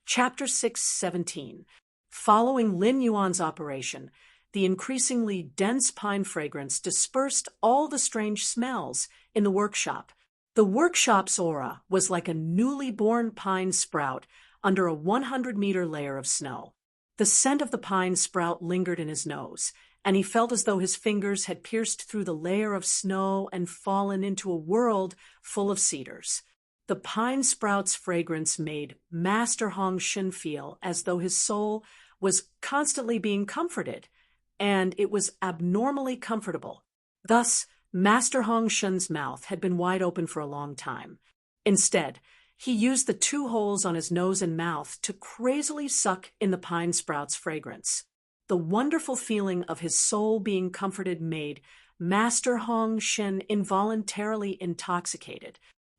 Chapter 6:17. Following Lin Yuan's operation, the increasingly dense pine fragrance dispersed all the strange smells in the workshop. The workshop's aura was like a newly born pine sprout under a 100-meter layer of snow. The scent of the pine sprout lingered in his nose, and he felt as though his fingers had pierced through the layer of snow and fallen into a world full of cedars. The pine sprout's fragrance made Master Hong Shun feel as though his soul was constantly being comforted, and it was abnormally comfortable. Thus, Master Hong Shun's mouth had been wide open for a long time. Instead, he used the two holes on his nose and mouth to crazily suck in the pine sprout's fragrance. The wonderful feeling of his soul being comforted made Master Hong Shun involuntarily intoxicated.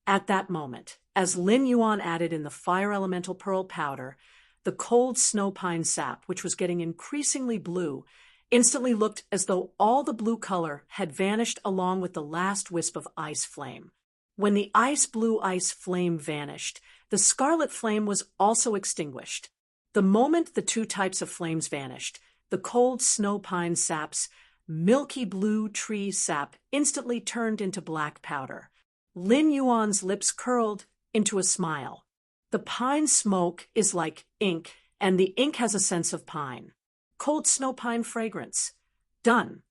At that moment, as Lin Yuan added in the fire elemental pearl powder, the cold snow pine sap, which was getting increasingly blue, instantly looked as though all the blue color had vanished along with the last wisp of ice flame. When the blue ice flame vanished, the scarlet flame was also extinguished. The moment the two types of flames vanished, the cold snow pine sap's milky blue tree sap instantly turned into black powder. Lin Yuan's lips curled into a smile. The pine smoke is like ink, and the ink has a sense of pine. Cold snow pine fragrance. Done.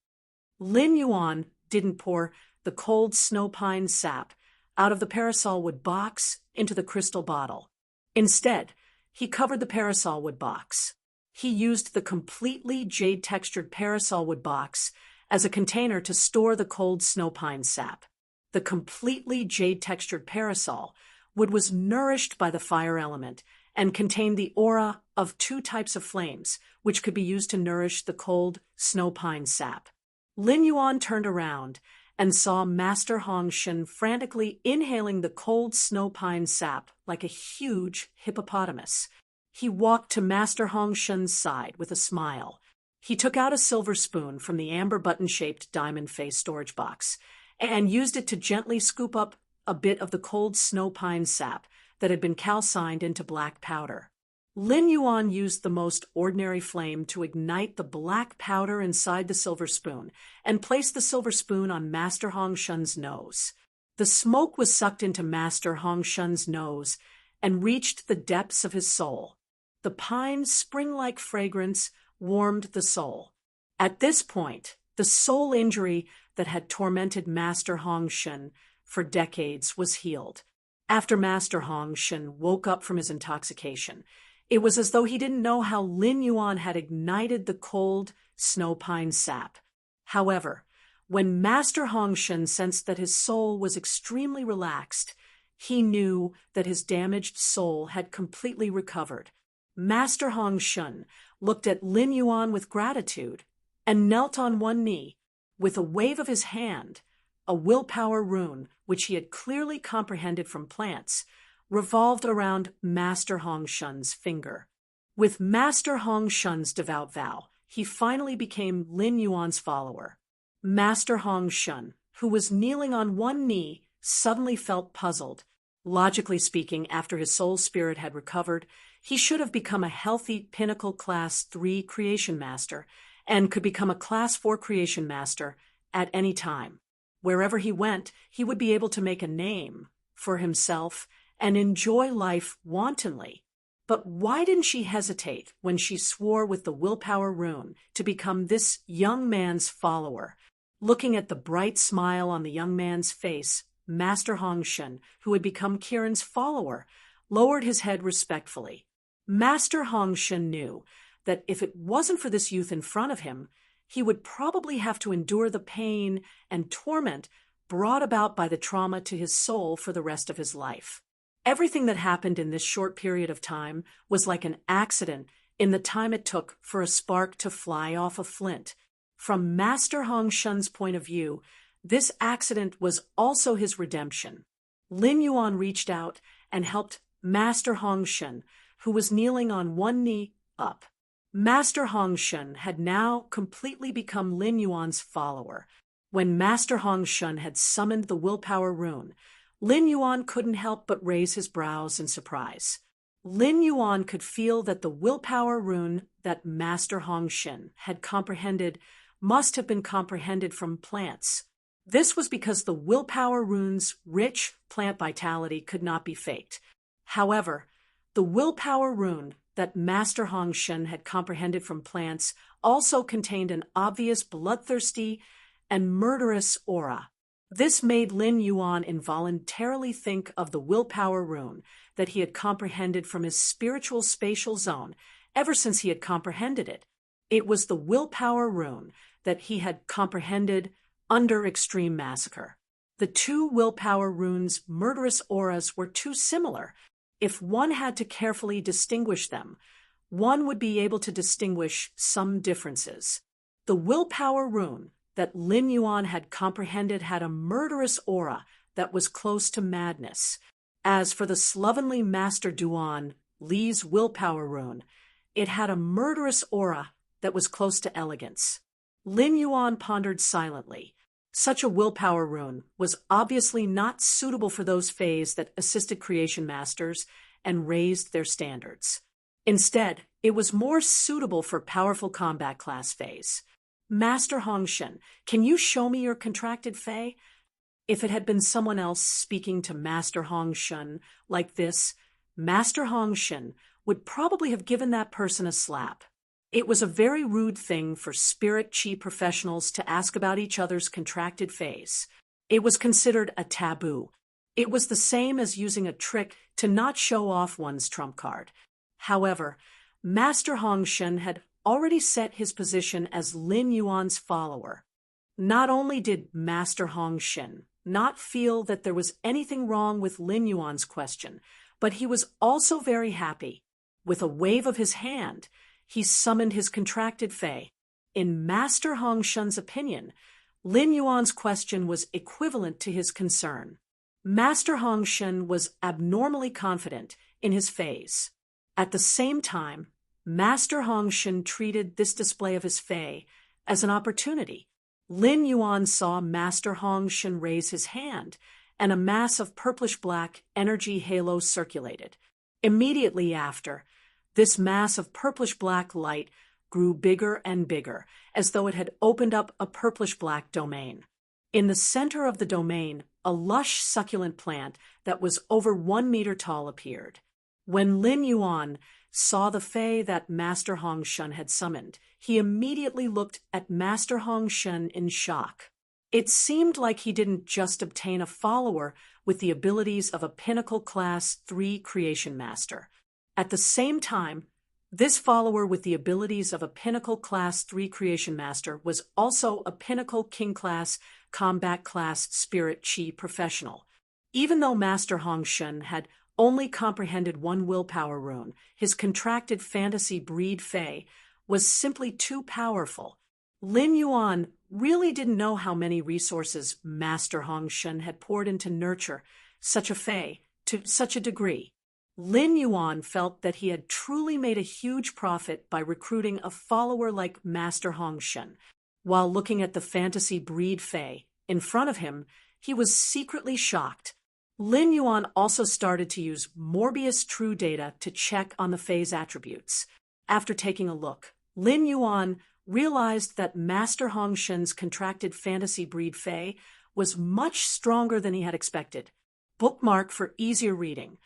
Lin Yuan didn't pour the cold snow pine sap out of the parasol wood box into the crystal bottle. Instead, he covered the parasol wood box. He used the completely jade-textured parasol wood box as a container to store the cold snow pine sap. The completely jade-textured parasol wood was nourished by the fire element and contained the aura of two types of flames, which could be used to nourish the cold snow pine sap. Lin Yuan turned around and saw Master Hong Shun frantically inhaling the cold snow pine sap like a huge hippopotamus. He walked to Master Hong Shun's side with a smile. He took out a silver spoon from the amber button-shaped diamond-faced storage box and used it to gently scoop up a bit of the cold snow pine sap that had been calcined into black powder. Lin Yuan used the most ordinary flame to ignite the black powder inside the silver spoon and placed the silver spoon on Master Hong Shun's nose. The smoke was sucked into Master Hong Shun's nose and reached the depths of his soul. The pine's spring-like fragrance warmed the soul. At this point, the soul injury that had tormented Master Hong Shun for decades was healed. After Master Hong Shun woke up from his intoxication, it was as though he didn't know how Lin Yuan had ignited the cold snow pine sap. However, when Master Hong Shun sensed that his soul was extremely relaxed, he knew that his damaged soul had completely recovered. Master Hong Shun looked at Lin Yuan with gratitude and knelt on one knee. With a wave of his hand, a willpower rune, which he had clearly comprehended from plants, revolved around Master Hong Shun's finger. With Master Hong Shun's devout vow, he finally became Lin Yuan's follower. Master Hong Shun, who was kneeling on one knee, suddenly felt puzzled. Logically speaking, after his soul spirit had recovered, he should have become a healthy Pinnacle Class 3 Creation Master and could become a Class 4 Creation Master at any time. Wherever he went, he would be able to make a name for himself and enjoy life wantonly. But why didn't she hesitate when she swore with the willpower rune to become this young man's follower? Looking at the bright smile on the young man's face, Master Hong Shun, who had become Kiran's follower, lowered his head respectfully. Master Hong Shun knew that if it wasn't for this youth in front of him, he would probably have to endure the pain and torment brought about by the trauma to his soul for the rest of his life. Everything that happened in this short period of time was like an accident in the time it took for a spark to fly off a flint. From Master Hong Shun's point of view, this accident was also his redemption. Lin Yuan reached out and helped Master Hong Shun, who was kneeling on one knee, up. Master Hong Shun had now completely become Lin Yuan's follower. When Master Hong Shun had summoned the willpower rune, Lin Yuan couldn't help but raise his brows in surprise. Lin Yuan could feel that the willpower rune that Master Hong Shen had comprehended must have been comprehended from plants. This was because the willpower rune's rich plant vitality could not be faked. However, the willpower rune that Master Hong Shen had comprehended from plants also contained an obvious bloodthirsty and murderous aura. This made Lin Yuan involuntarily think of the willpower rune that he had comprehended from his spiritual spatial zone ever since he had comprehended it. It was the willpower rune that he had comprehended under Extreme Massacre. The two willpower runes' murderous auras were too similar. If one had to carefully distinguish them, one would be able to distinguish some differences. The willpower rune that Lin Yuan had comprehended had a murderous aura that was close to madness. As for the slovenly Master Duan, Li's willpower rune, it had a murderous aura that was close to elegance. Lin Yuan pondered silently. Such a willpower rune was obviously not suitable for those fays that assisted creation masters and raised their standards. Instead, it was more suitable for powerful combat class fays. Master Hong Shen, can you show me your contracted fey? If it had been someone else speaking to Master Hong Shen like this, Master Hong Shen would probably have given that person a slap. It was a very rude thing for spirit chi professionals to ask about each other's contracted fays. It was considered a taboo. It was the same as using a trick to not show off one's trump card. However, Master Hong Shen had already set his position as Lin Yuan's follower. Not only did Master Hong Shen not feel that there was anything wrong with Lin Yuan's question, but he was also very happy. With a wave of his hand, he summoned his contracted fey. In Master Hong Shen's opinion, Lin Yuan's question was equivalent to his concern. Master Hong Shen was abnormally confident in his fays. At the same time, Master Hong Shen treated this display of his fey as an opportunity. Lin Yuan saw Master Hong Shen raise his hand, and a mass of purplish-black energy halo circulated. Immediately after, this mass of purplish-black light grew bigger and bigger, as though it had opened up a purplish-black domain. In the center of the domain, a lush, succulent plant that was over 1 meter tall appeared. When Lin Yuan saw the fey that Master Hong Shen had summoned, he immediately looked at Master Hong Shen in shock. It seemed like he didn't just obtain a follower with the abilities of a Pinnacle Class 3 Creation Master. At the same time, this follower with the abilities of a Pinnacle Class 3 Creation Master was also a Pinnacle King Class Combat Class Spirit Chi Professional. Even though Master Hong Shen had only comprehended one willpower rune, his contracted fantasy breed fey was simply too powerful. Lin Yuan really didn't know how many resources Master Hong Shen had poured into nurture such a fey to such a degree. Lin Yuan felt that he had truly made a huge profit by recruiting a follower like Master Hong Shen. While looking at the fantasy breed fey in front of him, he was secretly shocked. Lin Yuan also started to use Morbius True Data to check on the fey's attributes. After taking a look, Lin Yuan realized that Master Hong Shen's contracted fantasy breed fey was much stronger than he had expected. Bookmark for easier reading.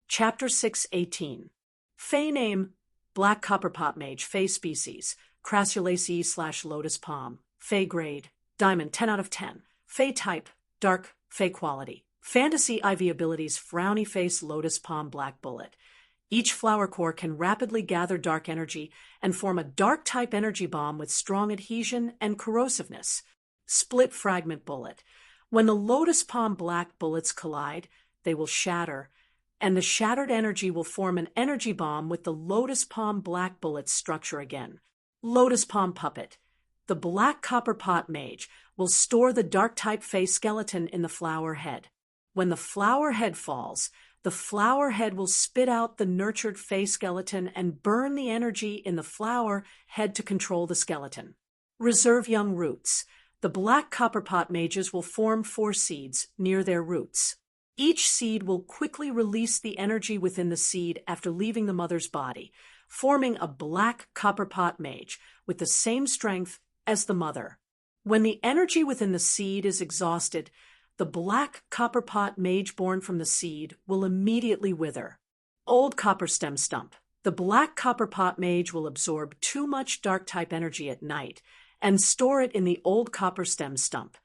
Chapter 6:18. Fey name: Black Copperpot Mage. Fey species: Crassulaceae/Lotus Palm. Fey grade: Diamond 10 out of 10. Fey type: Dark. Fey quality: Fantasy IV abilities: Frowny Face, Lotus Palm, Black Bullet. Each flower core can rapidly gather dark energy and form a dark-type energy bomb with strong adhesion and corrosiveness. Split Fragment Bullet. When the Lotus Palm Black Bullets collide, they will shatter, and the shattered energy will form an energy bomb with the Lotus Palm Black Bullet's structure again. Lotus Palm Puppet. The Black Copperpot Mage will store the dark-type Fey skeleton in the flower head. When the flower head falls, the flower head will spit out the nurtured Fey skeleton and burn the energy in the flower head to control the skeleton. Reserve young roots. The Black Copperpot Mages will form 4 seeds near their roots. Each seed will quickly release the energy within the seed after leaving the mother's body, forming a black copperpot mage with the same strength as the mother. When the energy within the seed is exhausted, the black copperpot mage born from the seed will immediately wither. Old copper stem stump. The black copperpot mage will absorb too much dark-type energy at night and store it in the old copper stem stump.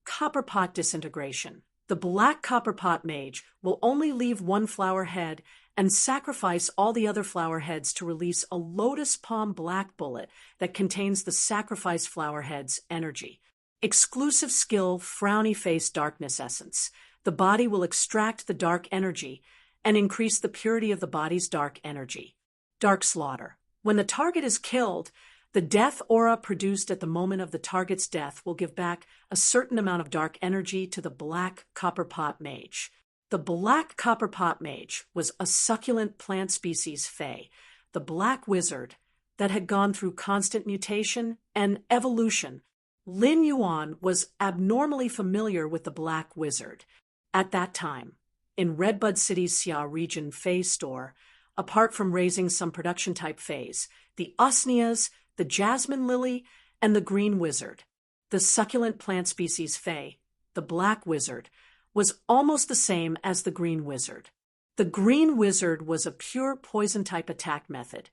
Copperpot disintegration. The black copperpot mage will only leave one flower head and sacrifice all the other flower heads to release a lotus palm black bullet that contains the sacrificed flower head's energy. Exclusive skill, frowny face darkness essence. The body will extract the dark energy and increase the purity of the body's dark energy. Dark slaughter. When the target is killed, the death aura produced at the moment of the target's death will give back a certain amount of dark energy to the black copperpot mage. The black copperpot mage was a succulent plant species fae, the black wizard, that had gone through constant mutation and evolution. Lin Yuan was abnormally familiar with the black wizard. At that time, in Redbud City's Xia region fae store, apart from raising some production-type faes, the usneas, the jasmine lily, and the green wizard, the succulent plant species fae, the black wizard, was almost the same as the green wizard. The green wizard was a pure poison-type attack method,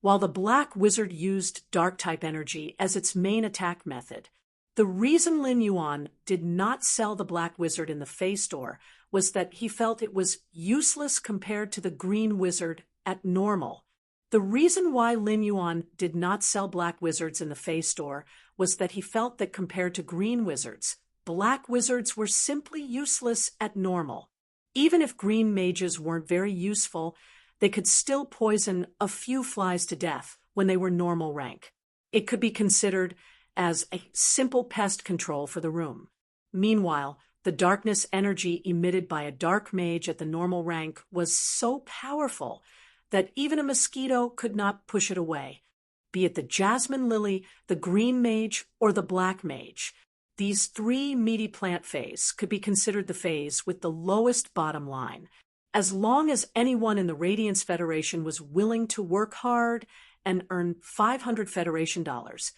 while the black wizard used dark-type energy as its main attack method. The reason Lin Yuan did not sell the black wizard in the fae store was that he felt it was useless compared to the green wizard at normal. The reason why Lin Yuan did not sell black wizards in the fae store was that he felt that compared to green wizards, black wizards were simply useless at normal. Even if green mages weren't very useful, they could still poison a few flies to death when they were normal rank. It could be considered as a simple pest control for the room. Meanwhile, the darkness energy emitted by a dark mage at the normal rank was so powerful that even a mosquito could not push it away. Be it the jasmine lily, the green mage, or the black mage, these three meaty plant faes could be considered the faes with the lowest bottom line. As long as anyone in the Radiance Federation was willing to work hard and earn 500 Federation dollars,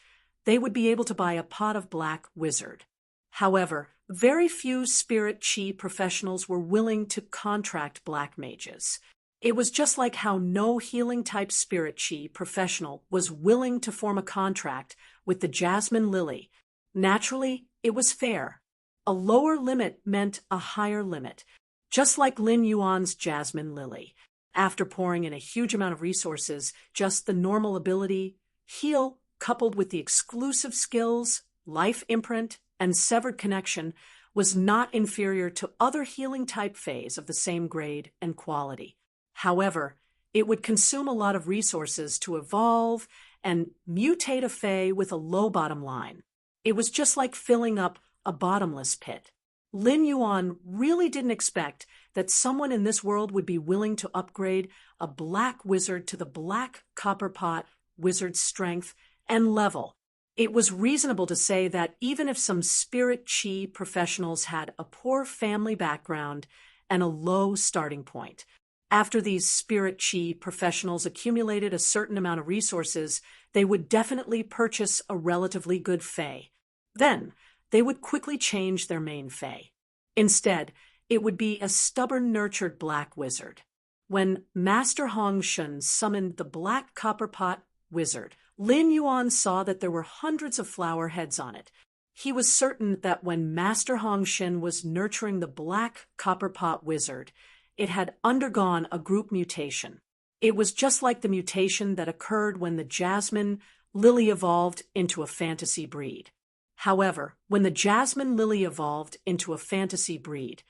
they would be able to buy a pot of black wizard. However, very few spirit chi professionals were willing to contract black mages. It was just like how no healing-type spirit chi professional was willing to form a contract with the jasmine lily. Naturally, it was fair. A lower limit meant a higher limit, just like Lin Yuan's jasmine lily. After pouring in a huge amount of resources, just the normal ability, heal, coupled with the exclusive skills, life imprint, and severed connection, was not inferior to other healing-type faes of the same grade and quality. However, it would consume a lot of resources to evolve and mutate a fae with a low bottom line. It was just like filling up a bottomless pit. Lin Yuan really didn't expect that someone in this world would be willing to upgrade a black wizard to the black copperpot wizard's strength and level. It was reasonable to say that even if some spirit chi professionals had a poor family background and a low starting point, after these spirit chi professionals accumulated a certain amount of resources, they would definitely purchase a relatively good fae. Then, they would quickly change their main fae. Instead, it would be a stubborn, nurtured black wizard. When Master Hong Shun summoned the black copperpot wizard, Lin Yuan saw that there were hundreds of flower heads on it. He was certain that when Master Hong Shun was nurturing the black copperpot wizard, it had undergone a group mutation. It was just like the mutation that occurred when the jasmine lily evolved into a fantasy breed. However, when the jasmine lily evolved into a fantasy breed,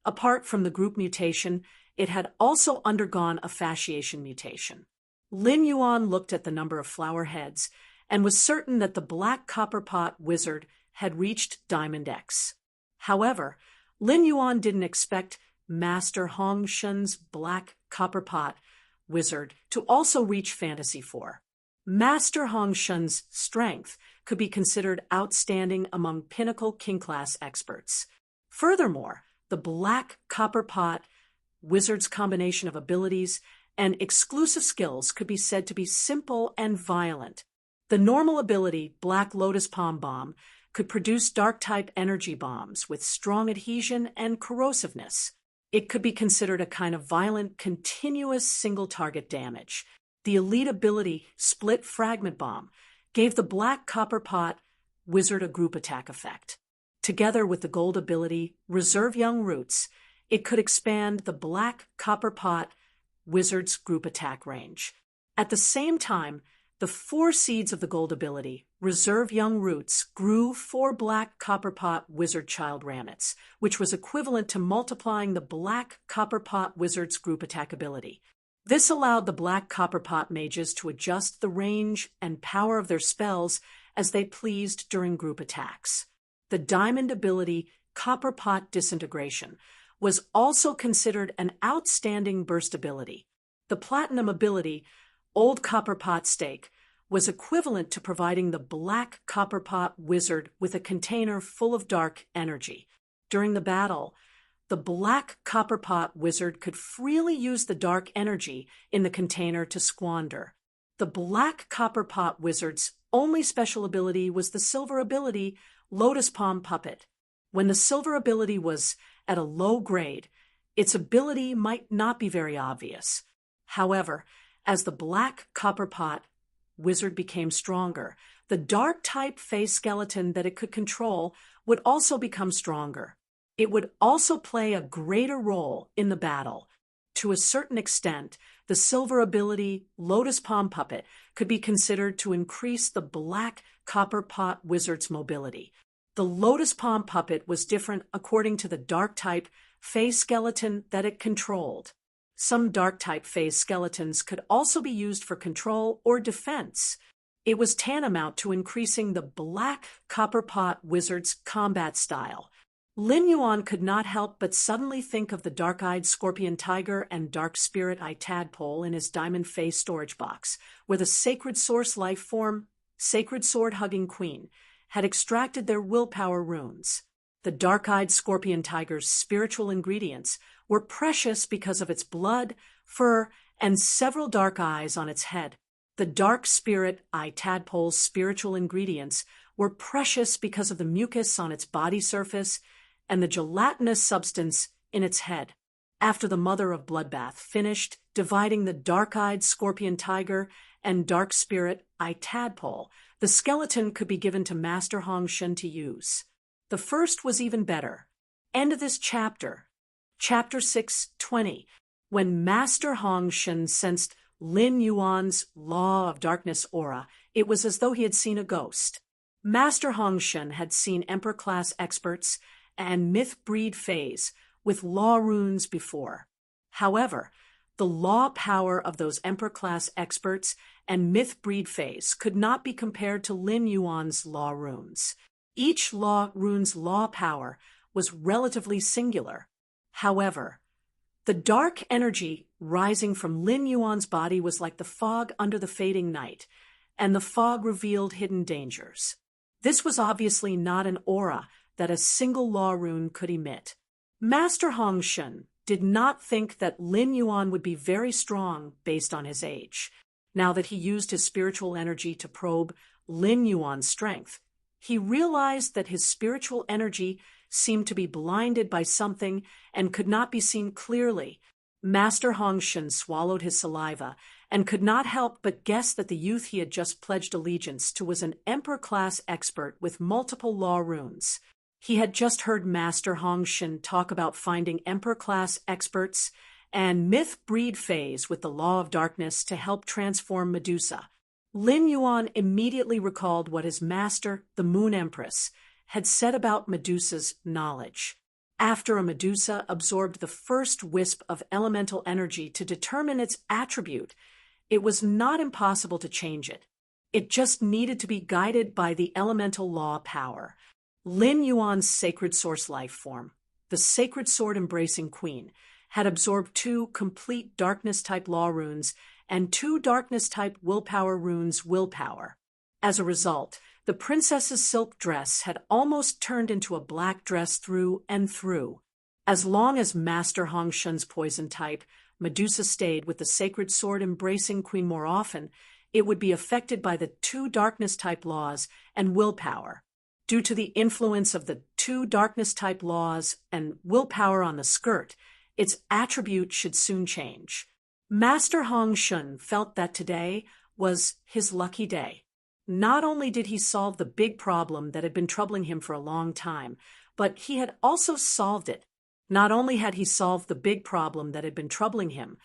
apart from the group mutation, it had also undergone a fasciation mutation. Lin Yuan looked at the number of flower heads and was certain that the black copperpot wizard had reached Diamond X. However, Lin Yuan didn't expect Master Hong Shun's black copperpot wizard to also reach Fantasy 4. Master Hong Shun's strength could be considered outstanding among pinnacle king-class experts. Furthermore, the black copper pot wizard's combination of abilities and exclusive skills could be said to be simple and violent. The normal ability, Black Lotus Palm Bomb, could produce dark-type energy bombs with strong adhesion and corrosiveness. It could be considered a kind of violent, continuous single-target damage. The elite ability, Split Fragment Bomb, gave the Black Copper Pot wizard a group attack effect. Together with the gold ability, Reserve Young Roots, it could expand the Black Copper Pot wizard's group attack range. At the same time, the 4 seeds of the gold ability, Reserve Young Roots, grew 4 Black Copper Pot Wizard Child Ramets, which was equivalent to multiplying the Black Copper Pot Wizard's group attack ability. This allowed the Black Copper Pot mages to adjust the range and power of their spells as they pleased during group attacks. The diamond ability, Copper Pot Disintegration, was also considered an outstanding burst ability. The platinum ability, Old Copper Pot Stake, was equivalent to providing the Black Copper Pot Wizard with a container full of dark energy. During the battle, the Black Copper Pot Wizard could freely use the dark energy in the container to squander. The Black Copper Pot Wizard's only special ability was the silver ability, Lotus Palm Puppet. When the silver ability was at a low grade, its ability might not be very obvious. However, as the Black Copper Pot Wizard became stronger, the dark-type phase skeleton that it could control would also become stronger. It would also play a greater role in the battle. To a certain extent, the silver ability, Lotus Palm Puppet, could be considered to increase the Black Copper Pot Wizard's mobility. The Lotus Palm Puppet was different according to the dark-type phase skeleton that it controlled. Some dark-type phase skeletons could also be used for control or defense. It was tantamount to increasing the Black Copper Pot Wizard's combat style. Lin Yuan could not help but suddenly think of the dark-eyed scorpion tiger and dark spirit-eye tadpole in his diamond face storage box, where the sacred source life form, Sacred Sword-Hugging Queen, had extracted their willpower runes. The dark-eyed scorpion tiger's spiritual ingredients were precious because of its blood, fur, and several dark eyes on its head. The dark spirit-eye tadpole's spiritual ingredients were precious because of the mucus on its body surface and the gelatinous substance in its head. After the mother of Bloodbath finished dividing the dark-eyed scorpion tiger and dark spirit-eye tadpole, the skeleton could be given to Master Hong Shen to use. The first was even better. End of this chapter. Chapter 6:20. When Master Hong Shen sensed Lin Yuan's Law of Darkness aura, it was as though he had seen a ghost. Master Hong Shen had seen Emperor-class experts and myth-breed phase with law runes before. However, the law power of those Emperor-class experts and myth-breed phase could not be compared to Lin Yuan's law runes. Each law rune's law power was relatively singular. However, the dark energy rising from Lin Yuan's body was like the fog under the fading night, and the fog revealed hidden dangers. This was obviously not an aura that a single law rune could emit. Master Hong Shen did not think that Lin Yuan would be very strong based on his age. Now that he used his spiritual energy to probe Lin Yuan's strength, he realized that his spiritual energy seemed to be blinded by something and could not be seen clearly. Master Hong Shen swallowed his saliva and could not help but guess that the youth he had just pledged allegiance to was an Emperor-class expert with multiple law runes. He had just heard Master Hong Shen talk about finding Emperor-class experts and myth-breed phase with the Law of Darkness to help transform Medusa. Lin Yuan immediately recalled what his master, the Moon Empress, had said about Medusa's knowledge. After a Medusa absorbed the first wisp of elemental energy to determine its attribute, it was not impossible to change it. It just needed to be guided by the elemental law power. Lin Yuan's sacred source life form, the Sacred Sword-Embracing Queen, had absorbed 2 complete darkness-type law runes and 2 darkness-type willpower runes willpower. As a result, the princess's silk dress had almost turned into a black dress through and through. As long as Master Hong Shun's poison type, Medusa, stayed with the sacred sword embracing queen more often, it would be affected by the two darkness type laws and willpower. Due to the influence of the two darkness type laws and willpower on the skirt, its attribute should soon change. Master Hong Shun felt that today was his lucky day. Not only did he solve the big problem that had been troubling him for a long time, but he had also solved it. Not only had he solved the big problem that had been troubling him,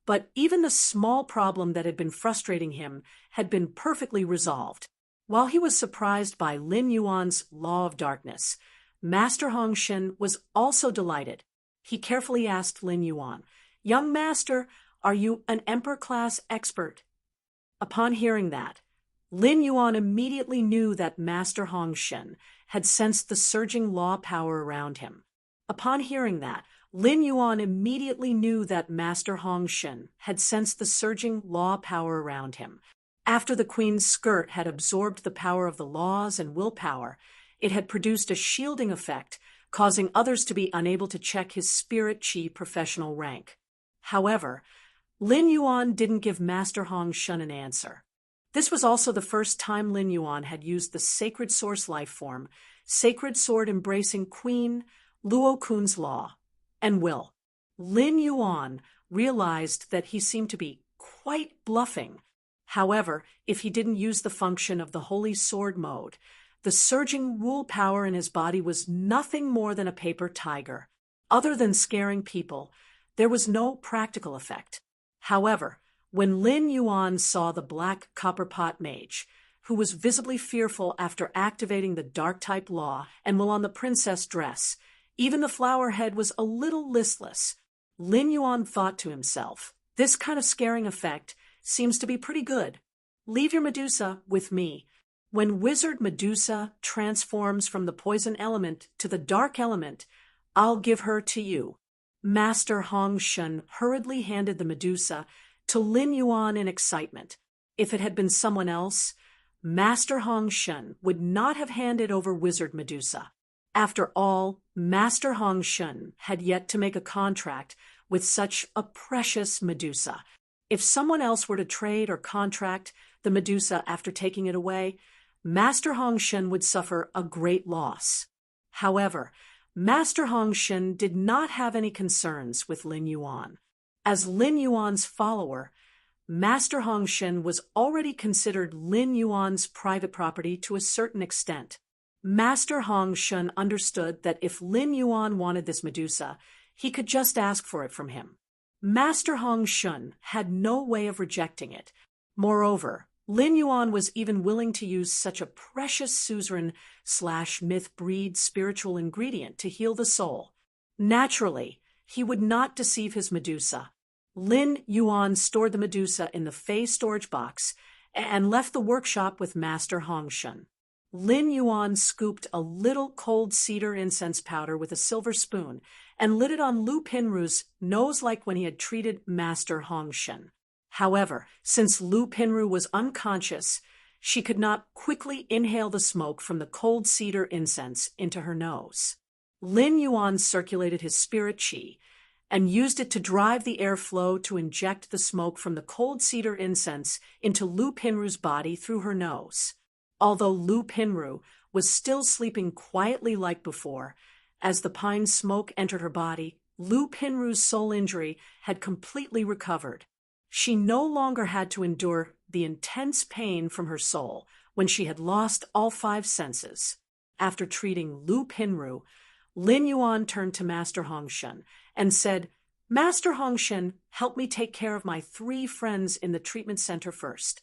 but even the small problem that had been frustrating him had been perfectly resolved. While he was surprised by Lin Yuan's law of darkness, Master Hong Shun was also delighted. He carefully asked Lin Yuan, "Young master, are you an emperor-class expert?" Upon hearing that, Lin Yuan immediately knew that Master Hong Shun had sensed the surging law power around him. Upon hearing that, Lin Yuan immediately knew that Master Hong Shun had sensed the surging law power around him. After the queen's skirt had absorbed the power of the laws and willpower, it had produced a shielding effect, causing others to be unable to check his spirit chi professional rank. However, Lin Yuan didn't give Master Hong Shun an answer. This was also the first time Lin Yuan had used the sacred source life form, sacred sword embracing Queen Luo Kun's law, and will. Lin Yuan realized that he seemed to be quite bluffing. However, if he didn't use the function of the Holy Sword mode, the surging will power in his body was nothing more than a paper tiger. Other than scaring people, there was no practical effect. However, when Lin Yuan saw the black copper pot mage, who was visibly fearful after activating the dark-type law and while on the princess dress, even the flower head was a little listless. Lin Yuan thought to himself, "This kind of scaring effect seems to be pretty good. Leave your Medusa with me. When Wizard Medusa transforms from the poison element to the dark element, I'll give her to you." Master Hong Shun hurriedly handed the Medusa to Lin Yuan in excitement. If it had been someone else, Master Hong Shun would not have handed over Wizard Medusa. After all, Master Hong Shun had yet to make a contract with such a precious Medusa. If someone else were to trade or contract the Medusa after taking it away, Master Hong Shun would suffer a great loss. However, Master Hong Shun did not have any concerns with Lin Yuan. As Lin Yuan's follower, Master Hong Shun was already considered Lin Yuan's private property to a certain extent. Master Hong Shun understood that if Lin Yuan wanted this Medusa, he could just ask for it from him. Master Hong Shun had no way of rejecting it. Moreover, Lin Yuan was even willing to use such a precious suzerain/myth breed spiritual ingredient to heal the soul. Naturally, he would not deceive his Medusa. Lin Yuan stored the Medusa in the Fey storage box and left the workshop with Master Hong Shun. Lin Yuan scooped a little cold cedar incense powder with a silver spoon and lit it on Lu Pinru's nose like when he had treated Master Hong Shun. However, since Lu Pinru was unconscious, she could not quickly inhale the smoke from the cold cedar incense into her nose. Lin Yuan circulated his spirit chi and used it to drive the airflow to inject the smoke from the cold cedar incense into Lu Pinru's body through her nose. Although Lu Pinru was still sleeping quietly like before, as the pine smoke entered her body, Lu Pinru's soul injury had completely recovered. She no longer had to endure the intense pain from her soul when she had lost all 5 senses. After treating Lu Pinru, Lin Yuan turned to Master Hong Shun and said, "Master Hong Shun, help me take care of my 3 friends in the treatment center first."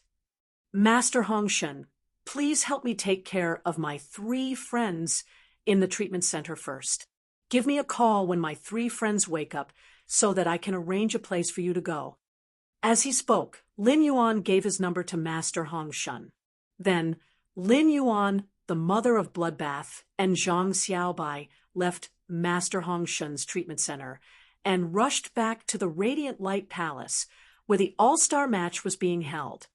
"Master Hong Shun, please help me take care of my 3 friends in the treatment center first. Give me a call when my 3 friends wake up so that I can arrange a place for you to go." As he spoke, Lin Yuan gave his number to Master Hong Shun. Then, Lin Yuan, the mother of Bloodbath, and Zhang Xiaobai left Master Hong Shun's treatment center and rushed back to the Radiant Light Palace, where the all-star match was being held.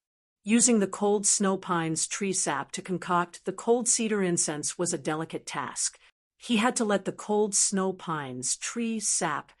Using the cold snow pine's tree sap to concoct the cold cedar incense was a delicate task. He had to let the cold snow pines, tree sap,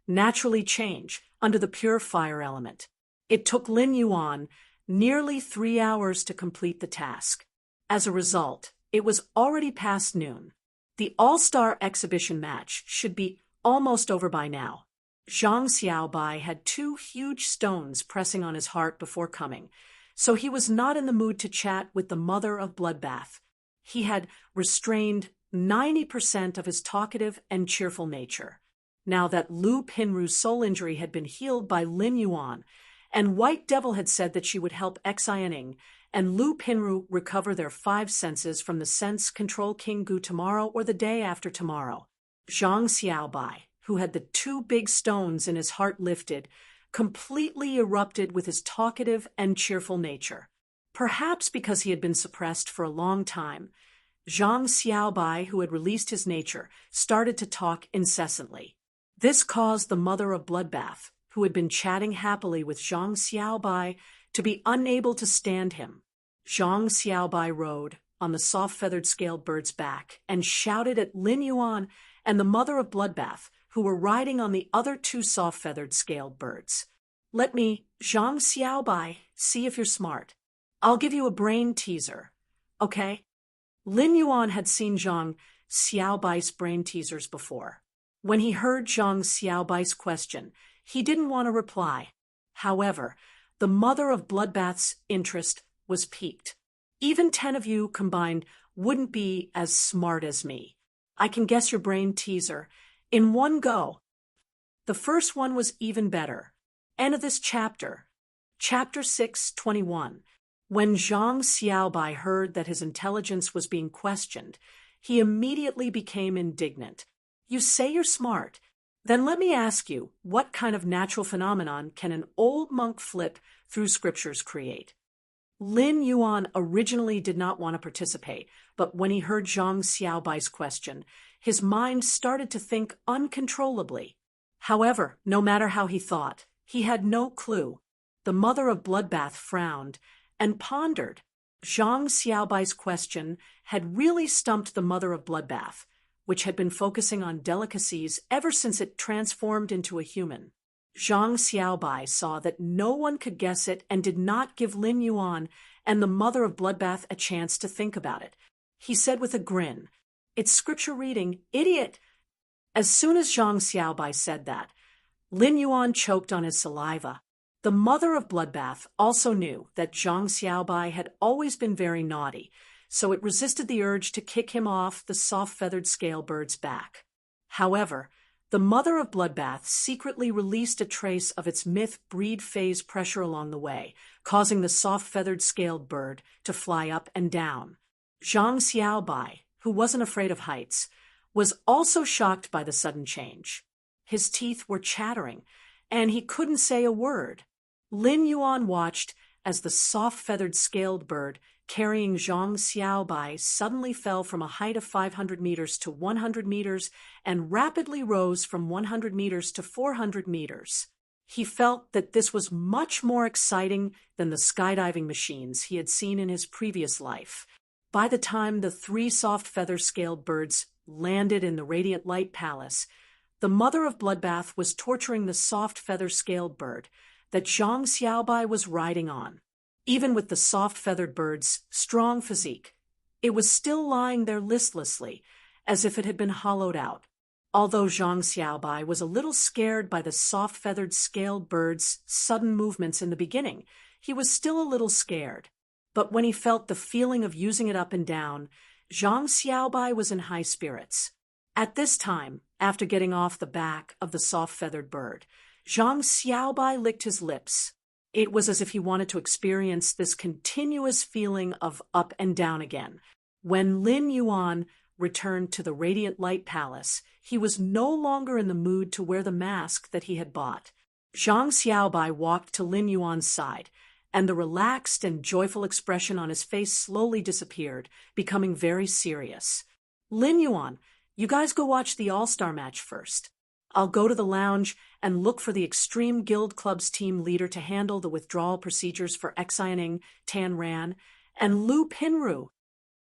naturally change under the pure fire element. It took Lin Yuan nearly 3 hours to complete the task. As a result, it was already past noon. The All-Star exhibition match should be almost over by now. Zhang Xiaobai had 2 huge stones pressing on his heart before coming, so he was not in the mood to chat with the mother of Bloodbath. He had restrained 90% of his talkative and cheerful nature. Now that Lu Pinru's soul injury had been healed by Lin Yuan, and White Devil had said that she would help Xianing and Lu Pinru recover their 5 senses from the sense control King Gu tomorrow or the day after tomorrow, Zhang Xiaobai, who had the 2 big stones in his heart lifted, completely erupted with his talkative and cheerful nature. Perhaps because he had been suppressed for a long time, Zhang Xiaobai, who had released his nature, started to talk incessantly. This caused the mother of Bloodbath, who had been chatting happily with Zhang Xiaobai, to be unable to stand him. Zhang Xiaobai rode on the soft-feathered scaled bird's back and shouted at Lin Yuan and the mother of Bloodbath, who were riding on the other 2 soft-feathered scaled birds. "Let me, Zhang Xiaobai, see if you're smart. I'll give you a brain teaser, okay?" Lin Yuan had seen Zhang Xiaobai's brain teasers before. When he heard Zhang Xiaobai's question, he didn't want to reply. However, the mother of Bloodbath's interest was piqued. "Even 10 of you combined wouldn't be as smart as me. I can guess your brain teaser in one go." The first one was even better. End of this chapter. Chapter 6:21. When Zhang Xiaobai heard that his intelligence was being questioned, he immediately became indignant. "You say you're smart. Then let me ask you, what kind of natural phenomenon can an old monk flip through scriptures create?" Lin Yuan originally did not want to participate, but when he heard Zhang Xiaobai's question, his mind started to think uncontrollably. However, no matter how he thought, he had no clue. The mother of Bloodbath frowned and pondered. Zhang Xiaobai's question had really stumped the mother of Bloodbath, which had been focusing on delicacies ever since it transformed into a human. Zhang Xiaobai saw that no one could guess it and did not give Lin Yuan and the mother of Bloodbath a chance to think about it. He said with a grin, "It's scripture reading, idiot!" As soon as Zhang Xiaobai said that, Lin Yuan choked on his saliva. The mother of Bloodbath also knew that Zhang Xiaobai had always been very naughty, so it resisted the urge to kick him off the soft-feathered scale bird's back. However, the mother of Bloodbath secretly released a trace of its myth-breed phase pressure along the way, causing the soft-feathered scaled bird to fly up and down. Zhang Xiaobai, who wasn't afraid of heights, was also shocked by the sudden change. His teeth were chattering, and he couldn't say a word. Lin Yuan watched as the soft-feathered scaled bird carrying Zhang Xiaobai suddenly fell from a height of 500 meters to 100 meters and rapidly rose from 100 meters to 400 meters. He felt that this was much more exciting than the skydiving machines he had seen in his previous life. By the time the 3 soft feather-scaled birds landed in the Radiant Light Palace, the mother of Bloodbath was torturing the soft feather-scaled bird that Zhang Xiaobai was riding on. Even with the soft-feathered bird's strong physique, it was still lying there listlessly, as if it had been hollowed out. Although Zhang Xiaobai was a little scared by the soft-feathered scaled bird's sudden movements in the beginning, he was still a little scared. But when he felt the feeling of using it up and down, Zhang Xiaobai was in high spirits. At this time, after getting off the back of the soft-feathered bird, Zhang Xiaobai licked his lips. It was as if he wanted to experience this continuous feeling of up and down again. When Lin Yuan returned to the Radiant Light Palace, he was no longer in the mood to wear the mask that he had bought. Zhang Xiaobai walked to Lin Yuan's side, and the relaxed and joyful expression on his face slowly disappeared, becoming very serious. "Lin Yuan, you guys go watch the All-Star match first. I'll go to the lounge and look for the Extreme Guild Club's team leader to handle the withdrawal procedures for Xianing, Tan Ran, and Lu Pinru."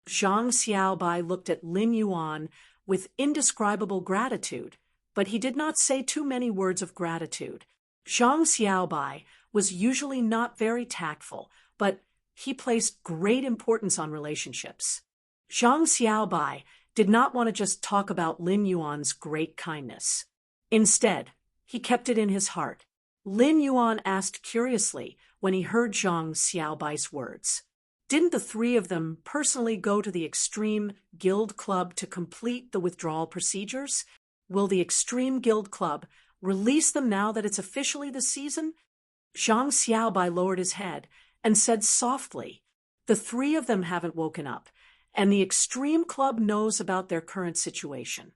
Zhang Xiaobai looked at Lin Yuan with indescribable gratitude, but he did not say too many words of gratitude. Zhang Xiaobai was usually not very tactful, but he placed great importance on relationships. Zhang Xiaobai did not want to just talk about Lin Yuan's great kindness. Instead, he kept it in his heart. Lin Yuan asked curiously when he heard Zhang Xiaobai's words. Didn't the three of them personally go to the Extreme Guild Club to complete the withdrawal procedures? Will the Extreme Guild Club release them now that it's officially the season? Zhang Xiaobai lowered his head and said softly, "The three of them haven't woken up, and the Extreme Club knows about their current situation.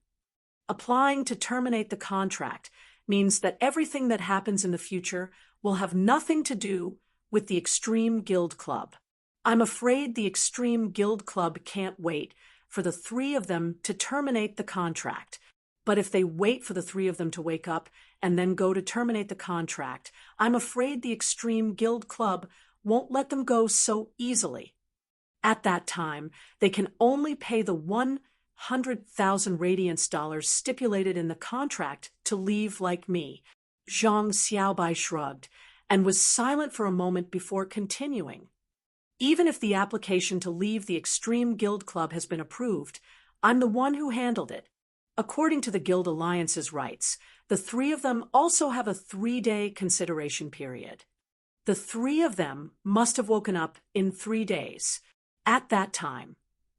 Applying to terminate the contract means that everything that happens in the future will have nothing to do with the Extreme Guild Club. I'm afraid the Extreme Guild Club can't wait for the three of them to terminate the contract. But if they wait for the three of them to wake up and then go to terminate the contract, I'm afraid the Extreme Guild Club won't let them go so easily. At that time, they can only pay the 100,000 radiance dollars stipulated in the contract to leave like me." Zhang Xiaobai shrugged and was silent for a moment before continuing. "Even if the application to leave the Extreme Guild Club has been approved, I'm the one who handled it. According to the Guild Alliance's rights, the three of them also have a 3-day consideration period. The three of them must have woken up in 3 days. At that time,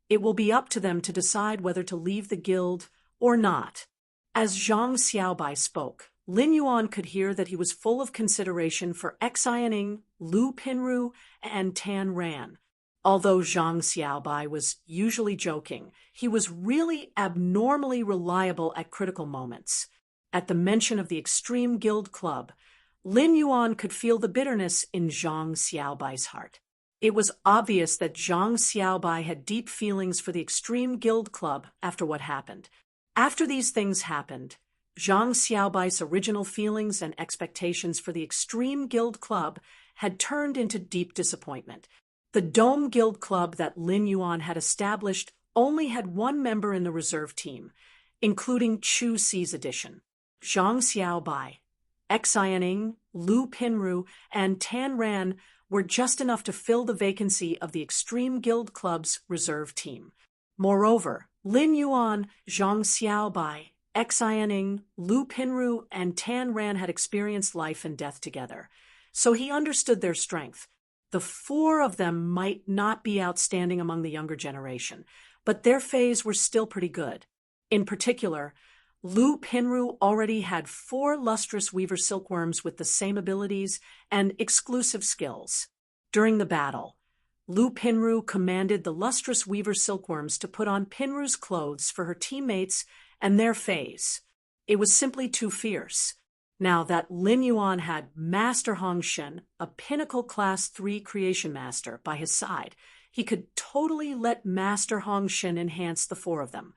it will be up to them to decide whether to leave the guild or not." As Zhang Xiaobai spoke, Lin Yuan could hear that he was full of consideration for Xianing, Lu Pinru, and Tan Ran. Although Zhang Xiaobai was usually joking, he was really abnormally reliable at critical moments. At the mention of the Extreme Guild Club, Lin Yuan could feel the bitterness in Zhang Xiaobai's heart. It was obvious that Zhang Xiaobai had deep feelings for the Extreme Guild Club after what happened. After these things happened, Zhang Xiaobai's original feelings and expectations for the Extreme Guild Club had turned into deep disappointment. The Dome Guild Club that Lin Yuan had established only had one member in the reserve team, including Chu Si's addition. Zhang Xiaobai, Xianing, Lu Pinru, and Tan Ran were just enough to fill the vacancy of the Extreme Guild Club's reserve team. Moreover, Lin Yuan, Zhang Xiaobai, Xianing, Lu Pinru, and Tan Ran had experienced life and death together, so he understood their strength. The four of them might not be outstanding among the younger generation, but their phase were still pretty good. In particular, Lu Pinru already had 4 lustrous weaver silkworms with the same abilities and exclusive skills. During the battle, Lu Pinru commanded the lustrous weaver silkworms to put on Pinru's clothes for her teammates and their phase. It was simply too fierce. Now that Lin Yuan had Master Hongshen, a pinnacle class 3 creation master, by his side, he could totally let Master Hongshen enhance the 4 of them.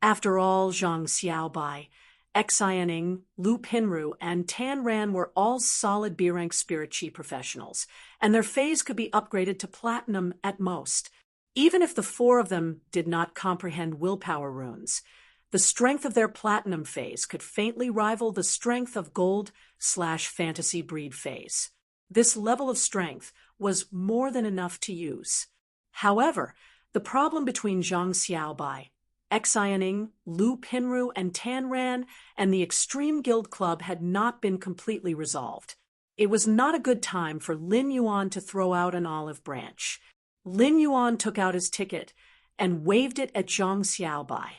After all, Zhang Xiaobai, Xianing, Lu Pinru, and Tan Ran were all solid B-rank spirit chi professionals, and their phase could be upgraded to platinum at most. Even if the 4 of them did not comprehend willpower runes, the strength of their platinum phase could faintly rival the strength of gold/fantasy breed phase. This level of strength was more than enough to use. However, the problem between Zhang Xiaobai, Xianing, Lu Pinru, and Tan Ran and the Extreme Guild Club had not been completely resolved. It was not a good time for Lin Yuan to throw out an olive branch. Lin Yuan took out his ticket and waved it at Zhang Xiaobai.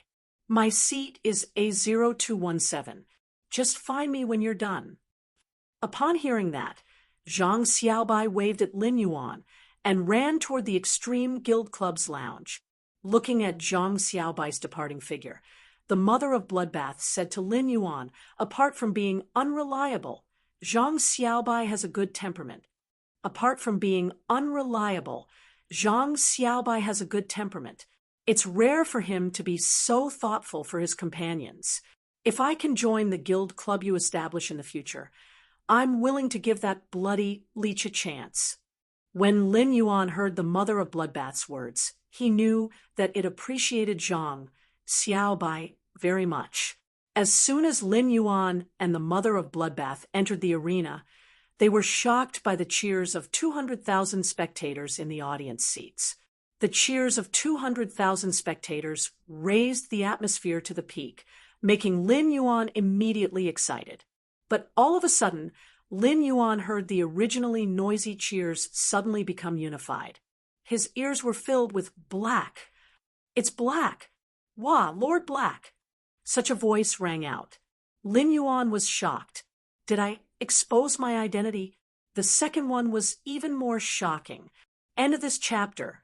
"My seat is A0217. Just find me when you're done." Upon hearing that, Zhang Xiaobai waved at Lin Yuan and ran toward the Extreme Guild Club's lounge. Looking at Zhang Xiaobai's departing figure, the mother of bloodbaths said to Lin Yuan, apart from being unreliable, Zhang Xiaobai has a good temperament. Apart from being unreliable, Zhang Xiaobai has a good temperament. It's rare for him to be so thoughtful for his companions. If I can join the guild club you establish in the future, I'm willing to give that bloody leech a chance." When Lin Yuan heard the mother of bloodbath's words, he knew that it appreciated Zhang Xiaobai very much. As soon as Lin Yuan and the mother of Bloodbath entered the arena, they were shocked by the cheers of 200,000 spectators in the audience seats. The cheers of 200,000 spectators raised the atmosphere to the peak, making Lin Yuan immediately excited. But all of a sudden, Lin Yuan heard the originally noisy cheers suddenly become unified. His ears were filled with black. "It's Black! Wah, Lord Black!" Such a voice rang out. Lin Yuan was shocked. Did I expose my identity? The second one was even more shocking. End of this chapter.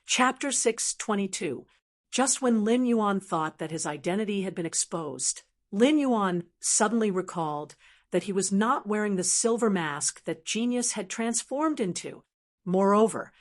Chapter 622. Just when Lin Yuan thought that his identity had been exposed, Lin Yuan suddenly recalled that he was not wearing the silver mask that Genius had transformed into. Moreover,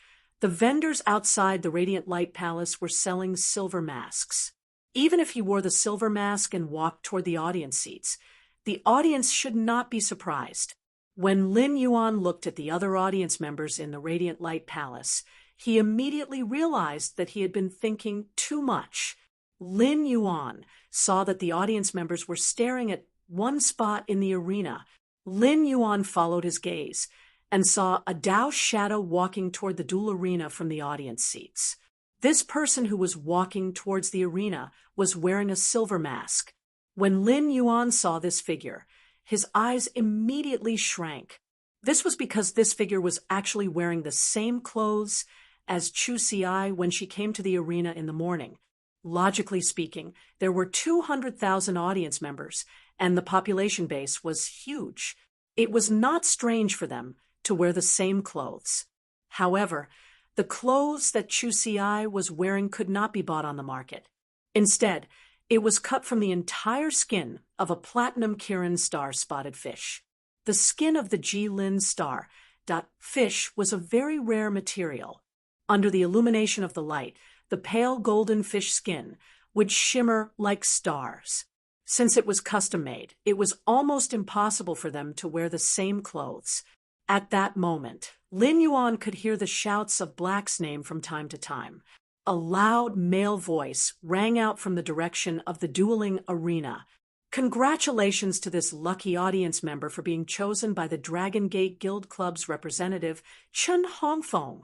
the vendors outside the Radiant Light Palace were selling silver masks. Even if he wore the silver mask and walked toward the audience seats, the audience should not be surprised. When Lin Yuan looked at the other audience members in the Radiant Light Palace, he immediately realized that he had been thinking too much. Lin Yuan saw that the audience members were staring at one spot in the arena. Lin Yuan followed his gaze and saw a Dao shadow walking toward the duel arena from the audience seats. This person who was walking towards the arena was wearing a silver mask. When Lin Yuan saw this figure, his eyes immediately shrank. This was because this figure was actually wearing the same clothes as Chu Ci when she came to the arena in the morning. Logically speaking, there were 200,000 audience members, and the population base was huge. It was not strange for them to wear the same clothes. However, the clothes that Chu Ci was wearing could not be bought on the market. Instead, it was cut from the entire skin of a platinum Kirin star-spotted fish. The skin of the Jilin star fish was a very rare material. Under the illumination of the light, the pale golden fish skin would shimmer like stars. Since it was custom-made, it was almost impossible for them to wear the same clothes. At that moment, Lin Yuan could hear the shouts of Black's name from time to time. A loud male voice rang out from the direction of the dueling arena. "Congratulations to this lucky audience member for being chosen by the Dragon Gate Guild Club's representative, Chen Hongfeng."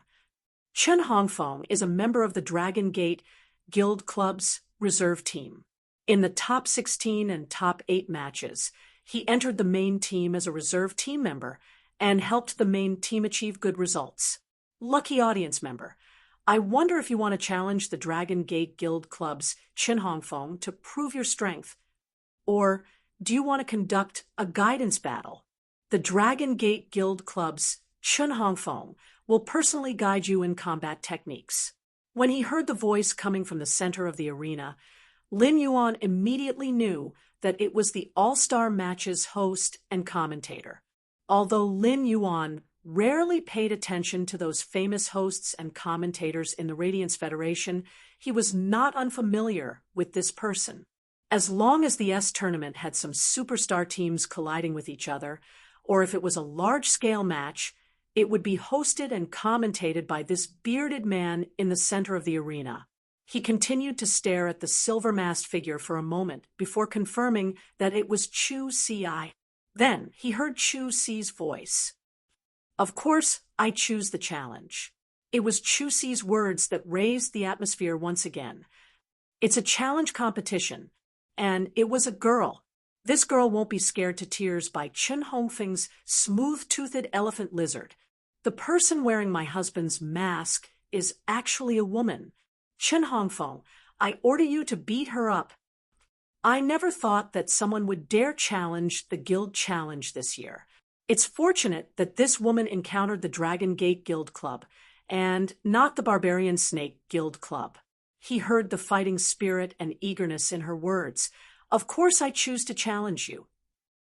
Chen Hongfeng is a member of the Dragon Gate Guild Club's reserve team. In the top 16 and top 8 matches, he entered the main team as a reserve team member and helped the main team achieve good results. Lucky audience member. I wonder if you want to challenge the Dragon Gate Guild Club's Chen Hongfeng to prove your strength. Or do you want to conduct a guidance battle? The Dragon Gate Guild Club's Chen Hongfeng will personally guide you in combat techniques. When he heard the voice coming from the center of the arena, Lin Yuan immediately knew that it was the All-Star Match's host and commentator. Although Lin Yuan rarely paid attention to those famous hosts and commentators in the Radiance Federation, he was not unfamiliar with this person. As long as the S tournament had some superstar teams colliding with each other, or if it was a large-scale match, it would be hosted and commentated by this bearded man in the center of the arena. He continued to stare at the silver-masked figure for a moment before confirming that it was Chu Ci. Then he heard Chu Ci's voice. "Of course, I choose the challenge." It was Chu Ci's words that raised the atmosphere once again. "It's a challenge competition, and it was a girl. This girl won't be scared to tears by Chen Hongfeng's smooth-toothed elephant lizard. The person wearing my husband's mask is actually a woman. Chen Hongfeng, I order you to beat her up." I never thought that someone would dare challenge the Guild Challenge this year. It's fortunate that this woman encountered the Dragon Gate Guild Club, and not the Barbarian Snake Guild Club. He heard the fighting spirit and eagerness in her words. "Of course I choose to challenge you."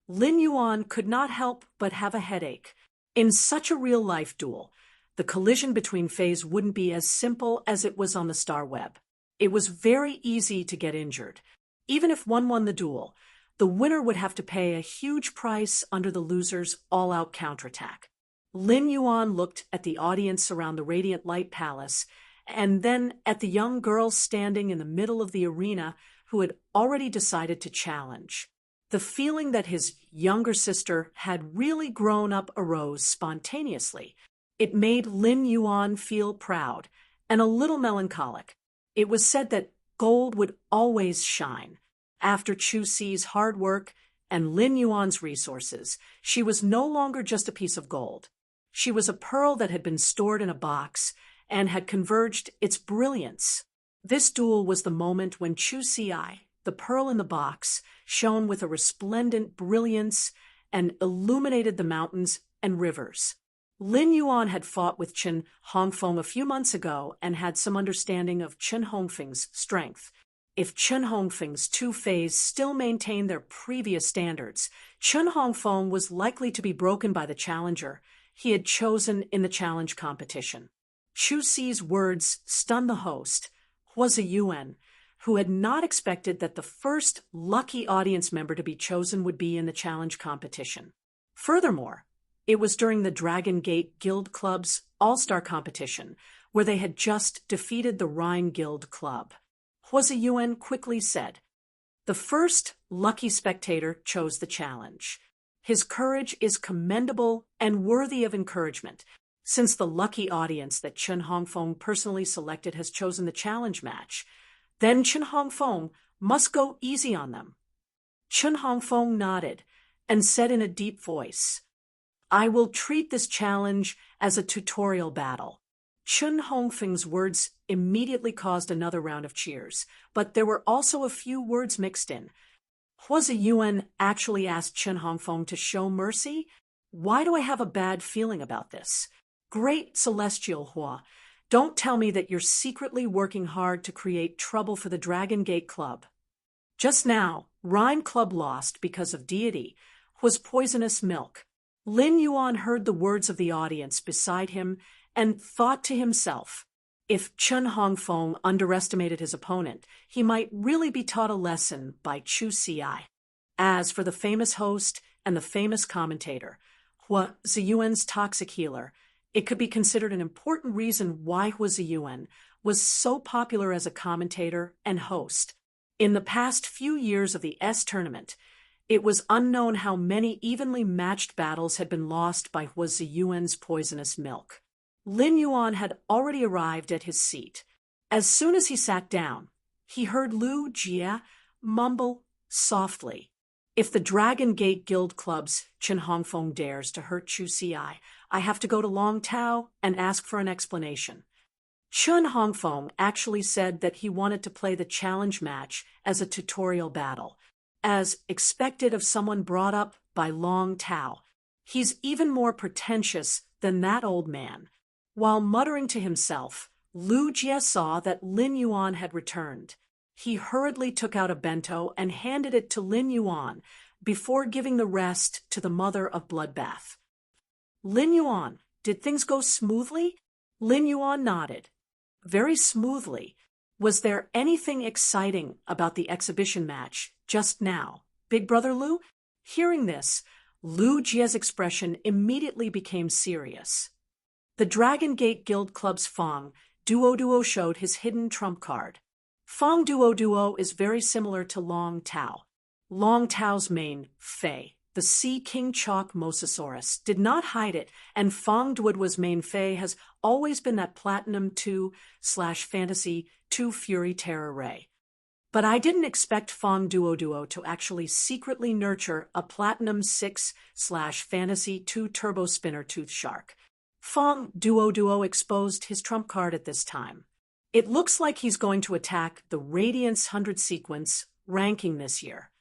Lin Yuan could not help but have a headache. In such a real-life duel, the collision between Fays wouldn't be as simple as it was on the Star Web. It was very easy to get injured. Even if one won the duel, the winner would have to pay a huge price under the loser's all-out counterattack. Lin Yuan looked at the audience around the Radiant Light Palace, and then at the young girl standing in the middle of the arena, who had already decided to challenge. The feeling that his younger sister had really grown up arose spontaneously. It made Lin Yuan feel proud and a little melancholic. It was said that gold would always shine. After Chu Si's hard work and Lin Yuan's resources, she was no longer just a piece of gold. She was a pearl that had been stored in a box and had converged its brilliance. This duel was the moment when Chu Si, the pearl in the box, shone with a resplendent brilliance and illuminated the mountains and rivers. Lin Yuan had fought with Chen Hongfeng a few months ago and had some understanding of Chen Hongfeng's strength. If Chen Hongfeng's two Feis still maintained their previous standards, Chen Hongfeng was likely to be broken by the challenger he had chosen in the challenge competition. Chu Si's words stunned the host, Hua Ziyuan, who had not expected that the first lucky audience member to be chosen would be in the challenge competition. Furthermore, it was during the Dragon Gate Guild Club's All-Star competition, where they had just defeated the Rhine Guild Club. Hua Ziyuan quickly said, "The first lucky spectator chose the challenge. His courage is commendable and worthy of encouragement, since the lucky audience that Chen Hongfeng personally selected has chosen the challenge match. Then Chen Hongfeng must go easy on them." Chen Hongfeng nodded and said in a deep voice, "I will treat this challenge as a tutorial battle." Chen Hongfeng's words immediately caused another round of cheers, but there were also a few words mixed in. Hua Ziyuan actually asked Chen Hongfeng to show mercy? Why do I have a bad feeling about this? Great Celestial Hua, don't tell me that you're secretly working hard to create trouble for the Dragon Gate Club. Just now, Rhine Club lost because of deity was poisonous milk. Lin Yuan heard the words of the audience beside him and thought to himself, if Chen Hongfeng underestimated his opponent, he might really be taught a lesson by Chu Si. As for the famous host and the famous commentator, Hua Ziyuan's toxic healer, it could be considered an important reason why Hua Ziyuan was so popular as a commentator and host. In the past few years of the S tournament, it was unknown how many evenly matched battles had been lost by Hua Ziyuan's poisonous milk. Lin Yuan had already arrived at his seat. As soon as he sat down, he heard Lu Jie mumble softly, "If the Dragon Gate Guild Club's Chen Hongfeng dares to hurt Chu Si, I have to go to Long Tao and ask for an explanation." Chen Hongfeng actually said that he wanted to play the challenge match as a tutorial battle, as expected of someone brought up by Long Tao. He's even more pretentious than that old man. While muttering to himself, Lu Jie saw that Lin Yuan had returned. He hurriedly took out a bento and handed it to Lin Yuan before giving the rest to the mother of Bloodbath. "Lin Yuan, did things go smoothly?" Lin Yuan nodded. "Very smoothly. Was there anything exciting about the exhibition match just now, Big Brother Lu?" Hearing this, Lu Jie's expression immediately became serious. The Dragon Gate Guild Club's Fong Duo showed his hidden trump card. Fong Duo is very similar to Long Tao. Long Tao's main, Fei, the Sea King Chalk Mosasaurus, did not hide it, and Fong Duo's main Fei has always been that Platinum 2/Fantasy 2 Fury Terror Ray. But I didn't expect Fong Duo to actually secretly nurture a Platinum 6/Fantasy 2 Turbo Spinner Tooth Shark. Fong Duo exposed his trump card at this time. It looks like he's going to attack the Radiance 100 sequence ranking this year.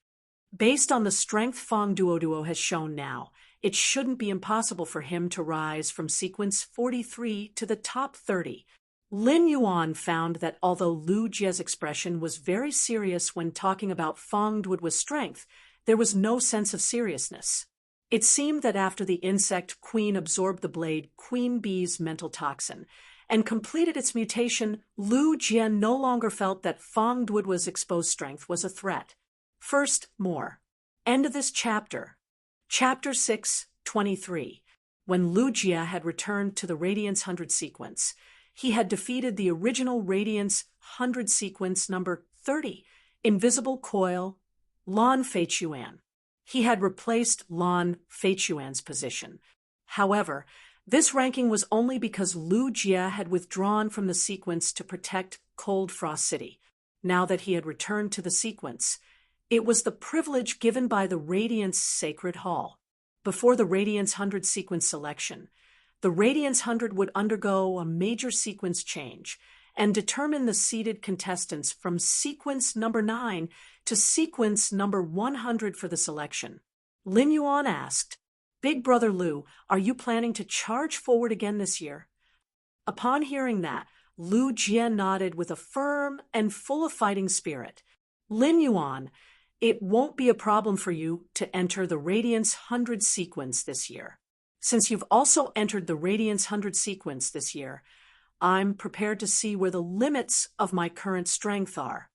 Based on the strength Fong Duo has shown now, it shouldn't be impossible for him to rise from sequence 43 to the top 30. Lin Yuan found that although Lu Jie's expression was very serious when talking about Fong Duo's strength, there was no sense of seriousness. It seemed that after the insect queen absorbed the blade Queen Bee's mental toxin and completed its mutation, Lu Jie no longer felt that Fong Duo's exposed strength was a threat. First, more. End of this chapter. Chapter 6:23. When Lu Jie had returned to the Radiance 100 sequence, he had defeated the original Radiance 100 sequence number 30. Invisible Coil, Lan Feichuan. He had replaced Lan Feichuan's position. However, this ranking was only because Lu Jie had withdrawn from the sequence to protect Cold Frost City. Now that he had returned to the sequence, it was the privilege given by the Radiance Sacred Hall. Before the Radiance 100 sequence selection, the Radiance 100 would undergo a major sequence change and determine the seeded contestants from sequence number 9 to sequence number 100 for the selection. Lin Yuan asked, "Big Brother Lu, are you planning to charge forward again this year?" Upon hearing that, Lu Jie nodded with a firm and full of fighting spirit. "Lin Yuan, it won't be a problem for you to enter the Radiance 100 sequence this year. Since you've also entered the Radiance 100 sequence this year, I'm prepared to see where the limits of my current strength are."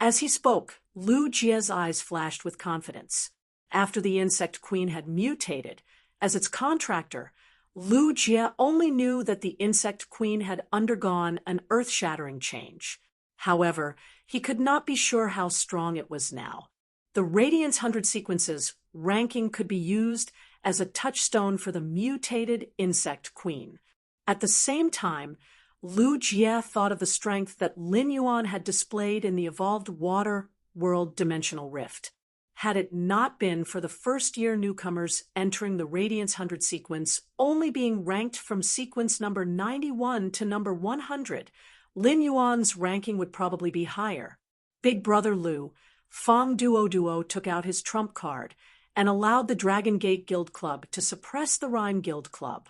As he spoke, Lu Jie's eyes flashed with confidence. After the Insect Queen had mutated as its contractor, Lu Jie only knew that the Insect Queen had undergone an earth-shattering change. However, he could not be sure how strong it was now. The Radiance 100 sequence's ranking could be used as a touchstone for the mutated Insect Queen. At the same time, Lu Jie thought of the strength that Lin Yuan had displayed in the evolved water world dimensional rift. Had it not been for the first-year newcomers entering the Radiance 100 sequence only being ranked from sequence number 91 to number 100, Lin Yuan's ranking would probably be higher. Big Brother Lu, Fong Duo took out his trump card and allowed the Dragon Gate Guild Club to suppress the Rhine Guild Club.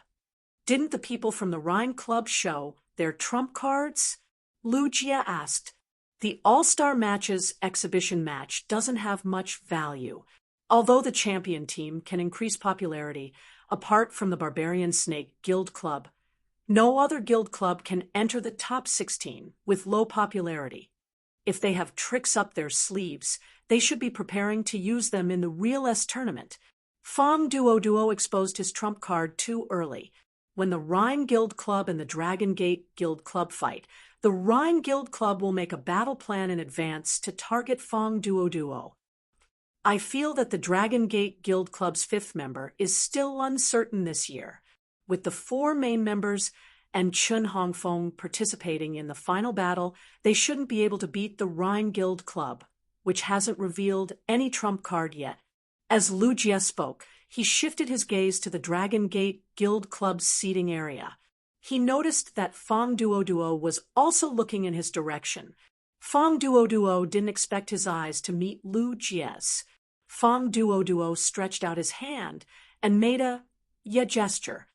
"Didn't the people from the Rhine Club show their trump cards?" Lu Jie asked. "The All-Star Matches exhibition match doesn't have much value. Although the champion team can increase popularity, apart from the Barbarian Snake Guild Club, no other guild club can enter the top 16 with low popularity. If they have tricks up their sleeves, they should be preparing to use them in the Real S tournament." Fong Duo exposed his trump card too early. When the Rhine Guild Club and the Dragon Gate Guild Club fight, the Rhine Guild Club will make a battle plan in advance to target Fong Duo. "I feel that the Dragon Gate Guild Club's 5th member is still uncertain this year. With the 4 main members and Chun Hongfeng participating in the final battle, they shouldn't be able to beat the Rhine Guild Club, which hasn't revealed any trump card yet." As Lu Jie spoke, he shifted his gaze to the Dragon Gate Guild Club's seating area. He noticed that Fong Duo was also looking in his direction. Fong Duo didn't expect his eyes to meet Lu Jie's. Fong Duo stretched out his hand and made a gesture.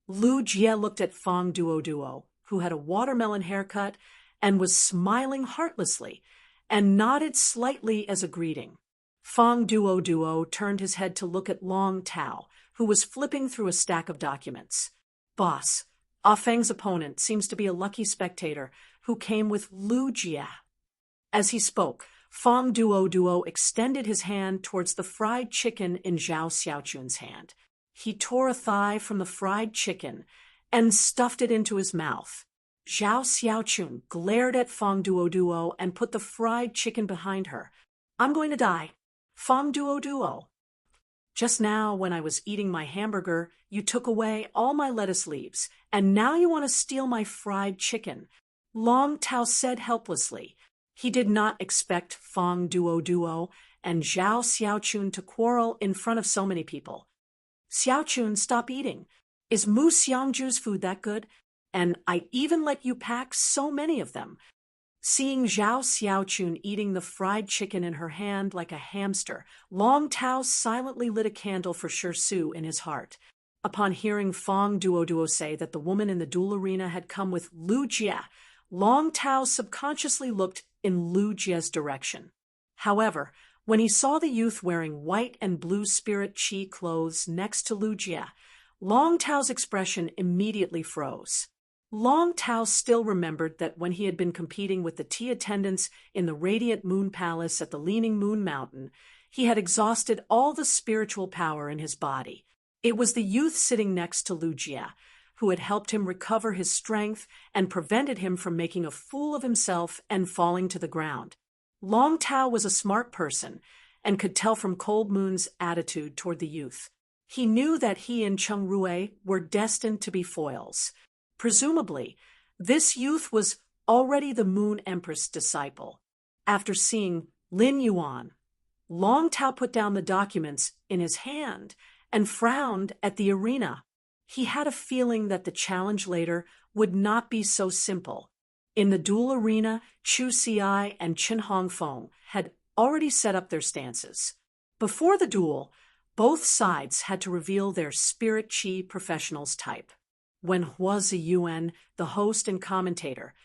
Lu Jie looked at Fong Duo, who had a watermelon haircut and was smiling heartlessly, and nodded slightly as a greeting. Fong Duo turned his head to look at Long Tao, who was flipping through a stack of documents. "Boss, Ah Feng's opponent seems to be a lucky spectator who came with Lu Jie." As he spoke, Fong Duo extended his hand towards the fried chicken in Zhao Xiaochun's hand. He tore a thigh from the fried chicken and stuffed it into his mouth. Zhao Xiaochun glared at Fong Duo and put the fried chicken behind her. "I'm going to die. Fong Duo. Just now, when I was eating my hamburger, you took away all my lettuce leaves, and now you want to steal my fried chicken," Long Tao said helplessly. He did not expect Fong Duo and Zhao Xiaochun to quarrel in front of so many people. "Xiaochun, stop eating. Is Mu Xiangju's food that good? And I even let you pack so many of them." Seeing Zhao Xiaochun eating the fried chicken in her hand like a hamster, Long Tao silently lit a candle for Shirsu in his heart. Upon hearing Fong Duo say that the woman in the duel arena had come with Lu Jie, Long Tao subconsciously looked in Lu Jie's direction. However, when he saw the youth wearing white and blue spirit chi clothes next to Lu Jie, Long Tao's expression immediately froze. Long Tao still remembered that when he had been competing with the tea attendants in the Radiant Moon Palace at the Leaning Moon Mountain, he had exhausted all the spiritual power in his body. It was the youth sitting next to Lu Jie who had helped him recover his strength and prevented him from making a fool of himself and falling to the ground. Long Tao was a smart person and could tell from Cold Moon's attitude toward the youth. He knew that he and Cheng Rue were destined to be foils. Presumably, this youth was already the Moon Empress' disciple. After seeing Lin Yuan, Long Tao put down the documents in his hand and frowned at the arena. He had a feeling that the challenge later would not be so simple. In the duel arena, Chu Xiai and Qin Hongfeng had already set up their stances. Before the duel, both sides had to reveal their spirit qi professionals type. When Hua Ziyuan, the host and commentator,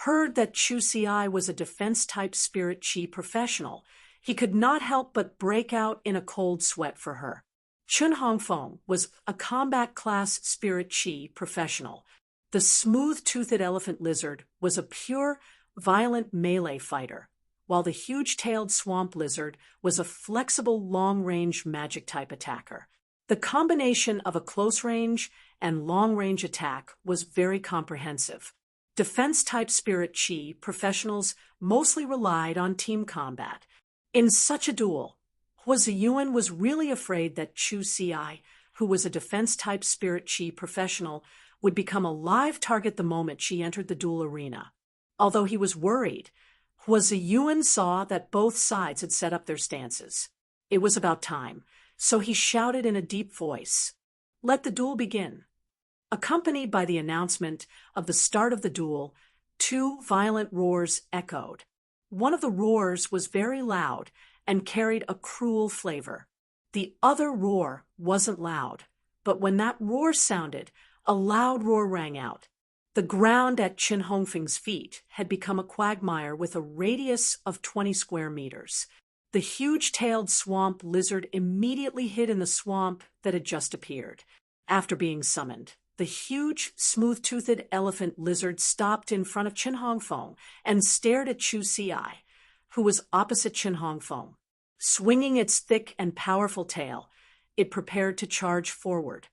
heard that Chu Xiai was a defense-type spirit qi professional, he could not help but break out in a cold sweat for her. Qin Hongfeng was a combat-class spirit qi professional. The smooth-toothed elephant lizard was a pure, violent melee fighter, while the huge-tailed swamp lizard was a flexible, long-range magic-type attacker. The combination of a close-range and long-range attack was very comprehensive. Defense-type spirit qi professionals mostly relied on team combat. In such a duel, Hua Ziyuan was really afraid that Chu Xiai, who was a defense-type spirit qi professional, would become a live target the moment she entered the duel arena. Although he was worried, Hua Ziyuan saw that both sides had set up their stances. It was about time, so he shouted in a deep voice, "Let the duel begin." Accompanied by the announcement of the start of the duel, two violent roars echoed. One of the roars was very loud and carried a cruel flavor. The other roar wasn't loud, but when that roar sounded, a loud roar rang out. The ground at Qin Hongfeng's feet had become a quagmire with a radius of 20 square meters. The huge-tailed swamp lizard immediately hid in the swamp that had just appeared. After being summoned, the huge, smooth-toothed elephant lizard stopped in front of Qin Hongfeng and stared at Chu Xiai, who was opposite Qin Hongfeng. Swinging its thick and powerful tail, it prepared to charge forward.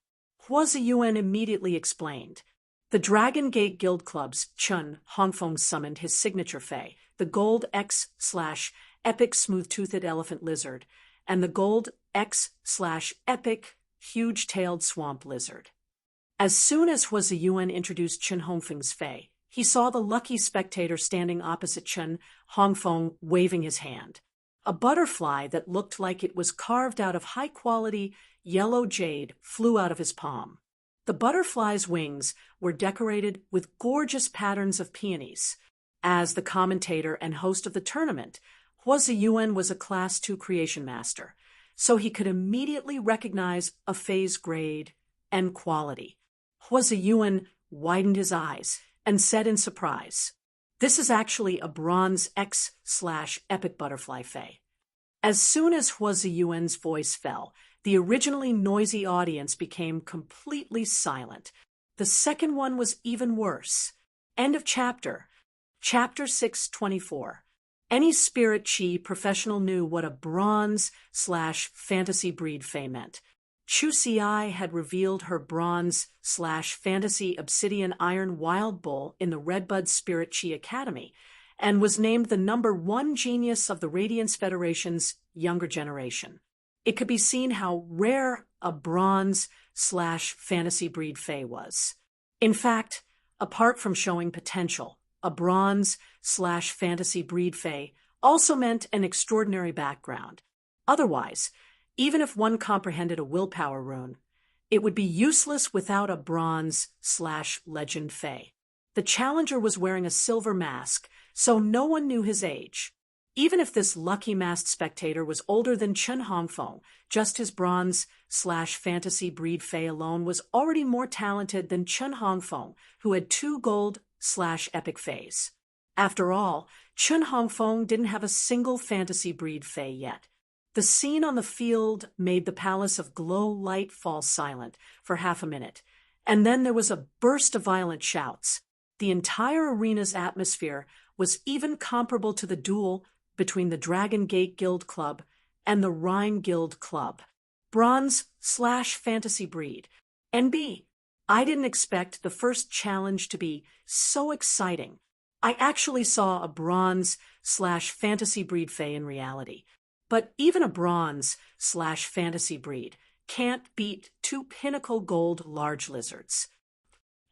Hua Ziyuan immediately explained. The Dragon Gate Guild Club's Qin Hongfeng summoned his signature fey, the Gold X/Epic Smooth-Toothed Elephant Lizard, and the Gold X/Epic Huge-Tailed Swamp Lizard. As soon as Hua Ziyuan introduced Qin Hongfeng's fey, he saw the lucky spectator standing opposite Qin Hongfeng waving his hand. A butterfly that looked like it was carved out of high-quality yellow jade flew out of his palm. The butterfly's wings were decorated with gorgeous patterns of peonies. As the commentator and host of the tournament, Hua Ziyuan was a Class 2 creation master, so he could immediately recognize a fey's grade and quality. Hua Ziyuan widened his eyes and said in surprise, "This is actually a bronze X/Epic butterfly fey." As soon as Hua Ziyuan's voice fell, the originally noisy audience became completely silent. The second one was even worse. End of chapter. Chapter 624. Any spirit qi professional knew what a bronze/fantasy breed fey meant. Chu Xiai had revealed her bronze/fantasy obsidian iron wild bull in the Redbud Spirit Qi Academy and was named the #1 genius of the Radiance Federation's younger generation. It could be seen how rare a bronze/fantasy breed fey was. In fact, apart from showing potential, a bronze/fantasy breed fey also meant an extraordinary background. Otherwise, even if one comprehended a willpower rune, it would be useless without a bronze/legend fey. The challenger was wearing a silver mask, so no one knew his age. Even if this lucky masked spectator was older than Qin Hongfeng, just his bronze/fantasy breed fey alone was already more talented than Qin Hongfeng, who had 2 gold/epic feys. After all, Qin Hongfeng didn't have a single fantasy breed fey yet. The scene on the field made the palace of glow light fall silent for half a minute, and then there was a burst of violent shouts. The entire arena's atmosphere was even comparable to the duel between the Dragon Gate Guild Club and the Rhine Guild Club. Bronze/fantasy breed. NB. I didn't expect the first challenge to be so exciting. I actually saw a bronze/fantasy breed fae in reality. But even a bronze/fantasy breed can't beat two pinnacle gold large lizards.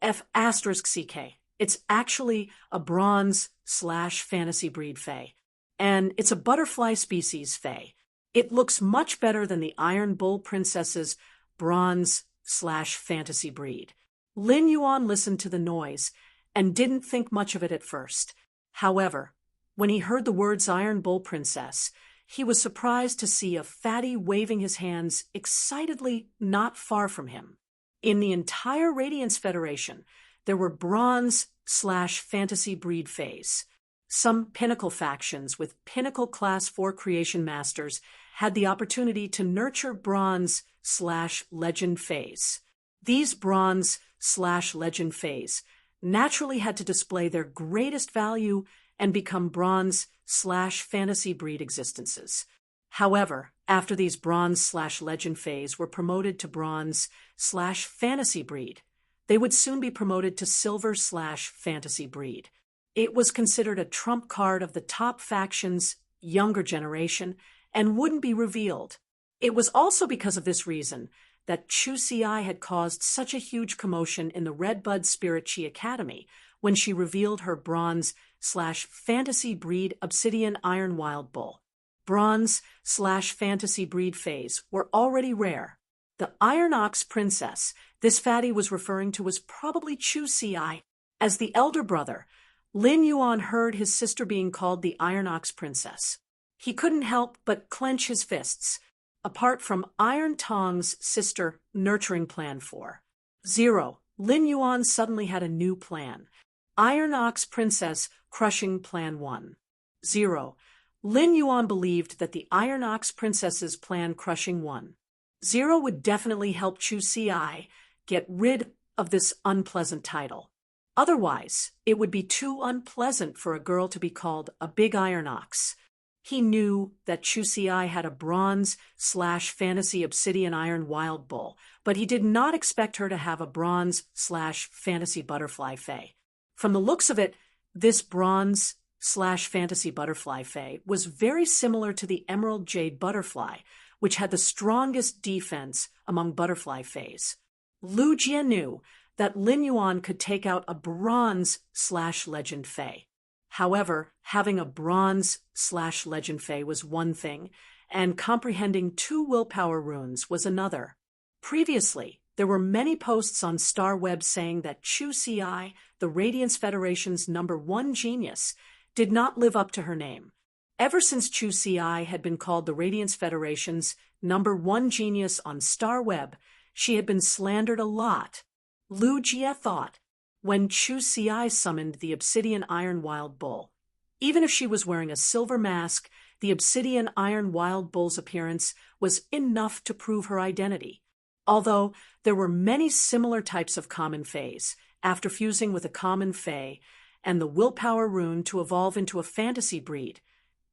F*CK. It's actually a bronze/fantasy breed fae, and it's a butterfly species fae. It looks much better than the Iron Bull Princess's bronze/fantasy breed. Lin Yuan listened to the noise and didn't think much of it at first. However, when he heard the words Iron Bull Princess, he was surprised to see a fatty waving his hands excitedly not far from him. In the entire Radiance Federation, there were bronze/fantasy breed faes. Some pinnacle factions with pinnacle class 4 creation masters had the opportunity to nurture bronze/legend faes. These bronze/legend faes naturally had to display their greatest value and become bronze/fantasy breed existences. However, after these bronze/legend faes were promoted to bronze/fantasy breed, they would soon be promoted to silver/fantasy breed. It was considered a trump card of the top faction's younger generation and wouldn't be revealed. It was also because of this reason that Chu Ci had caused such a huge commotion in the Redbud Spirit Chi Academy when she revealed her bronze/fantasy breed Obsidian Iron Wild Bull. Bronze/fantasy breed faes were already rare. The Iron Ox Princess this fatty was referring to was probably Chu Ci. As the elder brother, Lin Yuan heard his sister being called the Iron Ox Princess. He couldn't help but clench his fists. Apart from Iron Tong's sister nurturing plan 4.0, Lin Yuan suddenly had a new plan. Iron Ox Princess crushing plan 1.0. Lin Yuan believed that the Iron Ox Princess's plan crushing 1.0 would definitely help Chu Ci get rid of this unpleasant title. Otherwise, it would be too unpleasant for a girl to be called a big Iron Ox. He knew that Chu Ci had a bronze/fantasy Obsidian Iron Wild Bull, but he did not expect her to have a bronze/fantasy Butterfly Fae. From the looks of it, this bronze/fantasy Butterfly Fae was very similar to the Emerald Jade Butterfly, which had the strongest defense among Butterfly Faes. Lu Jie knew that Lin Yuan could take out a bronze/legend Fae. However, having a bronze/legend fae was one thing, and comprehending 2 willpower runes was another. Previously, there were many posts on StarWeb saying that Chu Ci, the Radiance Federation's #1 genius, did not live up to her name. Ever since Chu Ci had been called the Radiance Federation's #1 genius on StarWeb, she had been slandered a lot. Lu Jie thought, when Chu Ci summoned the Obsidian Iron Wild Bull, even if she was wearing a silver mask, the Obsidian Iron Wild Bull's appearance was enough to prove her identity. Although there were many similar types of common faes, after fusing with a common fae and the willpower rune to evolve into a fantasy breed,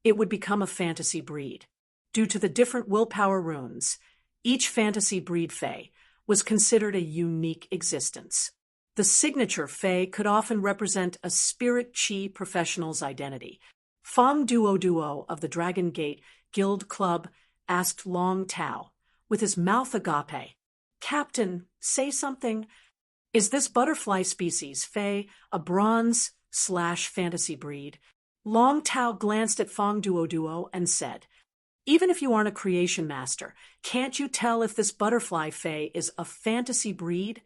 it would become a fantasy breed. Due to the different willpower runes, each fantasy breed fae was considered a unique existence. The signature fae could often represent a spirit chi professional's identity. Fong Duo of the Dragon Gate Guild Club asked Long Tao, with his mouth agape, "Captain, say something. Is this butterfly species fae a bronze/fantasy breed?" Long Tao glanced at Fong Duo and said, "Even if you aren't a creation master, can't you tell if this butterfly fae is a fantasy breed?"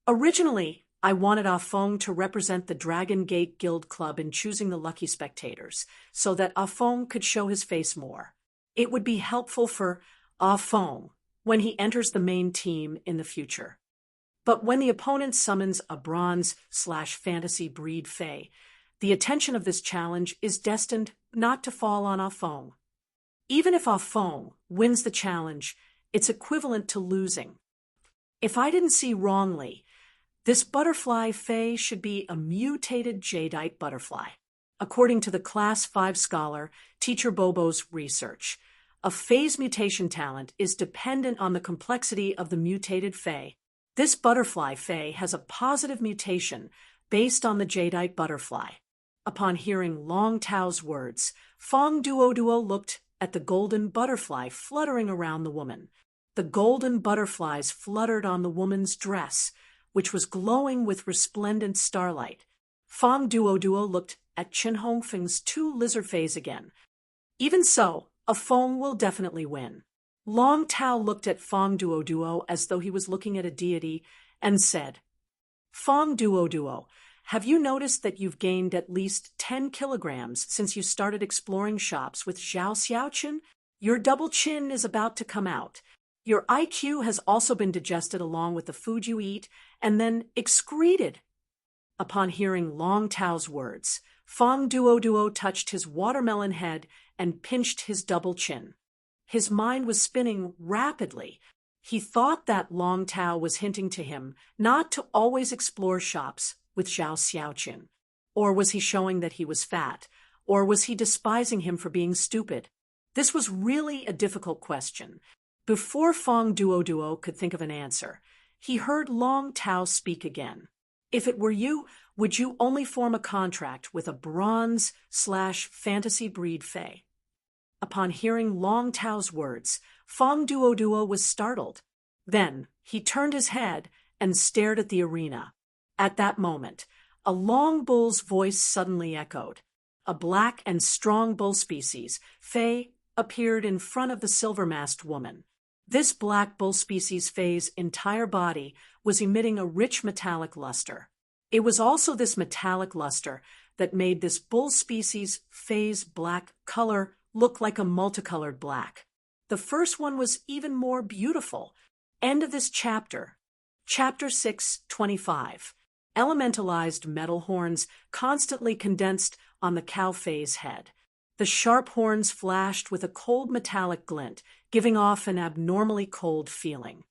Originally, I wanted Ah Fong to represent the Dragon Gate Guild Club in choosing the lucky spectators, so that Ah Fong could show his face more. It would be helpful for Ah Fong when he enters the main team in the future. But when the opponent summons a bronze/fantasy breed fae, the attention of this challenge is destined not to fall on Ah Fong. Even if Ah Fong wins the challenge, it's equivalent to losing. If I didn't see wrongly, this butterfly fae should be a mutated jadeite butterfly. According to the Class 5 scholar, Teacher Bobo's research, a fae's mutation talent is dependent on the complexity of the mutated fae. This butterfly fae has a positive mutation based on the jadeite butterfly. Upon hearing Long Tao's words, Fong Duoduo looked at the golden butterfly fluttering around the woman. The golden butterflies fluttered on the woman's dress, which was glowing with resplendent starlight. Fong Duoduo looked at Chen Hongfeng's two lizard fays again. Even so, a Fong will definitely win. Long Tao looked at Fong Duoduo as though he was looking at a deity and said, Fong Duoduo, have you noticed that you've gained at least 10 kilograms since you started exploring shops with Zhao Xiaoqun? Your double chin is about to come out. Your IQ has also been digested along with the food you eat and then excreted. Upon hearing Long Tao's words, Fong Duoduo touched his watermelon head and pinched his double chin. His mind was spinning rapidly. He thought that Long Tao was hinting to him not to always explore shops with Zhao Xiaoqun. Or was he showing that he was fat? Or was he despising him for being stupid? This was really a difficult question. Before Fong Duoduo could think of an answer, he heard Long Tao speak again. If it were you, would you only form a contract with a bronze/fantasy breed fae? Upon hearing Long Tao's words, Fong Duoduo was startled. Then he turned his head and stared at the arena. At that moment, a long bull's voice suddenly echoed. A black and strong bull species, fae, appeared in front of the silver-masked woman. This black bull species fae's entire body was emitting a rich metallic luster. It was also this metallic luster that made this bull species fae's black color look like a multicolored black. The first one was even more beautiful. End of this chapter. Chapter 6:25. Elementalized metal horns constantly condensed on the cow fae's head. The sharp horns flashed with a cold metallic glint, giving off an abnormally cold feeling.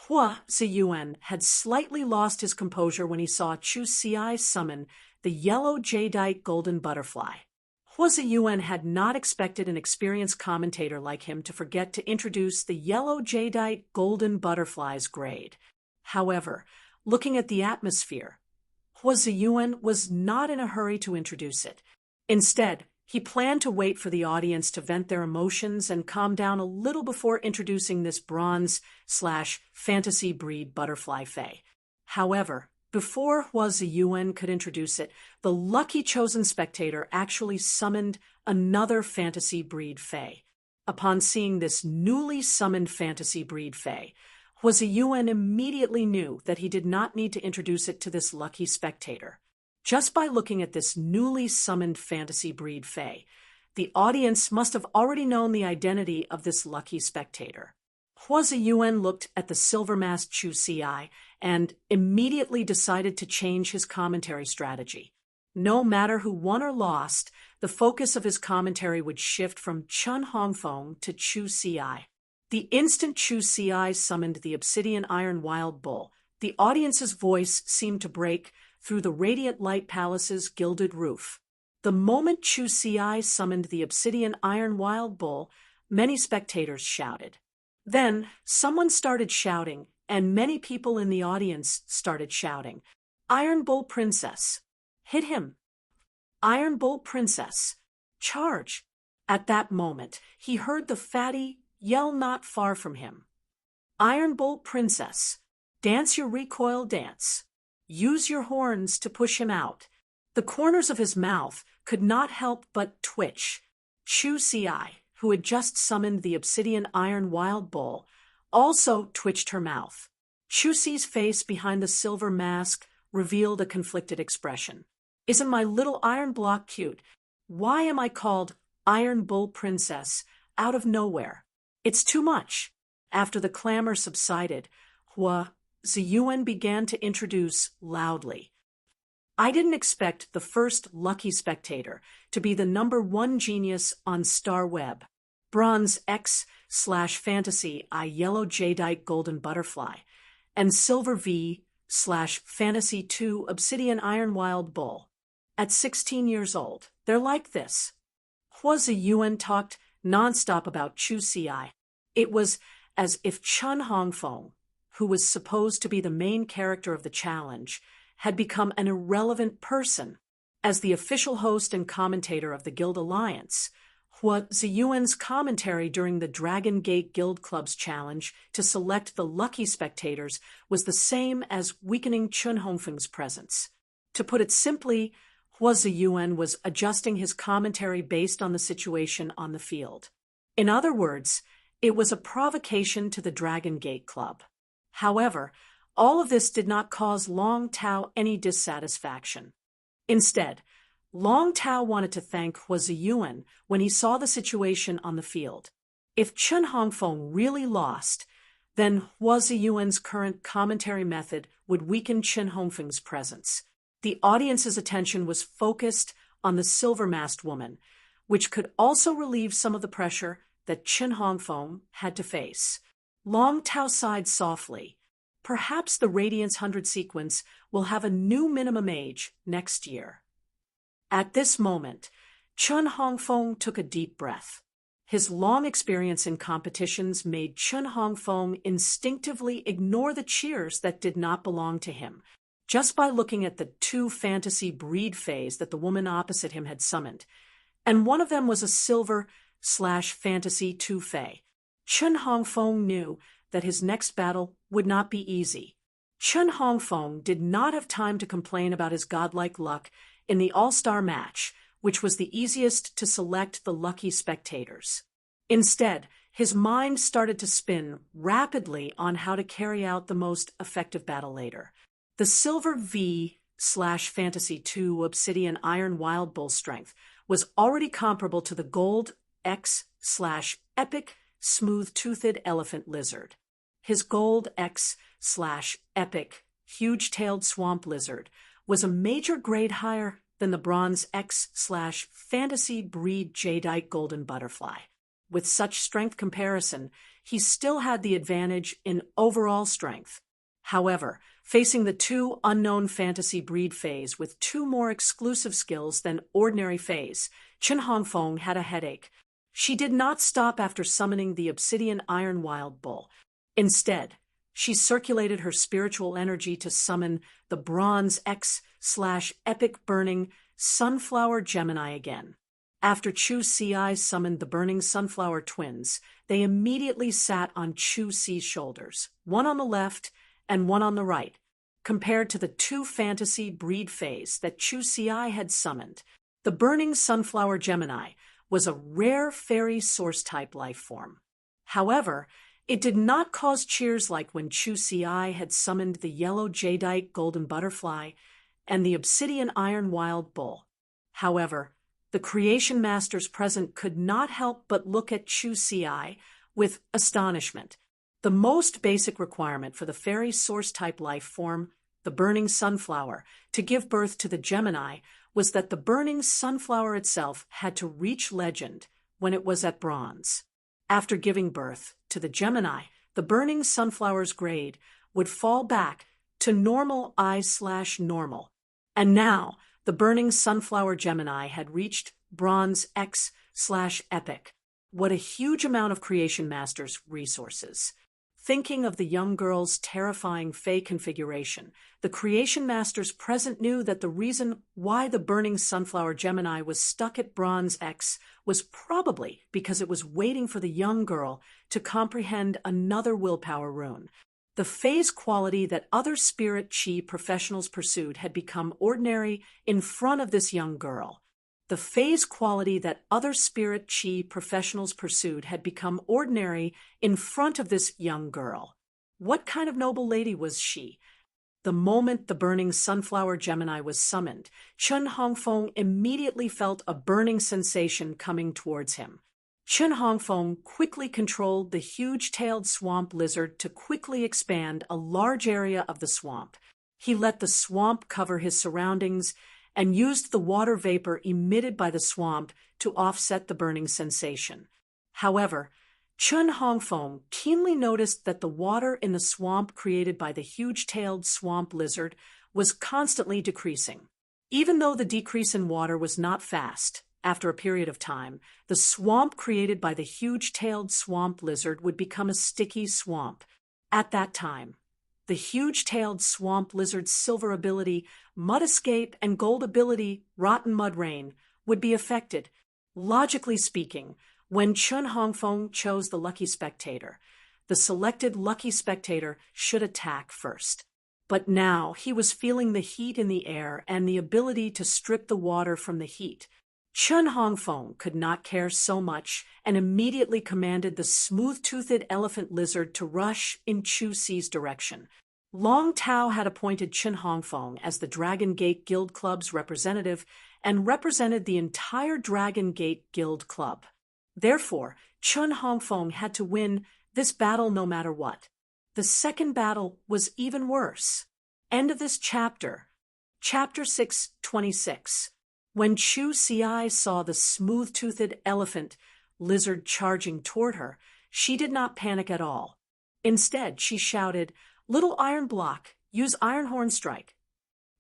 Hua Ziyuan had slightly lost his composure when he saw Chu Xiai summon the yellow jadeite golden butterfly. Hua Ziyuan had not expected an experienced commentator like him to forget to introduce the yellow jadeite golden butterfly's grade. However, looking at the atmosphere, Hua Ziyuan was not in a hurry to introduce it. Instead, he planned to wait for the audience to vent their emotions and calm down a little before introducing this bronze/fantasy breed butterfly fae. However, before Hua Ziyuan could introduce it, the lucky chosen spectator actually summoned another fantasy breed fae. Upon seeing this newly summoned fantasy breed fae, Hua Ziyuan immediately knew that he did not need to introduce it to this lucky spectator. Just by looking at this newly summoned fantasy breed fae, the audience must have already known the identity of this lucky spectator. Hua Ziyuan looked at the silver-masked Chu Xiai and immediately decided to change his commentary strategy. No matter who won or lost, the focus of his commentary would shift from Chen Hongfeng to Chu Xiai. The instant Chu Xiai summoned the obsidian iron wild bull, the audience's voice seemed to break through the radiant light palace's gilded roof. The moment Chu Xiai summoned the obsidian iron wild bull, many spectators shouted. Then someone started shouting, and many people in the audience started shouting, "Iron Bull Princess! Hit him! Iron Bull Princess! Charge!" At that moment, he heard the fatty yell not far from him. "Iron Bull Princess! Dance your recoil dance! Use your horns to push him out." The corners of his mouth could not help but twitch. Chu Xiai, who had just summoned the obsidian iron wild bull, also twitched her mouth. Chu Xi's face behind the silver mask revealed a conflicted expression. "Isn't my little iron block cute? Why am I called Iron Bull Princess out of nowhere? It's too much." After the clamor subsided, Hua Ziyuan began to introduce loudly. "I didn't expect the first lucky spectator to be the #1 genius on Star Web, Bronze X/Fantasy I Yellow Jadeite Golden Butterfly, and Silver V/Fantasy 2 Obsidian Iron Wild Bull. At 16 years old, they're like this." Hua Ziyuan talked nonstop about Chu Xiai. It was as if Chen Hongfeng, who was supposed to be the main character of the challenge, had become an irrelevant person. As the official host and commentator of the Guild Alliance, Hua Ziyuan's commentary during the Dragon Gate Guild Club's challenge to select the lucky spectators was the same as weakening Chun Hongfeng's presence. To put it simply, Hua Ziyuan was adjusting his commentary based on the situation on the field. In other words, it was a provocation to the Dragon Gate Club. However, all of this did not cause Long Tao any dissatisfaction. Instead, Long Tao wanted to thank Hua Ziyuan when he saw the situation on the field. If Chun Hongfeng really lost, then Hua Ziyuan's current commentary method would weaken Chun Hongfeng's presence. The audience's attention was focused on the silver-masked woman, which could also relieve some of the pressure that Chun Hongfeng had to face. Long Tao sighed softly. Perhaps the Radiance 100 sequence will have a new minimum age next year. At this moment, Chun Hongfeng took a deep breath. His long experience in competitions made Chun Hongfeng instinctively ignore the cheers that did not belong to him, just by looking at the 2 fantasy breed phase that the woman opposite him had summoned, and one of them was a silver/fantasy 2 fey. Chun Hongfeng knew that his next battle would not be easy. Chun Hongfeng did not have time to complain about his godlike luck in the all-star match, which was the easiest to select the lucky spectators. Instead, his mind started to spin rapidly on how to carry out the most effective battle later. The Silver V/Fantasy 2 Obsidian Iron Wild Bull strength was already comparable to the Gold X/Epic Smooth-Toothed Elephant Lizard. His Gold X/Epic Huge-Tailed Swamp Lizard was a major grade higher than the Bronze X/Fantasy Breed Jadeite Golden Butterfly. With such strength comparison, he still had the advantage in overall strength. However, facing the 2 unknown fantasy breed fays with 2 more exclusive skills than ordinary fays, Chun Hongfeng had a headache. She did not stop after summoning the Obsidian Iron Wild Bull. Instead, she circulated her spiritual energy to summon the Bronze X/Epic Burning Sunflower Gemini again. After Chu Ci summoned the Burning Sunflower Twins, they immediately sat on Chu Ci's shoulders, one on the left and one on the right. Compared to the 2 fantasy breed fays that Chu Ci had summoned, the Burning Sunflower Gemini was a rare fairy source-type life form. However, it did not cause cheers like when Chu Ci had summoned the Yellow Jadeite Golden Butterfly and the Obsidian Iron Wild Bull. However, the Creation Masters present could not help but look at Chu Ci with astonishment. The most basic requirement for the fairy source-type life form, the Burning Sunflower, to give birth to the Gemini was that the Burning Sunflower itself had to reach legend when it was at bronze. After giving birth to the Gemini, the Burning Sunflower's grade would fall back to normal I/normal. And now, the Burning Sunflower Gemini had reached Bronze X/Epic. What a huge amount of Creation Masters resources. Thinking of the young girl's terrifying Fey configuration, the Creation Masters present knew that the reason why the Burning Sunflower Gemini was stuck at Bronze X was probably because it was waiting for the young girl to comprehend another willpower rune. The Fey's quality that other spirit chi professionals pursued had become ordinary in front of this young girl. The Fey's quality that other spirit chi professionals pursued had become ordinary in front of this young girl. What kind of noble lady was she? The moment the Burning Sunflower Gemini was summoned, Chun Hongfeng immediately felt a burning sensation coming towards him. Chun Hongfeng quickly controlled the huge-tailed swamp lizard to quickly expand a large area of the swamp. He let the swamp cover his surroundings and used the water vapor emitted by the swamp to offset the burning sensation. However, Chun Hongfeng keenly noticed that the water in the swamp created by the huge-tailed swamp lizard was constantly decreasing. Even though the decrease in water was not fast, after a period of time, the swamp created by the huge-tailed swamp lizard would become a sticky swamp. At that time, the huge-tailed swamp lizard's silver ability, mud escape, and gold ability, rotten mud rain, would be affected. Logically speaking, when Chun Hongfeng chose the lucky spectator, the selected lucky spectator should attack first. But now he was feeling the heat in the air and the ability to strip the water from the heat. Chun Hongfeng could not care so much and immediately commanded the smooth-toothed elephant lizard to rush in Chu Si's direction. Long Tao had appointed Chun Hongfeng as the Dragon Gate Guild Club's representative and represented the entire Dragon Gate Guild Club. Therefore, Chun Hongfeng had to win this battle no matter what. The second battle was even worse. End of this chapter. Chapter 6:26. When Chu Si saw the smooth-toothed elephant lizard charging toward her, she did not panic at all. Instead, she shouted, "Little iron block, use iron horn strike."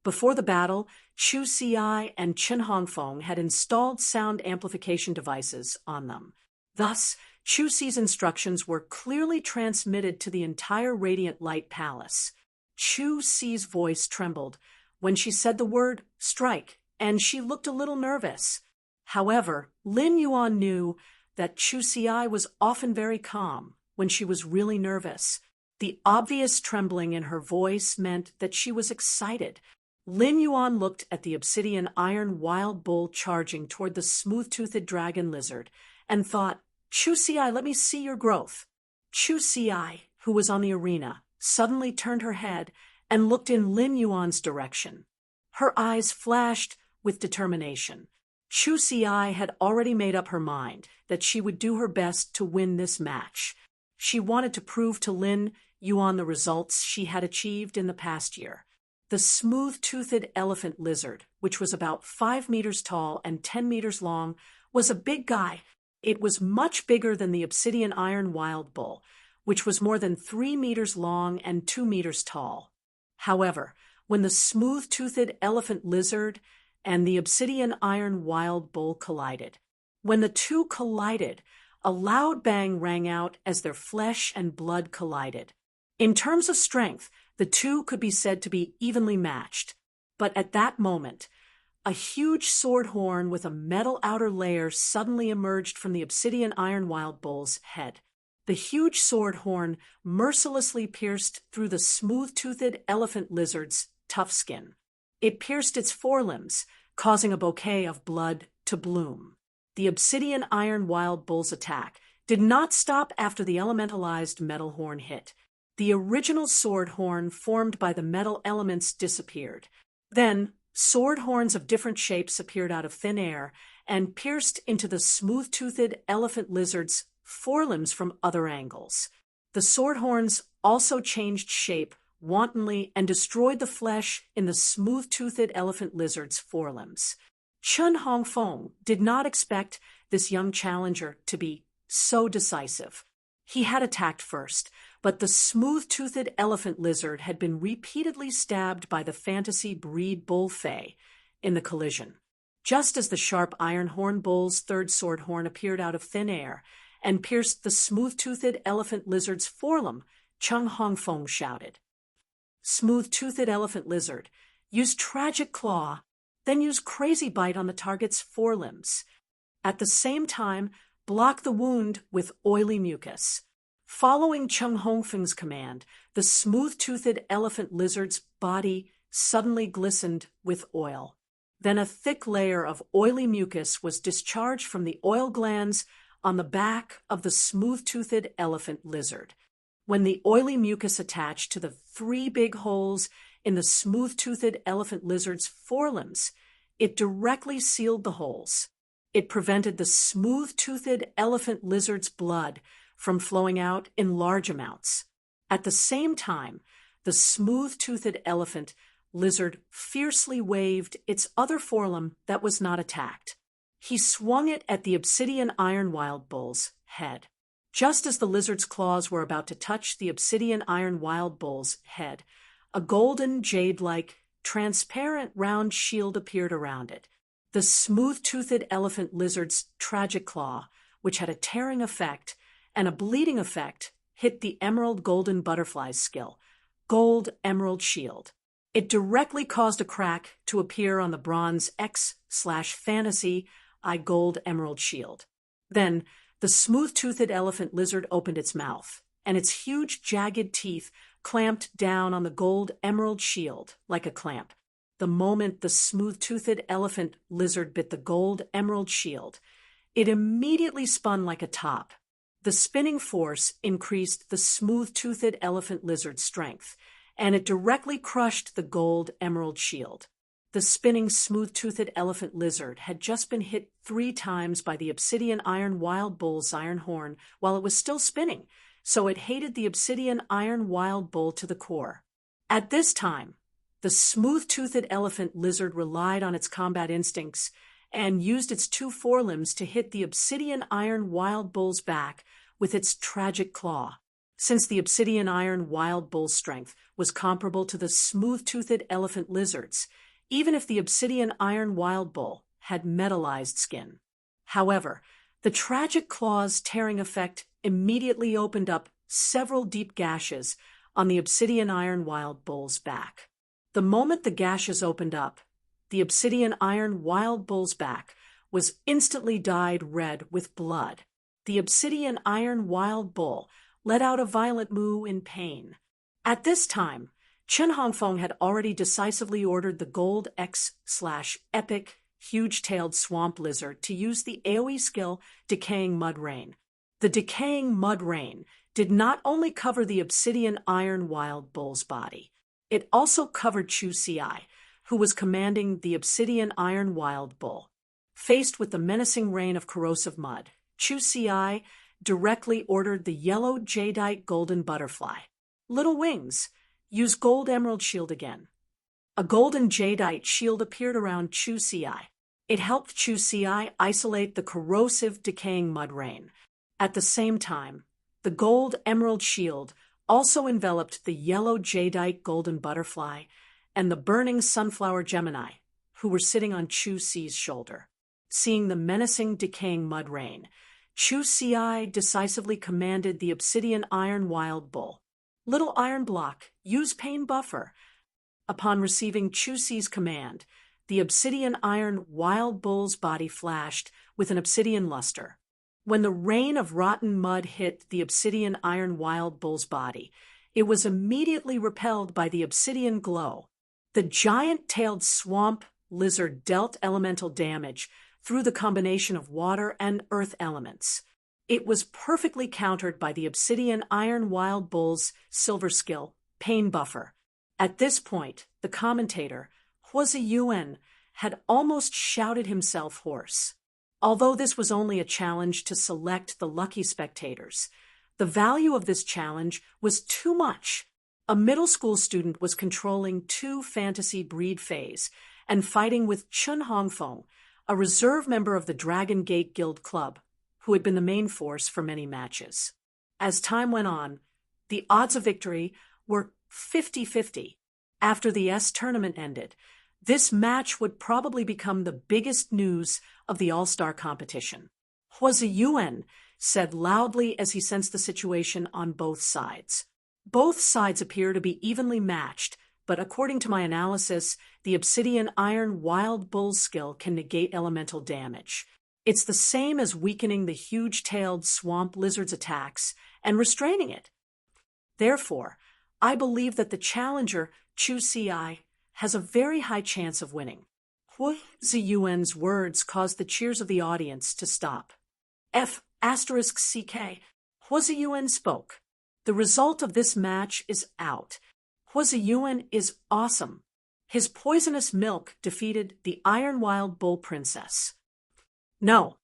Before the battle, Chu Si and Chun Hongfeng had installed sound amplification devices on them. Thus, Chu Si's instructions were clearly transmitted to the entire Radiant Light Palace. Chu Si's voice trembled when she said the word strike, and she looked a little nervous. However, Lin Yuan knew that Chu Si was often very calm when she was really nervous. The obvious trembling in her voice meant that she was excited. Lin Yuan looked at the obsidian iron wild bull charging toward the smooth-toothed dragon lizard and thought, "Chu Si, let me see your growth." Chu Si, who was on the arena, suddenly turned her head and looked in Lin Yuan's direction. Her eyes flashed with determination. Chu Si had already made up her mind that she would do her best to win this match. She wanted to prove to Lin Yuan the results she had achieved in the past year. The smooth-toothed elephant lizard, which was about 5 meters tall and 10 meters long, was a big guy. It was much bigger than the obsidian iron wild bull, which was more than 3 meters long and 2 meters tall. However, when the smooth-toothed elephant lizard and the obsidian iron wild bull collided, when the two collided, a loud bang rang out as their flesh and blood collided. In terms of strength, the two could be said to be evenly matched. But at that moment, a huge sword horn with a metal outer layer suddenly emerged from the obsidian iron wild bull's head. The huge sword horn mercilessly pierced through the smooth-toothed elephant lizard's tough skin. It pierced its forelimbs, causing a bouquet of blood to bloom. The obsidian iron wild bull's attack did not stop after the elementalized metal horn hit. The original sword horn formed by the metal elements disappeared. Then, sword horns of different shapes appeared out of thin air and pierced into the smooth-toothed elephant lizard's forelimbs from other angles. The sword horns also changed shape wantonly and destroyed the flesh in the smooth-toothed elephant lizard's forelimbs. Chun Hongfeng did not expect this young challenger to be so decisive. He had attacked first, but the smooth-toothed elephant lizard had been repeatedly stabbed by the fantasy breed bull Fei in the collision. Just as the sharp iron horn bull's third sword horn appeared out of thin air and pierced the smooth-toothed elephant lizard's forelimb, Chun Hongfeng shouted, "Smooth-toothed elephant lizard, use tragic claw, then use crazy bite on the target's forelimbs. At the same time, block the wound with oily mucus." Following Chun Hongfeng's command, the smooth-toothed elephant lizard's body suddenly glistened with oil. Then a thick layer of oily mucus was discharged from the oil glands on the back of the smooth-toothed elephant lizard. When the oily mucus attached to the 3 big holes in the smooth-toothed elephant lizard's forelimbs, it directly sealed the holes. It prevented the smooth-toothed elephant lizard's blood from flowing out in large amounts. At the same time, the smooth-toothed elephant lizard fiercely waved its other forelimb that was not attacked. He swung it at the obsidian iron wild bull's head. Just as the lizard's claws were about to touch the obsidian iron wild bull's head, a golden jade-like, transparent round shield appeared around it. The smooth-toothed elephant lizard's tragic claw, which had a tearing effect and a bleeding effect, hit the emerald golden butterfly's skill, gold emerald shield. It directly caused a crack to appear on the bronze X/fantasy I gold emerald shield. Then, the smooth-toothed elephant lizard opened its mouth, and its huge jagged teeth clamped down on the gold emerald shield like a clamp. The moment the smooth-toothed elephant lizard bit the gold emerald shield, it immediately spun like a top. The spinning force increased the smooth-toothed elephant lizard's strength, and it directly crushed the gold emerald shield. The spinning smooth-toothed elephant lizard had just been hit 3 times by the obsidian iron wild bull's iron horn while it was still spinning, so it hated the obsidian iron wild bull to the core. At this time, the smooth-toothed elephant lizard relied on its combat instincts and used its 2 forelimbs to hit the obsidian iron wild bull's back with its tragic claw. Since the obsidian iron wild bull's strength was comparable to the smooth-toothed elephant lizard's, even if the obsidian iron wild bull had metallized skin. However, the tragic claw's tearing effect immediately opened up several deep gashes on the obsidian iron wild bull's back. The moment the gashes opened up, the obsidian iron wild bull's back was instantly dyed red with blood. The obsidian iron wild bull let out a violent moo in pain. At this time, Chen Hongfeng had already decisively ordered the gold X/epic huge-tailed swamp lizard to use the AoE skill Decaying Mud Rain. The Decaying Mud Rain did not only cover the obsidian iron wild bull's body, it also covered Chu Ci, who was commanding the obsidian iron wild bull. Faced with the menacing rain of corrosive mud, Chu Ci directly ordered the yellow jadeite golden butterfly. Little wings, use gold emerald shield again. A golden jadeite shield appeared around Chu Ci. It helped Chu Ci isolate the corrosive decaying mud rain. At the same time, the gold emerald shield also enveloped the yellow jadeite golden butterfly and the burning sunflower Gemini, who were sitting on Chu Ci's shoulder. Seeing the menacing decaying mud rain, Chu Ci decisively commanded the obsidian iron wild bull. Little iron block, use pain buffer. Upon receiving Chu Ci's command, the obsidian iron wild bull's body flashed with an obsidian luster. When the rain of rotten mud hit the obsidian iron wild bull's body, it was immediately repelled by the obsidian glow. The giant-tailed swamp lizard dealt elemental damage through the combination of water and earth elements. It was perfectly countered by the obsidian iron wild bull's silver skill, pain buffer. At this point, the commentator, Huozi Yuan, had almost shouted himself hoarse. Although this was only a challenge to select the lucky spectators, the value of this challenge was too much. A middle school student was controlling 2 fantasy breed fays and fighting with Chen Hongfeng, a reserve member of the Dragon Gate Guild Club, who had been the main force for many matches. As time went on, the odds of victory were 50-50. After the S tournament ended, this match would probably become the biggest news of the All-Star competition. Huozi Yuan said loudly as he sensed the situation on both sides. Both sides appear to be evenly matched, but according to my analysis, the obsidian iron wild bull's skill can negate elemental damage. It's the same as weakening the huge-tailed swamp lizard's attacks and restraining it. Therefore, I believe that the challenger, Chu Ci, has a very high chance of winning. Huozi Yuan's words caused the cheers of the audience to stop. F***CK. Huozi Yuan spoke. The result of this match is out. Huozi Yuan is awesome. His poisonous milk defeated the Iron Wild Bull Princess. No,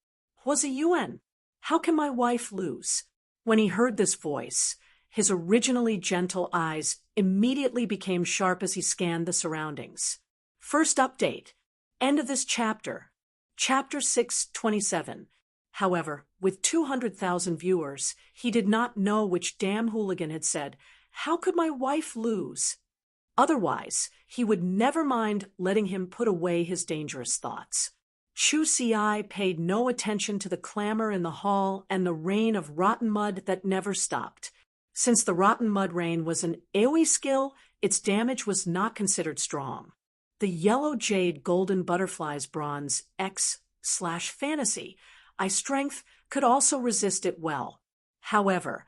Huozi Yuan, how can my wife lose? When he heard this voice, his originally gentle eyes immediately became sharp as he scanned the surroundings. First update, end of this chapter, Chapter 627. However, with 200,000 viewers, he did not know which damn hooligan had said, "How could my wife lose?" Otherwise, he would never mind letting him put away his dangerous thoughts. Chu Ci paid no attention to the clamor in the hall and the rain of rotten mud that never stopped. Since the rotten mud rain was an AoE skill, its damage was not considered strong. The yellow jade golden butterfly's bronze X/fantasy eye strength could also resist it well. However,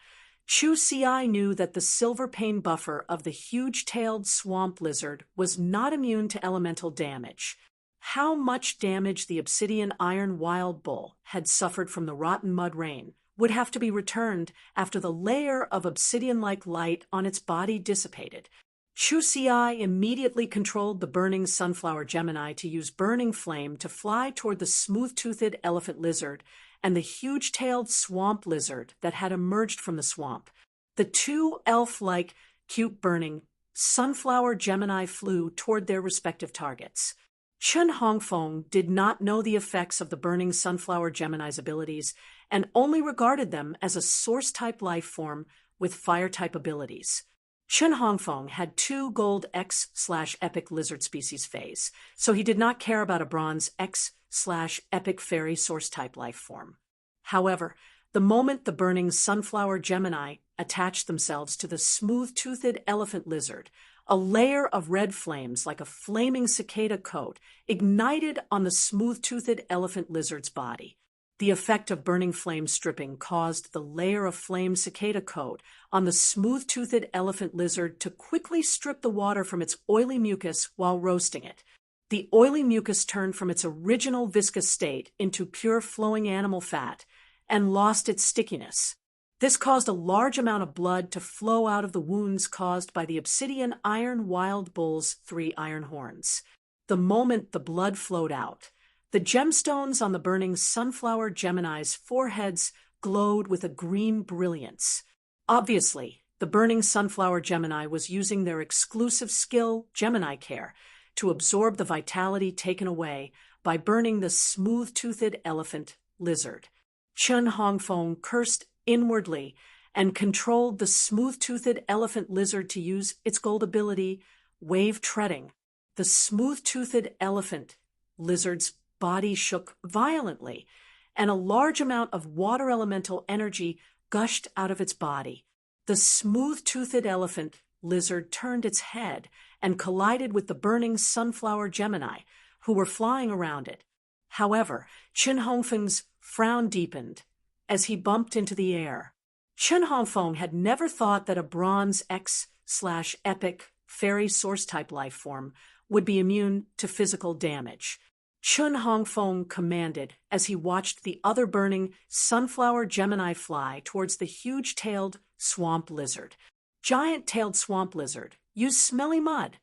Chu Ci knew that the silver pain buffer of the huge-tailed swamp lizard was not immune to elemental damage. How much damage the obsidian iron wild bull had suffered from the rotten mud rain would have to be returned after the layer of obsidian-like light on its body dissipated. Chu Ci immediately controlled the burning sunflower Gemini to use burning flame to fly toward the smooth-toothed elephant lizard and the huge-tailed swamp lizard that had emerged from the swamp. The two elf-like, cute burning sunflower Gemini flew toward their respective targets. Chen Hongfeng did not know the effects of the burning sunflower Gemini's abilities and only regarded them as a source-type life form with fire-type abilities. Chen Hongfeng had 2 gold X/epic lizard species phase, so he did not care about a bronze X/epic fairy source-type life form. However, the moment the burning sunflower Gemini attached themselves to the smooth-toothed elephant lizard, a layer of red flames like a flaming cicada coat ignited on the smooth-toothed elephant lizard's body. The effect of burning flame stripping caused the layer of flame cicada coat on the smooth-toothed elephant lizard to quickly strip the water from its oily mucus while roasting it. The oily mucus turned from its original viscous state into pure flowing animal fat and lost its stickiness. This caused a large amount of blood to flow out of the wounds caused by the obsidian iron wild bull's 3 iron horns. The moment the blood flowed out, the gemstones on the burning sunflower Gemini's foreheads glowed with a green brilliance. Obviously, the burning sunflower Gemini was using their exclusive skill, Gemini Care, to absorb the vitality taken away by burning the smooth-toothed elephant lizard. Chen Hongfeng cursed inwardly and controlled the smooth-toothed elephant lizard to use its gold ability, Wave Treading. The smooth-toothed elephant lizard's body shook violently, and a large amount of water elemental energy gushed out of its body. The smooth-toothed elephant lizard turned its head and collided with the burning sunflower Gemini, who were flying around it. However, Chen Hongfeng's frown deepened as he bumped into the air. Chen Hongfeng had never thought that a bronze X/epic fairy source-type life form would be immune to physical damage. Chen Hongfeng commanded as he watched the other burning sunflower Gemini fly towards the huge-tailed swamp lizard. Giant-tailed swamp lizard, use smelly mud.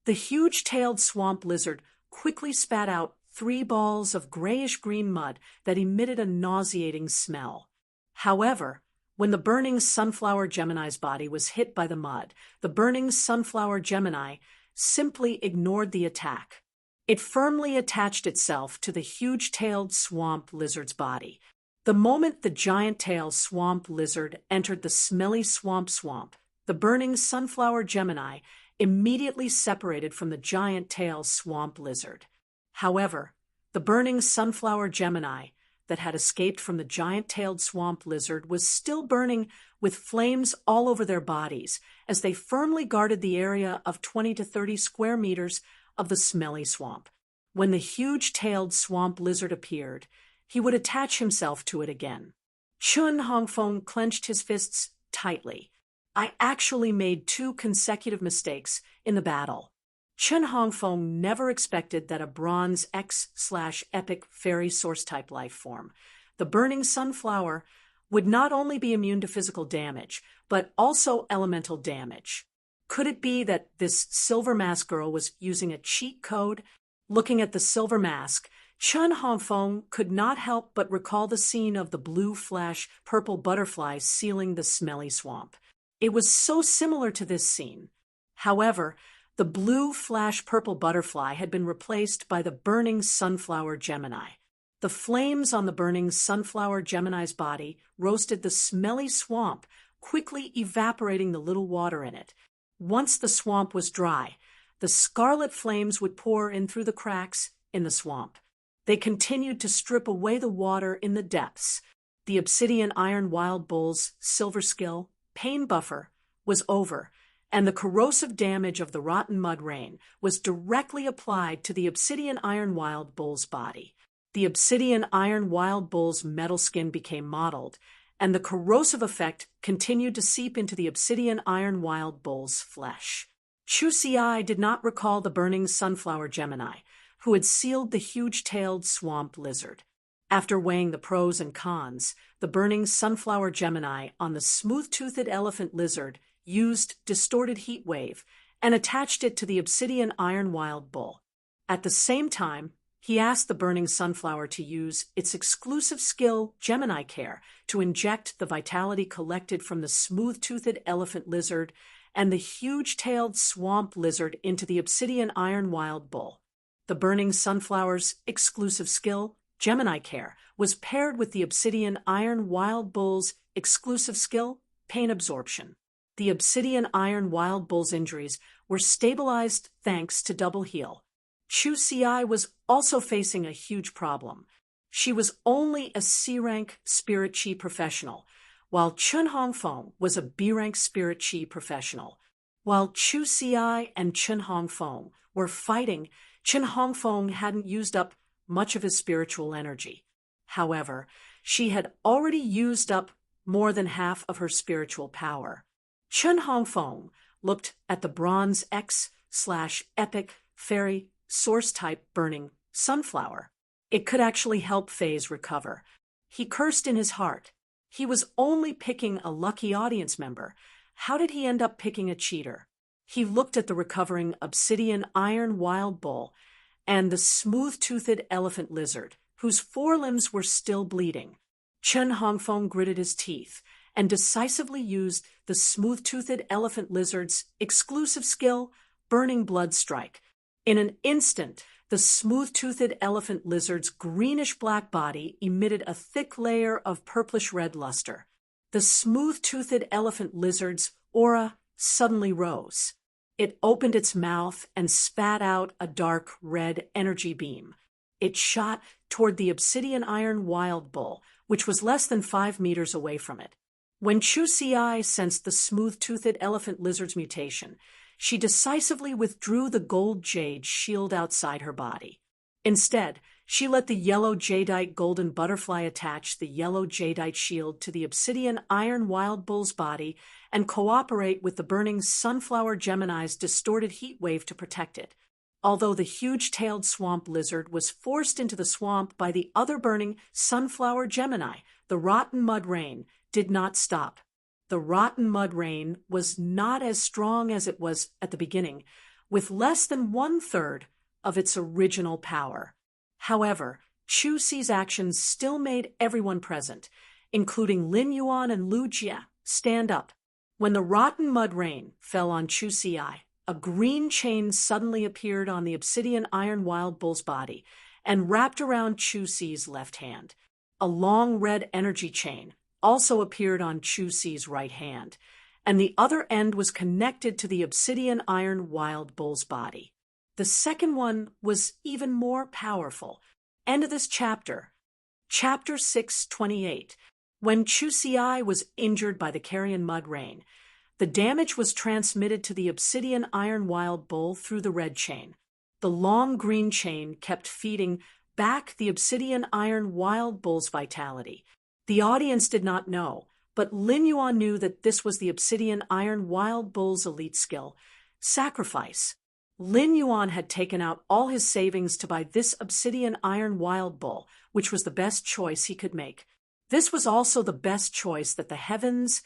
The huge-tailed swamp lizard quickly spat out 3 balls of grayish-green mud that emitted a nauseating smell. However, when the burning sunflower Gemini's body was hit by the mud, the burning sunflower Gemini simply ignored the attack. It firmly attached itself to the huge-tailed swamp lizard's body. The moment the giant-tailed swamp lizard entered the smelly swamp, the burning sunflower Gemini immediately separated from the giant-tailed swamp lizard. However, the burning sunflower Gemini that had escaped from the giant-tailed swamp lizard was still burning with flames all over their bodies as they firmly guarded the area of 20 to 30 square meters of the smelly swamp. When the huge-tailed swamp lizard appeared, he would attach himself to it again. Chen Hongfeng clenched his fists tightly. I actually made 2 consecutive mistakes in the battle. Chen Hongfeng never expected that a bronze X/epic fairy source-type life form, the burning sunflower, would not only be immune to physical damage, but also elemental damage. Could it be that this silver mask girl was using a cheat code? Looking at the silver mask, Chen Hongfeng could not help but recall the scene of the blue flash purple butterfly sealing the smelly swamp. It was so similar to this scene. However, the blue flash purple butterfly had been replaced by the burning sunflower Gemini. The flames on the burning sunflower Gemini's body roasted the smelly swamp, quickly evaporating the little water in it. Once the swamp was dry, the scarlet flames would pour in through the cracks in the swamp. They continued to strip away the water in the depths. The obsidian iron wild bull's silver skill, pain buffer was over, and the corrosive damage of the rotten mud rain was directly applied to the obsidian iron wild bull's body. The obsidian iron wild bull's metal skin became mottled, and the corrosive effect continued to seep into the obsidian iron wild bull's flesh. Chu Xiai did not recall the burning sunflower Gemini, who had sealed the huge-tailed swamp lizard. After weighing the pros and cons, the burning sunflower Gemini on the smooth-toothed elephant lizard used distorted heat wave and attached it to the obsidian iron wild bull. At the same time, he asked the burning sunflower to use its exclusive skill, Gemini Care, to inject the vitality collected from the smooth-toothed elephant lizard and the huge-tailed swamp lizard into the obsidian iron wild bull. The burning sunflower's exclusive skill, Gemini Care, was paired with the obsidian iron wild bull's exclusive skill, Pain Absorption. The obsidian iron wild bull's injuries were stabilized thanks to Double Heal. Chu Xiai was also facing a huge problem. She was only a C-rank Spirit Chi professional, while Chun Hongfeng was a B-rank Spirit Chi professional. While Chu Xiai and Chun Hongfeng were fighting, Chun Hongfeng hadn't used up much of his spiritual energy. However, she had already used up more than half of her spiritual power. Chun Hongfeng looked at the Bronze X/Epic Fairy Source-type burning sunflower. It could actually help Faze recover. He cursed in his heart. He was only picking a lucky audience member. How did he end up picking a cheater? He looked at the recovering obsidian iron wild bull and the smooth-toothed elephant lizard, whose forelimbs were still bleeding. Chun Hongfeng gritted his teeth and decisively used the smooth-toothed elephant lizard's exclusive skill, Burning Blood Strike. In an instant, the smooth-toothed elephant lizard's greenish-black body emitted a thick layer of purplish-red luster. The smooth-toothed elephant lizard's aura suddenly rose. It opened its mouth and spat out a dark red energy beam. It shot toward the obsidian iron wild bull, which was less than 5 meters away from it. When Chu Xiai sensed the smooth-toothed elephant lizard's mutation, she decisively withdrew the gold jade shield outside her body. Instead, she let the yellow jadeite golden butterfly attach the yellow jadeite shield to the obsidian iron wild bull's body and cooperate with the burning sunflower Gemini's distorted heat wave to protect it. Although the huge-tailed swamp lizard was forced into the swamp by the other burning sunflower Gemini, the rotten mud rain did not stop. The rotten mud rain was not as strong as it was at the beginning, with less than 1/3 of its original power. However, Chu Xi's actions still made everyone present, including Lin Yuan and Lu Jie, stand up. When the rotten mud rain fell on Chu Xiai, a green chain suddenly appeared on the obsidian iron wild bull's body and wrapped around Chu Xi's left hand. A long red energy chain also appeared on Chu Xi's right hand, and the other end was connected to the obsidian iron wild bull's body. The second one was even more powerful. End of this chapter. Chapter 628. When Chu Xiai was injured by the carrion mud rain, the damage was transmitted to the obsidian iron wild bull through the red chain. The long green chain kept feeding back the obsidian iron wild bull's vitality. The audience did not know, but Lin Yuan knew that this was the obsidian iron wild bull's elite skill, Sacrifice. Lin Yuan had taken out all his savings to buy this obsidian iron wild bull, which was the best choice he could make. This was also the best choice that the heavens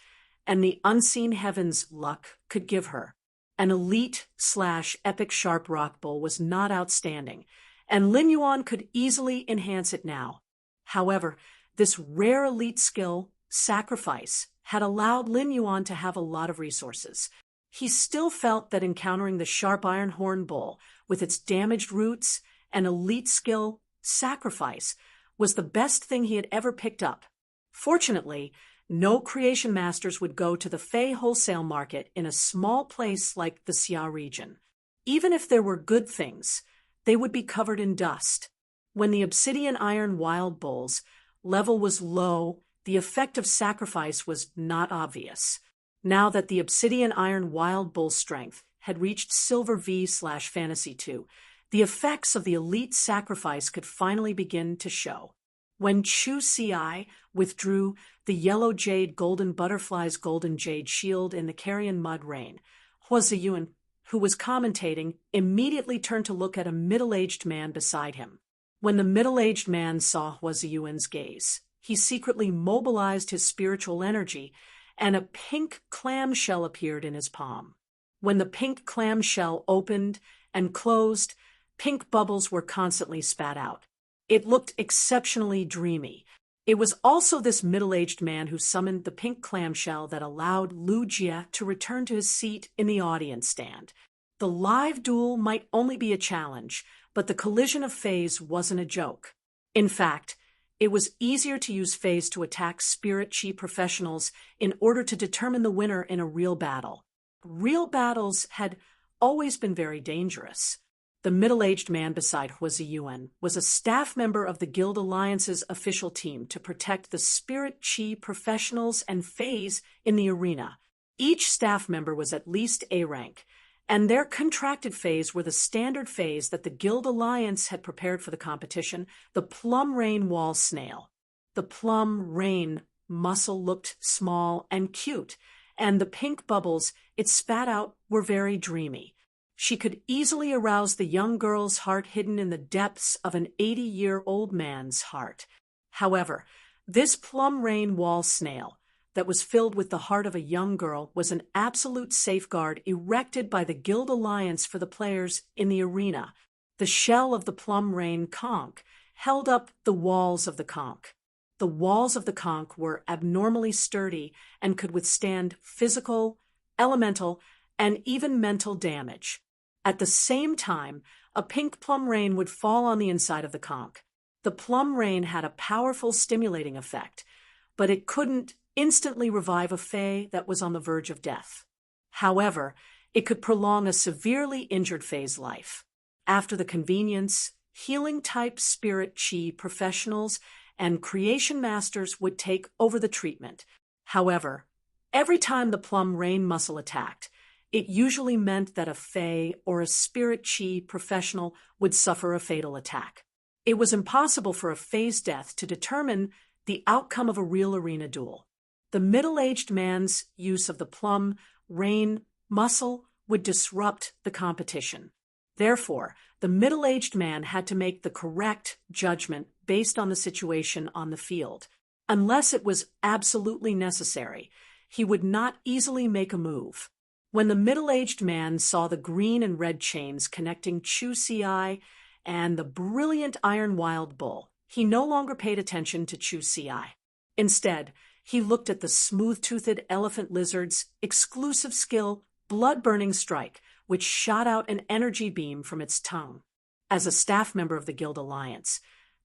and the unseen heavens luck could give her. An elite/epic sharp rock bull was not outstanding, and Lin Yuan could easily enhance it now. However, this rare elite skill, Sacrifice, had allowed Lin Yuan to have a lot of resources. He still felt that encountering the sharp iron horn bull with its damaged roots and elite skill, Sacrifice, was the best thing he had ever picked up. Fortunately, no creation masters would go to the Fey wholesale market in a small place like the Xia region. Even if there were good things, they would be covered in dust. When the obsidian iron wild bull's level was low, the effect of Sacrifice was not obvious. Now that the obsidian iron wild bull strength had reached Silver V/Fantasy 2, the effects of the elite sacrifice could finally begin to show. When Chu Ci withdrew the yellow jade golden butterfly's golden jade shield in the Carrion Mud Rain, Hua Ziyuan, who was commentating, immediately turned to look at a middle-aged man beside him. When the middle-aged man saw Hua Ziyuan's gaze, he secretly mobilized his spiritual energy, and a pink clamshell appeared in his palm. When the pink clamshell opened and closed, pink bubbles were constantly spat out. It looked exceptionally dreamy. It was also this middle-aged man who summoned the pink clamshell that allowed Lu Jie to return to his seat in the audience stand. The live duel might only be a challenge, but the collision of phase wasn't a joke. In fact, it was easier to use phase to attack spirit chi professionals in order to determine the winner in a real battle. Real battles had always been very dangerous. The middle-aged man beside Hua Ziyuan was a staff member of the Guild Alliance's official team to protect the spirit chi professionals and phase in the arena. Each staff member was at least A rank, and their contracted phase were the standard phase that the Guild Alliance had prepared for the competition, the Plum Rain Wall Snail. The Plum Rain muscle looked small and cute, and the pink bubbles it spat out were very dreamy. She could easily arouse the young girl's heart hidden in the depths of an 80-year-old man's heart. However, this Plum Rain Wall Snail that was filled with the heart of a young girl was an absolute safeguard erected by the Guild Alliance for the players in the arena. The shell of the Plum Rain conch held up the walls of the conch. The walls of the conch were abnormally sturdy and could withstand physical, elemental, and even mental damage. At the same time, a pink plum rain would fall on the inside of the conch. The plum rain had a powerful stimulating effect, but it couldn't instantly revive a fae that was on the verge of death. However, it could prolong a severely injured fae's life. After the convenience, healing-type spirit chi professionals and creation masters would take over the treatment. However, every time the plum rain muscle attacked, it usually meant that a fae or a spirit chi professional would suffer a fatal attack. It was impossible for a fae's death to determine the outcome of a real arena duel. The middle-aged man's use of the plum rain muscle would disrupt the competition. Therefore, the middle-aged man had to make the correct judgment based on the situation on the field. Unless it was absolutely necessary, he would not easily make a move. When the middle-aged man saw the green and red chains connecting Chu Ci and the brilliant iron wild bull, he no longer paid attention to Chu Ci. Instead, he looked at the smooth-toothed elephant lizard's exclusive skill, blood-burning strike, which shot out an energy beam from its tongue. As a staff member of the Guild Alliance,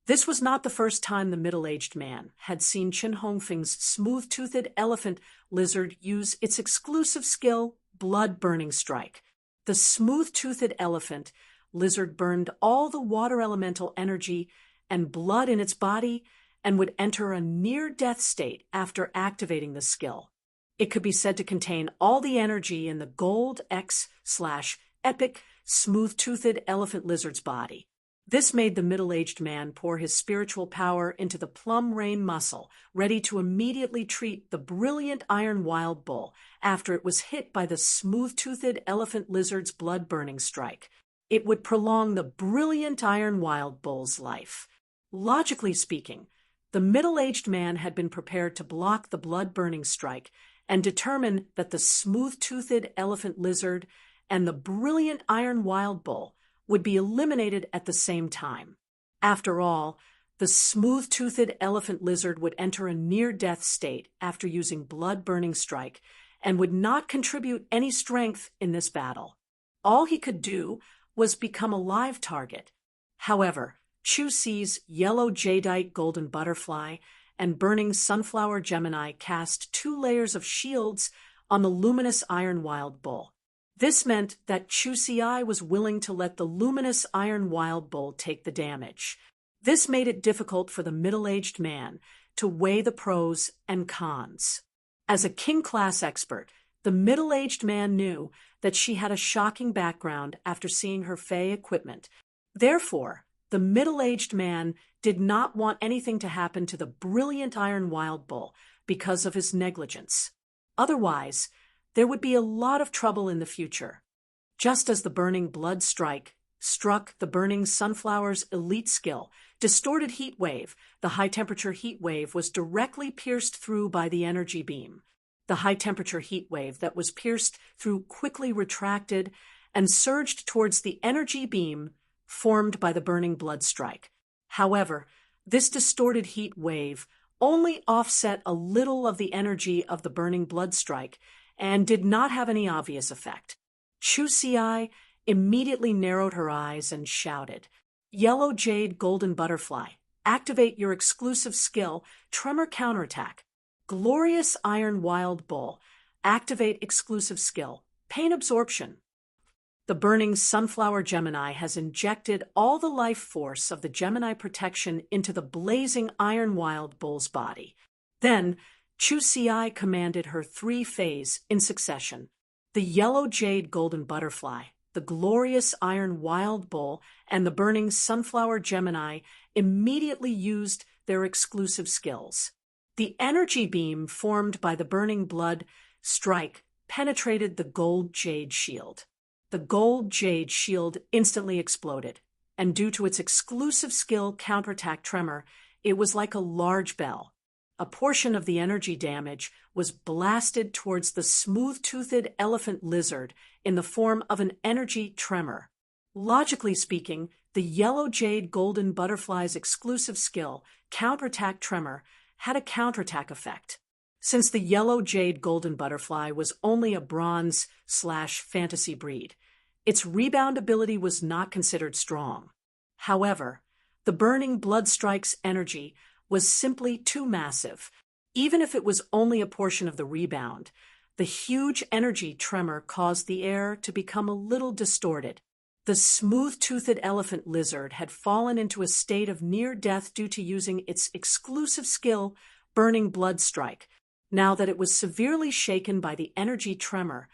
this was not the first time the middle-aged man had seen Chen Hongfeng's smooth-toothed elephant lizard use its exclusive skill, blood-burning strike. The smooth-toothed elephant lizard burned all the water elemental energy and blood in its body and would enter a near-death state after activating the skill. It could be said to contain all the energy in the gold X/epic smooth-toothed elephant lizard's body. This made the middle-aged man pour his spiritual power into the plum rain muscle, ready to immediately treat the brilliant iron wild bull after it was hit by the smooth-toothed elephant lizard's blood-burning strike. It would prolong the brilliant iron wild bull's life. Logically speaking, the middle-aged man had been prepared to block the blood-burning strike and determine that the smooth-toothed elephant lizard and the brilliant iron wild bull would be eliminated at the same time. After all, the smooth-toothed elephant lizard would enter a near-death state after using blood-burning strike and would not contribute any strength in this battle. All he could do was become a live target. However, Chu Ci's yellow jadeite golden butterfly and burning sunflower Gemini cast 2 layers of shields on the luminous iron wild bull. This meant that Chu Ci was willing to let the luminous iron wild bull take the damage. This made it difficult for the middle-aged man to weigh the pros and cons. As a king-class expert, The middle-aged man knew that she had a shocking background after seeing her Fey equipment. Therefore, the middle-aged man did not want anything to happen to the brilliant Iron Wild Bull because of his negligence. Otherwise, there would be a lot of trouble in the future. Just as the Burning Blood Strike struck the Burning Sunflower's elite skill, Distorted Heat Wave, the high-temperature heat wave, was directly pierced through by the energy beam. The high-temperature heat wave that was pierced through quickly retracted and surged towards the energy beam formed by the Burning Blood Strike. However, this distorted heat wave only offset a little of the energy of the Burning Blood Strike and did not have any obvious effect. Chu Xiai immediately narrowed her eyes and shouted, "Yellow Jade Golden Butterfly, activate your exclusive skill, Tremor Counterattack. Glorious Iron Wild Bull, activate exclusive skill, Pain Absorption." The Burning Sunflower Gemini has injected all the life force of the Gemini protection into the blazing Iron Wild Bull's body. Then, Chu Xiai commanded her 3 Fays in succession. The Yellow Jade Golden Butterfly, the Glorious Iron Wild Bull, and the Burning Sunflower Gemini immediately used their exclusive skills. The energy beam formed by the Burning Blood Strike penetrated the Gold Jade Shield. The Gold Jade Shield instantly exploded, and due to its exclusive skill Counterattack Tremor, it was like a large bell. A portion of the energy damage was blasted towards the smooth-toothed elephant lizard in the form of an energy tremor. Logically speaking, the Yellow Jade Golden Butterfly's exclusive skill, Counterattack Tremor, had a counterattack effect. Since the Yellow Jade Golden Butterfly was only a bronze/fantasy breed, its rebound ability was not considered strong. However, the Burning Blood Strike's energy was simply too massive. Even if it was only a portion of the rebound, the huge energy tremor caused the air to become a little distorted. The smooth-toothed elephant lizard had fallen into a state of near death due to using its exclusive skill, Burning Blood Strike. Now that it was severely shaken by the energy tremor,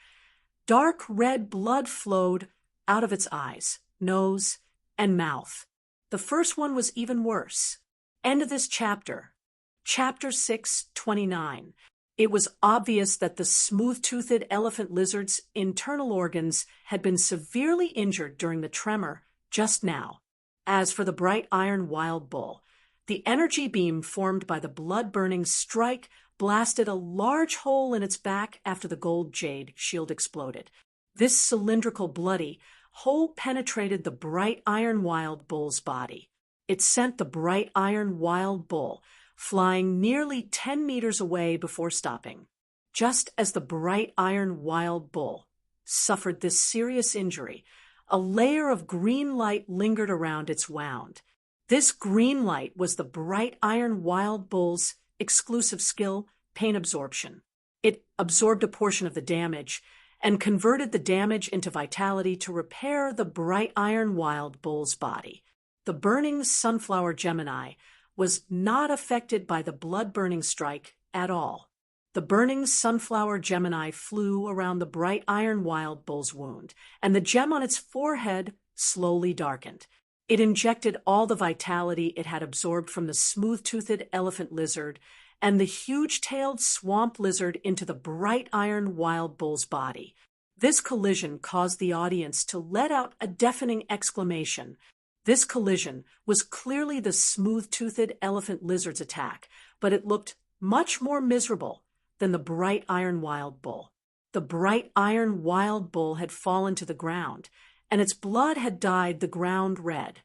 dark red blood flowed out of its eyes, nose, and mouth. The first one was even worse. End of this chapter. Chapter 6:29. It was obvious that the smooth-toothed elephant lizard's internal organs had been severely injured during the tremor just now. As for the bright Iron Wild Bull, the energy beam formed by the blood-burning strike blasted a large hole in its back after the Gold Jade Shield exploded. This cylindrical bloody hole penetrated the bright Iron Wild Bull's body. It sent the bright Iron Wild Bull flying nearly 10 meters away before stopping. Just as the bright Iron Wild Bull suffered this serious injury, a layer of green light lingered around its wound. This green light was the bright Iron Wild Bull's exclusive skill, Pain Absorption. It absorbed a portion of the damage and converted the damage into vitality to repair the bright Iron Wild Bull's body. The Burning Sunflower Gemini was not affected by the blood-burning strike at all. The Burning Sunflower Gemini flew around the bright Iron Wild Bull's wound, and the gem on its forehead slowly darkened. It injected all the vitality it had absorbed from the smooth-toothed elephant lizard and the huge-tailed swamp lizard into the bright Iron Wild Bull's body. This collision caused the audience to let out a deafening exclamation. This collision was clearly the smooth-toothed elephant lizard's attack, but it looked much more miserable than the bright Iron Wild Bull. The bright Iron Wild Bull had fallen to the ground, and its blood had dyed the ground red.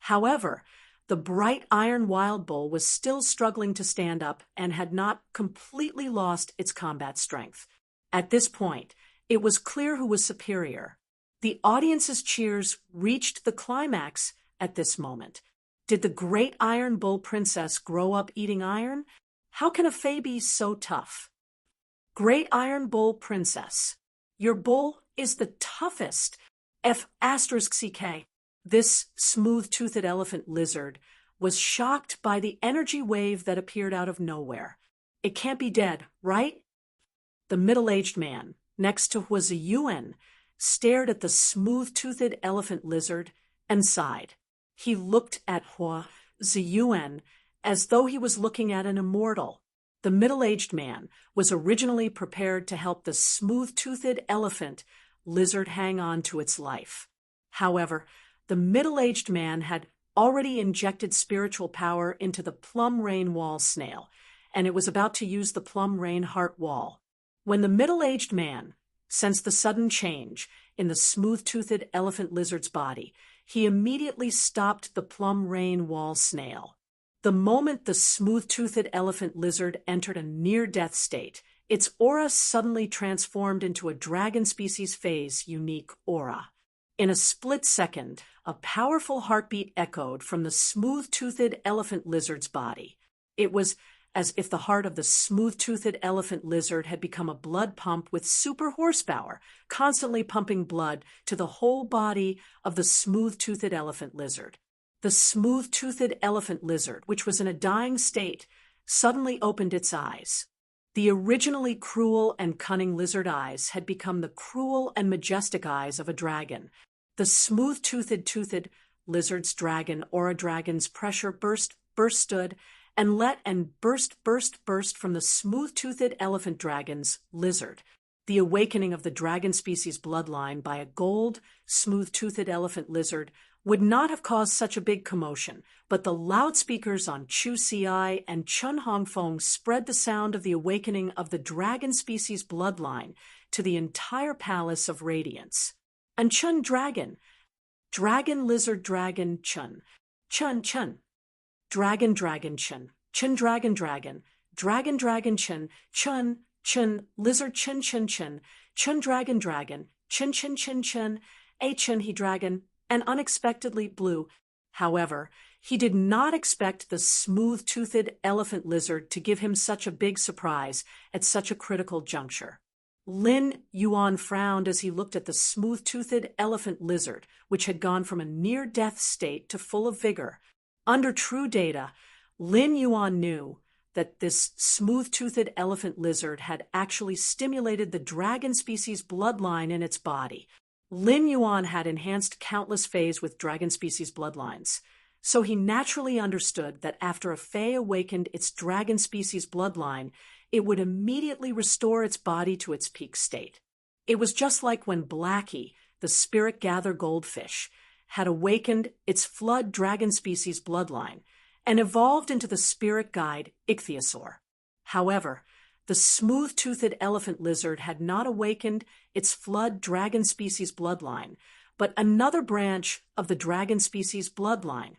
However, the bright Iron Wild Bull was still struggling to stand up and had not completely lost its combat strength. At this point, it was clear who was superior. The audience's cheers reached the climax at this moment. Did the great Iron Bull Princess grow up eating iron? How can a Fae be so tough? Great Iron Bull Princess, your bull is the toughest. F***CK. This smooth-toothed elephant lizard was shocked by the energy wave that appeared out of nowhere. It can't be dead, right? The middle-aged man, next to Hua Ziyuan, stared at the smooth-toothed elephant lizard and sighed. He looked at Hua Ziyuan as though he was looking at an immortal. The middle-aged man was originally prepared to help the smooth-toothed elephant lizard hang on to its life. However, the middle-aged man had already injected spiritual power into the plum rain wall snail, and it was about to use the plum rain heart wall. When the middle-aged man sensed the sudden change in the smooth-toothed elephant lizard's body, he immediately stopped the plum rain wall snail. The moment the smooth-toothed elephant lizard entered a near-death state, its aura suddenly transformed into a dragon species phase unique aura. In a split second, a powerful heartbeat echoed from the smooth-toothed elephant lizard's body. It was as if the heart of the smooth-toothed elephant lizard had become a blood pump with super horsepower, constantly pumping blood to the whole body of the smooth-toothed elephant lizard. The smooth-toothed elephant lizard, which was in a dying state, suddenly opened its eyes. The originally cruel and cunning lizard eyes had become the cruel and majestic eyes of a dragon. The smooth-toothed lizard's dragon aura dragon's pressure bursted and burst from the smooth-toothed elephant dragon's lizard. The awakening of the dragon species bloodline by a gold, smooth-toothed elephant lizard would not have caused such a big commotion, but the loudspeakers on Chu Ci and Chun Hongfeng spread the sound of the awakening of the dragon species bloodline to the entire palace of radiance. And Chun dragon, lizard dragon Chun, Chun, dragon Chun, Chun dragon, dragon Chun, lizard Chun, Chun dragon, Chun, a Chun he dragon, and unexpectedly blew. However, he did not expect the smooth-toothed elephant lizard to give him such a big surprise at such a critical juncture. Lin Yuan frowned as he looked at the smooth-toothed elephant lizard, which had gone from a near-death state to full of vigor. Under true data, Lin Yuan knew that this smooth-toothed elephant lizard had actually stimulated the dragon species bloodline in its body. Lin Yuan had enhanced countless fays with dragon species bloodlines, so he naturally understood that after a fay awakened its dragon species bloodline, it would immediately restore its body to its peak state. It was just like when Blackie, the spirit gather goldfish, had awakened its flood dragon species bloodline and evolved into the spirit guide ichthyosaur. However, the smooth-toothed elephant lizard had not awakened its flood dragon species bloodline, but another branch of the dragon species bloodline,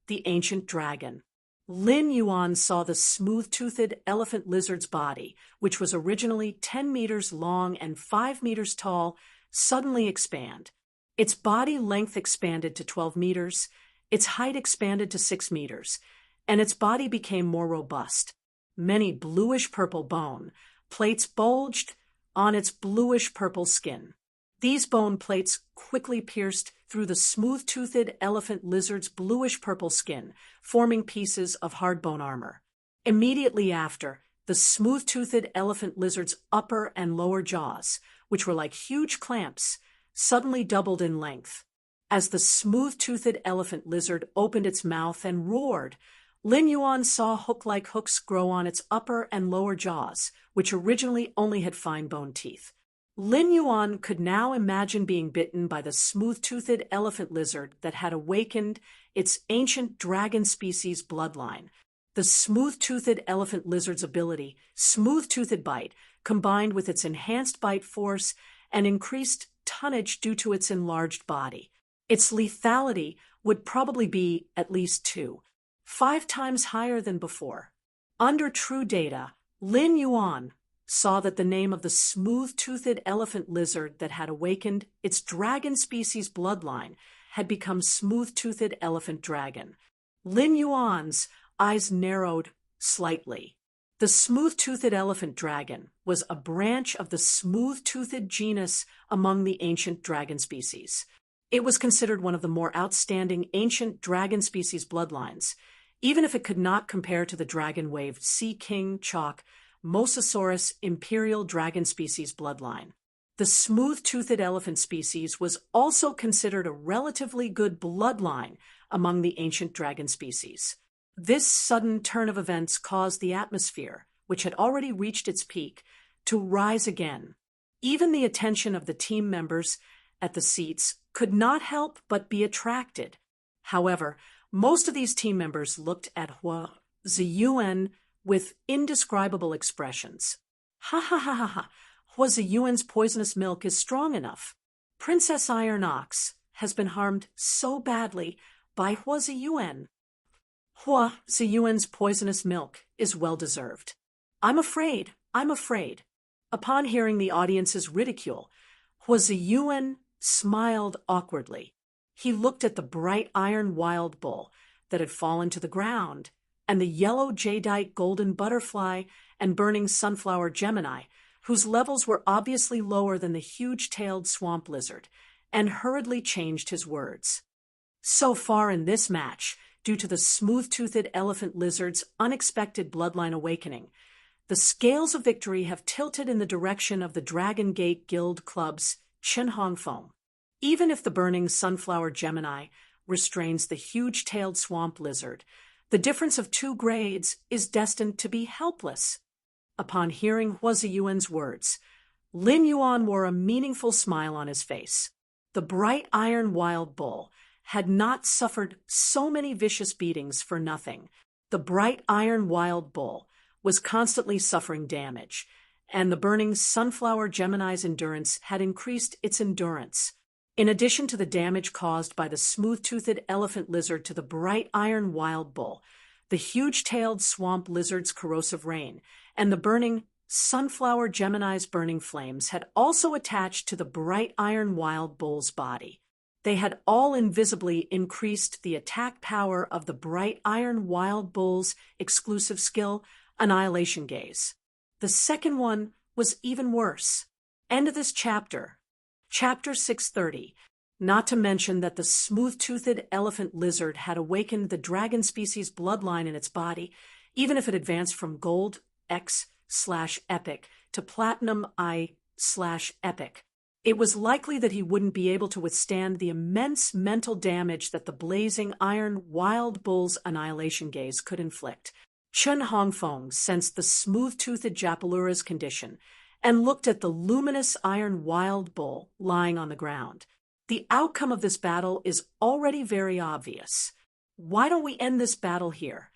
the ancient dragon. Lin Yuan saw the smooth-toothed elephant lizard's body, which was originally 10 meters long and 5 meters tall, suddenly expand. Its body length expanded to 12 meters, its height expanded to 6 meters, and its body became more robust. Many bluish-purple bone plates bulged on its bluish-purple skin. These bone plates quickly pierced through the smooth-toothed elephant lizard's bluish-purple skin, forming pieces of hard bone armor. Immediately after, the smooth-toothed elephant lizard's upper and lower jaws, which were like huge clamps, suddenly doubled in length. As the smooth-toothed elephant lizard opened its mouth and roared, Lin Yuan saw hook-like hooks grow on its upper and lower jaws, which originally only had fine bone teeth. Lin Yuan could now imagine being bitten by the smooth-toothed elephant lizard that had awakened its ancient dragon species bloodline. The smooth-toothed elephant lizard's ability, smooth-toothed bite, combined with its enhanced bite force and increased tonnage due to its enlarged body. Its lethality would probably be at least 5 times higher than before. Under true data, Lin Yuan saw that the name of the smooth-toothed elephant lizard that had awakened its dragon species bloodline had become smooth-toothed elephant dragon. Lin Yuan's eyes narrowed slightly. The smooth-toothed elephant dragon was a branch of the smooth-toothed genus among the ancient dragon species. It was considered one of the more outstanding ancient dragon species bloodlines, even if it could not compare to the dragon-waved Sea King Chalk Mosasaurus imperial dragon species bloodline. The smooth-toothed elephant species was also considered a relatively good bloodline among the ancient dragon species. This sudden turn of events caused the atmosphere, which had already reached its peak, to rise again. Even the attention of the team members at the seats could not help but be attracted. However, most of these team members looked at Hua Ziyuan with indescribable expressions. Ha ha ha ha ha! Hua Ziyuan's poisonous milk is strong enough. Princess Iron Ox has been harmed so badly by Hua Ziyuan. Hua Ziyuan's poisonous milk is well-deserved. I'm afraid. Upon hearing the audience's ridicule, Hua Ziyuan smiled awkwardly. He looked at the bright iron wild bull that had fallen to the ground, and the yellow jadeite golden butterfly and burning sunflower Gemini, whose levels were obviously lower than the huge-tailed swamp lizard, and hurriedly changed his words. So far in this match, due to the smooth-toothed elephant lizard's unexpected bloodline awakening, the scales of victory have tilted in the direction of the Dragon Gate Guild Club's Chen Hongfeng. Even if the burning sunflower Gemini restrains the huge-tailed swamp lizard, the difference of 2 grades is destined to be helpless. Upon hearing Hua Ziyuan's words, Lin Yuan wore a meaningful smile on his face. The bright iron wild bull had not suffered so many vicious beatings for nothing. The bright iron wild bull was constantly suffering damage, and the burning sunflower Gemini's endurance had increased its endurance. In addition to the damage caused by the smooth-toothed elephant lizard to the bright iron wild bull, the huge-tailed swamp lizard's corrosive rain, and the burning sunflower Gemini's burning flames had also attached to the bright iron wild bull's body. They had all invisibly increased the attack power of the bright iron wild bull's exclusive skill, Annihilation Gaze. The second one was even worse. End of this chapter. Chapter 630. Not to mention that the smooth-toothed elephant lizard had awakened the dragon species bloodline in its body, even if it advanced from gold X/epic to platinum I/epic. It was likely that he wouldn't be able to withstand the immense mental damage that the blazing iron wild bull's annihilation gaze could inflict. Chen Hongfeng sensed the smooth-toothed Japalura's condition and looked at the luminous iron wild bull lying on the ground. The outcome of this battle is already very obvious. Why don't we end this battle here?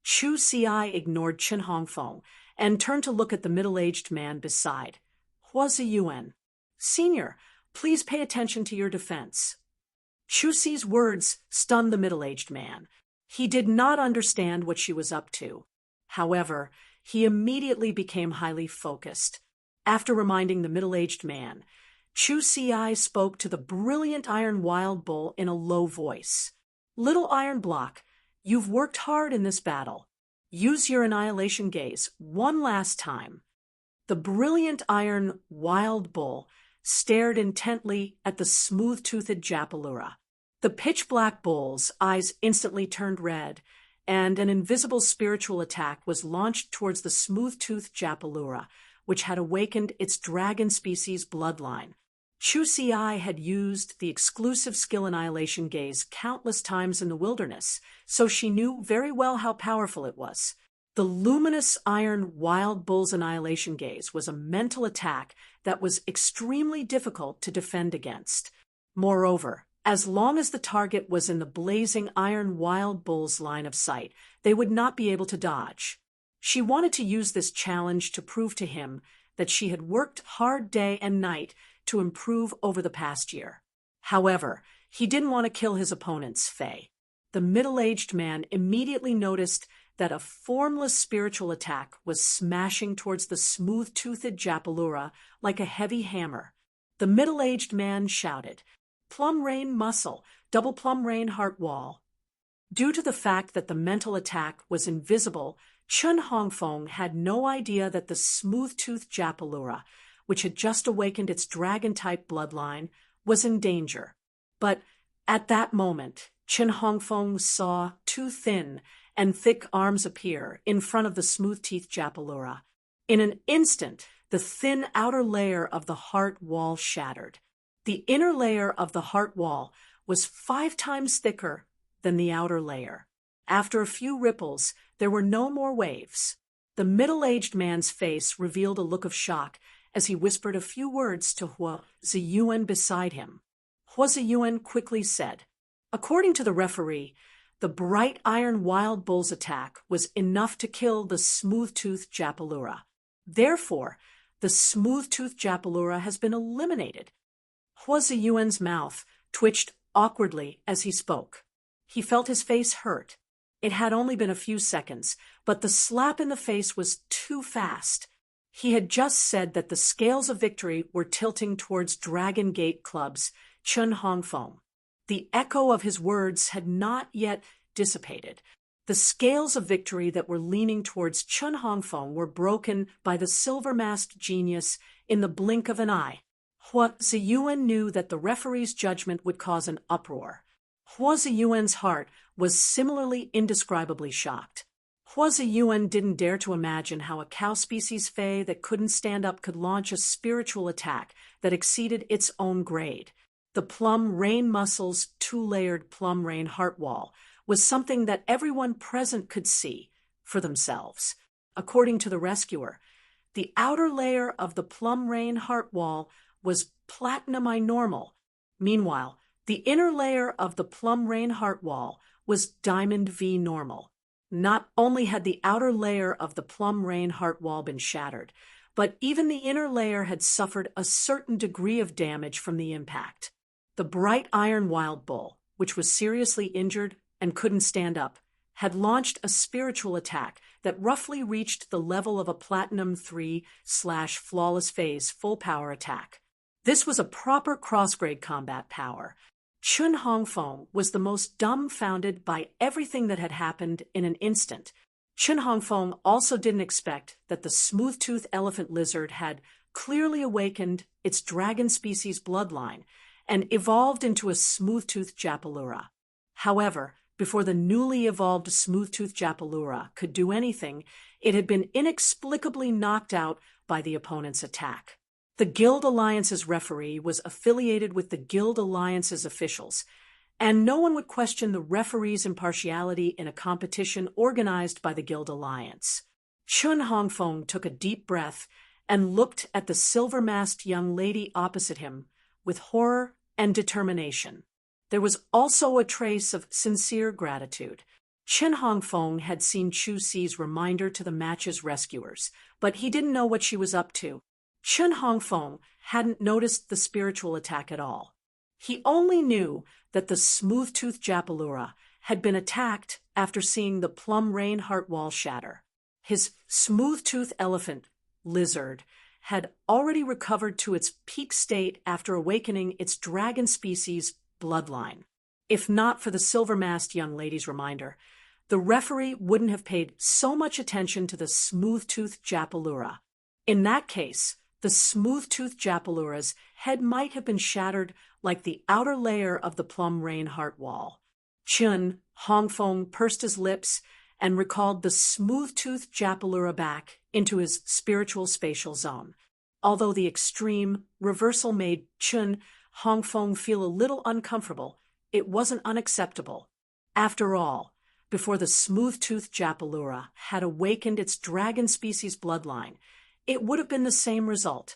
Chu Xi ignored Chen Hongfeng and turned to look at the middle-aged man beside. Hua Ziyuan. Senior, please pay attention to your defense. Chu Xi's words stunned the middle-aged man. He did not understand what she was up to. However, he immediately became highly focused. After reminding the middle-aged man, Chu Xi spoke to the brilliant iron wild bull in a low voice. Little Iron Block, you've worked hard in this battle. Use your annihilation gaze one last time. The brilliant iron wild bull stared intently at the smooth-toothed Japalura. The pitch-black bull's eyes instantly turned red, and an invisible spiritual attack was launched towards the smooth-toothed Japalura, which had awakened its dragon species bloodline. Chu Xi had used the exclusive skill Annihilation Gaze countless times in the wilderness, so she knew very well how powerful it was. The luminous iron wild bull's Annihilation Gaze was a mental attack that was extremely difficult to defend against. Moreover, as long as the target was in the blazing iron wild bull's line of sight, they would not be able to dodge. She wanted to use this challenge to prove to him that she had worked hard day and night to improve over the past year. However, he didn't want to kill his opponent's Fae. The middle-aged man immediately noticed that a formless spiritual attack was smashing towards the smooth-toothed Japalura like a heavy hammer. The middle-aged man shouted, "Plum Rain Muscle, Double Plum Rain Heart Wall." Due to the fact that the mental attack was invisible, Chen Hongfeng had no idea that the smooth-toothed Japalura, which had just awakened its dragon-type bloodline, was in danger. But at that moment, Chen Hongfeng saw two thin and thick arms appear in front of the smooth-toothed Japalura. In an instant, the thin outer layer of the heart wall shattered. The inner layer of the heart wall was 5 times thicker than the outer layer. After a few ripples, there were no more waves. The middle-aged man's face revealed a look of shock as he whispered a few words to Hua Ziyuan beside him. Hua Ziyuan quickly said, "According to the referee, the bright iron wild bull's attack was enough to kill the smooth-toothed Japalura. Therefore, the smooth-toothed Japalura has been eliminated." Hua Ziyuan's mouth twitched awkwardly as he spoke. He felt his face hurt. It had only been a few seconds, but the slap in the face was too fast. He had just said that the scales of victory were tilting towards Dragon Gate Club's Chun Hongfeng. The echo of his words had not yet dissipated. The scales of victory that were leaning towards Chun Hongfeng were broken by the silver-masked genius in the blink of an eye. Hua Ziyuan knew that the referee's judgment would cause an uproar. Hua Ziyuan's heart was similarly indescribably shocked. Hua Ziyuan didn't dare to imagine how a cow species fae that couldn't stand up could launch a spiritual attack that exceeded its own grade. The plum rain muscle's 2-layered plum rain heart wall was something that everyone present could see for themselves. According to the rescuer, the outer layer of the plum rain heart wall was platinum I normal. Meanwhile, the inner layer of the plum rain heart wall was diamond V normal. Not only had the outer layer of the plum rain heart wall been shattered, but even the inner layer had suffered a certain degree of damage from the impact. The bright iron wild bull, which was seriously injured and couldn't stand up, had launched a spiritual attack that roughly reached the level of a Platinum 3/Flawless Phase full power attack. This was a proper cross-grade combat power. Chun Hongfeng was the most dumbfounded by everything that had happened in an instant. Chun Hongfeng also didn't expect that the smooth-toothed elephant lizard had clearly awakened its dragon species bloodline and evolved into a smooth-toothed Japalura. However, before the newly evolved smooth-toothed Japalura could do anything, it had been inexplicably knocked out by the opponent's attack. The Guild Alliance's referee was affiliated with the Guild Alliance's officials, and no one would question the referee's impartiality in a competition organized by the Guild Alliance. Chun Hongfeng took a deep breath and looked at the silver-masked young lady opposite him with horror and determination. There was also a trace of sincere gratitude. Chun Hongfeng had seen Chu Si's reminder to the match's rescuers, but he didn't know what she was up to. Chun Hongfeng hadn't noticed the spiritual attack at all. He only knew that the smooth-toothed Japalura had been attacked after seeing the plum rain heart wall shatter. His smooth-toothed elephant lizard had already recovered to its peak state after awakening its dragon species bloodline. If not for the silver-masked young lady's reminder, the referee wouldn't have paid so much attention to the smooth-toothed Japalura. In that case, the smooth-toothed Japalura's head might have been shattered like the outer layer of the plum rain heart wall. Chun Hongfeng pursed his lips and recalled the smooth-toothed Japalura back into his spiritual spatial zone. Although the extreme reversal made Chun Hongfeng feel a little uncomfortable, it wasn't unacceptable. After all, before the smooth-toothed Japalura had awakened its dragon species bloodline, it would have been the same result.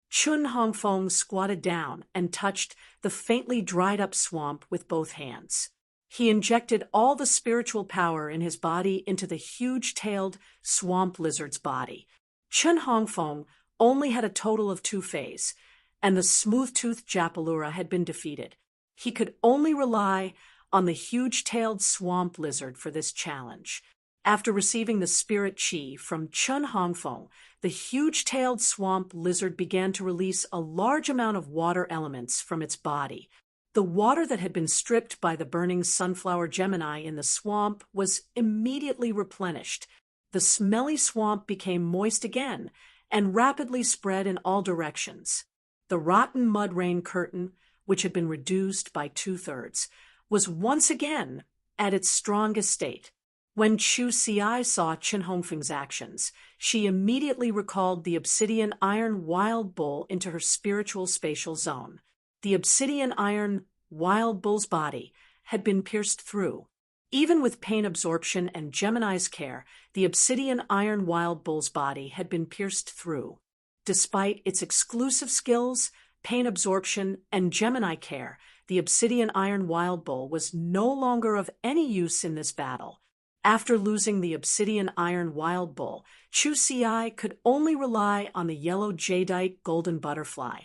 Chun Hongfeng squatted down and touched the faintly dried-up swamp with both hands. He injected all the spiritual power in his body into the huge-tailed swamp lizard's body. Chun Hongfeng only had a total of 2 phases, and the smooth-toothed Japalura had been defeated. He could only rely on the huge-tailed swamp lizard for this challenge. After receiving the spirit chi from Chun Hongfeng, the huge-tailed swamp lizard began to release a large amount of water elements from its body. The water that had been stripped by the burning sunflower Gemini in the swamp was immediately replenished. The smelly swamp became moist again and rapidly spread in all directions. The rotten mud rain curtain, which had been reduced by 2/3, was once again at its strongest state. When Chu Ci saw Chen Hongfeng's actions, she immediately recalled the obsidian iron wild bull into her spiritual spatial zone. The obsidian iron wild bull's body had been pierced through. Even with pain absorption and Gemini's care, the obsidian iron wild bull's body had been pierced through. Despite its exclusive skills, pain absorption, and Gemini care, the obsidian iron wild bull was no longer of any use in this battle. After losing the obsidian iron wild bull, Chu Ci could only rely on the yellow jadeite golden butterfly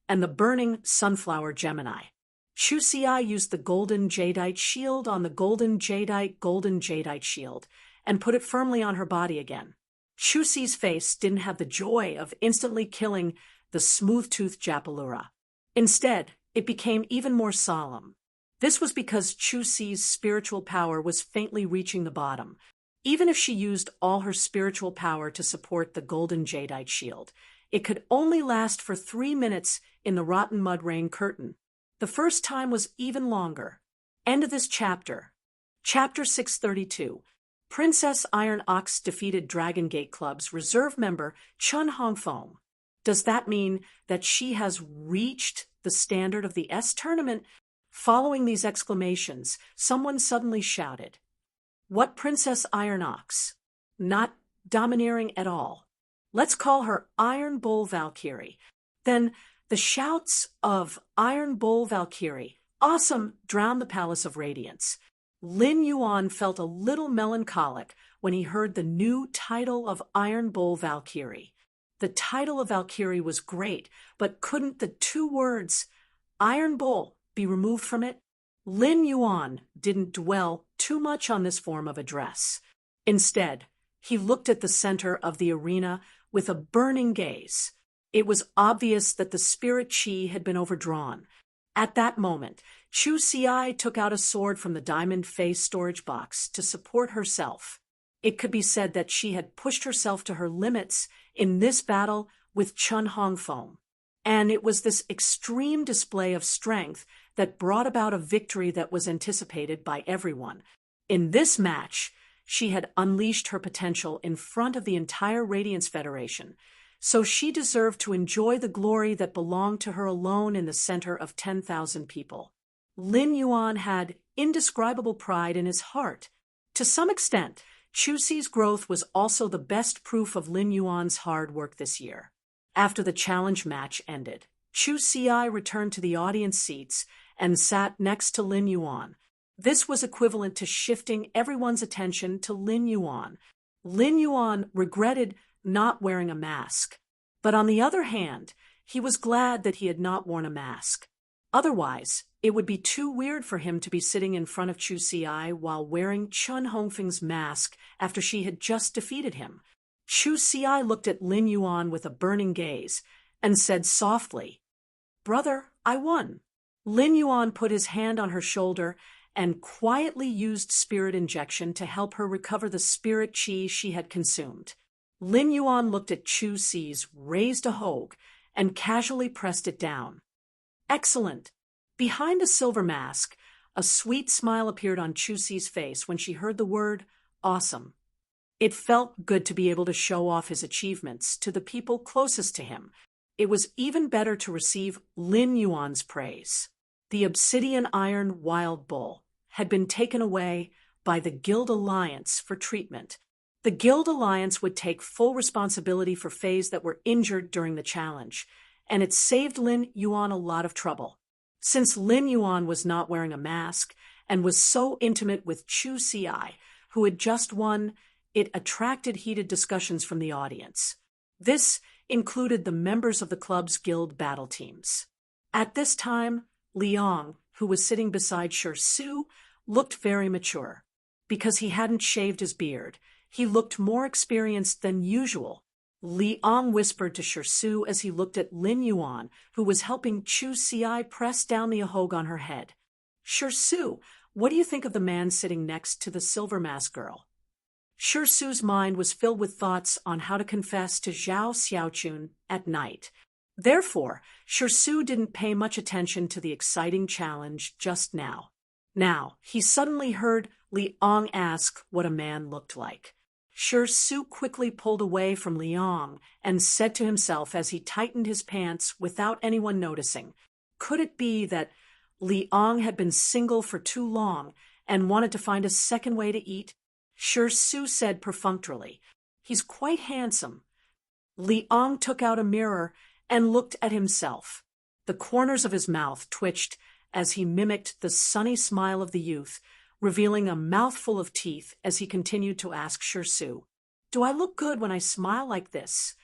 and the burning sunflower Gemini. Chu Ci used the golden jadeite shield on the golden jadeite shield and put it firmly on her body again. Chu Ci's face didn't have the joy of instantly killing the smooth-toothed Japalura. Instead, it became even more solemn. This was because Chu Ci's spiritual power was faintly reaching the bottom. Even if she used all her spiritual power to support the golden jadeite shield, it could only last for 3 minutes in the rotten mud rain curtain. The first time was even longer. End of this chapter. Chapter 632. Princess Iron Ox defeated Dragon Gate Club's reserve member Chen Hongfeng. Does that mean that she has reached the standard of the S tournament? Following these exclamations, someone suddenly shouted, "What Princess Iron Ox? Not domineering at all. Let's call her Iron Bull Valkyrie." Then the shouts of Iron Bull Valkyrie, awesome, drowned the Palace of Radiance. Lin Yuan felt a little melancholic when he heard the new title of Iron Bull Valkyrie. The title of Valkyrie was great, but couldn't the 2 words, Iron Bull, be removed from it? Lin Yuan didn't dwell too much on this form of address. Instead, he looked at the center of the arena with a burning gaze. It was obvious that the spirit chi had been overdrawn. At that moment, Chu Ci took out a sword from the diamond face storage box to support herself. It could be said that she had pushed herself to her limits in this battle with Chen Hongfeng. And it was this extreme display of strength that brought about a victory that was anticipated by everyone. In this match, she had unleashed her potential in front of the entire Radiance Federation, so she deserved to enjoy the glory that belonged to her alone in the center of 10,000 people. Lin Yuan had indescribable pride in his heart. To some extent, Chu Ci's growth was also the best proof of Lin Yuan's hard work this year. After the challenge match ended, Chu Ci returned to the audience seats and sat next to Lin Yuan. This was equivalent to shifting everyone's attention to Lin Yuan. Lin Yuan regretted not wearing a mask, but on the other hand, he was glad that he had not worn a mask. Otherwise, it would be too weird for him to be sitting in front of Chu Ci while wearing Chen Hongfeng's mask after she had just defeated him. Chu Ci looked at Lin Yuan with a burning gaze and said softly, "Brother, I won." Lin Yuan put his hand on her shoulder and quietly used spirit injection to help her recover the spirit chi she had consumed. Lin Yuan looked at Chu Ci's raised a hogue and casually pressed it down. Excellent. Behind the silver mask, a sweet smile appeared on Chu Ci's face when she heard the word awesome. It felt good to be able to show off his achievements to the people closest to him. It was even better to receive Lin Yuan's praise. The obsidian iron wild bull had been taken away by the Guild Alliance for treatment. The Guild Alliance would take full responsibility for Fays that were injured during the challenge, and it saved Lin Yuan a lot of trouble. Since Lin Yuan was not wearing a mask and was so intimate with Chu Ci, who had just won, it attracted heated discussions from the audience. This included the members of the club's guild battle teams. At this time, Liang, who was sitting beside Shirsu, looked very mature. Because he hadn't shaved his beard, he looked more experienced than usual. Liang whispered to Shirsu as he looked at Lin Yuan, who was helping Chu Ci press down the ahog on her head. "Shirsu, what do you think of the man sitting next to the silver mask girl?" Shirsu's mind was filled with thoughts on how to confess to Zhao Xiaochun at night. Therefore, Shirsu didn't pay much attention to the exciting challenge just now. Now, he suddenly heard Liang asked what a man looked like. Shi Su quickly pulled away from Liang and said to himself as he tightened his pants without anyone noticing, could it be that Liang had been single for too long and wanted to find a second way to eat? Shi Su said perfunctorily, "He's quite handsome." Liang took out a mirror and looked at himself. The corners of his mouth twitched as he mimicked the sunny smile of the youth, revealing a mouthful of teeth as he continued to ask Shi Su, "Do I look good when I smile like this?"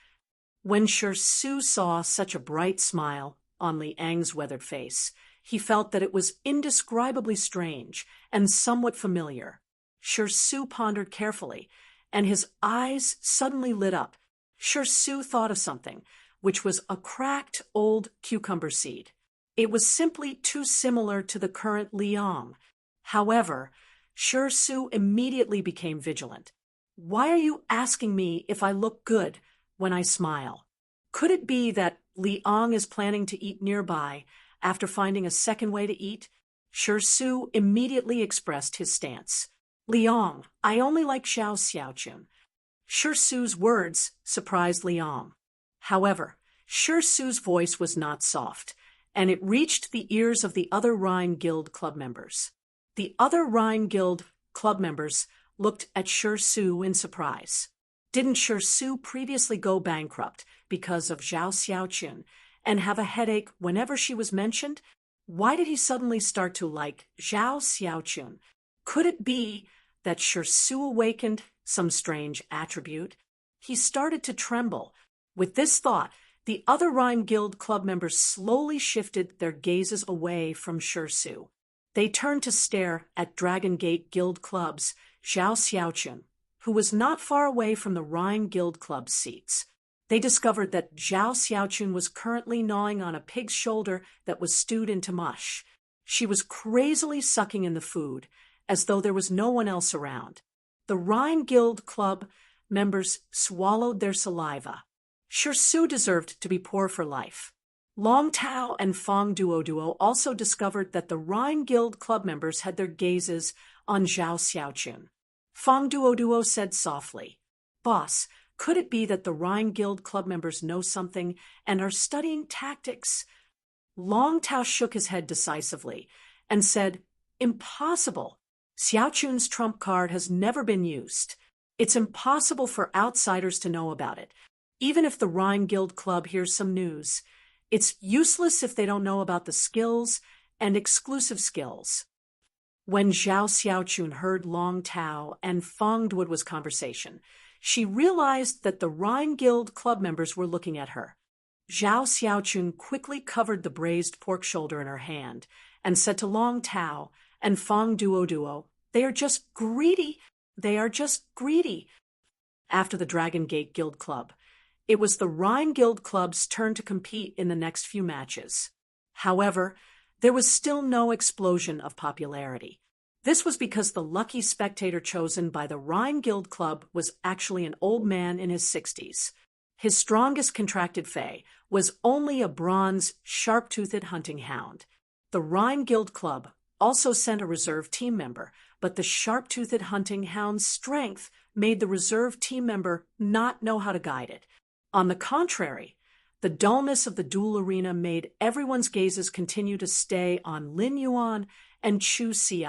When Shi Su saw such a bright smile on Liang's weathered face, he felt that it was indescribably strange and somewhat familiar. Shi Su pondered carefully, and his eyes suddenly lit up. Shi Su thought of something, which was a cracked old cucumber seed. It was simply too similar to the current Liang. However, Shi Su immediately became vigilant. "Why are you asking me if I look good when I smile? Could it be that Liang is planning to eat nearby after finding a second way to eat?" Shi Su immediately expressed his stance. "Liang, I only like Zhao Xiaochun." Shi Su's words surprised Liang. However, Shi Su's voice was not soft, and it reached the ears of the other Rhine Guild club members. The other Rhine Guild club members looked at Shi Su in surprise. Didn't Shi Su previously go bankrupt because of Zhao Xiaochun and have a headache whenever she was mentioned? Why did he suddenly start to like Zhao Xiaochun? Could it be that Shi Su awakened some strange attribute? He started to tremble. With this thought, the other Rhine Guild club members slowly shifted their gazes away from Shi Su. They turned to stare at Dragon Gate Guild Club's Zhao Xiaochun, who was not far away from the Rhine Guild Club's seats. They discovered that Zhao Xiaochun was currently gnawing on a pig's shoulder that was stewed into mush. She was crazily sucking in the food, as though there was no one else around. The Rhine Guild Club members swallowed their saliva. Shi Su deserved to be poor for life. Long Tao and Fong Duo also discovered that the Rhine Guild club members had their gazes on Zhao Xiaochun. Fong Duo said softly, "Boss, could it be that the Rhine Guild club members know something and are studying tactics?" Long Tao shook his head decisively and said, "Impossible. Xiaochun's trump card has never been used. It's impossible for outsiders to know about it. Even if the Rhine Guild Club hears some news, it's useless if they don't know about the skills and exclusive skills." When Zhao Xiaochun heard Long Tao and Fong Duo's conversation, she realized that the Rhine Guild club members were looking at her. Zhao Xiaochun quickly covered the braised pork shoulder in her hand and said to Long Tao and Fong Duo, "They are just greedy. They are just greedy." After the Dragon Gate Guild Club, it was the Rhine Guild Club's turn to compete in the next few matches. However, there was still no explosion of popularity. This was because the lucky spectator chosen by the Rhine Guild Club was actually an old man in his 60s. His strongest contracted fey was only a bronze, sharp-toothed hunting hound. The Rhine Guild Club also sent a reserve team member, but the sharp-toothed hunting hound's strength made the reserve team member not know how to guide it. On the contrary, the dullness of the duel arena made everyone's gazes continue to stay on Lin Yuan and Chu Ci.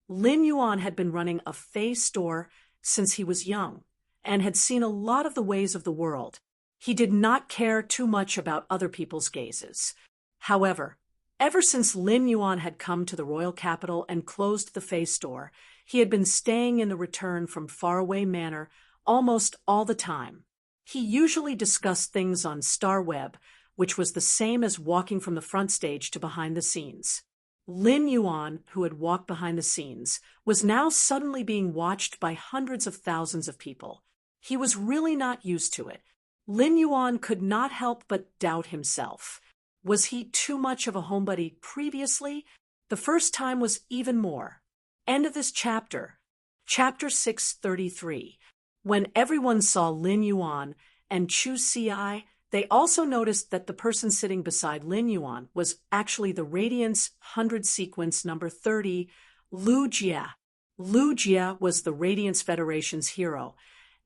Lin Yuan had been running a fey store since he was young and had seen a lot of the ways of the world. He did not care too much about other people's gazes. However, ever since Lin Yuan had come to the royal capital and closed the fey store, he had been staying in the return from faraway manor almost all the time. He usually discussed things on StarWeb, which was the same as walking from the front stage to behind the scenes. Lin Yuan, who had walked behind the scenes, was now suddenly being watched by hundreds of thousands of people. He was really not used to it. Lin Yuan could not help but doubt himself. Was he too much of a homebody previously? The first time was even more. End of this chapter. Chapter 633. When everyone saw Lin Yuan and Chu Ci, they also noticed that the person sitting beside Lin Yuan was actually the Radiance 100 sequence number 30, Lu Jie. Lu Jie was the Radiance Federation's hero,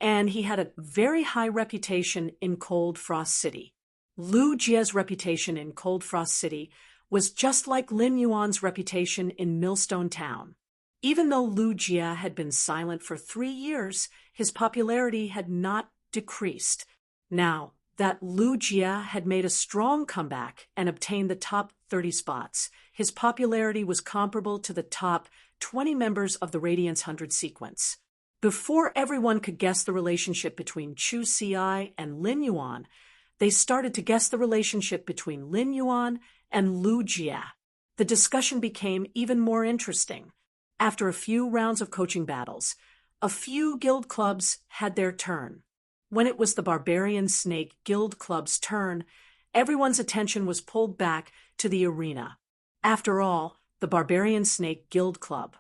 and he had a very high reputation in Cold Frost City. Lu Jie's reputation in Cold Frost City was just like Lin Yuan's reputation in Millstone Town. Even though Lu Jie had been silent for 3 years, his popularity had not decreased. Now that Lu Jie had made a strong comeback and obtained the top 30 spots, his popularity was comparable to the top 20 members of the Radiance 100 sequence. Before everyone could guess the relationship between Chu Xi and Lin Yuan, they started to guess the relationship between Lin Yuan and Lu Jie. The discussion became even more interesting. After a few rounds of coaching battles, a few guild clubs had their turn. When it was the Barbarian Snake Guild Club's turn, everyone's attention was pulled back to the arena. After all, the Barbarian Snake Guild Club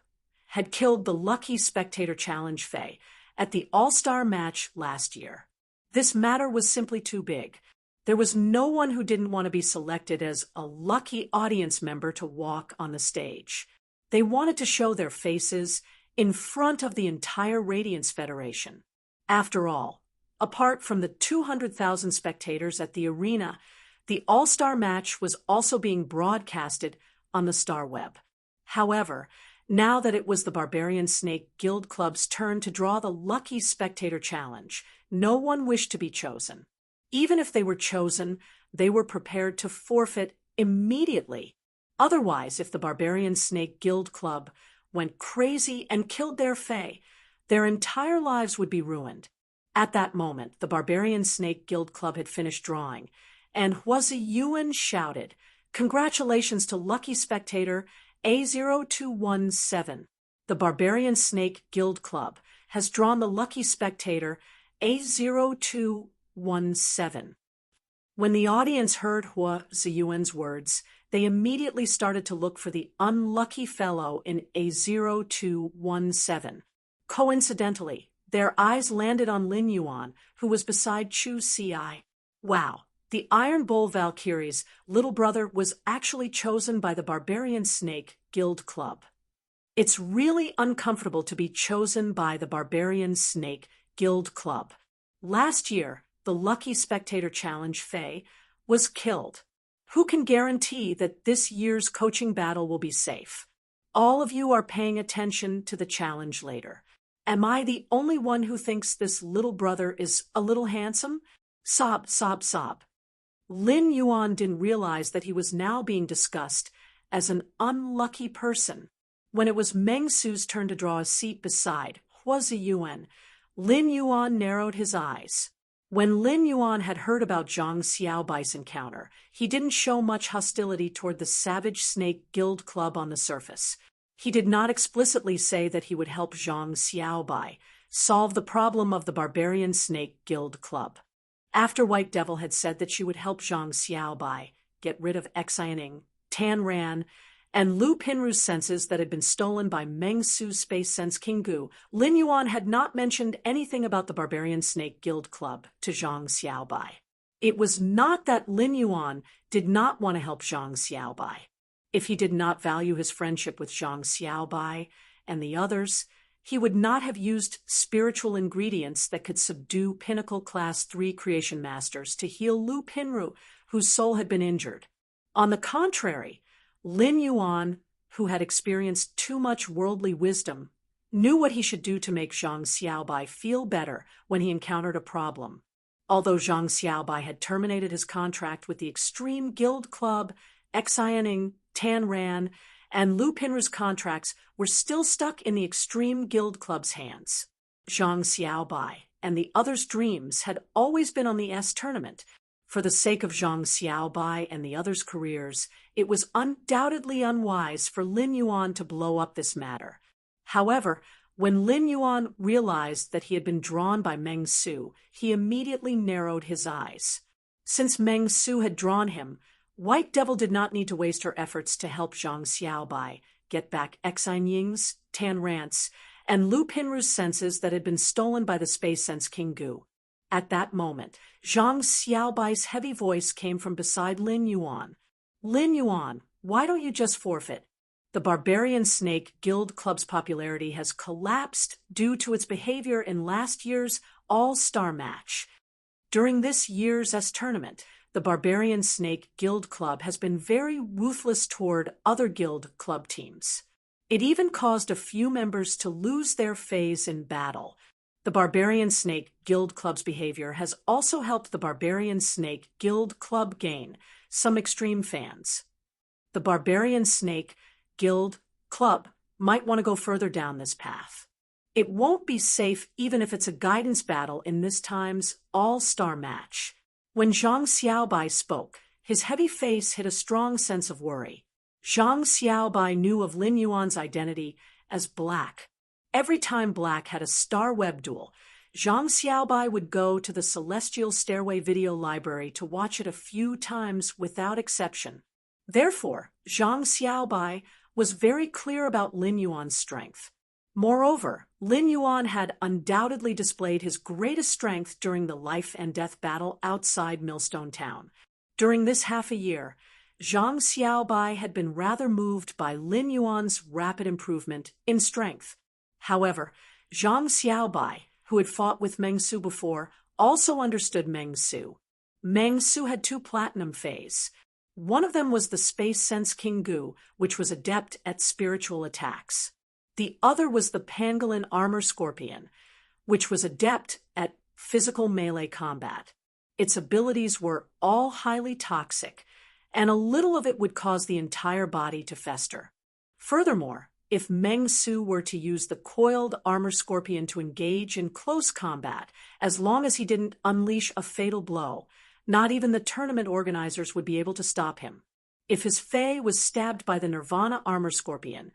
had killed the Lucky Spectator Challenge Fei at the All-Star match last year. This matter was simply too big. There was no one who didn't want to be selected as a lucky audience member to walk on the stage. They wanted to show their faces in front of the entire Radiance Federation. After all, apart from the 200,000 spectators at the arena, the All-Star match was also being broadcasted on the Star Web. However, now that it was the Barbarian Snake Guild Club's turn to draw the Lucky Spectator Challenge, no one wished to be chosen. Even if they were chosen, they were prepared to forfeit immediately. Otherwise, if the Barbarian Snake Guild Club went crazy and killed their Fei, their entire lives would be ruined. At that moment, the Barbarian Snake Guild Club had finished drawing, and Hua Ziyuan shouted, "Congratulations to Lucky Spectator A0217. The Barbarian Snake Guild Club has drawn the Lucky Spectator A0217. When the audience heard Hua Ziyuan's words, they immediately started to look for the unlucky fellow in A0217. Coincidentally, their eyes landed on Lin Yuan, who was beside Chu Xi. Wow, the Iron Bull Valkyrie's little brother was actually chosen by the Barbarian Snake Guild Club. It's really uncomfortable to be chosen by the Barbarian Snake Guild Club. Last year, the Lucky Spectator Challenge Fei was killed. Who can guarantee that this year's coaching battle will be safe? All of you are paying attention to the challenge later. Am I the only one who thinks this little brother is a little handsome? Sob, sob, sob. Lin Yuan didn't realize that he was now being discussed as an unlucky person. When it was Meng Su's turn to draw a seat beside Hua Ziyuan, Lin Yuan narrowed his eyes. When Lin Yuan had heard about Zhang Xiaobai's encounter, he didn't show much hostility toward the Savage Snake Guild Club on the surface. He did not explicitly say that he would help Zhang Xiaobai solve the problem of the Barbarian Snake Guild Club. After White Devil had said that she would help Zhang Xiaobai get rid of Xianing, Tan Ran, and Lu Pinru's senses that had been stolen by Meng Su's Space Sense Kingu, Lin Yuan had not mentioned anything about the Barbarian Snake Guild Club to Zhang Xiaobai. It was not that Lin Yuan did not want to help Zhang Xiaobai. If he did not value his friendship with Zhang Xiaobai and the others, he would not have used spiritual ingredients that could subdue Pinnacle Class 3 Creation Masters to heal Lu Pinru, whose soul had been injured. On the contrary, Lin Yuan, who had experienced too much worldly wisdom, knew what he should do to make Zhang Xiaobai feel better when he encountered a problem. Although Zhang Xiaobai had terminated his contract with the Extreme Guild Club, Xianing, Tan Ran, and Lu Pinru's contracts were still stuck in the Extreme Guild Club's hands. Zhang Xiaobai and the others' dreams had always been on the S tournament. For the sake of Zhang Xiaobai and the others' careers, it was undoubtedly unwise for Lin Yuan to blow up this matter. However, when Lin Yuan realized that he had been drawn by Meng Su, he immediately narrowed his eyes. Since Meng Su had drawn him, White Devil did not need to waste her efforts to help Zhang Xiaobai get back Xianying's, Tan Ran's, and Lu Pinru's senses that had been stolen by the Space Sense Kingu. At that moment, Zhang Xiaobai's heavy voice came from beside Lin Yuan. "Lin Yuan, why don't you just forfeit? the Barbarian Snake Guild Club's popularity has collapsed due to its behavior in last year's All-Star match. During this year's tournament, the Barbarian Snake Guild Club has been very ruthless toward other guild club teams. It even caused a few members to lose their fays in battle. The Barbarian Snake Guild Club's behavior has also helped the Barbarian Snake Guild Club gain some extreme fans. The Barbarian Snake Guild Club might want to go further down this path. It won't be safe even if it's a guidance battle in this time's all-star match. When Zhang Xiaobai spoke, his heavy face hid a strong sense of worry. Zhang Xiaobai knew of Lin Yuan's identity as Black. Every time Black had a Star Web duel, Zhang Xiaobai would go to the Celestial Stairway video library to watch it a few times without exception. Therefore, Zhang Xiaobai was very clear about Lin Yuan's strength. Moreover, Lin Yuan had undoubtedly displayed his greatest strength during the life-and-death battle outside Millstone Town. During this half a year, Zhang Xiaobai had been rather moved by Lin Yuan's rapid improvement in strength. However, Zhang Xiaobai, who had fought with Meng Su before, also understood Meng Su. Meng Su had 2 platinum fays. One of them was the Space Sense King Gu, which was adept at spiritual attacks. The other was the Pangolin Armor Scorpion, which was adept at physical melee combat. Its abilities were all highly toxic, and a little of it would cause the entire body to fester. Furthermore, if Meng Su were to use the coiled armor scorpion to engage in close combat, as long as he didn't unleash a fatal blow, not even the tournament organizers would be able to stop him. If his fae was stabbed by the Nirvana armor scorpion,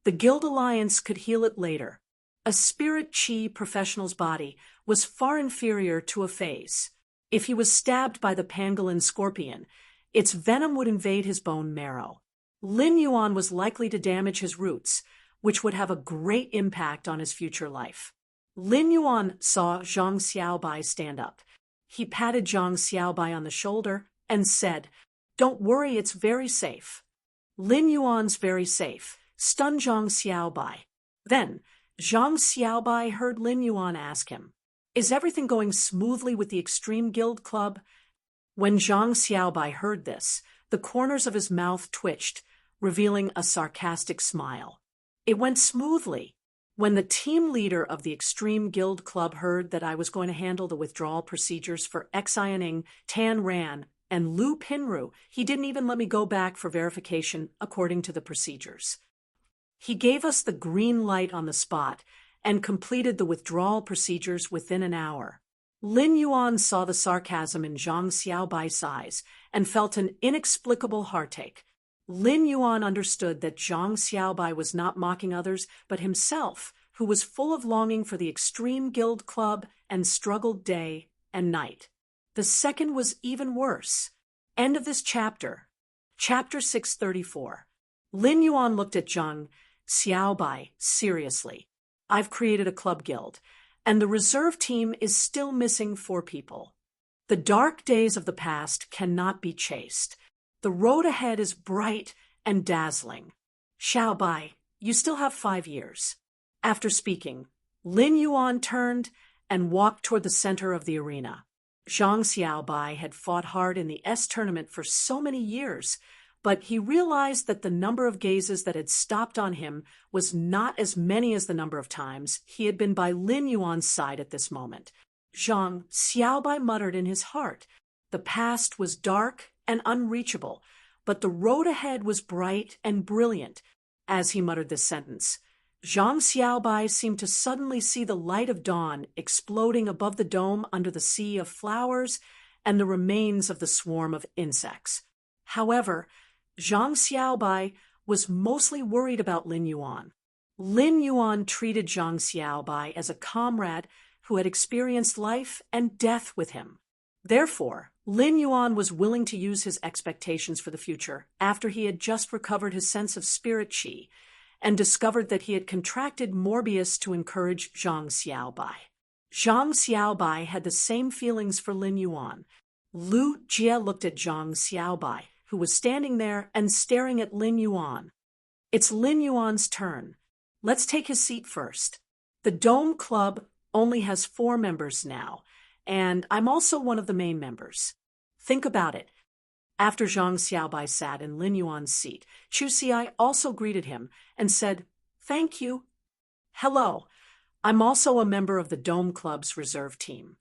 the Guild Alliance could heal it later. A spirit chi professional's body was far inferior to a fae's. If he was stabbed by the Pangolin scorpion, its venom would invade his bone marrow. Lin Yuan was likely to damage his roots, which would have a great impact on his future life. Lin Yuan saw Zhang Xiaobai stand up. He patted Zhang Xiaobai on the shoulder and said, "Don't worry, it's very safe." Lin Yuan's very safe stunned Zhang Xiaobai. Then, Zhang Xiaobai heard Lin Yuan ask him, "Is everything going smoothly with the Extreme Guild Club?" When Zhang Xiaobai heard this, the corners of his mouth twitched, revealing a sarcastic smile. "It went smoothly. When the team leader of the Extreme Guild Club heard that I was going to handle the withdrawal procedures for Xianing, Tan Ran, and Lu Pinru, he didn't even let me go back for verification according to the procedures. He gave us the green light on the spot and completed the withdrawal procedures within an hour." Lin Yuan saw the sarcasm in Zhang Xiaobai's eyes and felt an inexplicable heartache. Lin Yuan understood that Zhang Xiaobai was not mocking others, but himself, who was full of longing for the Extreme Guild Club and struggled day and night. The second was even worse. End of this chapter. Chapter 634. Lin Yuan looked at Zhang Xiaobai seriously. "I've created a club guild, and the reserve team is still missing 4 people. The dark days of the past cannot be chased. The road ahead is bright and dazzling. Xiaobai, you still have 5 years." After speaking, Lin Yuan turned and walked toward the center of the arena. Zhang Xiaobai had fought hard in the tournament for so many years, but he realized that the number of gazes that had stopped on him was not as many as the number of times he had been by Lin Yuan's side at this moment. Zhang Xiaobai muttered in his heart. The past was dark and unreachable, but the road ahead was bright and brilliant. As he muttered this sentence, Zhang Xiaobai seemed to suddenly see the light of dawn exploding above the dome under the sea of flowers and the remains of the swarm of insects. However, Zhang Xiaobai was mostly worried about Lin Yuan. Lin Yuan treated Zhang Xiaobai as a comrade who had experienced life and death with him. Therefore, Lin Yuan was willing to use his expectations for the future after he had just recovered his sense of spirit chi and discovered that he had contracted Morbius to encourage Zhang Xiaobai. Zhang Xiaobai had the same feelings for Lin Yuan. Lu Jie looked at Zhang Xiaobai, who was standing there and staring at Lin Yuan. It's Lin Yuan's turn. Let's take his seat first. The Dome Club only has 4 members now, and I'm also one of the main members. Think about it. After Zhang Xiaobai sat in Lin Yuan's seat, Chu Xi also greeted him and said, "Thank you." "Hello. I'm also a member of the Dome Club's reserve team."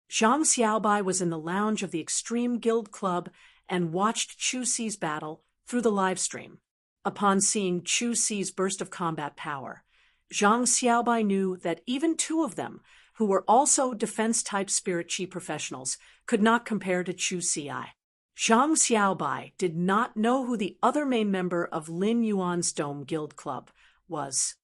Zhang Xiaobai was in the lounge of the Extreme Guild Club and watched Chu Xi's battle through the live stream. Upon seeing Chu Xi's burst of combat power, Zhang Xiaobai knew that even 2 of them, who were also defense-type spirit chi professionals, could not compare to Chu Xi. Zhang Xiaobai did not know who the other main member of Lin Yuan's Dome Guild Club was.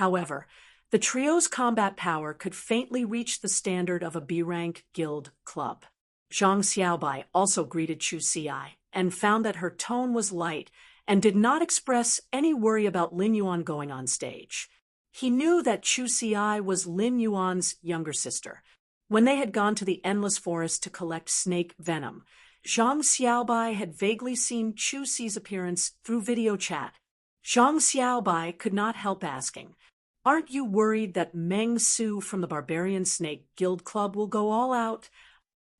However, the trio's combat power could faintly reach the standard of a B-rank guild club. Zhang Xiaobai also greeted Chu Xi and found that her tone was light and did not express any worry about Lin Yuan going on stage. He knew that Chu Xi was Lin Yuan's younger sister. When they had gone to the Endless Forest to collect snake venom, Zhang Xiaobai had vaguely seen Chu Xi's appearance through video chat. Zhang Xiaobai could not help asking, "Aren't you worried that Meng Su from the Barbarian Snake Guild Club will go all out?"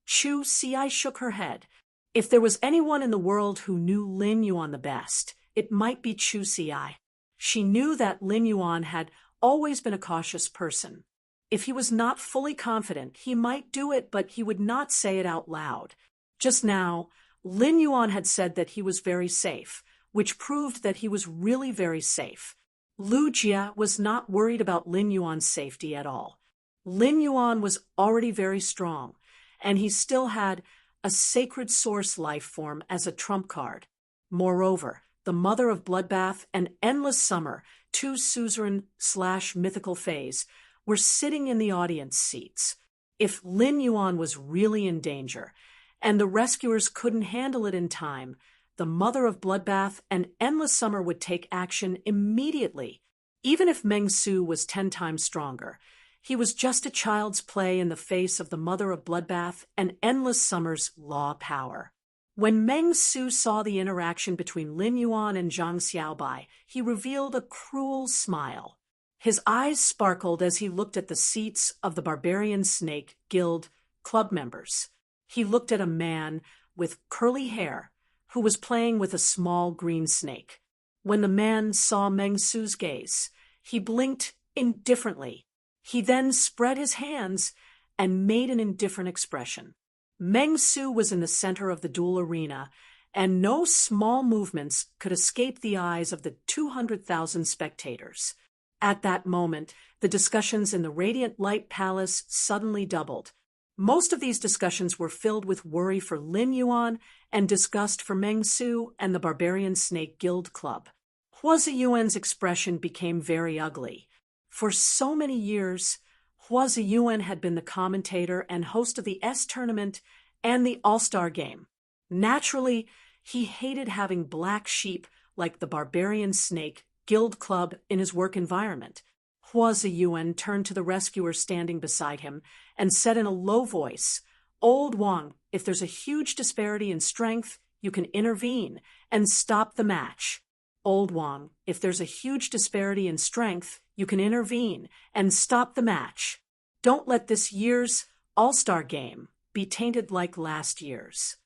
Chu Xi shook her head. If there was anyone in the world who knew Lin Yuan the best, it might be Chu Xi. She knew that Lin Yuan had always been a cautious person. If he was not fully confident, he might do it, but he would not say it out loud. Just now, Lin Yuan had said that he was very safe, which proved that he was really very safe. Lu Jia was not worried about Lin Yuan's safety at all. Lin Yuan was already very strong, and he still had a sacred source life form as a trump card. Moreover, the Mother of Bloodbath and Endless Summer, 2 suzerain/mythical fays, were sitting in the audience seats. If Lin Yuan was really in danger, and the rescuers couldn't handle it in time, the Mother of Bloodbath and Endless Summer would take action immediately. Even if Meng Su was 10 times stronger, he was just a child's play in the face of the Mother of Bloodbath and Endless Summer's law power. When Meng Su saw the interaction between Lin Yuan and Zhang Xiaobai, he revealed a cruel smile. His eyes sparkled as he looked at the seats of the Barbarian Snake Guild club members. He looked at a man with curly hair who was playing with a small green snake. When the man saw Meng Su's gaze, he blinked indifferently. He then spread his hands and made an indifferent expression. Meng Su was in the center of the duel arena, and no small movements could escape the eyes of the 200,000 spectators. At that moment, the discussions in the Radiant Light Palace suddenly doubled. Most of these discussions were filled with worry for Lin Yuan and disgust for Meng Su and the Barbarian Snake Guild Club. Hua Ziyuan's expression became very ugly. For so many years, Hua Ziyuan had been the commentator and host of the S Tournament and the All-Star Game. Naturally, he hated having black sheep like the Barbarian Snake Guild Club in his work environment. Hua Ziyuan turned to the rescuer standing beside him and said in a low voice, "Old Wang, if there's a huge disparity in strength, you can intervene and stop the match." Old Wang, if there's a huge disparity in strength, you can intervene and stop the match. Don't let this year's All-Star Game be tainted like last year's.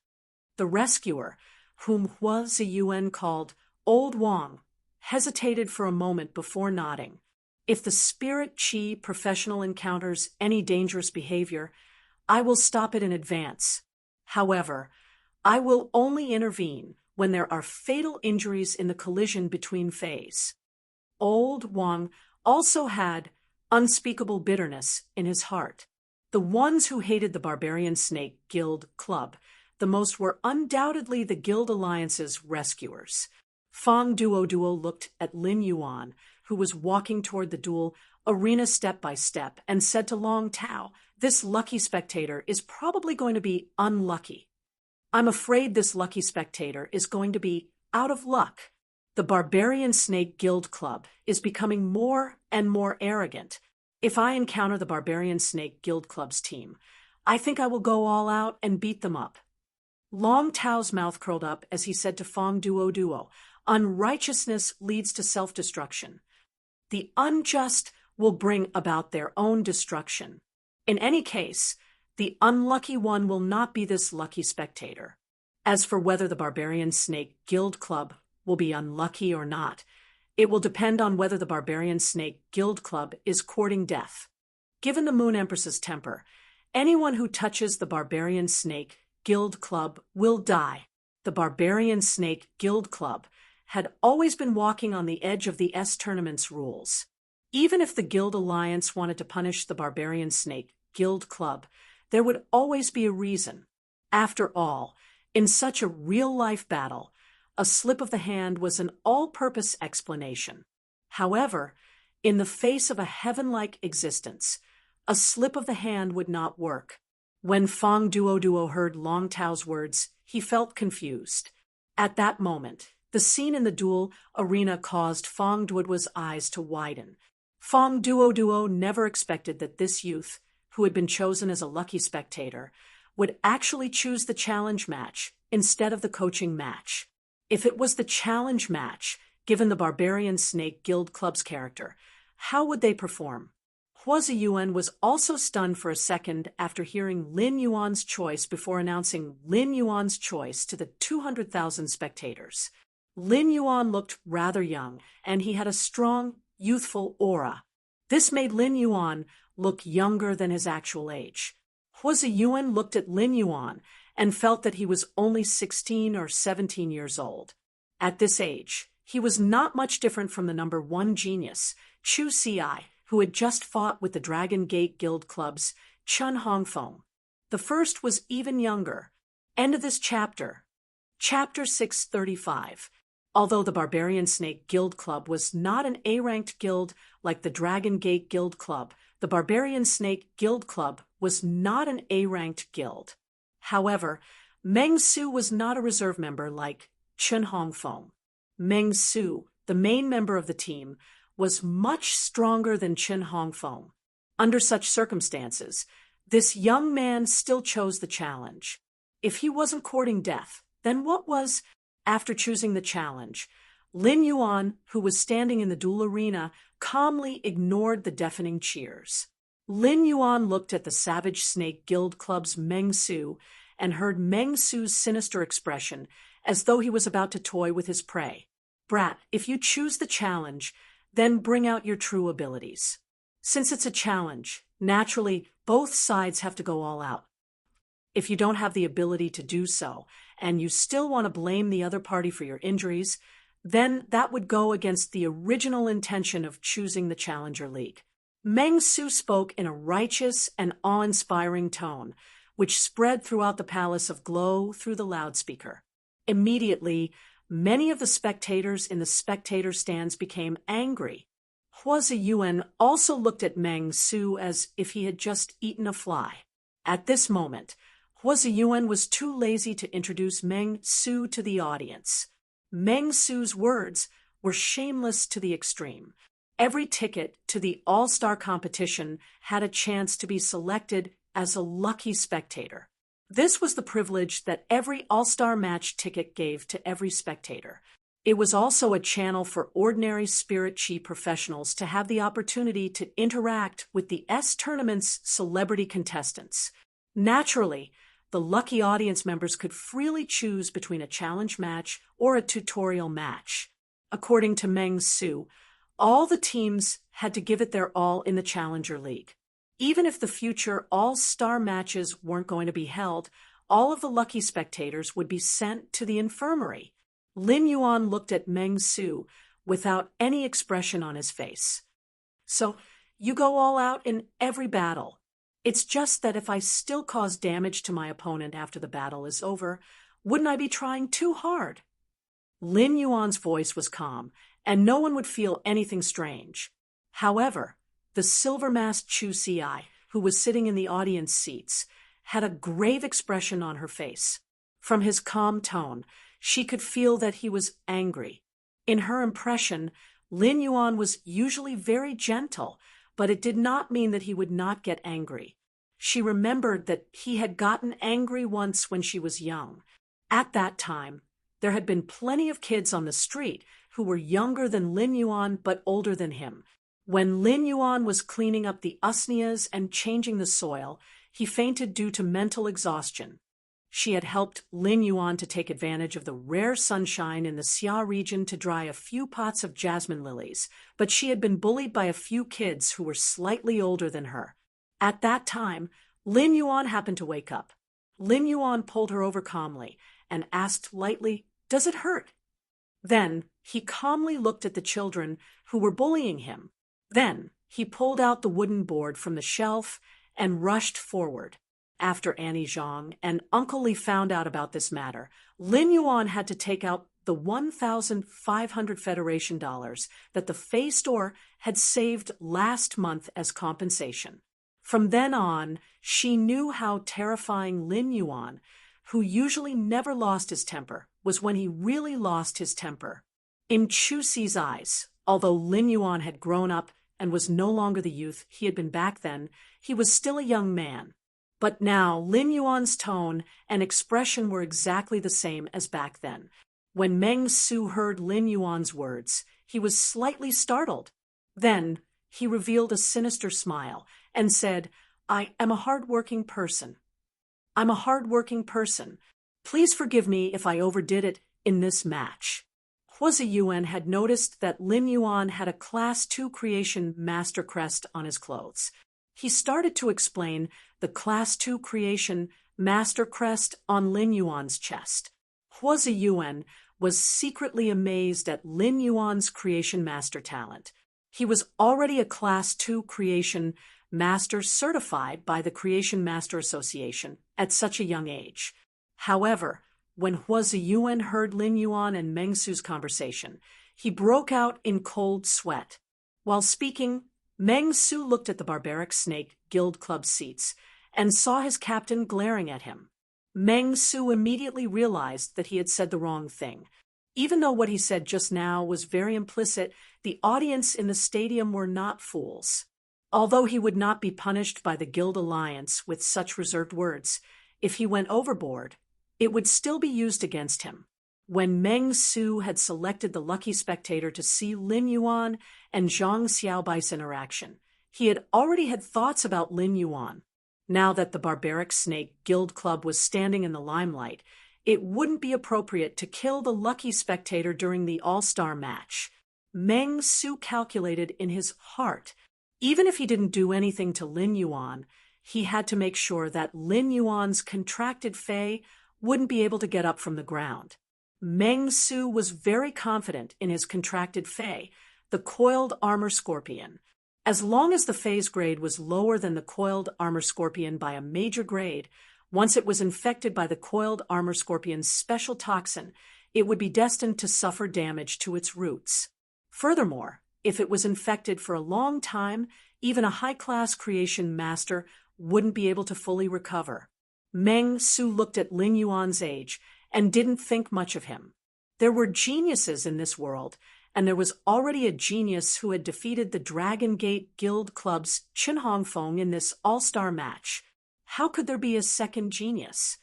The rescuer, whom Hua Ziyuan called Old Wang, hesitated for a moment before nodding. If the spirit chi professional encounters any dangerous behavior, I will stop it in advance. However, I will only intervene when there are fatal injuries in the collision between fays. Old Wang also had unspeakable bitterness in his heart. The ones who hated the Barbarian Snake Guild Club the most were undoubtedly the Guild Alliance's rescuers. Fang Duo looked at Lin Yuan, who was walking toward the duel arena step by step, and said to Long Tao, "This lucky spectator is probably going to be unlucky. I'm afraid this lucky spectator is going to be out of luck. The Barbarian Snake Guild Club is becoming more and more arrogant. If I encounter the Barbarian Snake Guild Club's team, I think I will go all out and beat them up." Long Tao's mouth curled up as he said to Fang Duo, Unrighteousness leads to self-destruction. The unjust will bring about their own destruction. In any case, the unlucky one will not be this lucky spectator. As for whether the Barbarian Snake Guild Club will be unlucky or not, it will depend on whether the Barbarian Snake Guild Club is courting death. Given the Moon Empress's temper, anyone who touches the Barbarian Snake Guild Club will die. The Barbarian Snake Guild Club had always been walking on the edge of the S-Tournament's rules. Even if the Guild Alliance wanted to punish the Barbarian Snake Guild Club, there would always be a reason. After all, in such a real-life battle, a slip of the hand was an all-purpose explanation. However, in the face of a heaven-like existence, a slip of the hand would not work. When Fong Duo heard Long Tao's words, he felt confused. At that moment, the scene in the duel arena caused Fong Duo's eyes to widen. Fong Duo never expected that this youth, who had been chosen as a lucky spectator, would actually choose the challenge match instead of the coaching match. If it was the challenge match, given the Barbarian Snake Guild Club's character, how would they perform? Hua Ziyuan was also stunned for a second after hearing Lin Yuan's choice before announcing Lin Yuan's choice to the 200,000 spectators. Lin Yuan looked rather young, and he had a strong, youthful aura. This made Lin Yuan look younger than his actual age. Hua Ziyuan looked at Lin Yuan and felt that he was only 16 or 17 years old. At this age, he was not much different from the number 1 genius, Chu Xi, who had just fought with the Dragon Gate Guild Club's Chen Hongfeng. The first was even younger. End of this chapter. Chapter 635. Although the Barbarian Snake Guild Club was not an A-ranked guild like the Dragon Gate Guild Club, the Barbarian Snake Guild Club was not an A-ranked guild. However, Meng Su was not a reserve member like Chen Hongfeng. Meng Su, the main member of the team, was much stronger than Chen Hongfeng. Under such circumstances, this young man still chose the challenge. If he wasn't courting death, then what was? After choosing the challenge, Lin Yuan, who was standing in the duel arena, calmly ignored the deafening cheers. Lin Yuan looked at the Savage Snake Guild Club's Meng Su and heard Meng Su's sinister expression, as though he was about to toy with his prey. "Brat, if you choose the challenge, then bring out your true abilities. Since it's a challenge, naturally, both sides have to go all out. If you don't have the ability to do so, and you still want to blame the other party for your injuries, then that would go against the original intention of choosing the Challenger League." Meng Su spoke in a righteous and awe-inspiring tone, which spread throughout the Palace of Glow through the loudspeaker. Immediately, many of the spectators in the spectator stands became angry. Hua Ziyuan also looked at Meng Su as if he had just eaten a fly. At this moment, Hua Ziyuan was too lazy to introduce Meng Su to the audience. Meng Su's words were shameless to the extreme. Every ticket to the All-Star competition had a chance to be selected as a lucky spectator. This was the privilege that every All-Star match ticket gave to every spectator. It was also a channel for ordinary Spirit Chi professionals to have the opportunity to interact with the S-Tournament's celebrity contestants. Naturally, the lucky audience members could freely choose between a challenge match or a tutorial match. According to Meng Su, all the teams had to give it their all in the Challenger League. Even if the future all-star matches weren't going to be held, all of the lucky spectators would be sent to the infirmary. Lin Yuan looked at Meng Su without any expression on his face. "So, you go all out in every battle. It's just that if I still cause damage to my opponent after the battle is over, wouldn't I be trying too hard?" Lin Yuan's voice was calm, and no one would feel anything strange. However, the silver-masked Chu Xi, who was sitting in the audience seats, had a grave expression on her face. From his calm tone, she could feel that he was angry. In her impression, Lin Yuan was usually very gentle, but it did not mean that he would not get angry. She remembered that he had gotten angry once when she was young. At that time, There had been plenty of kids on the street who were younger than Lin Yuan but older than him. When Lin Yuan was cleaning up the usneas and changing the soil, he fainted due to mental exhaustion. She had helped Lin Yuan to take advantage of the rare sunshine in the Xia region to dry a few pots of jasmine lilies, but she had been bullied by a few kids who were slightly older than her. At that time, Lin Yuan happened to wake up. Lin Yuan pulled her over calmly and asked lightly, "Does it hurt?" Then he calmly looked at the children who were bullying him. Then he pulled out the wooden board from the shelf and rushed forward. After Annie Zhang and Uncle Li found out about this matter, Lin Yuan had to take out the 1,500 Federation dollars that the Fei store had saved last month as compensation. From then on, she knew how terrifying Lin Yuan, who usually never lost his temper, was when he really lost his temper. In Chu Xi's eyes, although Lin Yuan had grown up and was no longer the youth he had been back then, he was still a young man. But now Lin Yuan's tone and expression were exactly the same as back then. When Meng Su heard Lin Yuan's words, he was slightly startled. Then he revealed a sinister smile and said, "I am a hard-working person. I'm a hard-working person. Please forgive me if I overdid it in this match." Hua Ziyuan had noticed that Lin Yuan had a Class 2 Creation Master crest on his clothes. He started to explain the Class 2 Creation Master crest on Lin Yuan's chest. Hua Ziyuan was secretly amazed at Lin Yuan's Creation Master talent. He was already a Class 2 Creation Master certified by the Creation Master Association at such a young age. However, when Hua Ziyuan heard Lin Yuan and Meng Su's conversation, he broke out in cold sweat. While speaking, Meng Su looked at the Barbaric Snake Guild Club seats and saw his captain glaring at him. Meng Su immediately realized that he had said the wrong thing. Even though what he said just now was very implicit, the audience in the stadium were not fools. Although he would not be punished by the Guild Alliance with such reserved words, if he went overboard, it would still be used against him. When Meng Su had selected the lucky spectator to see Lin Yuan and Zhang Xiaobai's interaction, he had already had thoughts about Lin Yuan. Now that the Barbaric Snake Guild Club was standing in the limelight, it wouldn't be appropriate to kill the lucky spectator during the all-star match. Meng Su calculated in his heart, even if he didn't do anything to Lin Yuan, he had to make sure that Lin Yuan's contracted Fei wouldn't be able to get up from the ground. Meng Su was very confident in his contracted Fei, the Coiled Armor Scorpion. As long as the Fei's grade was lower than the Coiled Armor Scorpion by a major grade, once it was infected by the Coiled Armor Scorpion's special toxin, it would be destined to suffer damage to its roots. Furthermore, if it was infected for a long time, even a high-class creation master wouldn't be able to fully recover. Meng Su looked at Lin Yuan's age and didn't think much of him. There were geniuses in this world, and there was already a genius who had defeated the Dragon Gate Guild Club's Qin Hongfeng in this all-star match. How could there be a second genius?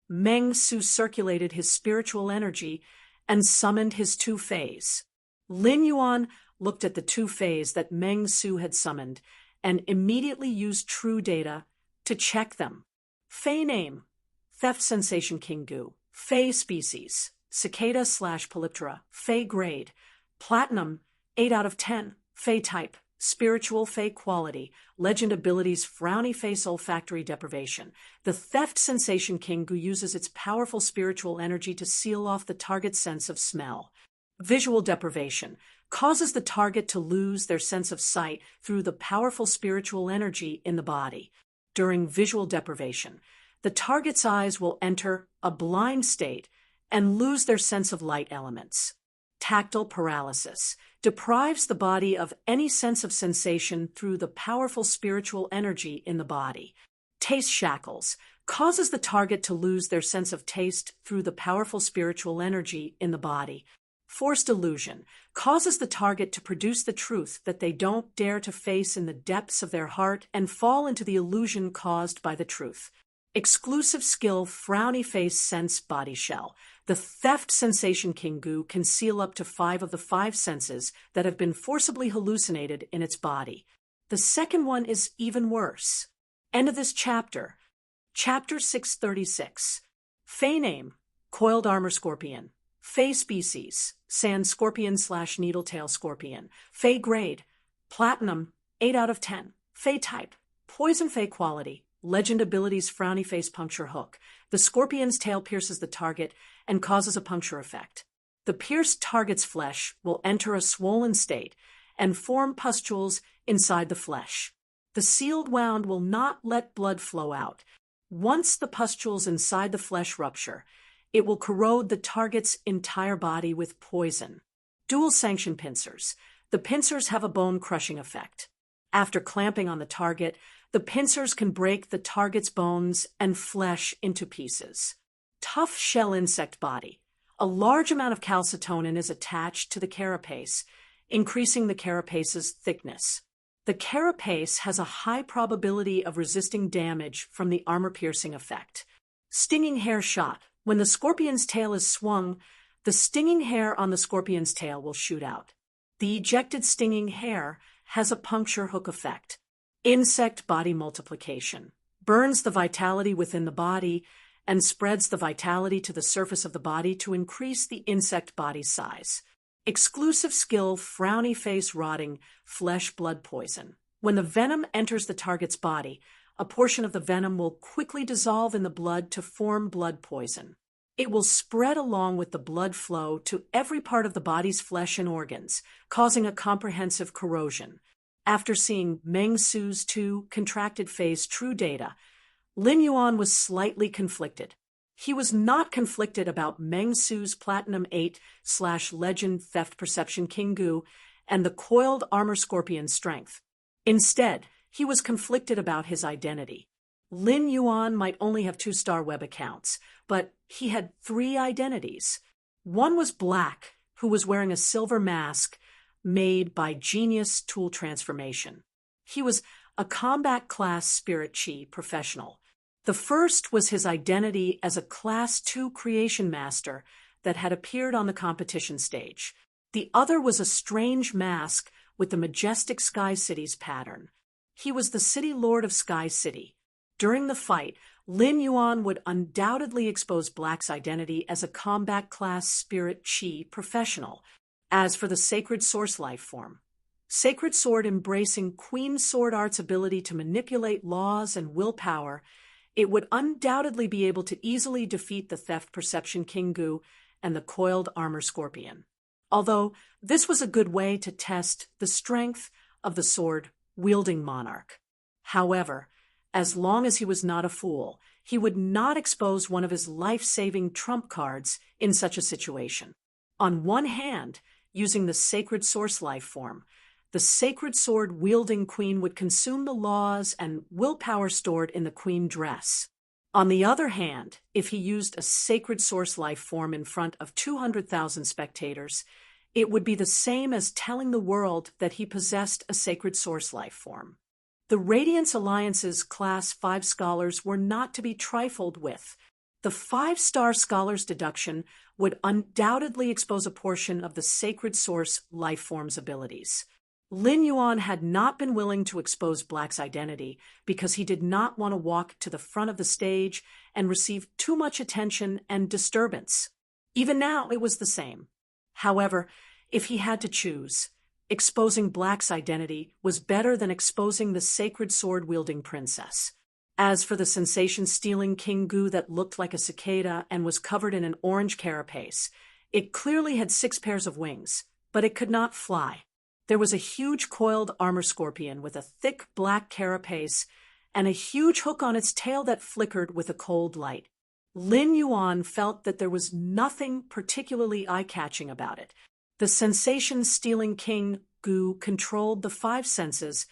Meng Su circulated his spiritual energy and summoned his two Feis. Lin Yuan looked at the two Feis that Meng Su had summoned and immediately used true data to check them. Fei name, Theft Sensation Kingu. Fei species, Cicada/Polyptera. Fei grade, Platinum, 8 out of 10. Fei type, Spiritual Fei quality. Legend abilities, Frowny Face Olfactory Deprivation. The Theft Sensation Kingu uses its powerful spiritual energy to seal off the target's sense of smell. Visual deprivation causes the target to lose their sense of sight through the powerful spiritual energy in the body. During visual deprivation, the target's eyes will enter a blind state and lose their sense of light elements. Tactile paralysis deprives the body of any sense of sensation through the powerful spiritual energy in the body. Taste shackles causes the target to lose their sense of taste through the powerful spiritual energy in the body. Forced illusion causes the target to produce the truth that they don't dare to face in the depths of their heart and fall into the illusion caused by the truth. Exclusive skill Frowny Face Sense Body Shell. The theft sensation King Goo can seal up to 5 of the 5 senses that have been forcibly hallucinated in its body. The second one is even worse. End of this chapter. Chapter 636. Fey name, Coiled Armor Scorpion. Fey species, Sand Scorpion / Needletail Scorpion. Fey grade, Platinum, 8 out of 10. Fey type, Poison Fey quality. Legend abilities Frowny Face Puncture Hook. The scorpion's tail pierces the target and causes a puncture effect. The pierced target's flesh will enter a swollen state and form pustules inside the flesh. The sealed wound will not let blood flow out. Once the pustules inside the flesh rupture, it will corrode the target's entire body with poison. Dual sanction pincers. The pincers have a bone-crushing effect. After clamping on the target, the pincers can break the target's bones and flesh into pieces. Tough shell insect body. A large amount of calcitonin is attached to the carapace, increasing the carapace's thickness. The carapace has a high probability of resisting damage from the armor-piercing effect. Stinging hair shot. When the scorpion's tail is swung, the stinging hair on the scorpion's tail will shoot out. The ejected stinging hair has a puncture hook effect. Insect body multiplication. Burns the vitality within the body and spreads the vitality to the surface of the body to increase the insect body size. Exclusive skill Frowny Face Rotting Flesh Blood Poison. When the venom enters the target's body, a portion of the venom will quickly dissolve in the blood to form blood poison. It will spread along with the blood flow to every part of the body's flesh and organs, causing a comprehensive corrosion. After seeing Meng Su's 2 contracted phase true data, Lin Yuan was slightly conflicted. He was not conflicted about Meng Su's Platinum 8 / Legend Theft Perception King Goo and the Coiled Armor Scorpion strength. Instead, he was conflicted about his identity. Lin Yuan might only have 2-star web accounts, but he had 3 identities. One was Black, who was wearing a silver mask made by Genius Tool Transformation. He was a combat class Spirit Chi professional. The first was his identity as a Class 2 creation master that had appeared on the competition stage. The other was a strange mask with the majestic Sky City's pattern. He was the City Lord of Sky City. During the fight, Lin Yuan would undoubtedly expose Black's identity as a combat class Spirit Chi professional. As for the Sacred Source life form, Sacred Sword embracing Queen Sword Art's ability to manipulate laws and willpower, it would undoubtedly be able to easily defeat the Theft Perception King Goo and the Coiled Armor Scorpion. Although this was a good way to test the strength of the sword-wielding monarch. However, as long as he was not a fool, he would not expose one of his life-saving trump cards in such a situation. On one hand, using the Sacred Source life form, the Sacred Sword-wielding queen would consume the laws and willpower stored in the queen dress. On the other hand, if he used a Sacred Source life form in front of 200,000 spectators, it would be the same as telling the world that he possessed a Sacred Source life form. The Radiance Alliance's Class 5 scholars were not to be trifled with. The 5-star scholar's deduction would undoubtedly expose a portion of the Sacred Source life form's abilities. Lin Yuan had not been willing to expose Black's identity because he did not want to walk to the front of the stage and receive too much attention and disturbance. Even now, it was the same. However, if he had to choose, exposing Black's identity was better than exposing the Sacred Sword-wielding princess. As for the sensation-stealing King Goo that looked like a cicada and was covered in an orange carapace, it clearly had 6 pairs of wings, but it could not fly. There was a huge coiled armor scorpion with a thick black carapace and a huge hook on its tail that flickered with a cold light. Lin Yuan felt that there was nothing particularly eye-catching about it. The sensation-stealing King Goo controlled the 5 senses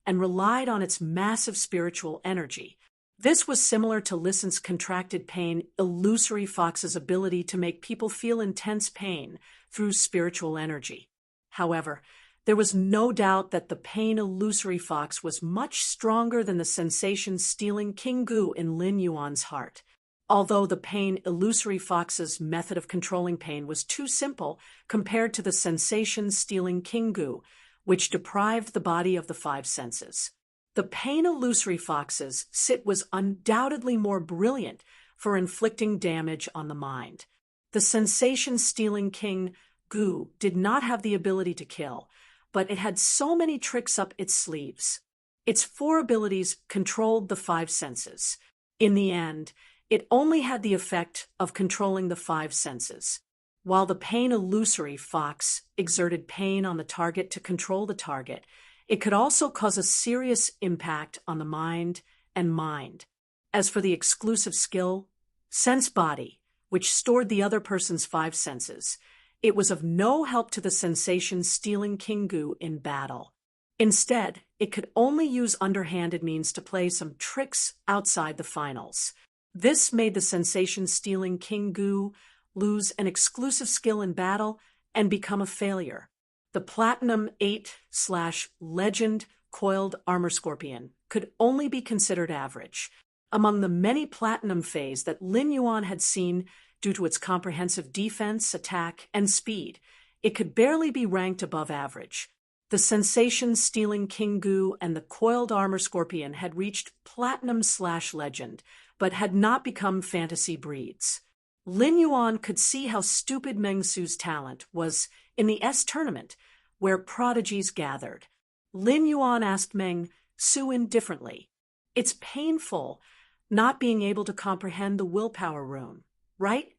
and relied on its massive spiritual energy. This was similar to Listen's contracted pain, illusory fox's ability to make people feel intense pain through spiritual energy. However, There was no doubt that the pain illusory fox was much stronger than the sensation-stealing King Gu in Lin Yuan's heart. Although the pain illusory fox's method of controlling pain was too simple compared to the sensation-stealing King Gu, which deprived the body of the five senses. The pain illusory fox's sit was undoubtedly more brilliant for inflicting damage on the mind. The sensation-stealing King Gu did not have the ability to kill, but it had so many tricks up its sleeves. Its four abilities controlled the five senses. In the end, it only had the effect of controlling the five senses. While the pain illusory fox exerted pain on the target to control the target, it could also cause a serious impact on the mind and mind. As for the exclusive skill, sense body, which stored the other person's five senses, it was of no help to the sensation-stealing King Gu in battle. Instead, it could only use underhanded means to play some tricks outside the finals. This made the sensation-stealing King Gu lose an exclusive skill in battle and become a failure. The Platinum 8/Legend Coiled Armor Scorpion could only be considered average. Among the many Platinum Fays that Lin Yuan had seen due to its comprehensive defense, attack, and speed, it could barely be ranked above average. The sensation-stealing King Gu and the Coiled Armor Scorpion had reached Platinum/Legend, but had not become fantasy breeds. Lin Yuan could see how stupid Meng Su's talent was in the S tournament, where prodigies gathered. Lin Yuan asked Meng Su indifferently, "It's painful not being able to comprehend the willpower rune, right?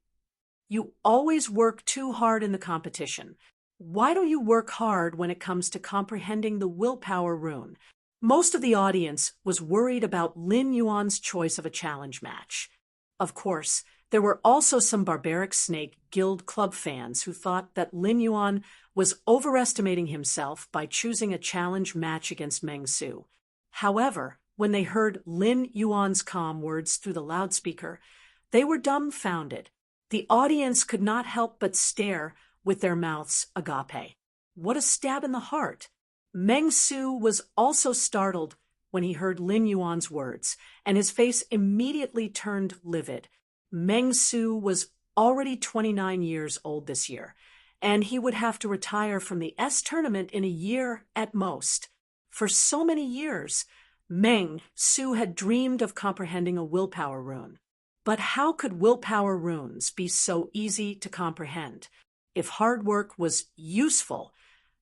You always work too hard in the competition. Why don't you work hard when it comes to comprehending the willpower rune?" Most of the audience was worried about Lin Yuan's choice of a challenge match. Of course, there were also some Barbaric Snake Guild Club fans who thought that Lin Yuan was overestimating himself by choosing a challenge match against Meng Su. However, when they heard Lin Yuan's calm words through the loudspeaker, they were dumbfounded. The audience could not help but stare with their mouths agape. What a stab in the heart! Meng Su was also startled when he heard Lin Yuan's words, and his face immediately turned livid. Meng Su was already 29 years old this year, and he would have to retire from the S tournament in a year at most. For so many years, Meng Su had dreamed of comprehending a willpower rune. But how could willpower runes be so easy to comprehend? If hard work was useful,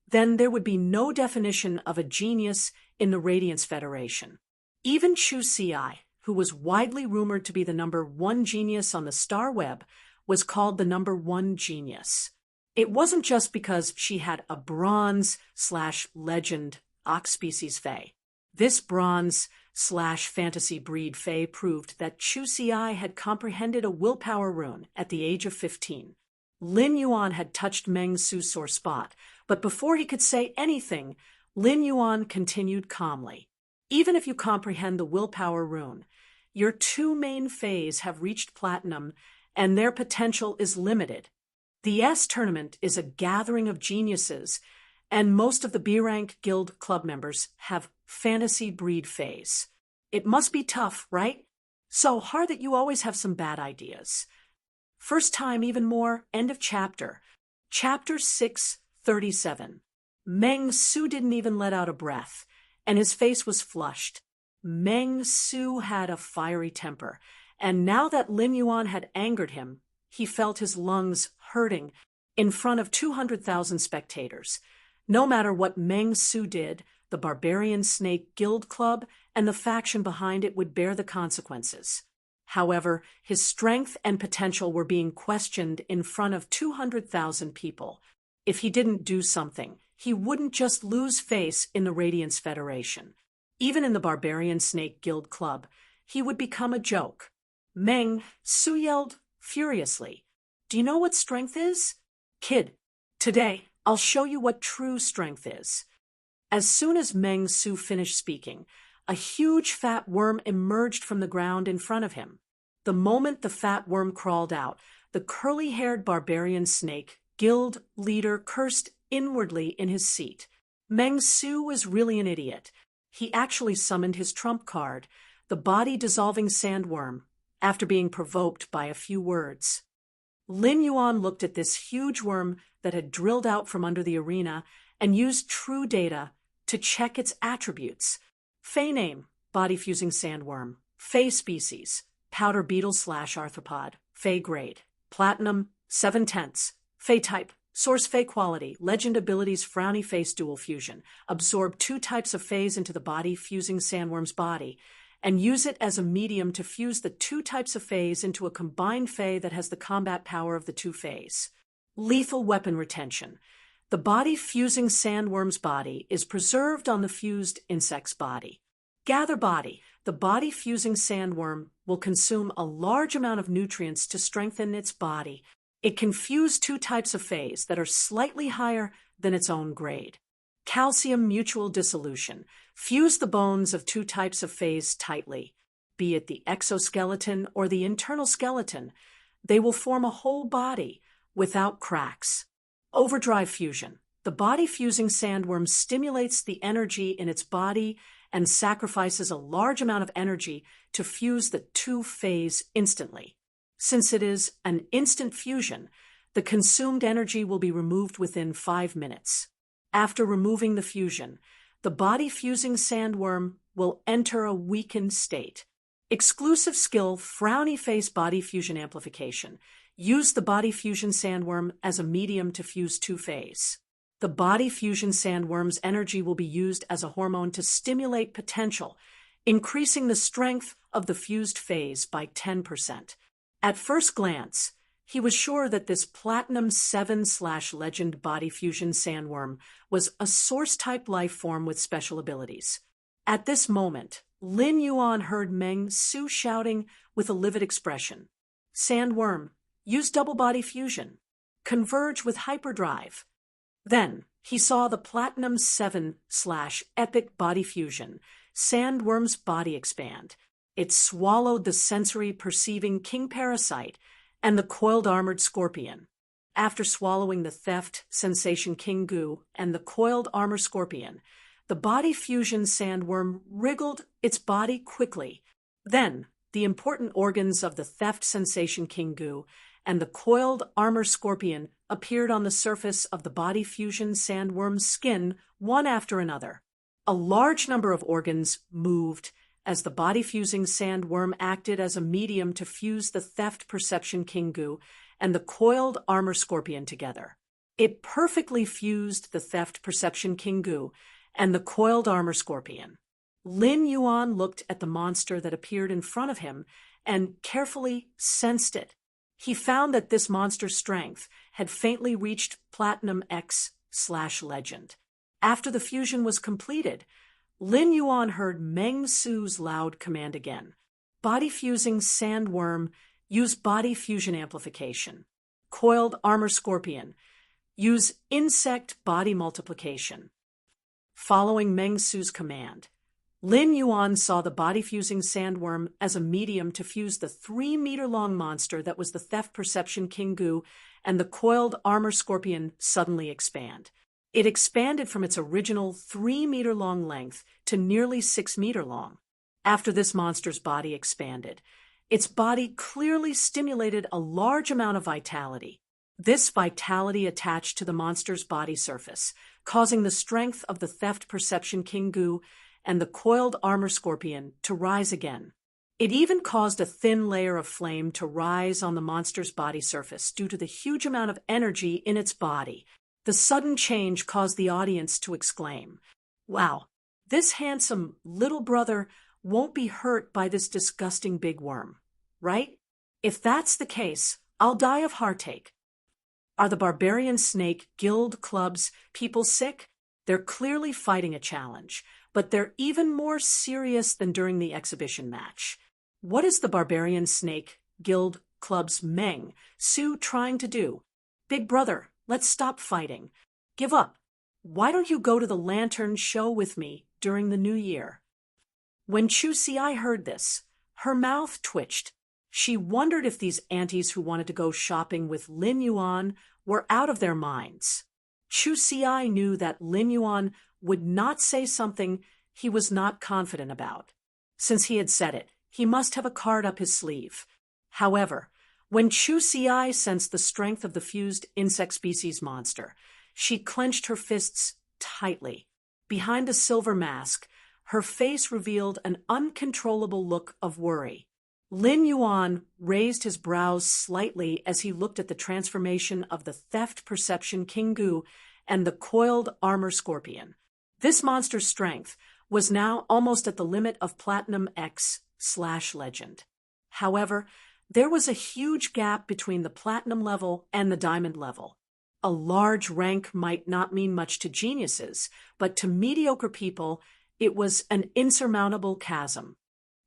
then there would be no definition of a genius in the Radiance Federation. Even Chu Ci, who was widely rumored to be the #1 genius on the Star Web, was called the #1 genius. It wasn't just because she had a Bronze/Legend Ox species Fae. This Bronze/Fantasy breed Fae proved that Chu Ci had comprehended a willpower rune at the age of 15. Lin Yuan had touched Meng Su's sore spot, but before he could say anything, Lin Yuan continued calmly. Even if you comprehend the willpower rune, your two main Fays have reached platinum, and their potential is limited. The S tournament is a gathering of geniuses, and most of the B-rank guild club members have fantasy breed Fays. It must be tough, right? So hard that you always have some bad ideas. First time even more, end of chapter. Chapter 637. Meng Su didn't even let out a breath, and his face was flushed. Meng Su had a fiery temper, and now that Lin Yuan had angered him, he felt his lungs hurting in front of 200,000 spectators. No matter what Meng Su did, the Barbarian Snake Guild Club and the faction behind it would bear the consequences. However, his strength and potential were being questioned in front of 200,000 people. If he didn't do something, he wouldn't just lose face in the Radiance Federation. Even in the Barbarian Snake Guild Club, he would become a joke. Meng Su yelled furiously, "Do you know what strength is? Kid, today I'll show you what true strength is." As soon as Meng Su finished speaking, a huge fat worm emerged from the ground in front of him. The moment the fat worm crawled out, the curly-haired Barbarian Snake Guild leader cursed inwardly in his seat. Meng Su was really an idiot. He actually summoned his trump card, the body-dissolving sandworm, after being provoked by a few words. Lin Yuan looked at this huge worm that had drilled out from under the arena and used true data to check its attributes. Fey name, body-fusing sandworm. Fey species, powder beetle/arthropod. Fey grade, platinum, 7/10. Fey type, source Fey quality. Legend abilities: frowny face dual fusion. Absorb 2 types of Feys into the body-fusing sandworm's body, and use it as a medium to fuse the 2 types of Feys into a combined Fey that has the combat power of the 2 Feys. Lethal weapon retention. The body-fusing sandworm's body is preserved on the fused insect's body. Gather body. The body-fusing sandworm will consume a large amount of nutrients to strengthen its body. It can fuse 2 types of Feys that are slightly higher than its own grade. Calcium mutual dissolution. Fuse the bones of 2 types of Feys tightly, be it the exoskeleton or the internal skeleton. They will form a whole body without cracks. Overdrive fusion. The body-fusing sandworm stimulates the energy in its body and sacrifices a large amount of energy to fuse the 2 Feys instantly. Since it is an instant fusion, the consumed energy will be removed within 5 minutes. After removing the fusion, the body-fusing sandworm will enter a weakened state. Exclusive skill: frowny face body fusion amplification. Use the body fusion sandworm as a medium to fuse 2 Feys. The body fusion sandworm's energy will be used as a hormone to stimulate potential, increasing the strength of the fused Feys by 10%. At first glance, he was sure that this Platinum 7/Legend body fusion sandworm was a source-type life form with special abilities. At this moment, Lin Yuan heard Meng Su shouting with a livid expression. Sandworm, use double body fusion. Converge with hyperdrive. Then, he saw the Platinum 7/Epic body fusion, sandworm's body expand. It swallowed the sensory-perceiving king parasite and the coiled armored scorpion. After swallowing the theft sensation king goo and the coiled armor scorpion, the body fusion sandworm wriggled its body quickly. Then, the important organs of the theft sensation king goo and the coiled armor scorpion appeared on the surface of the body fusion sandworm's skin one after another. A large number of organs moved as the body-fusing sandworm acted as a medium to fuse the theft perception king goo and the coiled armor scorpion together. It perfectly fused the theft perception king goo and the coiled armor scorpion. Lin Yuan looked at the monster that appeared in front of him and carefully sensed it. He found that this monster's strength had faintly reached Platinum X/Legend. After the fusion was completed, Lin Yuan heard Meng Su's loud command again. Body-fusing sandworm, use body fusion amplification. Coiled armor scorpion, use insect body multiplication. Following Meng Su's command, Lin Yuan saw the body-fusing sandworm as a medium to fuse the 3-meter-long monster that was the theft perception king goo and the coiled armor scorpion suddenly expand. It expanded from its original 3-meter-long length to nearly 6-meter long. After this monster's body expanded, its body clearly stimulated a large amount of vitality. This vitality attached to the monster's body surface, causing the strength of the theft perception king goo and the coiled armor scorpion to rise again. It even caused a thin layer of flame to rise on the monster's body surface due to the huge amount of energy in its body. The sudden change caused the audience to exclaim, "Wow, this handsome little brother won't be hurt by this disgusting big worm, right? If that's the case, I'll die of heartache." Are the Barbarian Snake Guild Club's people sick? They're clearly fighting a challenge, but they're even more serious than during the exhibition match. What is the Barbarian Snake Guild Club's Meng Su trying to do? Big brother, let's stop fighting. Give up. Why don't you go to the lantern show with me during the new year? When Chu Xi heard this, her mouth twitched. She wondered if these aunties who wanted to go shopping with Lin Yuan were out of their minds. Chu Xi knew that Lin Yuan would not say something he was not confident about. Since he had said it, he must have a card up his sleeve. However, when Chu Xi sensed the strength of the fused insect species monster, she clenched her fists tightly. Behind the silver mask, her face revealed an uncontrollable look of worry. Lin Yuan raised his brows slightly as he looked at the transformation of the theft perception Kingu and the coiled armor scorpion. This monster's strength was now almost at the limit of Platinum X/Legend. However, there was a huge gap between the Platinum level and the Diamond level. A large rank might not mean much to geniuses, but to mediocre people, it was an insurmountable chasm.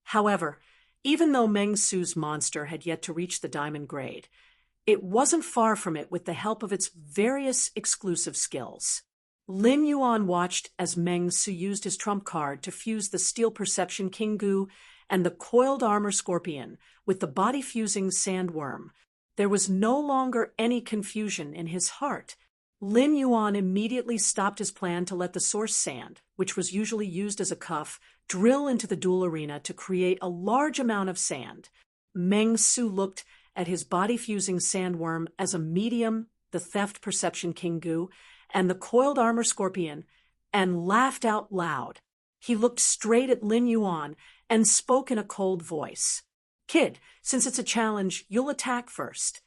However, even though Meng Su's monster had yet to reach the Diamond grade, it wasn't far from it with the help of its various exclusive skills. Lin Yuan watched as Meng Su used his trump card to fuse the Steel Perception Kingu and the Coiled Armor Scorpion with the body-fusing Sandworm. There was no longer any confusion in his heart. Lin Yuan immediately stopped his plan to let the source sand, which was usually used as a cuff, drill into the duel arena to create a large amount of sand. Meng Su looked at his body-fusing Sandworm as a medium, the Theft Perception Kingu, and the Coiled Armor Scorpion, and laughed out loud. He looked straight at Lin Yuan and spoke in a cold voice. "Kid, since it's a challenge, you'll attack first.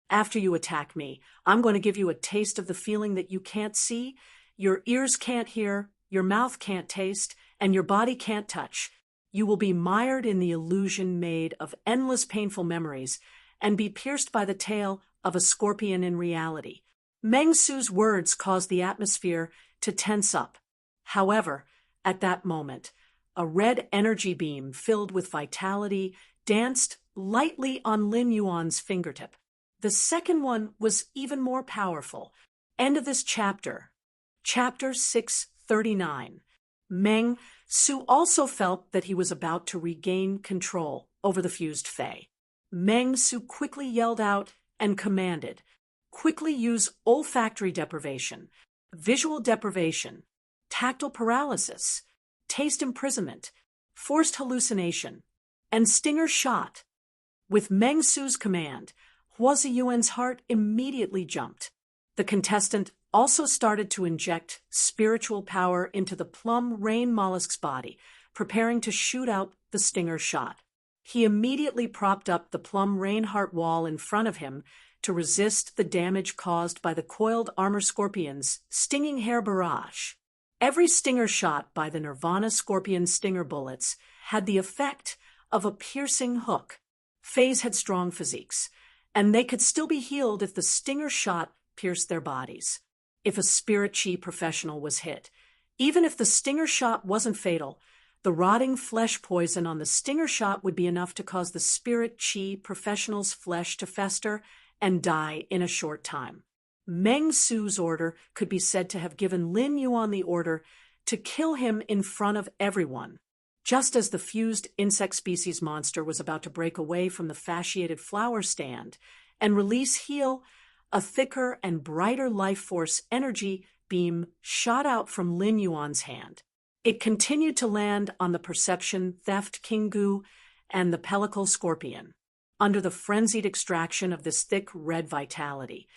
After you attack me, I'm going to give you a taste of the feeling that you can't see, your ears can't hear, your mouth can't taste, and your body can't touch. You will be mired in the illusion made of endless painful memories and be pierced by the tail of a scorpion in reality." Meng Su's words caused the atmosphere to tense up. However, at that moment, a red energy beam filled with vitality danced lightly on Lin Yuan's fingertip. The second one was even more powerful. End of this chapter. Chapter 639. Meng Su also felt that he was about to regain control over the fused Fae. Meng Su quickly yelled out and commanded, "Quickly use olfactory deprivation, visual deprivation, tactile paralysis, taste imprisonment, forced hallucination, and stinger shot." With Meng Su's command, Hua Ziyuan's heart immediately jumped. The contestant also started to inject spiritual power into the plum rain mollusk's body, preparing to shoot out the stinger shot. He immediately propped up the plum rain heart wall in front of him to resist the damage caused by the coiled armor scorpion's stinging hair barrage. Every stinger shot by the Nirvana scorpion stinger bullets had the effect of a piercing hook. Fays had strong physiques, and they could still be healed if the stinger shot pierced their bodies. If a spirit chi professional was hit, even if the stinger shot wasn't fatal, the rotting flesh poison on the stinger shot would be enough to cause the spirit chi professional's flesh to fester and die in a short time. Meng Su's order could be said to have given Lin Yuan the order to kill him in front of everyone. Just as the fused insect species monster was about to break away from the fasciated flower stand and release heal, a thicker and brighter life force energy beam shot out from Lin Yuan's hand. It continued to land on the Perception Theft Kingu and the Pellicle Scorpion. Under the frenzied extraction of this thick red vitality,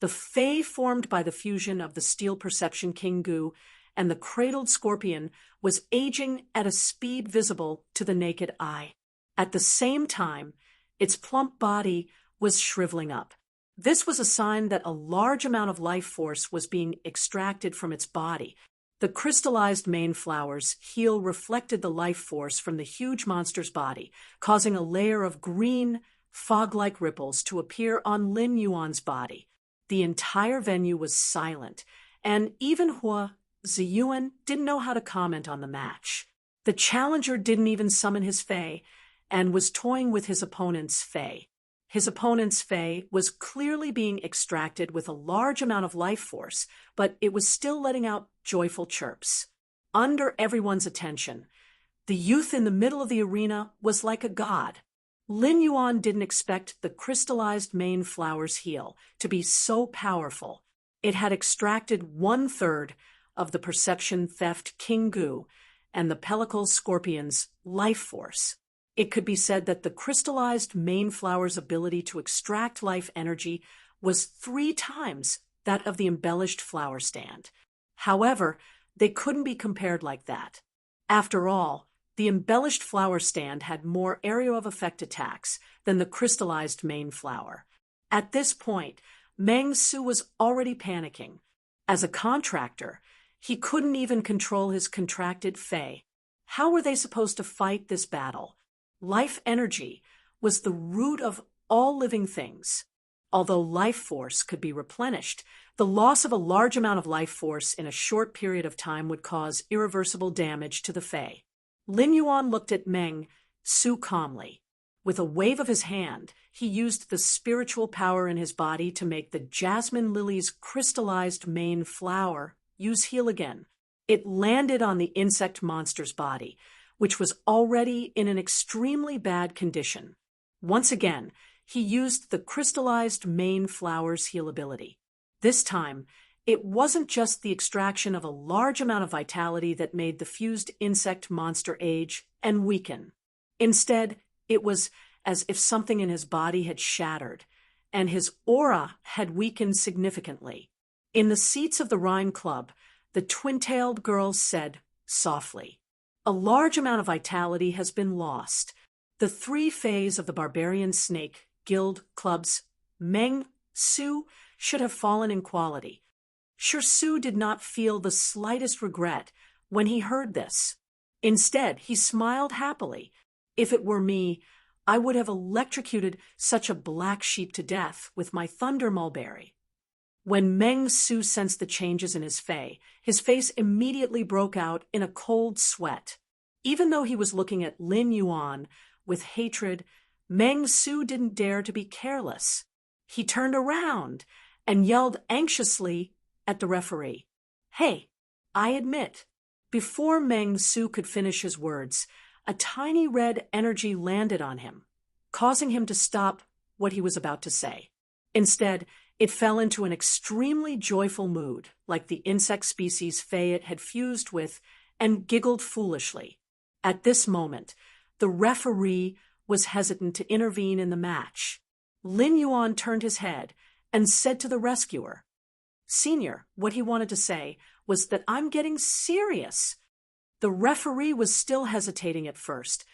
the Fae formed by the fusion of the Steel Perception Kingu and the cradled scorpion was aging at a speed visible to the naked eye. At the same time, its plump body was shriveling up. This was a sign that a large amount of life force was being extracted from its body. The crystallized main flower's heel reflected the life force from the huge monster's body, causing a layer of green, fog-like ripples to appear on Lin Yuan's body. The entire venue was silent, and even Hua Ziyuan didn't know how to comment on the match. The challenger didn't even summon his Fae, and was toying with his opponent's Fae. His opponent's Fae was clearly being extracted with a large amount of life force, but it was still letting out joyful chirps. Under everyone's attention, the youth in the middle of the arena was like a god. Lin Yuan didn't expect the crystallized main flower's heel to be so powerful. It had extracted 1/3 of the perception theft King Goo and the pellicle scorpion's life force. It could be said that the crystallized Mayflower's ability to extract life energy was 3 times that of the embellished flower stand. However, they couldn't be compared like that. After all, the embellished flower stand had more area of effect attacks than the crystallized Mayflower. At this point, Meng Su was already panicking. As a contractor, he couldn't even control his contracted Fae. How were they supposed to fight this battle? Life energy was the root of all living things. Although life force could be replenished, the loss of a large amount of life force in a short period of time would cause irreversible damage to the Fae. Lin Yuan looked at Meng Su calmly. With a wave of his hand, he used the spiritual power in his body to make the jasmine lily's crystallized main flower use heal again. It landed on the insect monster's body, which was already in an extremely bad condition. Once again, he used the crystallized main flower's heal ability. This time, it wasn't just the extraction of a large amount of vitality that made the fused insect monster age and weaken. Instead, it was as if something in his body had shattered, and his aura had weakened significantly. In the seats of the Rhine Club, the twin-tailed girls said softly, "A large amount of vitality has been lost. The 3 Fays of the Barbarian Snake Guild Club's Meng Su should have fallen in quality." Sure, Su did not feel the slightest regret when he heard this. Instead, he smiled happily. "If it were me, I would have electrocuted such a black sheep to death with my thunder mulberry." When Meng Su sensed the changes in his Fae, his face immediately broke out in a cold sweat. Even though he was looking at Lin Yuan with hatred, Meng Su didn't dare to be careless. He turned around and yelled anxiously at the referee, "Hey, I admit." Before Meng Su could finish his words, a tiny red energy landed on him, causing him to stop what he was about to say. Instead, it fell into an extremely joyful mood, like the insect species Fae it had fused with, and giggled foolishly. At this moment, the referee was hesitant to intervene in the match. Lin Yuan turned his head and said to the rescuer, "Senior," what he wanted to say was that "I'm getting serious." The referee was still hesitating at first,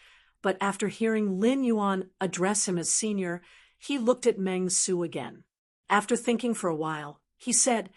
but after hearing Lin Yuan address him as senior, he looked at Meng Su again. After thinking for a while, he said,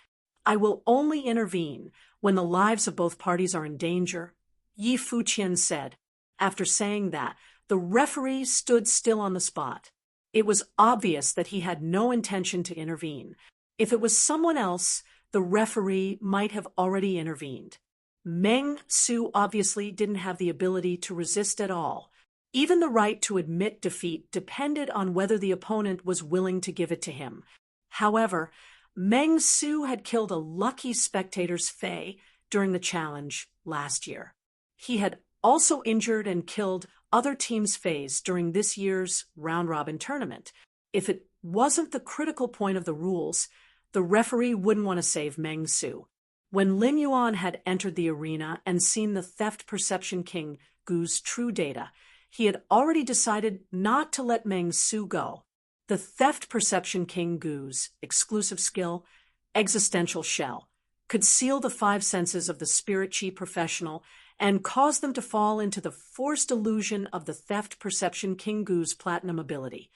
"I will only intervene when the lives of both parties are in danger," Yi Fuqian said. After saying that, the referee stood still on the spot. It was obvious that he had no intention to intervene. If it was someone else, the referee might have already intervened. Meng Su obviously didn't have the ability to resist at all. Even the right to admit defeat depended on whether the opponent was willing to give it to him. However, Meng Su had killed a lucky spectator's Fae during the challenge last year. He had also injured and killed other teams' Faes during this year's round-robin tournament. If it wasn't the critical point of the rules, the referee wouldn't want to save Meng Su. When Lin Yuan had entered the arena and seen the Theft Perception King Gu's true data, he had already decided not to let Meng Su go. The Theft Perception King Gu's exclusive skill, Existential Shell, could seal the 5 senses of the Spirit Chi professional and cause them to fall into the forced illusion of the Theft Perception King Gu's platinum ability.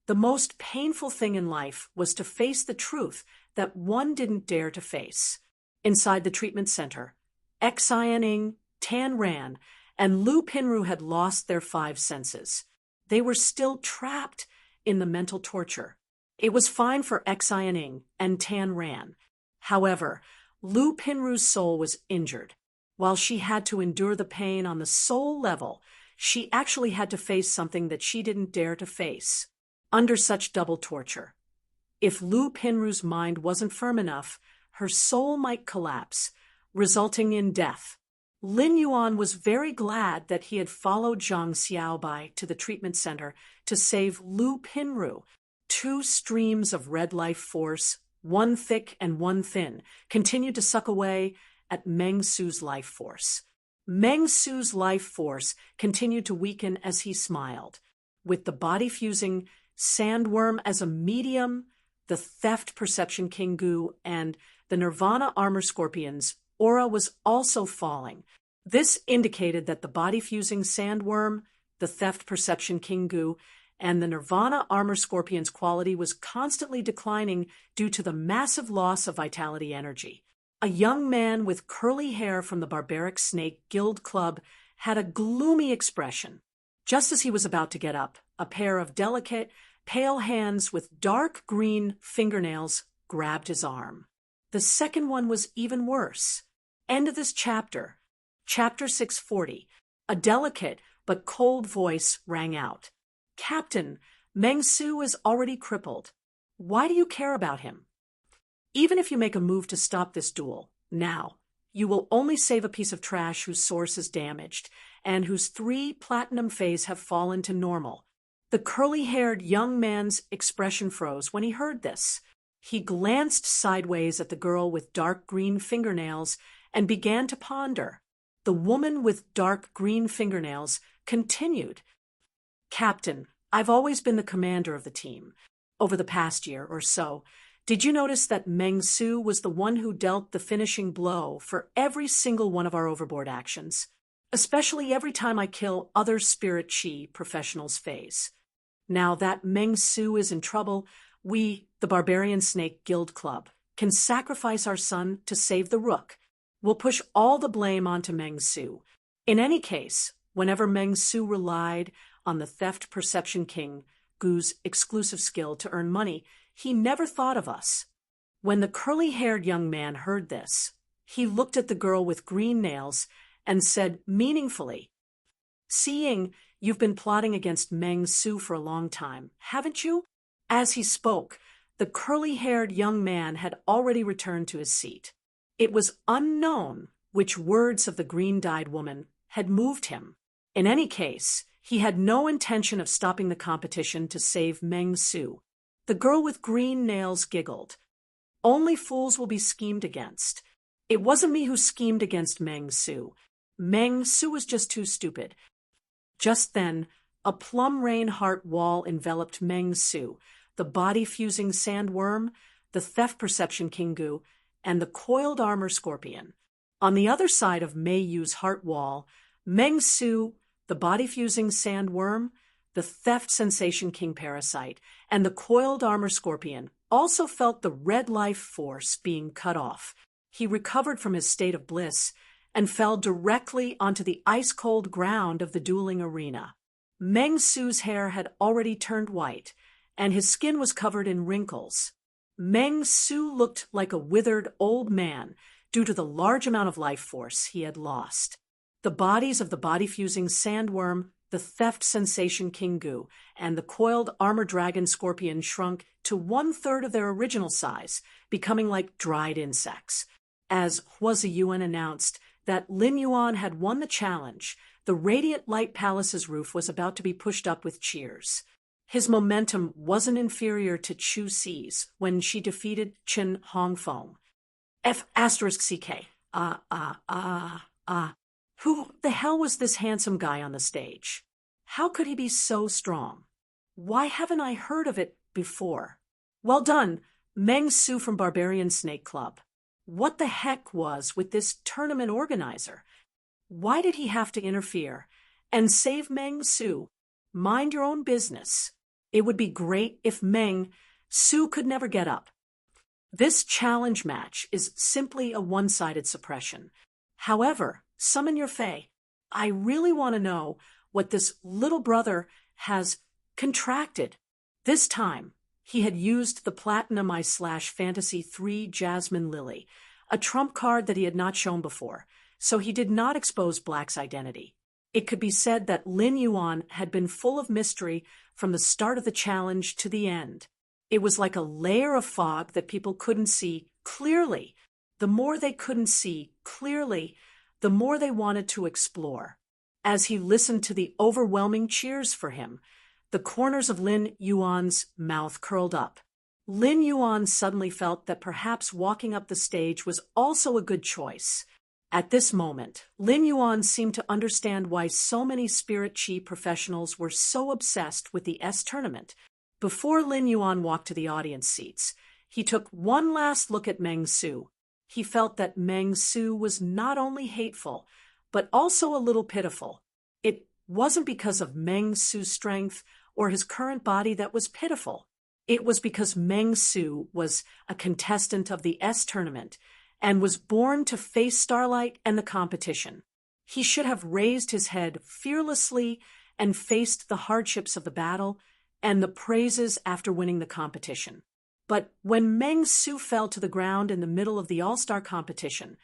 The most painful thing in life was to face the truth that one didn't dare to face. Inside the treatment center, Xianing, Tan Ran, and Lu Pinru had lost their 5 senses. They were still trapped in the mental torture. It was fine for Xianing and Tan Ran. However, Lu Pinru's soul was injured. While she had to endure the pain on the soul level, she actually had to face something that she didn't dare to face. Under such double torture, if Lu Pinru's mind wasn't firm enough, her soul might collapse, resulting in death. Lin Yuan was very glad that he had followed Zhang Xiaobai to the treatment center to save Lu Pinru. 2 streams of red life force one thick and one thin, continued to suck away at Meng Su's life force. Meng Su's life force continued to weaken as he smiled. With the body-fusing sandworm as a medium, the theft perception King Gu, and the Nirvana armor scorpion's aura was also falling. This indicated that the body-fusing sandworm, the theft perception King Gu, and the Nirvana armor scorpion's quality was constantly declining due to the massive loss of vitality energy. A young man with curly hair from the Barbaric Snake Guild Club had a gloomy expression. Just as he was about to get up, a pair of delicate, pale hands with dark green fingernails grabbed his arm. The second one was even worse. End of this chapter. Chapter 640. A delicate but cold voice rang out. Captain, Meng Su is already crippled. Why do you care about him? Even if you make a move to stop this duel, now, you will only save a piece of trash whose source is damaged, and whose 3 platinum phase have fallen to normal. The curly-haired young man's expression froze when he heard this. He glanced sideways at the girl with dark green fingernails and began to ponder. The woman with dark green fingernails continued. Captain, I've always been the commander of the team. Over the past year or so, did you notice that Meng Su was the one who dealt the finishing blow for every single one of our overboard actions? Especially every time I kill other Spirit Chi professionals' phase. Now that Meng Su is in trouble, we, the Barbarian Snake Guild Club, can sacrifice our son to save the Rook. We'll push all the blame onto Meng Su. In any case, whenever Meng Su relied on the Theft Perception King, Gu's exclusive skill to earn money, he never thought of us. When the curly-haired young man heard this, he looked at the girl with green nails and said meaningfully, "Seeing you've been plotting against Meng Su for a long time, haven't you?" As he spoke, the curly-haired young man had already returned to his seat. It was unknown which words of the green-dyed woman had moved him. In any case, he had no intention of stopping the competition to save Meng Su. The girl with green nails giggled. Only fools will be schemed against. It wasn't me who schemed against Meng Su. Meng Su was just too stupid. Just then, a plum rain heart wall enveloped Meng Su, the body-fusing sandworm, the theft perception King Gu, and the coiled armor scorpion. On the other side of Mei Yu's heart wall, Meng Su, the body-fusing sandworm, the theft sensation King Parasite, and the coiled armor scorpion also felt the red life force being cut off. He recovered from his state of bliss and fell directly onto the ice-cold ground of the dueling arena. Meng Su's hair had already turned white, and his skin was covered in wrinkles. Meng Su looked like a withered old man due to the large amount of life force he had lost. The bodies of the body-fusing sandworm, the theft sensation King Gu, and the coiled armor dragon scorpion shrunk to 1/3 of their original size, becoming like dried insects. As Hua Ziyuan announced that Lin Yuan had won the challenge, the Radiant Light Palace's roof was about to be pushed up with cheers. His momentum wasn't inferior to Chu Si's when she defeated Chen Hongfeng. F***CK. Who the hell was this handsome guy on the stage? How could he be so strong? Why haven't I heard of it before? Well done, Meng Su from Barbarian Snake Club. What the heck was with this tournament organizer? Why did he have to interfere? And save Meng Su. Mind your own business. It would be great if Meng Su could never get up. This challenge match is simply a one-sided suppression. However, summon your fae. I really want to know what this little brother has contracted. This time, he had used the Platinum Ice/Fantasy 3 Jasmine Lily, a trump card that he had not shown before, so he did not expose Black's identity. It could be said that Lin Yuan had been full of mystery from the start of the challenge to the end. It was like a layer of fog that people couldn't see clearly. The more they couldn't see clearly, the more they wanted to explore. As he listened to the overwhelming cheers for him, the corners of Lin Yuan's mouth curled up. Lin Yuan suddenly felt that perhaps walking up the stage was also a good choice. At this moment, Lin Yuan seemed to understand why so many spirit chi professionals were so obsessed with the S tournament. Before Lin Yuan walked to the audience seats, he took one last look at Meng Su. He felt that Meng Su was not only hateful, but also a little pitiful. It wasn't because of Meng Su's strength or his current body that was pitiful. It was because Meng Su was a contestant of the S tournament and was born to face Starlight and the competition. He should have raised his head fearlessly and faced the hardships of the battle and the praises after winning the competition. But when Meng Su fell to the ground in the middle of the all-star competition,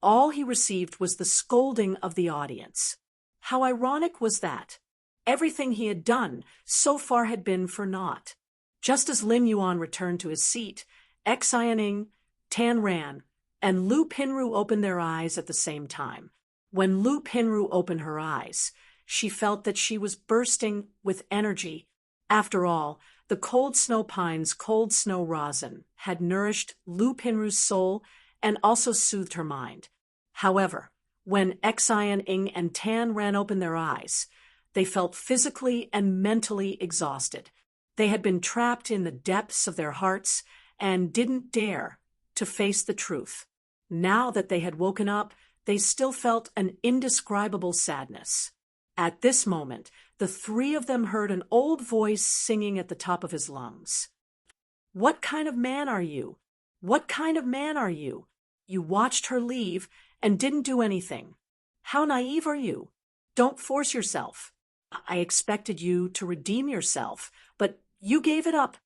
all he received was the scolding of the audience. How ironic was that? Everything he had done so far had been for naught. Just as Lin Yuan returned to his seat, Xianing, Tan Ran, and Lu Pinru opened their eyes at the same time. When Lu Pinru opened her eyes, she felt that she was bursting with energy. After all, the cold snow pine's cold snow rosin had nourished Lu Pinru's soul and also soothed her mind. However, when Xianing and Tan Ran opened their eyes, they felt physically and mentally exhausted. They had been trapped in the depths of their hearts and didn't dare to face the truth. Now that they had woken up, they still felt an indescribable sadness. At this moment, the three of them heard an old voice singing at the top of his lungs. "What kind of man are you? What kind of man are you? You watched her leave and didn't do anything. How naive are you? Don't force yourself. I expected you to redeem yourself, but you gave it up."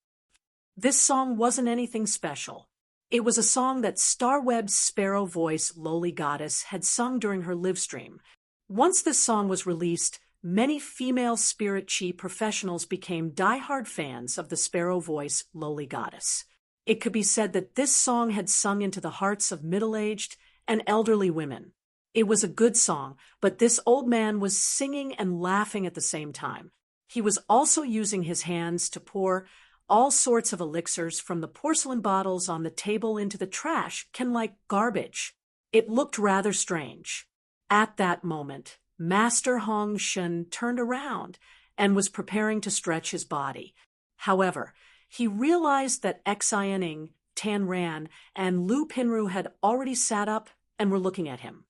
This song wasn't anything special. It was a song that Starweb's sparrow voice Lowly Goddess had sung during her live stream. Once this song was released, many female spirit chi professionals became die-hard fans of the sparrow voice Lowly Goddess. It could be said that this song had sung into the hearts of middle-aged and elderly women. It was a good song, but this old man was singing and laughing at the same time. He was also using his hands to pour all sorts of elixirs from the porcelain bottles on the table into the trash like garbage. It looked rather strange. At that moment, Master Hong Shun turned around and was preparing to stretch his body. However, he realized that Xianing, Tan Ran, and Lu Pinru had already sat up and were looking at him.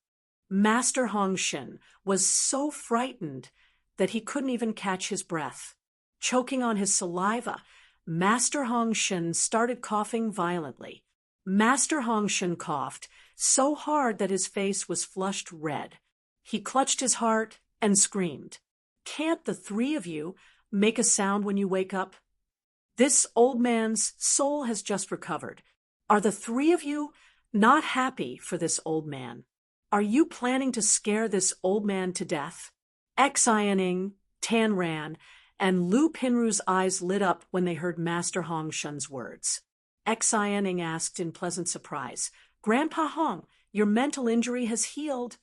Master Hong Shun was so frightened that he couldn't even catch his breath. Choking on his saliva, Master Hong Shun started coughing violently. Master Hong Shun coughed so hard that his face was flushed red. He clutched his heart and screamed, "Can't the three of you make a sound when you wake up? This old man's soul has just recovered. Are the three of you not happy for this old man? Are you planning to scare this old man to death?" Xianing, Tan Ran, and Lu Pinru's eyes lit up when they heard Master Hong Shun's words. Xianing asked in pleasant surprise, "Grandpa Hong, your mental injury has healed."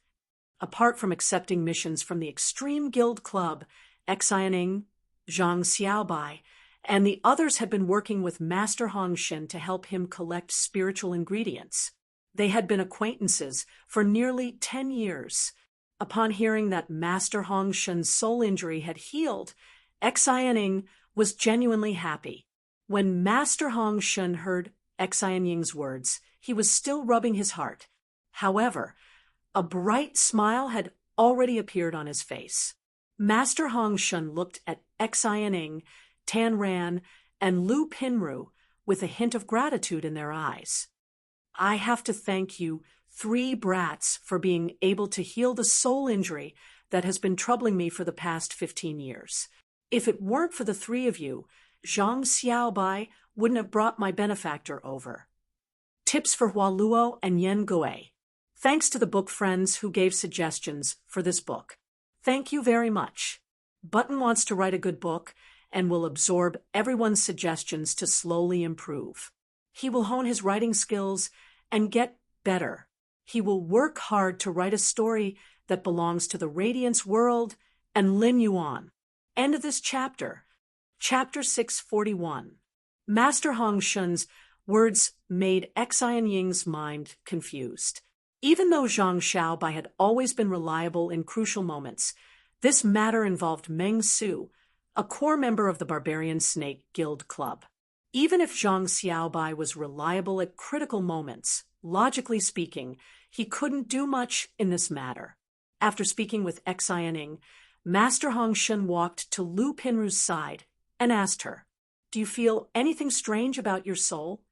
Apart from accepting missions from the Extreme Guild Club, Xianing, Zhang Xiaobai, and the others had been working with Master Hong Shun to help him collect spiritual ingredients. They had been acquaintances for nearly 10 years. Upon hearing that Master Hong Shun's soul injury had healed, Xianing was genuinely happy. When Master Hong Shun heard Xianing's words, he was still rubbing his heart. However, a bright smile had already appeared on his face. Master Hong Shun looked at Xianing, Tan Ran, and Lu Pinru with a hint of gratitude in their eyes. "I have to thank you, three brats, for being able to heal the soul injury that has been troubling me for the past 15 years. If it weren't for the three of you, Zhang Xiaobai wouldn't have brought my benefactor over." Tips for Hualuo and Yen Gui. Thanks to the book friends who gave suggestions for this book. Thank you very much. Button wants to write a good book and will absorb everyone's suggestions to slowly improve. He will hone his writing skills and get better. He will work hard to write a story that belongs to the Radiance world and Lin Yuan. End of this chapter. Chapter 641. Master Hong Shun's words made Xian Ying's mind confused. Even though Zhang Xiaobai had always been reliable in crucial moments, this matter involved Meng Su, a core member of the Barbarian Snake Guild Club. Even if Zhang Xiaobai was reliable at critical moments, logically speaking, he couldn't do much in this matter. After speaking with Xian Ying, Master Hong Shun walked to Lu Pinru's side and asked her, "Do you feel anything strange about your soul?"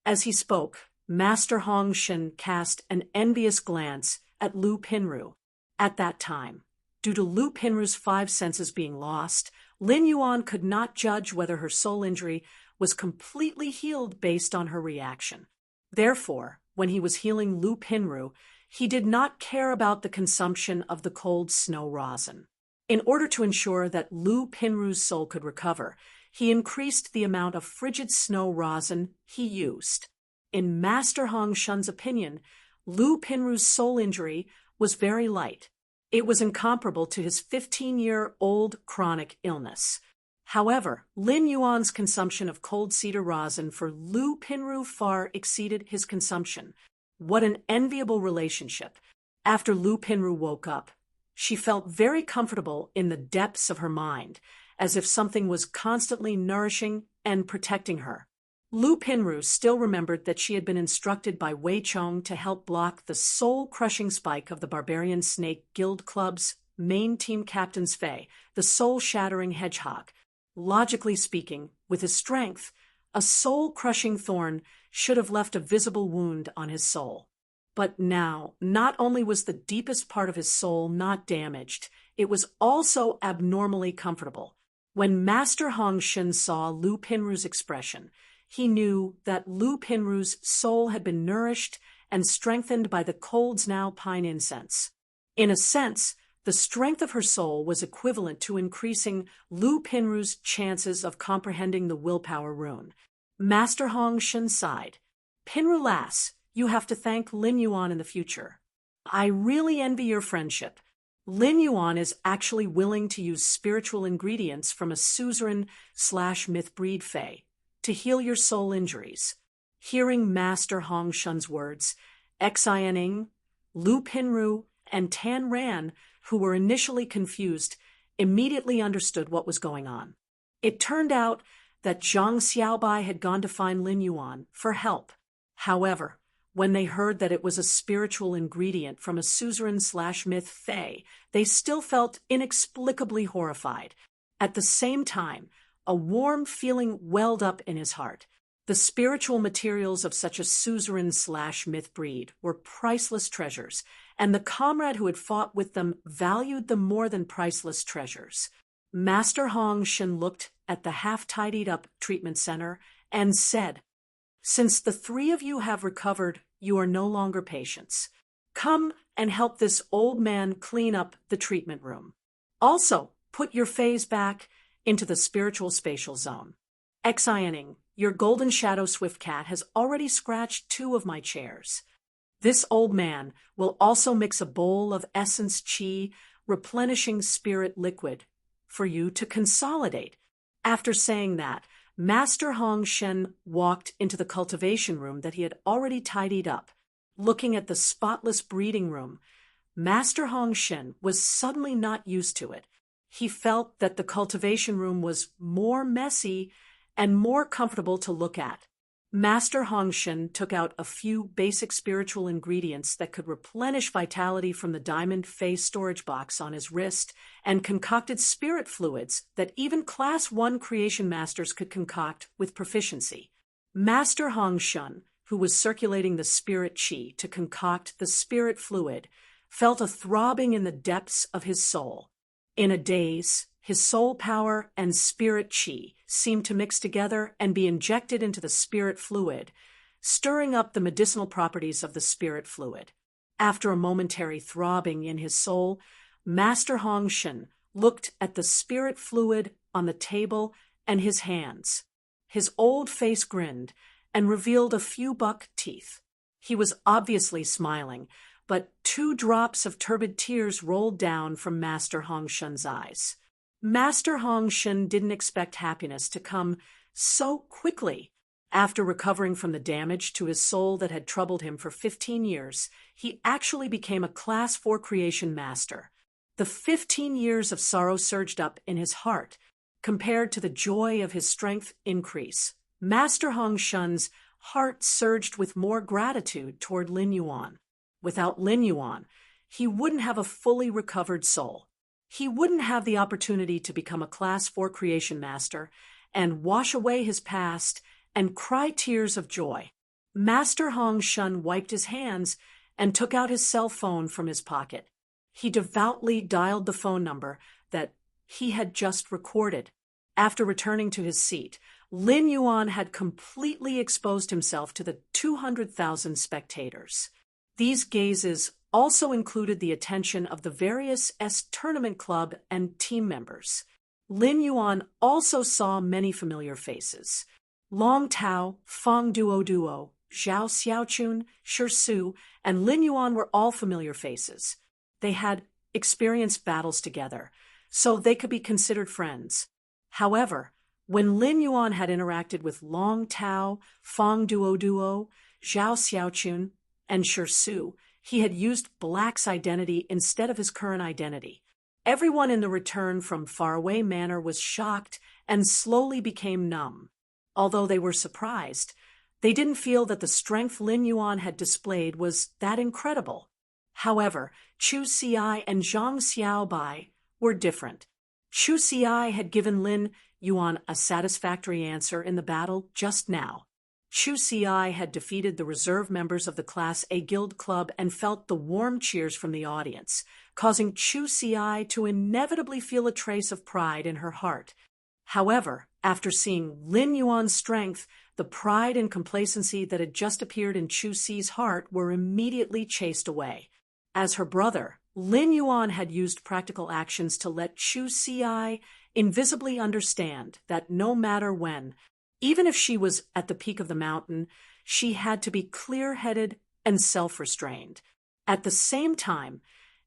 As he spoke, Master Hong Shun cast an envious glance at Lu Pinru. At that time, due to Lu Pinru's 5 senses being lost, Lin Yuan could not judge whether her soul injury was completely healed based on her reaction. Therefore, when he was healing Lu Pinru, he did not care about the consumption of the cold snow rosin. In order to ensure that Lu Pinru's soul could recover, he increased the amount of frigid snow rosin he used. In Master Hong Shun's opinion, Lu Pinru's soul injury was very light. It was incomparable to his 15-year-old chronic illness. However, Lin Yuan's consumption of cold cedar rosin for Lu Pinru far exceeded his consumption. What an enviable relationship. After Lu Pinru woke up, she felt very comfortable in the depths of her mind, as if something was constantly nourishing and protecting her. Lu Pinru still remembered that she had been instructed by Wei Chong to help block the soul-crushing spike of the Barbarian Snake Guild Club's main team captain's Fei, the soul-shattering hedgehog. Logically speaking, with his strength, a soul-crushing thorn should have left a visible wound on his soul. But now, not only was the deepest part of his soul not damaged, it was also abnormally comfortable. When Master Hong Shun saw Lu Pinru's expression, he knew that Lu Pinru's soul had been nourished and strengthened by the Cold's Now pine incense. In a sense, the strength of her soul was equivalent to increasing Lu Pinru's chances of comprehending the willpower rune. Master Hong Shun sighed. "Pinru lass, you have to thank Lin Yuan in the future. I really envy your friendship. Lin Yuan is actually willing to use spiritual ingredients from a suzerain/myth breed Fei to heal your soul injuries." Hearing Master Hong Shun's words, Xian Ying, Lu Pinru, and Tan Ran, who were initially confused, immediately understood what was going on. It turned out that Zhang Xiaobai had gone to find Lin Yuan for help. However, when they heard that it was a spiritual ingredient from a suzerain/myth Fei, they still felt inexplicably horrified. At the same time, a warm feeling welled up in his heart. The spiritual materials of such a suzerain/myth breed were priceless treasures, and the comrade who had fought with them valued them more than priceless treasures. Master Hong Shun looked at the half-tidied-up treatment center and said, "Since the 3 of you have recovered, you are no longer patients. Come and help this old man clean up the treatment room. Also, put your Feis back into the spiritual spatial zone. Xian Ying, your golden shadow swift cat has already scratched 2 of my chairs. This old man will also mix a bowl of essence qi, replenishing spirit liquid, for you to consolidate." After saying that, Master Hong Shun walked into the cultivation room that he had already tidied up. Looking at the spotless breeding room, Master Hong Shun was suddenly not used to it. He felt that the cultivation room was more messy and more comfortable to look at. Master Hong Shun took out a few basic spiritual ingredients that could replenish vitality from the diamond face storage box on his wrist and concocted spirit fluids that even Class 1 creation masters could concoct with proficiency. Master Hong Shun, who was circulating the spirit qi to concoct the spirit fluid, felt a throbbing in the depths of his soul. In a daze, his soul power and spirit qi seemed to mix together and be injected into the spirit fluid, stirring up the medicinal properties of the spirit fluid. After a momentary throbbing in his soul, Master Hong Shun looked at the spirit fluid on the table and his hands. His old face grinned and revealed a few buck teeth. He was obviously smiling, but 2 drops of turbid tears rolled down from Master Hong Shun's eyes. Master Hong Shun didn't expect happiness to come so quickly. After recovering from the damage to his soul that had troubled him for 15 years, he actually became a Class 4 creation master. The 15 years of sorrow surged up in his heart, compared to the joy of his strength increase. Master Hong Shun's heart surged with more gratitude toward Lin Yuan. Without Lin Yuan, he wouldn't have a fully recovered soul. He wouldn't have the opportunity to become a Class 4 creation master and wash away his past and cry tears of joy. Master Hong Shun wiped his hands and took out his cell phone from his pocket. He devoutly dialed the phone number that he had just recorded. After returning to his seat, Lin Yuan had completely exposed himself to the 200,000 spectators. These gazes also included the attention of the various tournament club and team members. Lin Yuan also saw many familiar faces. Long Tao, Fang Duo, Zhao Xiaochun, Shi Su, and Lin Yuan were all familiar faces. They had experienced battles together, so they could be considered friends. However, when Lin Yuan had interacted with Long Tao, Fang Duo, Zhao Xiaochun, and Shi Su, he had used Black's identity instead of his current identity. Everyone in the Return from Faraway Manor was shocked and slowly became numb. Although they were surprised, they didn't feel that the strength Lin Yuan had displayed was that incredible. However, Chu Xiai and Zhang Xiaobai were different. Chu Xiai had given Lin Yuan a satisfactory answer in the battle just now. Chu Xiai had defeated the reserve members of the Class A Guild Club and felt the warm cheers from the audience, causing Chu Xiai to inevitably feel a trace of pride in her heart. However, after seeing Lin Yuan's strength, the pride and complacency that had just appeared in Chu Xi's heart were immediately chased away. As her brother, Lin Yuan had used practical actions to let Chu Xiai invisibly understand that no matter when, even if she was at the peak of the mountain, she had to be clear-headed and self-restrained. At the same time,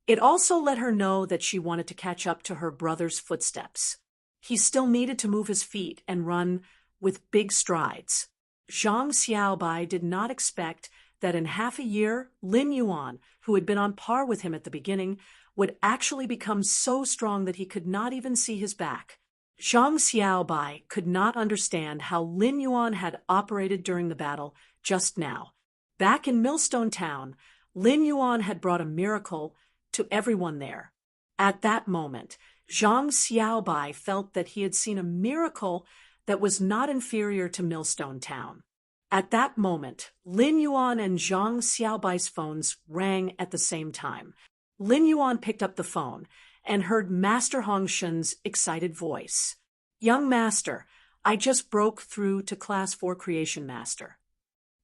it also let her know that she wanted to catch up to her brother's footsteps. He still needed to move his feet and run with big strides. Zhang Xiaobai did not expect that in half a year, Lin Yuan, who had been on par with him at the beginning, would actually become so strong that he could not even see his back. Zhang Xiaobai could not understand how Lin Yuan had operated during the battle just now. Back in Millstone Town, Lin Yuan had brought a miracle to everyone there. At that moment, Zhang Xiaobai felt that he had seen a miracle that was not inferior to Millstone Town. At that moment, Lin Yuan and Zhang Xiaobai's phones rang at the same time. Lin Yuan picked up the phone and heard Master Hong Shun's excited voice. "Young Master, I just broke through to Class 4 Creation Master."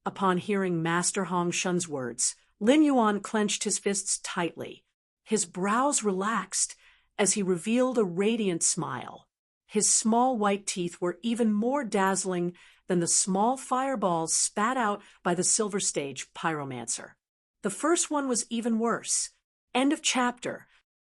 Upon hearing Master Hong Shun's words, Lin Yuan clenched his fists tightly. His brows relaxed as he revealed a radiant smile. His small white teeth were even more dazzling than the small fireballs spat out by the Silver Stage pyromancer. The first one was even worse. End of chapter.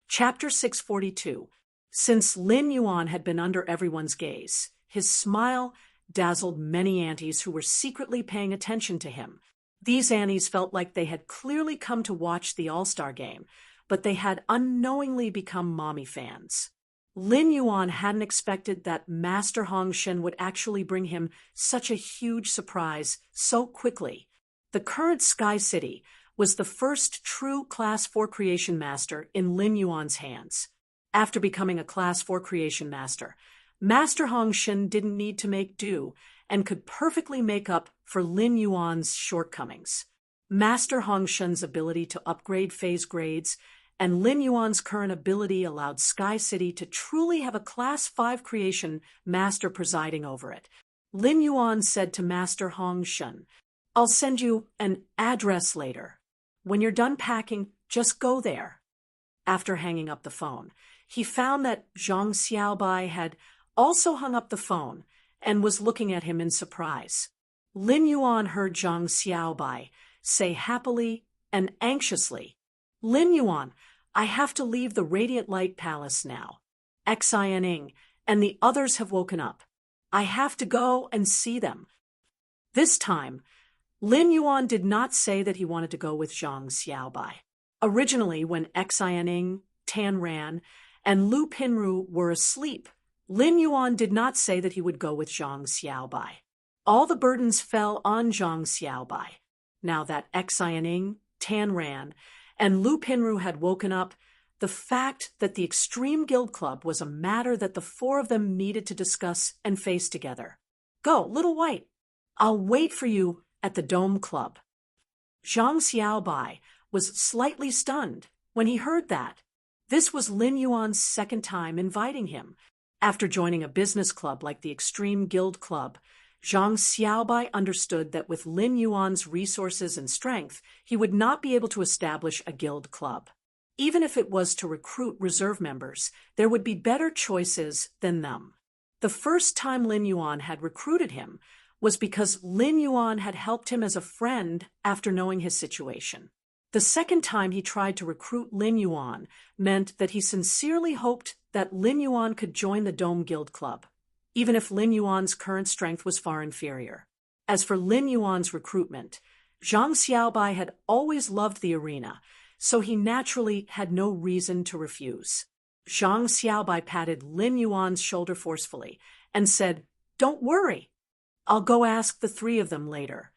Chapter 642. Since Lin Yuan had been under everyone's gaze, his smile dazzled many aunties who were secretly paying attention to him. These aunties felt like they had clearly come to watch the All-Star game, but they had unknowingly become mommy fans. Lin Yuan hadn't expected that Master Hong Shun would actually bring him such a huge surprise so quickly. The current Sky City was the first true Class 4 Creation Master in Lin Yuan's hands. After becoming a Class 4 Creation Master, Master Hong Shun didn't need to make do and could perfectly make up for Lin Yuan's shortcomings. Master Hong Shun's ability to upgrade phase grades and Lin Yuan's current ability allowed Sky City to truly have a Class 5 Creation Master presiding over it. Lin Yuan said to Master Hong Shun, "I'll send you an address later. When you're done packing, just go there." After hanging up the phone, he found that Zhang Xiaobai had also hung up the phone and was looking at him in surprise. Lin Yuan heard Zhang Xiaobai say happily and anxiously, "Lin Yuan, I have to leave the Radiant Light Palace now. Xianing and the others have woken up. I have to go and see them. This time, Lin Yuan did not say that he wanted to go with Zhang Xiaobai. Originally, when Xianing, Tan Ran, and Lu Pinru were asleep, Lin Yuan did not say that he would go with Zhang Xiaobai. All the burdens fell on Zhang Xiaobai. Now that Xianing, Tan Ran, and Lu Pinru had woken up, the fact that the Extreme Guild Club was a matter that the four of them needed to discuss and face together. Go, Little White. I'll wait for you at the Dome Club. Zhang Xiaobai was slightly stunned when he heard that. This was Lin Yuan's second time inviting him. After joining a business club like the Extreme Guild Club, Zhang Xiaobai understood that with Lin Yuan's resources and strength, he would not be able to establish a guild club. Even if it was to recruit reserve members, there would be better choices than them. The first time Lin Yuan had recruited him was because Lin Yuan had helped him as a friend after knowing his situation. The second time he tried to recruit Lin Yuan meant that he sincerely hoped that Lin Yuan could join the Dome Guild Club, even if Lin Yuan's current strength was far inferior. As for Lin Yuan's recruitment, Zhang Xiaobai had always loved the arena, so he naturally had no reason to refuse. Zhang Xiaobai patted Lin Yuan's shoulder forcefully and said, "Don't worry. I'll go ask the three of them later.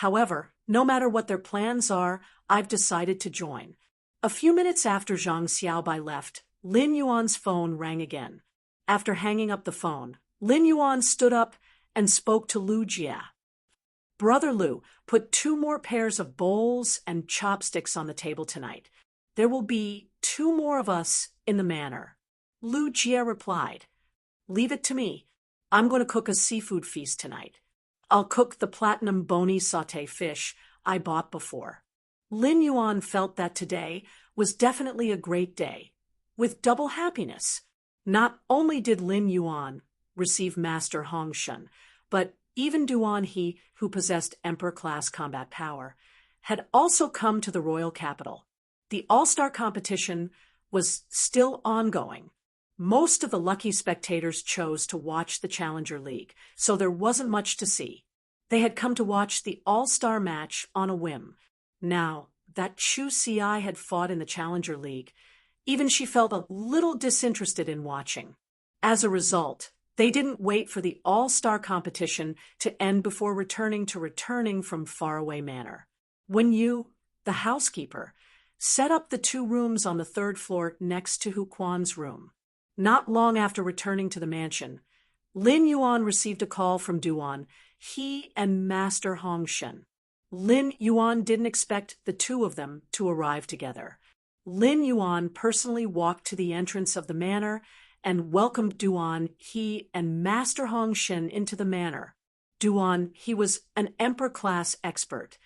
However, no matter what their plans are, I've decided to join." A few minutes after Zhang Xiaobai left, Lin Yuan's phone rang again. After hanging up the phone, Lin Yuan stood up and spoke to Lu Jia. "Brother Lu, put 2 more pairs of bowls and chopsticks on the table tonight. There will be 2 more of us in the manor." Lu Jia replied, "Leave it to me. I'm going to cook a seafood feast tonight. I'll cook the platinum bony sauté fish I bought before." Lin Yuan felt that today was definitely a great day, with double happiness. Not only did Lin Yuan receive Master Hong Shun, but even Duan He, who possessed Emperor-class combat power, had also come to the royal capital. The all-star competition was still ongoing. Most of the lucky spectators chose to watch the Challenger League, so there wasn't much to see. They had come to watch the all-star match on a whim. Now that Chu Ci had fought in the Challenger League, even she felt a little disinterested in watching. As a result, they didn't wait for the all-star competition to end before returning from Faraway Manor. When you, the housekeeper, set up the 2 rooms on the 3rd floor next to Hu Quan's room. Not long after returning to the mansion, Lin Yuan received a call from Duan He and Master Hong Shun. Lin Yuan didn't expect the 2 of them to arrive together. Lin Yuan personally walked to the entrance of the manor and welcomed Duan He and Master Hong Shun into the manor. Duan He was an Emperor-class expert,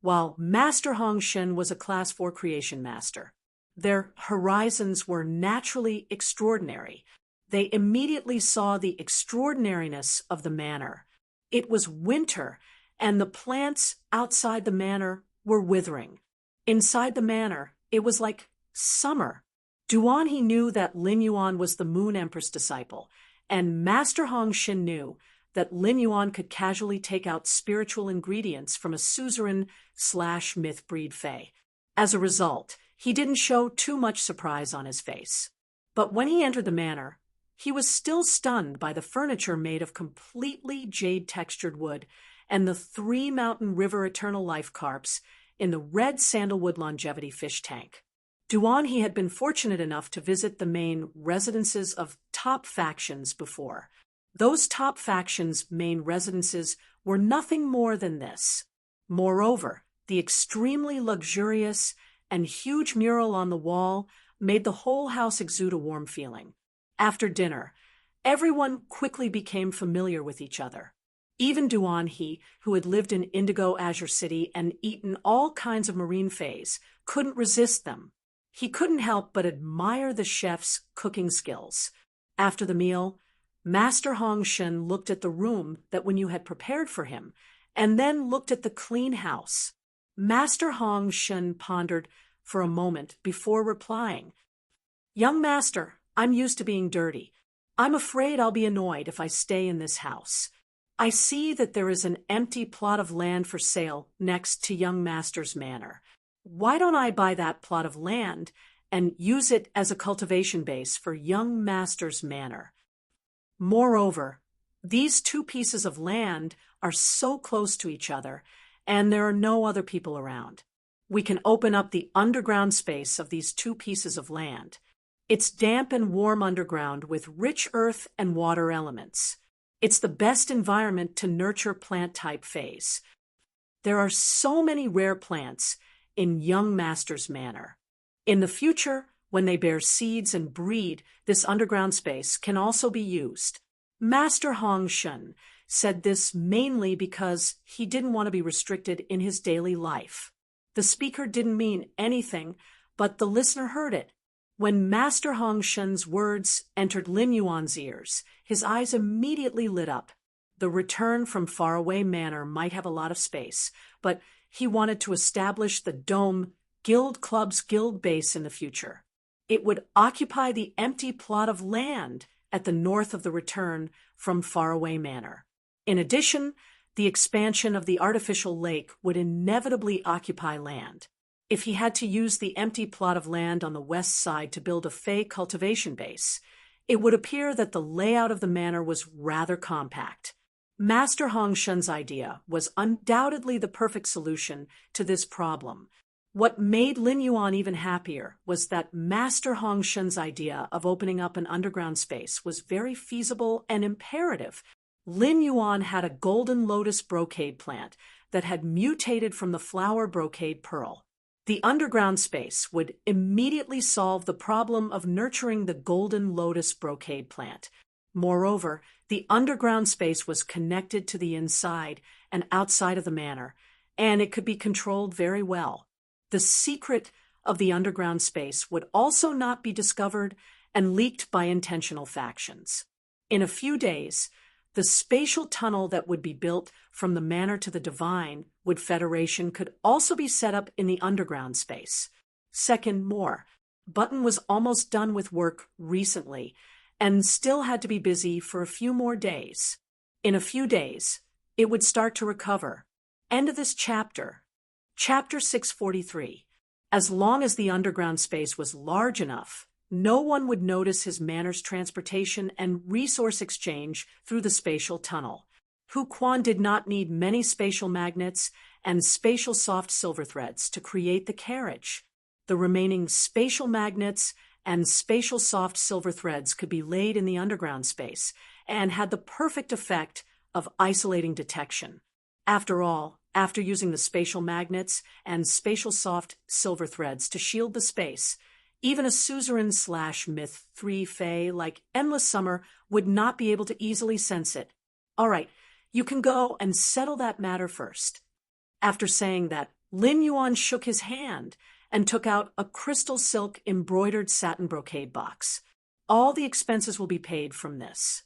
while Master Hong Shun was a Class 4 creation master. Their horizons were naturally extraordinary. They immediately saw the extraordinariness of the manor. It was winter, and the plants outside the manor were withering. Inside the manor, it was like summer. Duan He knew that Lin Yuan was the Moon Empress disciple, and Master Hong Shun knew that Lin Yuan could casually take out spiritual ingredients from a suzerain/myth breed fae. As a result, he didn't show too much surprise on his face. But when he entered the manor, he was still stunned by the furniture made of completely jade-textured wood and the 3 Mountain River Eternal Life carps in the red sandalwood longevity fish tank. Duan He had been fortunate enough to visit the main residences of top factions before. Those top factions' main residences were nothing more than this. Moreover, the extremely luxurious and huge mural on the wall made the whole house exude a warm feeling. After dinner, everyone quickly became familiar with each other. Even Duan He, who had lived in Indigo Azure City and eaten all kinds of marine fays, couldn't resist them. He couldn't help but admire the chef's cooking skills. After the meal, Master Hong Shun looked at the room that Wen Yu had prepared for him, and then looked at the clean house. Master Hong Shun pondered for a moment before replying, "Young master, I'm used to being dirty. I'm afraid I'll be annoyed if I stay in this house. I see that there is an empty plot of land for sale next to young master's manor. Why don't I buy that plot of land and use it as a cultivation base for young master's manor? Moreover, these two pieces of land are so close to each other, and there are no other people around. We can open up the underground space of these two pieces of land. It's damp and warm underground with rich earth and water elements. It's the best environment to nurture plant-type phase. There are so many rare plants in young master's manor. In the future, when they bear seeds and breed, this underground space can also be used. Master Hong Shun said this mainly because he didn't want to be restricted in his daily life. The speaker didn't mean anything, but the listener heard it. When Master Hong Shun's words entered Lin Yuan's ears, his eyes immediately lit up. The return from faraway manor might have a lot of space, but he wanted to establish the Dome Guild Club's guild base in the future. It would occupy the empty plot of land at the north of the return from faraway manor. In addition, the expansion of the artificial lake would inevitably occupy land. If he had to use the empty plot of land on the west side to build a Fey cultivation base, it would appear that the layout of the manor was rather compact. Master Hong Shun's idea was undoubtedly the perfect solution to this problem. What made Lin Yuan even happier was that Master Hong Shun's idea of opening up an underground space was very feasible and imperative. Lin Yuan had a golden lotus brocade plant that had mutated from the flower brocade pearl. The underground space would immediately solve the problem of nurturing the golden lotus brocade plant. Moreover, the underground space was connected to the inside and outside of the manor, and it could be controlled very well. The secret of the underground space would also not be discovered and leaked by intentional factions. In a few days, the spatial tunnel that would be built from the manor to the Divine Wood Federation could also be set up in the underground space. Second, Button was almost done with work recently and still had to be busy for a few more days. In a few days, it would start to recover. End of this chapter. Chapter 643. As long as the underground space was large enough, no one would notice his manor's transportation and resource exchange through the spatial tunnel. Hu Quan did not need many spatial magnets and spatial soft silver threads to create the carriage. The remaining spatial magnets and spatial soft silver threads could be laid in the underground space and had the perfect effect of isolating detection. After all, after using the spatial magnets and spatial soft silver threads to shield the space, even a suzerain/myth 3 Fae like Endless Summer would not be able to easily sense it. All right, you can go and settle that matter first. After saying that, Lin Yuan shook his hand and took out a crystal silk embroidered satin brocade box. All the expenses will be paid from this.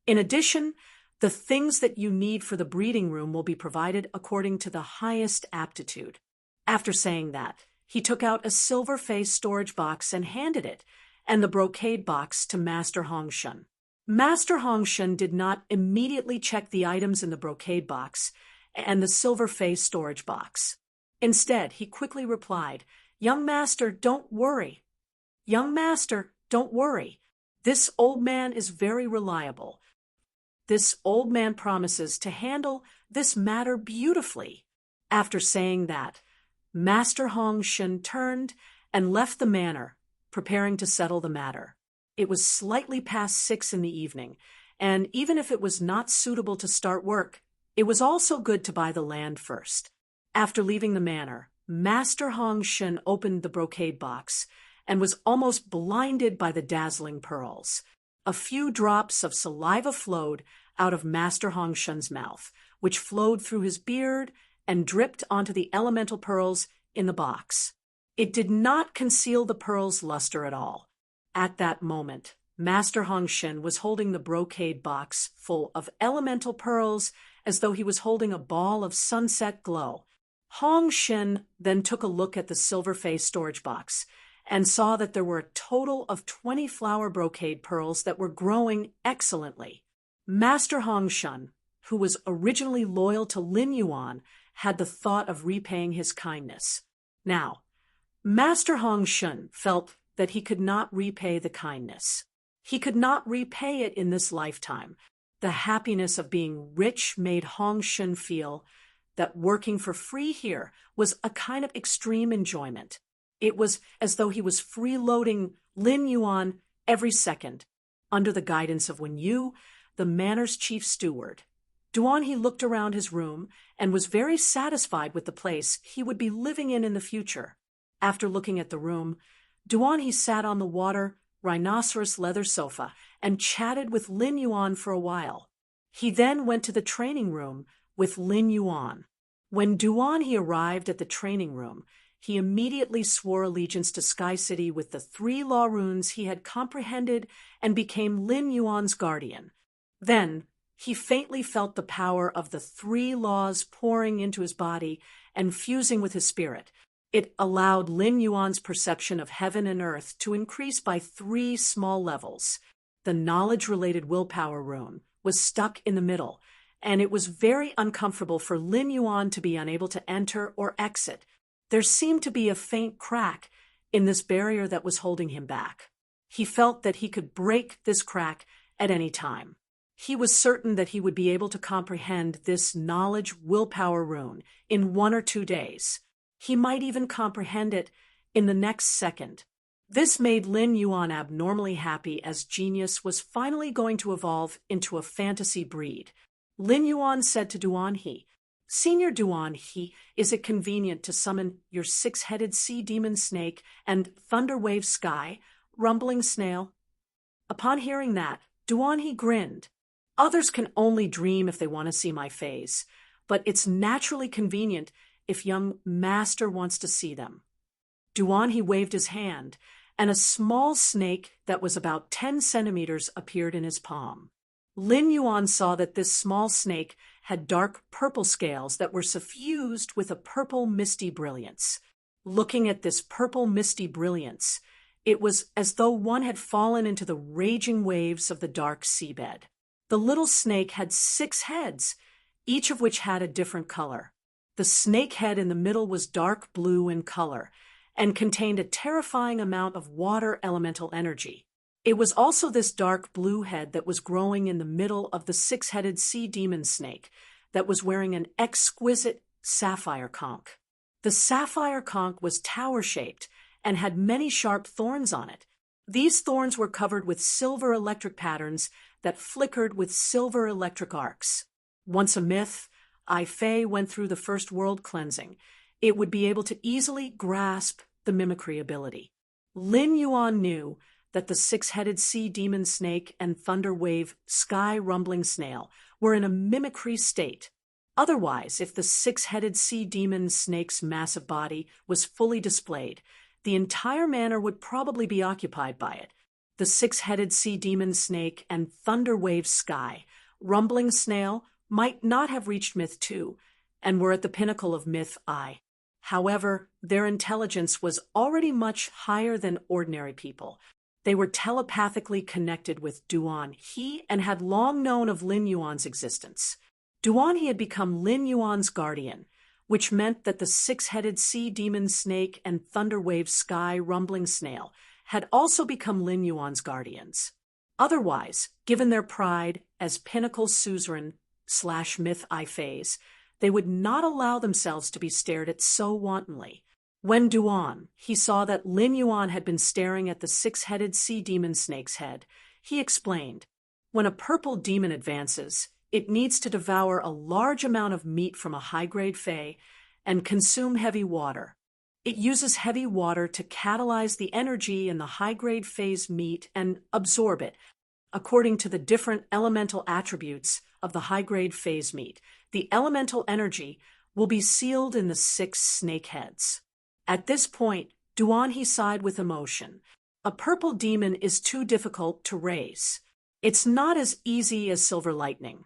In addition, the things that you need for the breeding room will be provided according to the highest aptitude. After saying that, he took out a silver-faced storage box and handed it, and the brocade box to Master Hong Shun. Master Hong Shun did not immediately check the items in the brocade box and the silver-faced storage box. Instead, he quickly replied, "Young master, don't worry. Young master, don't worry. This old man is very reliable. This old man promises to handle this matter beautifully." After saying that, Master Hong Shun turned and left the manor, preparing to settle the matter. It was slightly past 6 in the evening, and even if it was not suitable to start work, it was also good to buy the land first. After leaving the manor, Master Hong Shun opened the brocade box and was almost blinded by the dazzling pearls. A few drops of saliva flowed out of Master Hong Shun's mouth, which flowed through his beard and dripped onto the elemental pearls in the box. It did not conceal the pearls' luster at all. At that moment, Master Hong Shun was holding the brocade box full of elemental pearls as though he was holding a ball of sunset glow. Hong Shun then took a look at the silver-faced storage box and saw that there were a total of 20 flower brocade pearls that were growing excellently. Master Hong Shun, who was originally loyal to Lin Yuan, had the thought of repaying his kindness. Now, Master Hong Shun felt that he could not repay the kindness. He could not repay it in this lifetime. The happiness of being rich made Hong Shun feel that working for free here was a kind of extreme enjoyment. It was as though he was freeloading Lin Yuan every second, under the guidance of Wen Yu, the manor's chief steward. Duan He looked around his room and was very satisfied with the place he would be living in the future. After looking at the room, Duan He sat on the water rhinoceros leather sofa and chatted with Lin Yuan for a while. He then went to the training room with Lin Yuan. When Duan He arrived at the training room, he immediately swore allegiance to Sky City with the 3 law runes he had comprehended and became Lin Yuan's guardian. Then, he faintly felt the power of the 3 laws pouring into his body and fusing with his spirit. It allowed Lin Yuan's perception of heaven and earth to increase by 3 small levels. The knowledge-related willpower rune was stuck in the middle, and it was very uncomfortable for Lin Yuan to be unable to enter or exit. There seemed to be a faint crack in this barrier that was holding him back. He felt that he could break this crack at any time. He was certain that he would be able to comprehend this knowledge willpower rune in 1 or 2 days. He might even comprehend it in the next second. This made Lin Yuan abnormally happy, as genius was finally going to evolve into a fantasy breed. Lin Yuan said to Duan He, "Senior Duan He, is it convenient to summon your 6-headed sea demon snake and thunder wave sky, rumbling snail?" Upon hearing that, Duan He grinned. "Others can only dream if they want to see my face, but it's naturally convenient if young master wants to see them." Duan He waved his hand, and a small snake that was about 10 centimeters appeared in his palm. Lin Yuan saw that this small snake had dark purple scales that were suffused with a purple misty brilliance. Looking at this purple misty brilliance, it was as though one had fallen into the raging waves of the dark seabed. The little snake had 6 heads, each of which had a different color. The snake head in the middle was dark blue in color and contained a terrifying amount of water elemental energy. It was also this dark blue head that was growing in the middle of the 6-headed sea demon snake that was wearing an exquisite sapphire conch. The sapphire conch was tower-shaped and had many sharp thorns on it. These thorns were covered with silver electric patterns that flickered with silver electric arcs. Once a myth, Ai Fei went through the first world cleansing. It would be able to easily grasp the mimicry ability. Lin Yuan knew that the 6-headed sea demon snake and thunder wave sky rumbling snail were in a mimicry state. Otherwise, if the 6-headed sea demon snake's massive body was fully displayed, the entire manor would probably be occupied by it. The 6-headed sea demon snake and thunder wave sky rumbling snail might not have reached Myth 2 and were at the pinnacle of Myth I. However, their intelligence was already much higher than ordinary people. They were telepathically connected with Duan He and had long known of Lin Yuan's existence. Duan He had become Lin Yuan's guardian, which meant that the 6-headed sea demon snake and thunder wave sky rumbling snail had also become Lin Yuan's guardians. Otherwise, given their pride as pinnacle suzerain/myth Ai Fei's, they would not allow themselves to be stared at so wantonly. When Duan He saw that Lin Yuan had been staring at the 6-headed sea demon snake's head, he explained, "When a purple demon advances, it needs to devour a large amount of meat from a high-grade fey and consume heavy water. It uses heavy water to catalyze the energy in the high-grade fey's meat and absorb it. According to the different elemental attributes of the high-grade fey's meat, the elemental energy will be sealed in the 6 snake heads." At this point, Duan He sighed with emotion. A purple demon is too difficult to raise. It's not as easy as silver lightning.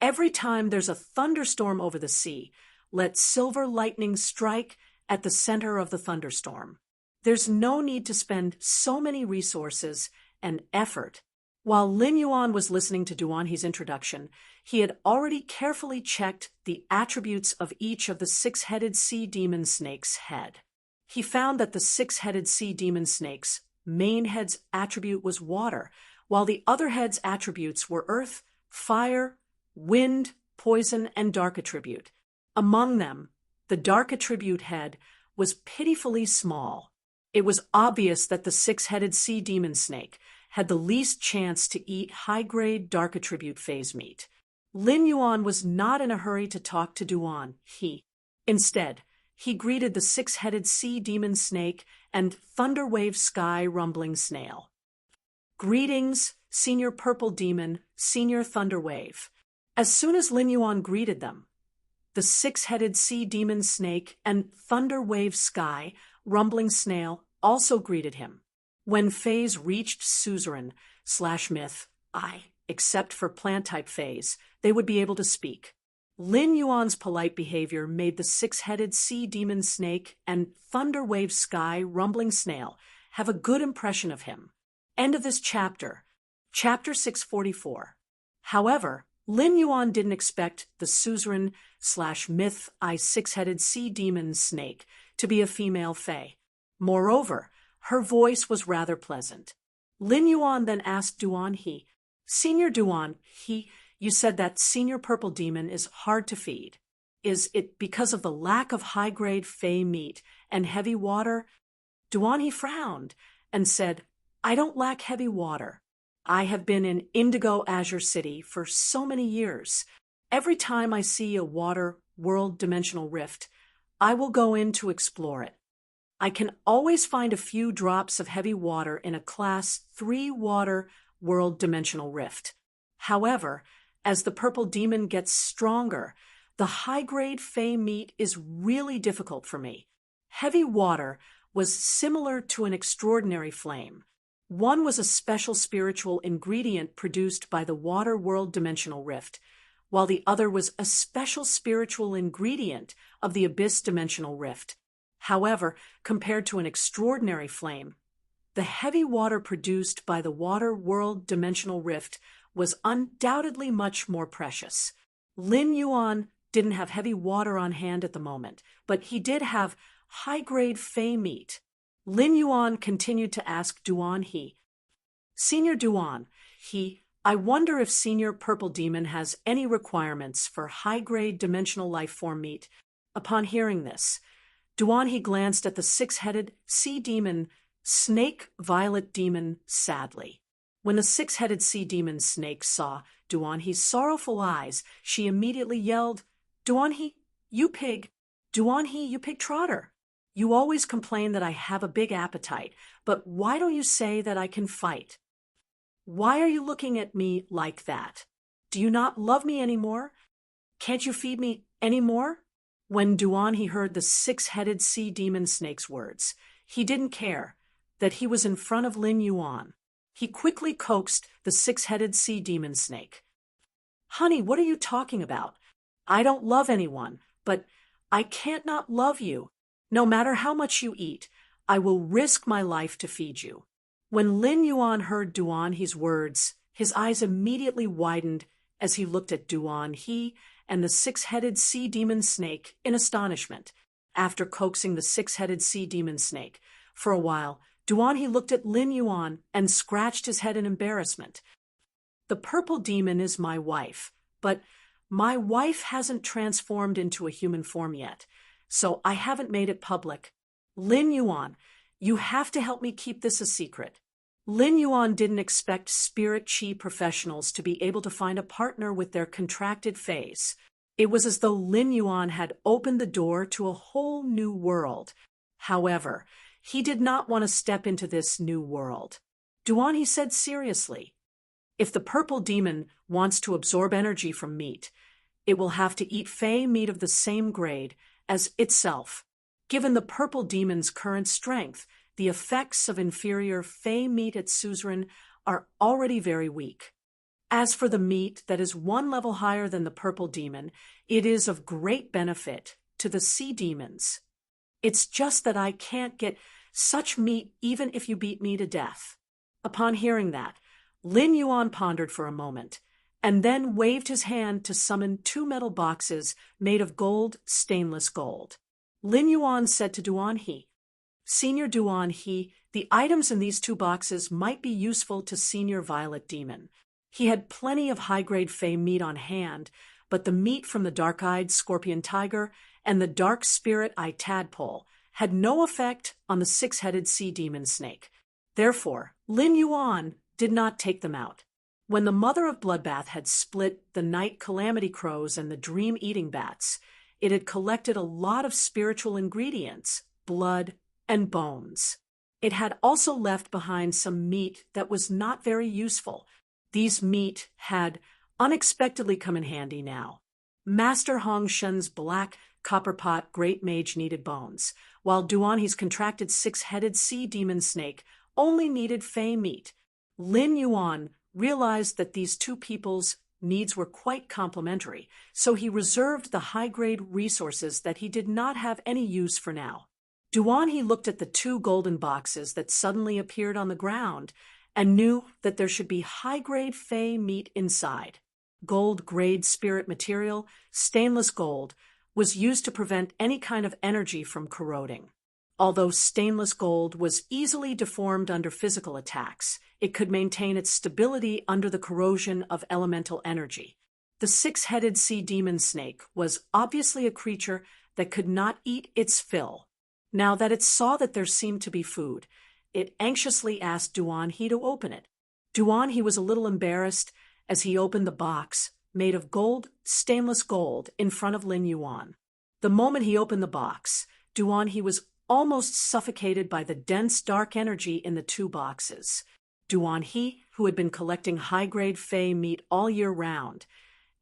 Every time there's a thunderstorm over the sea, let silver lightning strike at the center of the thunderstorm. There's no need to spend so many resources and effort. While Lin Yuan was listening to Duanhe's introduction, he had already carefully checked the attributes of each of the six-headed sea demon snake's head. He found that the six-headed sea demon snake's main head's attribute was water, while the other head's attributes were earth, fire, wind, poison, and dark attribute. Among them, the dark attribute head was pitifully small. It was obvious that the six-headed sea demon snake had the least chance to eat high-grade dark attribute phase meat. Lin Yuan was not in a hurry to talk to Duan. Instead, he greeted the six-headed sea demon snake and thunder wave sky rumbling snail. Greetings, Senior Purple Demon, Senior Thunder Wave. As soon as Lin Yuan greeted them, the six-headed sea demon snake and thunder wave sky rumbling snail also greeted him. When phase reached suzerain/myth, except for plant-type phase, they would be able to speak. Lin Yuan's polite behavior made the six-headed sea demon snake and thunder wave sky rumbling snail have a good impression of him. End of this chapter. Chapter 644. However, Lin Yuan didn't expect the suzerain/myth six-headed sea demon snake to be a female fae. Moreover, her voice was rather pleasant. Lin Yuan then asked Duanhe, Senior Duanhe, you said that Senior Purple Demon is hard to feed. Is it because of the lack of high-grade fae meat and heavy water? Duanhe frowned and said, I don't lack heavy water. I have been in Indigo Azure City for so many years. Every time I see a water world dimensional rift, I will go in to explore it. I can always find a few drops of heavy water in a Class 3 water world dimensional rift. However, as the purple demon gets stronger, the high-grade fae meat is really difficult for me. Heavy water was similar to an extraordinary flame. One was a special spiritual ingredient produced by the water world dimensional rift, while the other was a special spiritual ingredient of the abyss dimensional rift. However, compared to an extraordinary flame, the heavy water produced by the water world dimensional rift was undoubtedly much more precious. Lin Yuan didn't have heavy water on hand at the moment, but he did have high-grade fae meat. Lin Yuan continued to ask Duanhe, Senior Duanhe, I wonder if Senior Purple Demon has any requirements for high-grade dimensional life form meat. Upon hearing this, Duanhe glanced at the six-headed sea demon, snake violet demon, sadly. When the six-headed sea demon snake saw Duanhe's sorrowful eyes, she immediately yelled, Duanhe, you pig! Duanhe, you pig trotter! You always complain that I have a big appetite, but why don't you say that I can fight? Why are you looking at me like that? Do you not love me anymore? Can't you feed me anymore? When Duanhe heard the six-headed sea demon snake's words, he didn't care that he was in front of Lin Yuan. He quickly coaxed the six-headed sea demon snake. Honey, what are you talking about? I don't love anyone, but I can't not love you. No matter how much you eat, I will risk my life to feed you. When Lin Yuan heard Duanhe's words, his eyes immediately widened as he looked at Duanhe and the six-headed sea demon snake in astonishment. After coaxing the six-headed sea demon snake for a while, Duanhe looked at Lin Yuan and scratched his head in embarrassment. The purple demon is my wife, but my wife hasn't transformed into a human form yet, so I haven't made it public. Lin Yuan, you have to help me keep this a secret. Lin Yuan didn't expect spirit chi professionals to be able to find a partner with their contracted phase. It was as though Lin Yuan had opened the door to a whole new world. However, he did not want to step into this new world. Duanhe said seriously, if the purple demon wants to absorb energy from meat, it will have to eat fae meat of the same grade as itself. Given the purple demon's current strength, the effects of inferior fae meat at suzerain are already very weak. As for the meat that is one level higher than the purple demon, it is of great benefit to the sea demons. It's just that I can't get Such meat even if you beat me to death." Upon hearing that, Lin Yuan pondered for a moment, and then waved his hand to summon 2 metal boxes made of gold, stainless gold. Lin Yuan said to Duan He, "Senior Duan He, the items in these 2 boxes might be useful to Senior Violet Demon." He had plenty of high-grade fey meat on hand, but the meat from the dark-eyed scorpion tiger and the dark spirit-eye tadpole had no effect on the 6-headed sea demon snake. Therefore, Lin Yuan did not take them out. When the mother of Bloodbath had split the night calamity crows and the dream-eating bats, it had collected a lot of spiritual ingredients, blood, and bones. It had also left behind some meat that was not very useful. These meat had unexpectedly come in handy now. Master Hong Shen's black copperpot great mage needed bones, while Duan He's contracted 6-headed sea demon snake only needed fey meat. Lin Yuan realized that these 2 people's needs were quite complementary, so he reserved the high-grade resources that he did not have any use for now. Duan He looked at the 2 golden boxes that suddenly appeared on the ground and knew that there should be high-grade fey meat inside. Gold-grade spirit material, stainless gold, was used to prevent any kind of energy from corroding. Although stainless gold was easily deformed under physical attacks, it could maintain its stability under the corrosion of elemental energy. The 6-headed sea demon snake was obviously a creature that could not eat its fill. Now that it saw that there seemed to be food, it anxiously asked Duan He to open it. Duan He was a little embarrassed as he opened the box, made of gold, stainless gold, in front of Lin Yuan. The moment he opened the box, Duan He was almost suffocated by the dense dark energy in the 2 boxes. Duan He, who had been collecting high-grade fey meat all year round,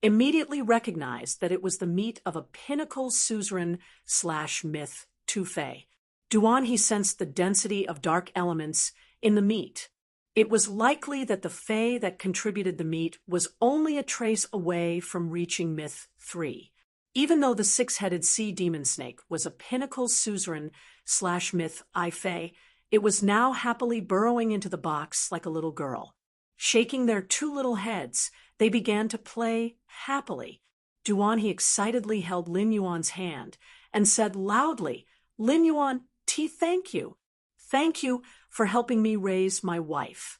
immediately recognized that it was the meat of a pinnacle suzerain/myth Tu Fei. Duan He sensed the density of dark elements in the meat. It was likely that the fey that contributed the meat was only a trace away from reaching myth 3. Even though the 6-headed sea demon snake was a pinnacle suzerain/myth I fey, it was now happily burrowing into the box like a little girl. Shaking their 2 little heads, they began to play happily. Duan He excitedly held Lin Yuan's hand and said loudly, "Lin Yuan, thank you. Thank you for helping me raise my wife.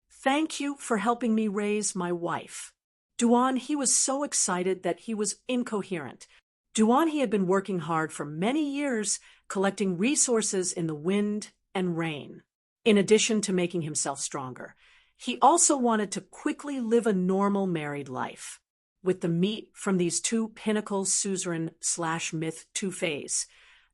Thank you for helping me raise my wife." Duan He was so excited that he was incoherent. Duan He had been working hard for many years, collecting resources in the wind and rain. In addition to making himself stronger, he also wanted to quickly live a normal married life. With the meat from these 2 pinnacle suzerain/myth 2 feys,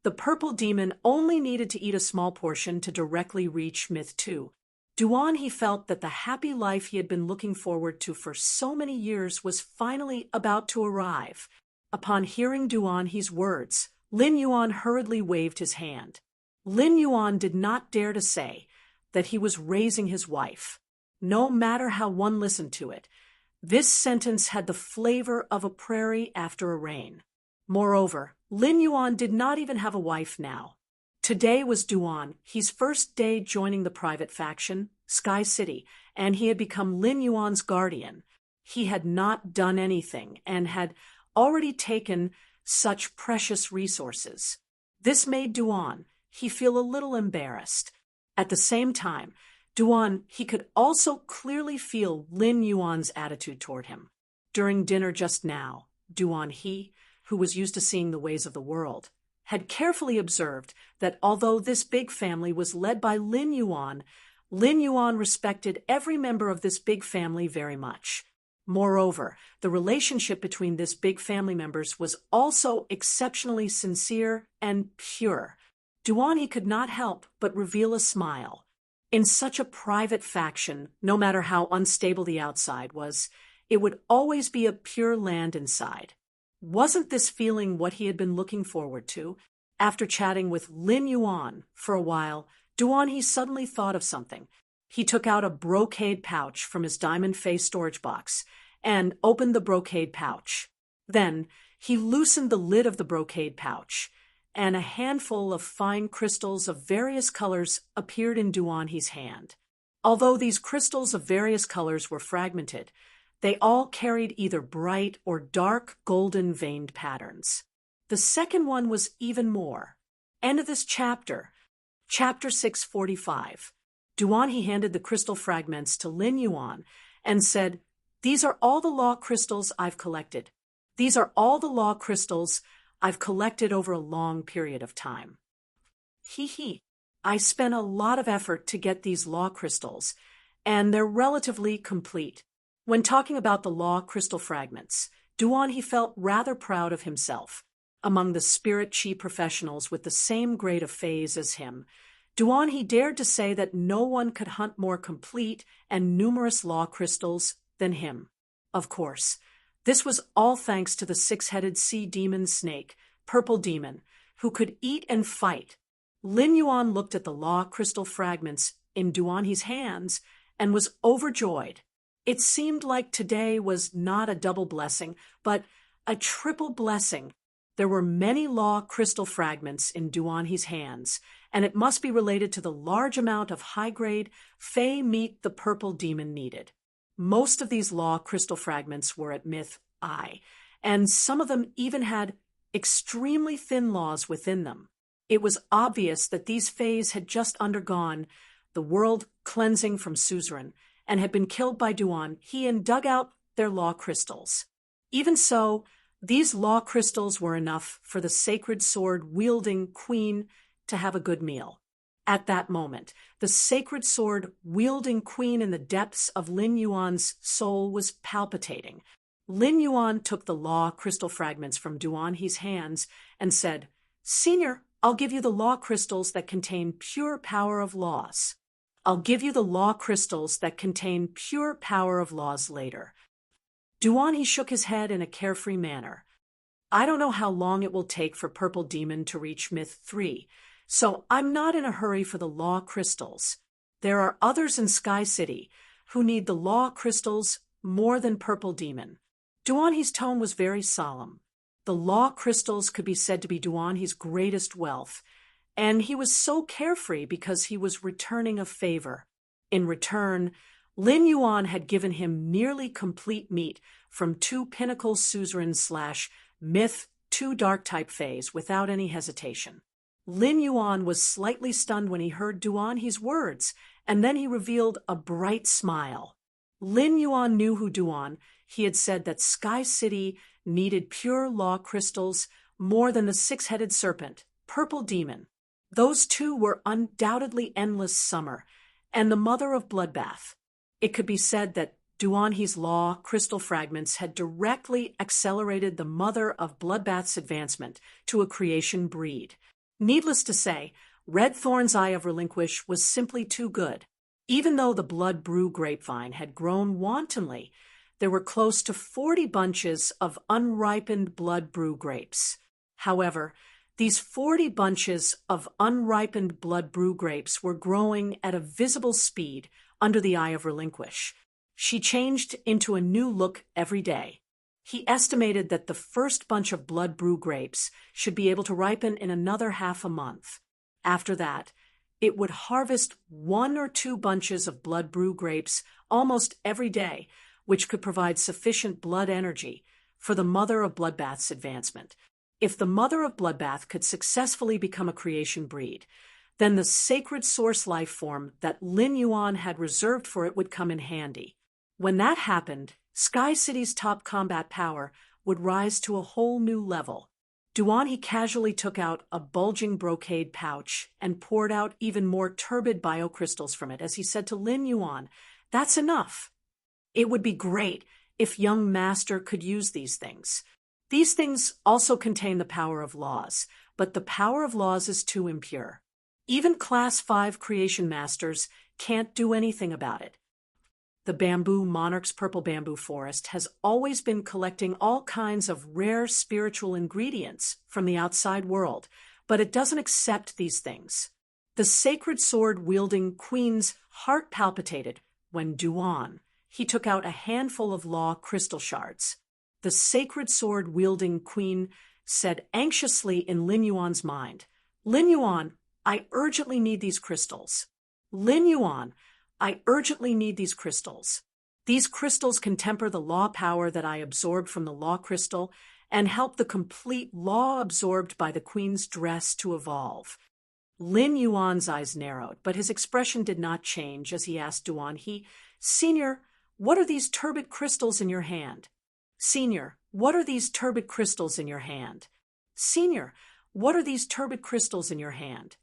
the purple demon only needed to eat a small portion to directly reach myth 2. Duan He felt that the happy life he had been looking forward to for so many years was finally about to arrive. Upon hearing Duan He's words, Lin Yuan hurriedly waved his hand. Lin Yuan did not dare to say that he was raising his wife. No matter how one listened to it, this sentence had the flavor of a prairie after a rain. Moreover, Lin Yuan did not even have a wife now. Today was Duan He's first day joining the private faction, Sky City, and he had become Lin Yuan's guardian. He had not done anything and had already taken such precious resources. This made Duan He feel a little embarrassed. At the same time, Duan He could also clearly feel Lin Yuan's attitude toward him. During dinner just now, Duan He, who was used to seeing the ways of the world, had carefully observed that although this big family was led by Lin Yuan respected every member of this big family very much. Moreover, the relationship between this big family members was also exceptionally sincere and pure. Duan He could not help but reveal a smile. In such a private faction, no matter how unstable the outside was, it would always be a pure land inside. Wasn't this feeling what he had been looking forward to? After chatting with Lin Yuan for a while, Duan He suddenly thought of something. He took out a brocade pouch from his diamond face storage box and opened the brocade pouch. Then he loosened the lid of the brocade pouch, and a handful of fine crystals of various colors appeared in Duanhe's hand. Although these crystals of various colors were fragmented, they all carried either bright or dark golden veined patterns. The second one was even more. End of this chapter. Chapter 645. Duanhe handed the crystal fragments to Lin Yuan and said, "These are all the law crystals I've collected. These are all the law crystals I've collected over a long period of time. I spent a lot of effort to get these law crystals, and they're relatively complete." When talking about the law crystal fragments, Duanhe felt rather proud of himself. Among the spirit chi professionals with the same grade of phase as him, Duanhe dared to say that no one could hunt more complete and numerous law crystals than him. Of course, this was all thanks to the six-headed sea demon snake, Purple Demon, who could eat and fight. Lin Yuan looked at the law crystal fragments in Duanhe's hands and was overjoyed. It seemed like today was not a double blessing, but a triple blessing. There were many law crystal fragments in Duanhe's hands, and it must be related to the large amount of high-grade Fey meat the Purple Demon needed. Most of these law crystal fragments were at Myth I, and some of them even had extremely thin laws within them. It was obvious that these Fays had just undergone the world cleansing from suzerain and had been killed by Duanhe and dug out their law crystals. Even so, these law crystals were enough for the sacred sword-wielding queen to have a good meal. At that moment, the sacred sword-wielding queen in the depths of Lin Yuan's soul was palpitating. Lin Yuan took the law crystal fragments from Duanhe's hands and said, "Senior, I'll give you the law crystals that contain pure power of laws. I'll give you the law crystals that contain pure power of laws later." Duanhe shook his head in a carefree manner. "I don't know how long it will take for Purple Demon to reach Myth 3, so I'm not in a hurry for the law crystals. There are others in Sky City who need the law crystals more than Purple Demon." Duanhe's tone was very solemn. The law crystals could be said to be Duanhe's greatest wealth, and he was so carefree because he was returning a favor. In return, Lin Yuan had given him nearly complete meat from 2 pinnacle suzerain/myth 2 dark-type Fays without any hesitation. Lin Yuan was slightly stunned when he heard Duanhe's words, and then he revealed a bright smile. Lin Yuan knew who Duanhe had said that Sky City needed pure law crystals more than the six-headed serpent, Purple Demon. Those two were undoubtedly Endless Summer and the mother of Bloodbath. It could be said that Duanhe's law crystal fragments had directly accelerated the mother of Bloodbath's advancement to a creation breed. Needless to say, Red Thorn's Eye of Relinquish was simply too good. Even though the Blood Brew grapevine had grown wantonly, there were close to 40 bunches of unripened Blood Brew grapes. However, these 40 bunches of unripened Blood Brew grapes were growing at a visible speed under the Eye of Relinquish. She changed into a new look every day. He estimated that the first bunch of Blood Brew grapes should be able to ripen in another half a month. After that, it would harvest 1 or 2 bunches of Blood Brew grapes almost every day, which could provide sufficient blood energy for the mother of Bloodbath's advancement. If the mother of Bloodbath could successfully become a creation breed, then the sacred source life form that Lin Yuan had reserved for it would come in handy. When that happened, Sky City's top combat power would rise to a whole new level. Duanhe casually took out a bulging brocade pouch and poured out even more turbid biocrystals from it as he said to Lin Yuan, "That's enough. It would be great if young master could use these things. These things also contain the power of laws, but the power of laws is too impure. Even Class 5 creation masters can't do anything about it." The Bamboo Monarch's Purple Bamboo Forest has always been collecting all kinds of rare spiritual ingredients from the outside world, but it doesn't accept these things. The sacred sword-wielding queen's heart palpitated when he took out a handful of law crystal shards. The sacred sword-wielding queen said anxiously in Lin Yuan's mind. Lin Yuan, I urgently need these crystals. Lin Yuan, I urgently need these crystals. These crystals can temper the law power that I absorbed from the law crystal and help the complete law absorbed by the queen's dress to evolve. Lin Yuan's eyes narrowed, but his expression did not change as he asked Duan He, Senior, what are these turbid crystals in your hand? Senior, what are these turbid crystals in your hand? Senior, what are these turbid crystals in your hand?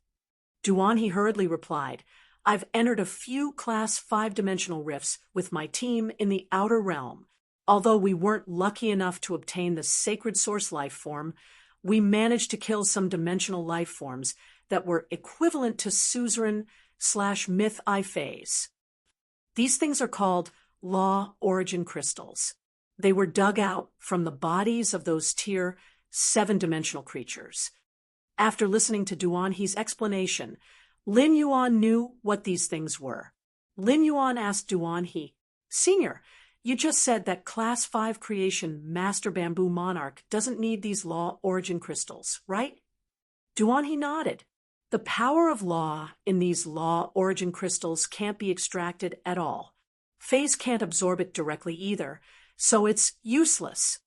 Duan He hurriedly replied, I've entered a few Class 5-dimensional rifts with my team in the outer realm. Although we weren't lucky enough to obtain the sacred source life form, we managed to kill some dimensional life forms that were equivalent to suzerain/myth I phase. These things are called law origin crystals. They were dug out from the bodies of those tier 7-dimensional creatures. After listening to Duan He's explanation, Lin Yuan knew what these things were. Lin Yuan asked Duan He, Senior, you just said that Class 5 creation Master Bamboo Monarch doesn't need these law origin crystals, right? Duan He nodded. The power of law in these law origin crystals can't be extracted at all. Phase can't absorb it directly either, so it's useless.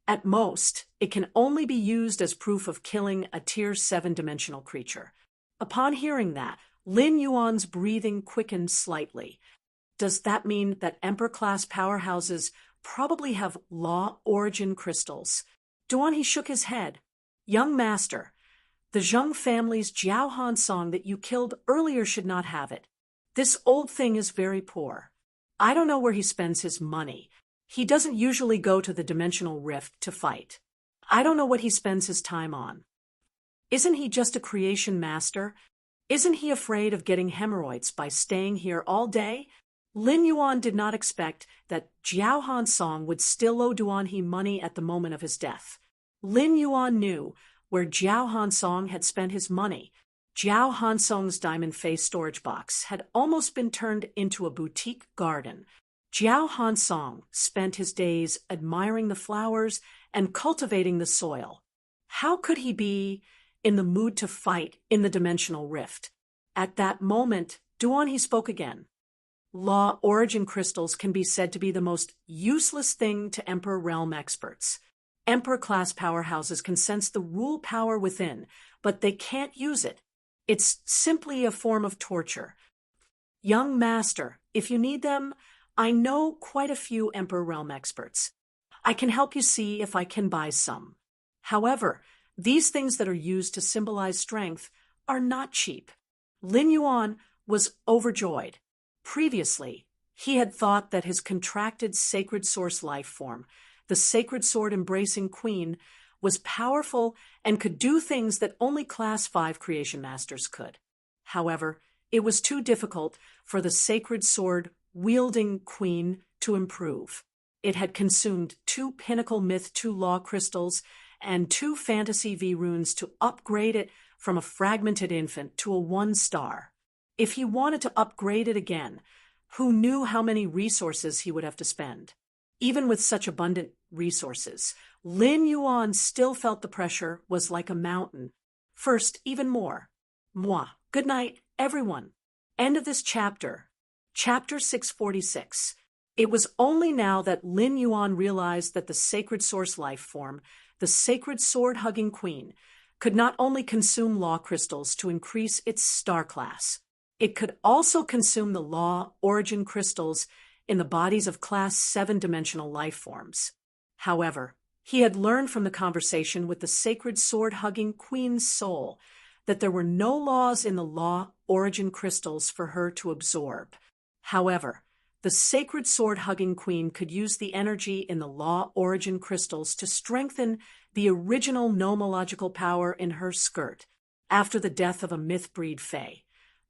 At most, it can only be used as proof of killing a tier 7-dimensional creature. Upon hearing that, Lin Yuan's breathing quickened slightly. Does that mean that Emperor-class powerhouses probably have law origin crystals? Duan He shook his head. Young master, the Zheng family's Jiao Han song that you killed earlier should not have it. This old thing is very poor. I don't know where he spends his money. He doesn't usually go to the dimensional rift to fight. I don't know what he spends his time on. Isn't he just a creation master? Isn't he afraid of getting hemorrhoids by staying here all day? Lin Yuan did not expect that Jiao Han Song would still owe Duan He money at the moment of his death. Lin Yuan knew where Jiao Han Song had spent his money. Jiao Han Song's diamond face storage box had almost been turned into a boutique garden. Jiao Han Song spent his days admiring the flowers and cultivating the soil. How could he be in the mood to fight in the dimensional rift? At that moment, Duan He spoke again. Law origin crystals can be said to be the most useless thing to Emperor realm experts. Emperor-class powerhouses can sense the rule power within, but they can't use it. It's simply a form of torture. Young master, if you need them, I know quite a few Emperor realm experts. I can help you see if I can buy some. However, these things that are used to symbolize strength are not cheap. Lin Yuan was overjoyed. Previously, he had thought that his contracted sacred source life form, the sacred sword-embracing queen, was powerful and could do things that only Class 5 creation masters could. However, it was too difficult for the sacred sword-wielding queen to improve. It had consumed 2 Pinnacle Myth 2 Law crystals and 2 Fantasy V runes to upgrade it from a fragmented infant to a 1-star. If he wanted to upgrade it again, who knew how many resources he would have to spend? Even with such abundant resources, Lin Yuan still felt the pressure was like a mountain. First, even more. Moi. Good night, everyone. End of this chapter. Chapter 646. It was only now that Lin Yuan realized that the sacred source life form, the sacred sword-hugging queen, could not only consume law crystals to increase its star class, it could also consume the law origin crystals in the bodies of Class 7-dimensional life forms. However, he had learned from the conversation with the sacred sword-hugging queen's soul that there were no laws in the law origin crystals for her to absorb. However, the sacred sword-hugging queen could use the energy in the law origin crystals to strengthen the original nomological power in her skirt after the death of a myth-breed fae.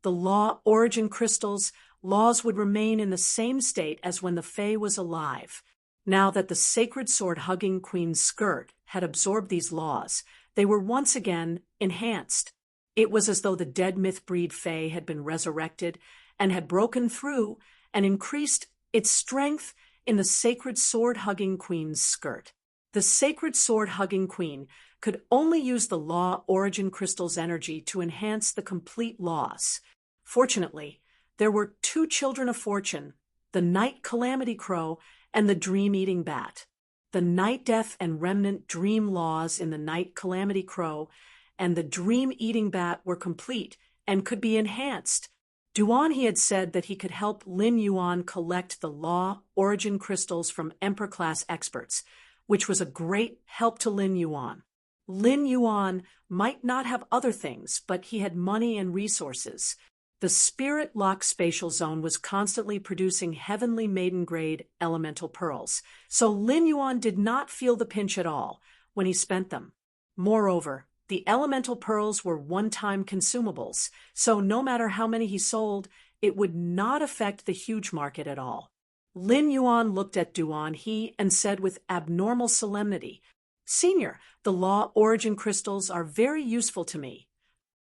The law origin crystals' laws would remain in the same state as when the fae was alive. Now that the sacred sword-hugging queen's skirt had absorbed these laws, they were once again enhanced. It was as though the dead myth-breed fae had been resurrected and had broken through and increased its strength in the sacred sword-hugging queen's skirt. The sacred sword-hugging queen could only use the law origin crystal's energy to enhance the complete loss. Fortunately, there were two children of fortune, the night calamity crow and the dream-eating bat. The night death and remnant dream laws in the night calamity crow and the dream-eating bat were complete and could be enhanced. Duan had said that he could help Lin Yuan collect the law origin crystals from Emperor-class experts, which was a great help to Lin Yuan. Lin Yuan might not have other things, but he had money and resources. The Spirit Lock Spatial Zone was constantly producing heavenly maiden-grade elemental pearls, so Lin Yuan did not feel the pinch at all when he spent them. Moreover, the elemental pearls were one-time consumables, so no matter how many he sold, it would not affect the huge market at all. Lin Yuan looked at Duan He and said with abnormal solemnity, "Senior, the law origin crystals are very useful to me.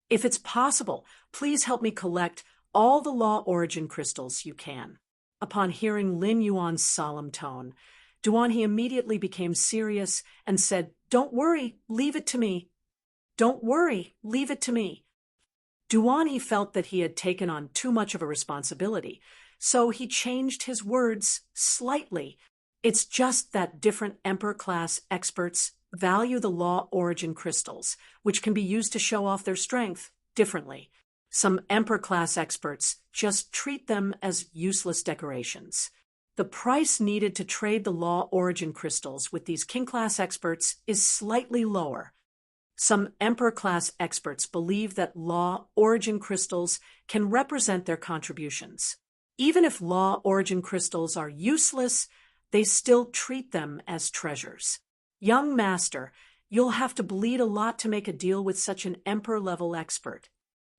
If it's possible, please help me collect all the law origin crystals you can." Upon hearing Lin Yuan's solemn tone, Duan He immediately became serious and said, "Don't worry, leave it to me. Don't worry, leave it to me." Duan He felt that he had taken on too much of a responsibility, so he changed his words slightly. "It's just that different Emperor-class experts value the law origin crystals, which can be used to show off their strength, differently. Some Emperor-class experts just treat them as useless decorations. The price needed to trade the law origin crystals with these King-class experts is slightly lower. Some Emperor-class experts believe that law origin crystals can represent their contributions. Even if law origin crystals are useless, they still treat them as treasures. Young master, you'll have to bleed a lot to make a deal with such an emperor-level expert."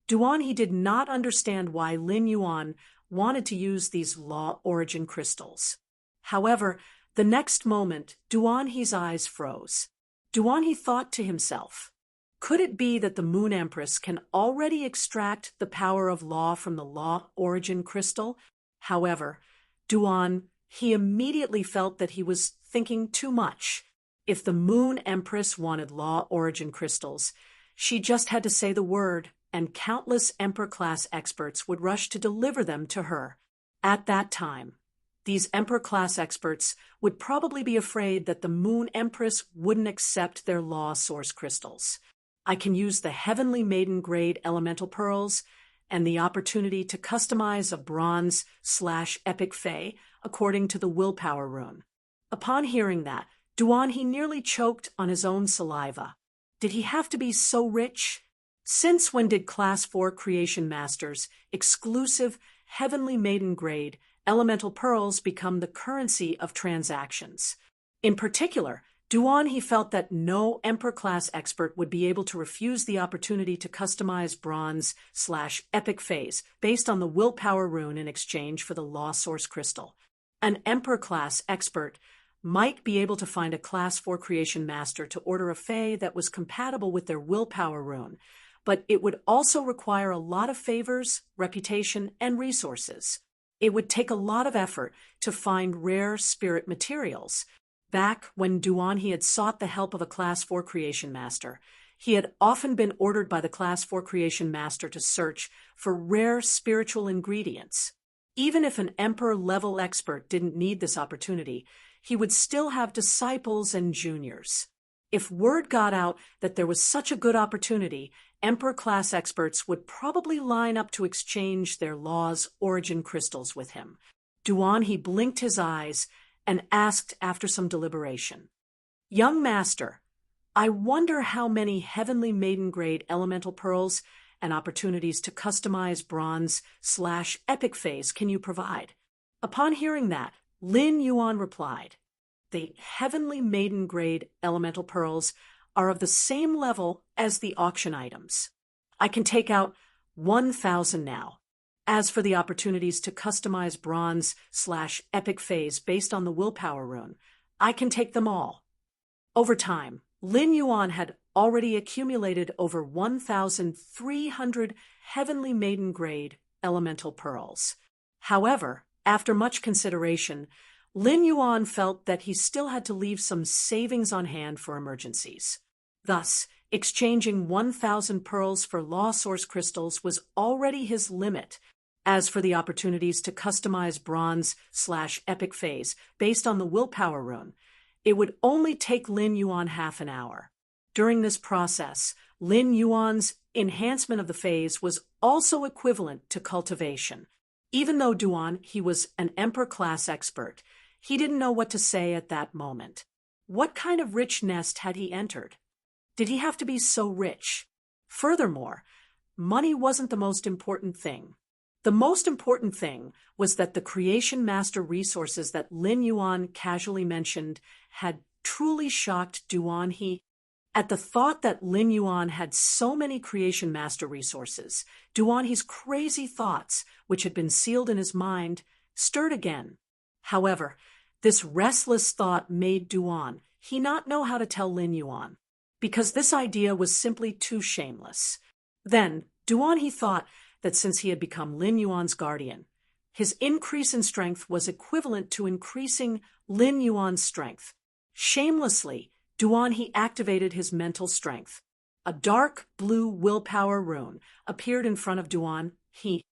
Duan He did not understand why Lin Yuan wanted to use these law origin crystals. However, the next moment, Duan He's eyes froze. Duan He thought to himself, could it be that the Moon Empress can already extract the power of law from the law origin crystal? However, Duan He immediately felt that he was thinking too much. If the Moon Empress wanted law origin crystals, she just had to say the word, and countless Emperor-class experts would rush to deliver them to her. At that time, these Emperor-class experts would probably be afraid that the Moon Empress wouldn't accept their law source crystals. I can use the Heavenly Maiden-grade elemental pearls and the opportunity to customize a bronze/epic fae according to the willpower rune. Upon hearing that, Duan He nearly choked on his own saliva. Did he have to be so rich? Since when did Class 4 Creation Masters' exclusive Heavenly Maiden-grade elemental pearls become the currency of transactions? In particular, Duan He felt that no Emperor-class expert would be able to refuse the opportunity to customize bronze/epic phase based on the willpower rune in exchange for the law source crystal. An Emperor-class expert might be able to find a Class 4 Creation Master to order a fae that was compatible with their willpower rune, but it would also require a lot of favors, reputation, and resources. It would take a lot of effort to find rare spirit materials. Back when Duan He had sought the help of a Class 4 Creation Master, he had often been ordered by the Class 4 Creation Master to search for rare spiritual ingredients. Even if an Emperor-level expert didn't need this opportunity, he would still have disciples and juniors. If word got out that there was such a good opportunity, Emperor-class experts would probably line up to exchange their law's origin crystals with him. Duan He blinked his eyes and asked after some deliberation, "Young master, I wonder how many Heavenly Maiden-grade elemental pearls and opportunities to customize bronze/epic phase can you provide?" Upon hearing that, Lin Yuan replied, "The Heavenly Maiden-grade elemental pearls are of the same level as the auction items. I can take out 1,000 now. As for the opportunities to customize bronze/epic phase based on the willpower rune, I can take them all." Over time, Lin Yuan had already accumulated over 1,300 Heavenly Maiden-grade elemental pearls. However, after much consideration, Lin Yuan felt that he still had to leave some savings on hand for emergencies. Thus, exchanging 1,000 pearls for law source crystals was already his limit. As for the opportunities to customize bronze/epic phase based on the willpower rune, it would only take Lin Yuan half an hour. During this process, Lin Yuan's enhancement of the phase was also equivalent to cultivation. Even though he was an emperor-class expert, he didn't know what to say at that moment. What kind of rich nest had he entered? Did he have to be so rich? Furthermore, money wasn't the most important thing. The most important thing was that the creation master resources that Lin Yuan casually mentioned had truly shocked Duan. At the thought that Lin Yuan had so many creation master resources, Duan's crazy thoughts, which had been sealed in his mind, stirred again. However, this restless thought made Duan not know how to tell Lin Yuan, because this idea was simply too shameless. Then, Duan thought that since he had become Lin Yuan's guardian, his increase in strength was equivalent to increasing Lin Yuan's strength. Shamelessly, Duan activated his mental strength. A dark blue willpower rune appeared in front of Duan. He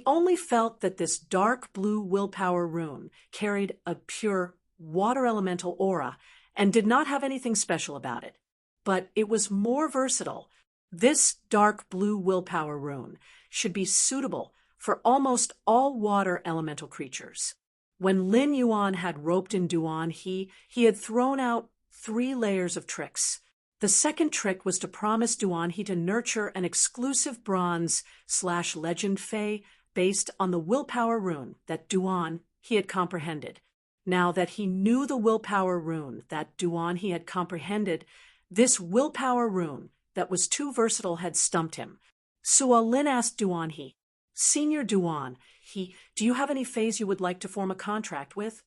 only felt that this dark blue willpower rune carried a pure water elemental aura and did not have anything special about it. But it was more versatile. This dark blue willpower rune should be suitable for almost all water elemental creatures. When Lin Yuan had roped in Duan, he had thrown out 3 layers of tricks. The second trick was to promise Duan to nurture an exclusive bronze/legend fae based on the willpower rune that Duan had comprehended. Now that he knew the willpower rune that Duan had comprehended, this willpower rune that was too versatile had stumped him. So Lin asked Duan, Senior Duan, do you have any fays you would like to form a contract with?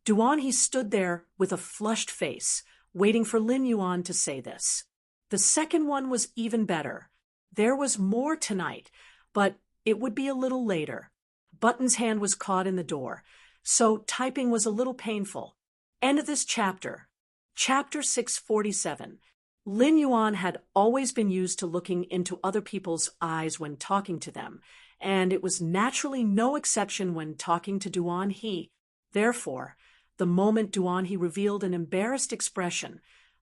Duan stood there with a flushed face, waiting for Lin Yuan to say this. The second one was even better. There was more tonight, but it would be a little later. Button's hand was caught in the door, so typing was a little painful. End of this chapter. Chapter 647. Lin Yuan had always been used to looking into other people's eyes when talking to them, and it was naturally no exception when talking to Duan. Therefore, the moment Duan revealed an embarrassed expression,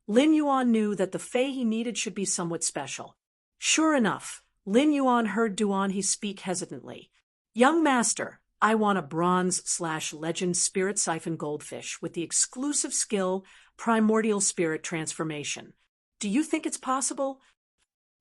Lin Yuan knew that the fae he needed should be somewhat special. Sure enough, Lin Yuan heard Duan speak hesitantly. Young master, I want a bronze/legend spirit siphon goldfish with the exclusive skill primordial spirit transformation. Do you think it's possible?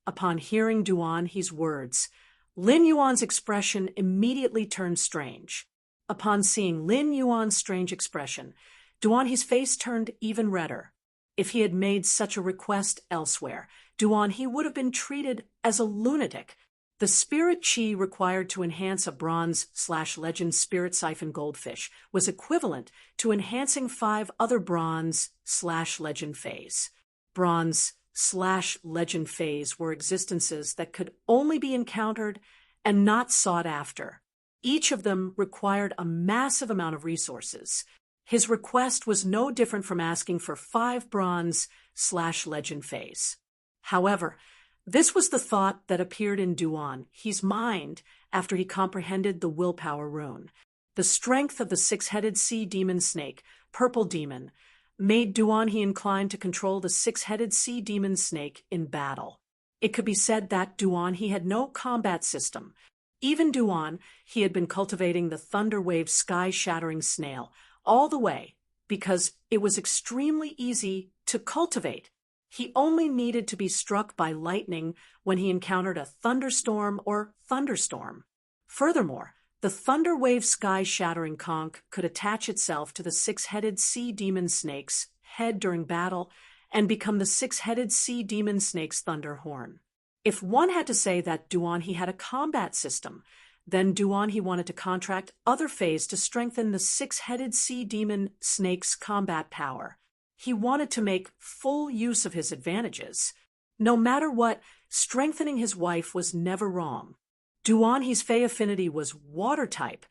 Upon hearing Duan's words, Lin Yuan's expression immediately turned strange. Upon seeing Lin Yuan's strange expression, Duan's face turned even redder. If he had made such a request elsewhere, Duan would have been treated as a lunatic. The spirit chi required to enhance a bronze/legend spirit siphon goldfish was equivalent to enhancing 5 other bronze/legend fays. Bronze/legend fays were existences that could only be encountered and not sought after. Each of them required a massive amount of resources. His request was no different from asking for 5 bronze/legend fays. However, this was the thought that appeared in Duan's mind after he comprehended the willpower rune. The strength of the 6-headed sea demon snake, purple demon, made Duan inclined to control the 6-headed sea demon snake in battle. It could be said that Duan had no combat system. Even Duan had been cultivating the thunder wave sky-shattering snail all the way because it was extremely easy to cultivate. He only needed to be struck by lightning when he encountered a thunderstorm or thunderstorm. Furthermore, the thunder wave sky-shattering conch could attach itself to the 6-headed sea demon snake's head during battle and become the 6-headed sea demon snake's thunder horn. If one had to say that Duan had a combat system, then Duan wanted to contract other fays to strengthen the 6-headed sea demon snake's combat power. He wanted to make full use of his advantages. No matter what, strengthening his wife was never wrong. Duan's fae affinity was water type,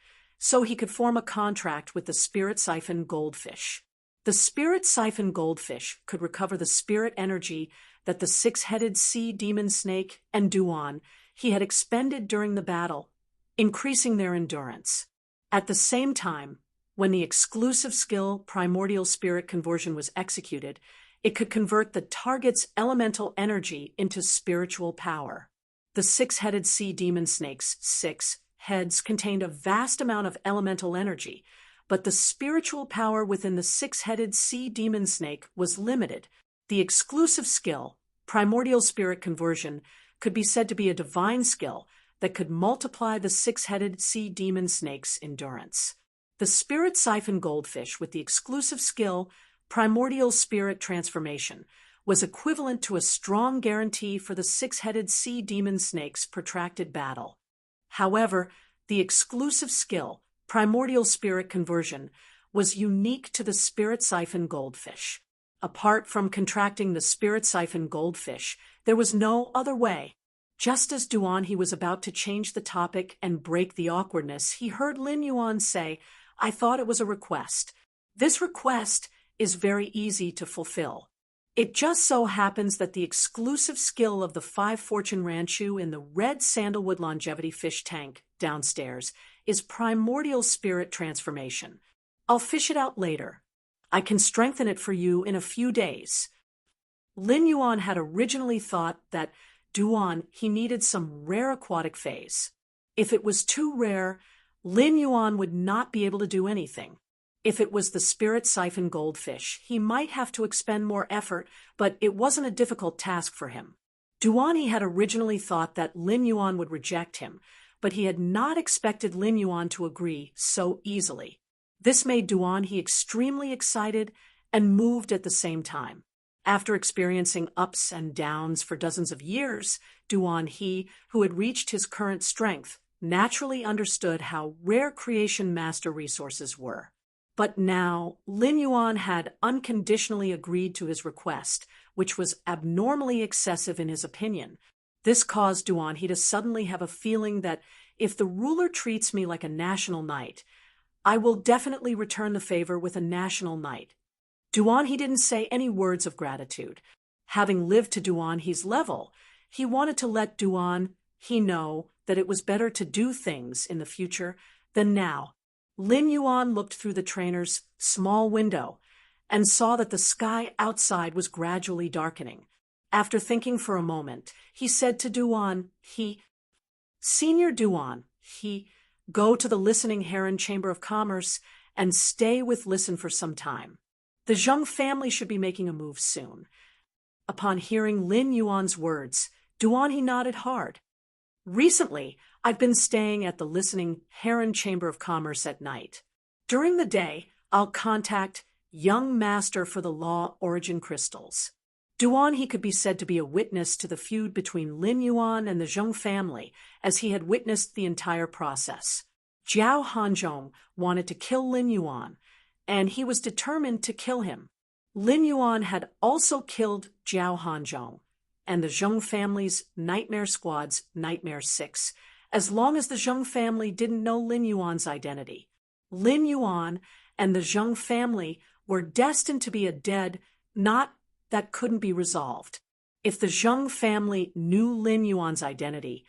so he could form a contract with the spirit siphon goldfish. The spirit siphon goldfish could recover the spirit energy that the six-headed sea demon snake and Duan he had expended during the battle, increasing their endurance. At the same time, when the exclusive skill primordial spirit conversion was executed, it could convert the target's elemental energy into spiritual power. The six-headed sea demon snake's 6 heads contained a vast amount of elemental energy, but the spiritual power within the six-headed sea demon snake was limited. The exclusive skill, primordial spirit conversion, could be said to be a divine skill that could multiply the six-headed sea demon snake's endurance. The spirit siphon goldfish with the exclusive skill, primordial spirit transformation, was equivalent to a strong guarantee for the six-headed sea demon snake's protracted battle. However, the exclusive skill, primordial spirit conversion, was unique to the spirit siphon goldfish. Apart from contracting the spirit siphon goldfish, there was no other way. Just as Duan he was about to change the topic and break the awkwardness, he heard Lin Yuan say, "I thought it was a request. This request is very easy to fulfill. It just so happens that the exclusive skill of the 5 fortune ranchu in the red sandalwood longevity fish tank downstairs is primordial spirit transformation. I'll fish it out later. I can strengthen it for you in a few days." Lin Yuan had originally thought that Duan he needed some rare aquatic phase. If it was too rare, Lin Yuan would not be able to do anything. If it was the spirit siphon goldfish, he might have to expend more effort, but it wasn't a difficult task for him. Duan he had originally thought that Lin Yuan would reject him, but he had not expected Lin Yuan to agree so easily. This made Duan he extremely excited and moved at the same time. After experiencing ups and downs for dozens of years, Duan he, who had reached his current strength, naturally understood how rare creation master resources were. But now, Lin Yuan had unconditionally agreed to his request, which was abnormally excessive in his opinion. This caused Duan he to suddenly have a feeling that if the ruler treats me like a national knight, I will definitely return the favor with a national knight. Duan he didn't say any words of gratitude. Having lived to Duan he's level, he wanted to let Duan he know that it was better to do things in the future than now. Lin Yuan looked through the trainer's small window and saw that the sky outside was gradually darkening. After thinking for a moment, he said to Duan he, "Senior Duan he, go to the Listening Heron Chamber of Commerce and stay with Listen for some time. The Zheng family should be making a move soon." Upon hearing Lin Yuan's words, Duan he nodded hard. "Recently, I've been staying at the Listening Heron Chamber of Commerce at night. During the day, I'll contact Young Master for the Law Origin Crystals." Duan he could be said to be a witness to the feud between Lin Yuan and the Zheng family, as he had witnessed the entire process. Jiao Hanzhong wanted to kill Lin Yuan, and he was determined to kill him. Lin Yuan had also killed Jiao Hanzhong and the Zheng family's Nightmare Squad's Nightmare 6, as long as the Zheng family didn't know Lin Yuan's identity. Lin Yuan and the Zheng family were destined to be a dead knot that couldn't be resolved. If the Zheng family knew Lin Yuan's identity,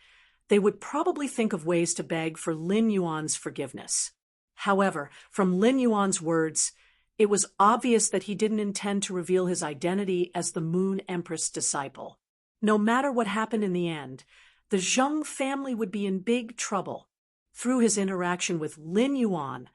they would probably think of ways to beg for Lin Yuan's forgiveness. However, from Lin Yuan's words, it was obvious that he didn't intend to reveal his identity as the Moon Empress disciple. No matter what happened in the end, the Zheng family would be in big trouble. Through his interaction with Lin Yuan,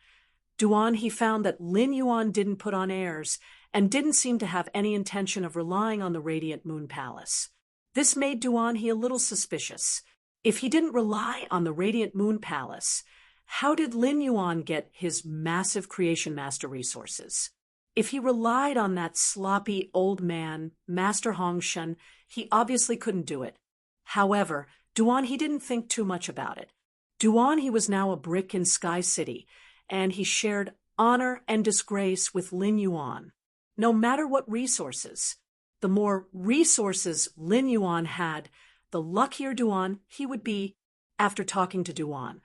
Duan he found that Lin Yuan didn't put on airs and didn't seem to have any intention of relying on the Radiant Moon Palace. This made Duan he a little suspicious. If he didn't rely on the Radiant Moon Palace, how did Lin Yuan get his massive creation master resources? If he relied on that sloppy old man, Master Hongshen, he obviously couldn't do it. However, Duan he didn't think too much about it. Duan he was now a brick in Sky City, and he shared honor and disgrace with Lin Yuan. No matter what resources, the more resources Lin Yuan had, the luckier Duan he would be. After talking to Duan,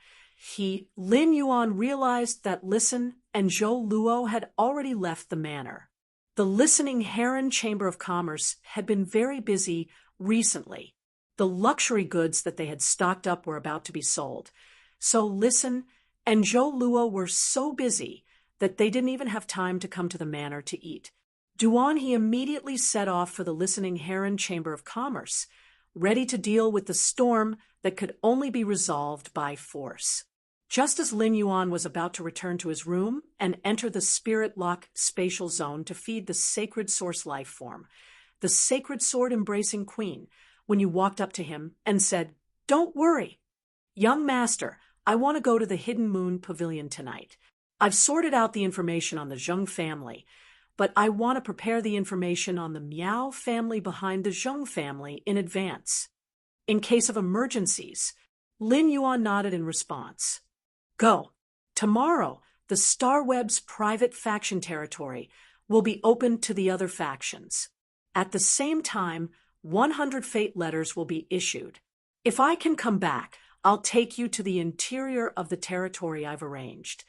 Lin Yuan realized that Listen and Zhou Luo had already left the manor. The Listening Heron Chamber of Commerce had been very busy recently. The luxury goods that they had stocked up were about to be sold. So Listen and Zhou Luo were so busy that they didn't even have time to come to the manor to eat. He immediately set off for the Listening Heron Chamber of Commerce, ready to deal with the storm that could only be resolved by force. Just as Lin Yuan was about to return to his room and enter the Spirit Lock spatial zone to feed the sacred source life form, the sacred sword-embracing queen, when you walked up to him and said, "Don't worry. Young master, I want to go to the Hidden Moon Pavilion tonight. I've sorted out the information on the Zheng family, but I want to prepare the information on the Miao family behind the Zheng family in advance. In case of emergencies." Lin Yuan nodded in response. "Go. Tomorrow, the Starweb's private faction territory will be open to the other factions. At the same time, 100 fate letters will be issued. If I can come back, I'll take you to the interior of the territory I've arranged."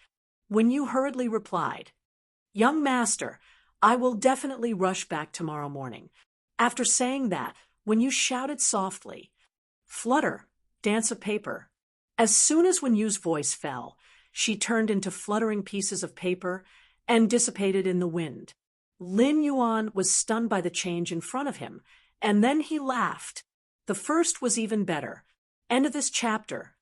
When you hurriedly replied, "Young master, I will definitely rush back tomorrow morning." After saying that, when you shouted softly, "Flutter, dance of paper," as soon as Wen Yu's voice fell, she turned into fluttering pieces of paper and dissipated in the wind. Lin Yuan was stunned by the change in front of him, and then he laughed. The first was even better. End of this chapter.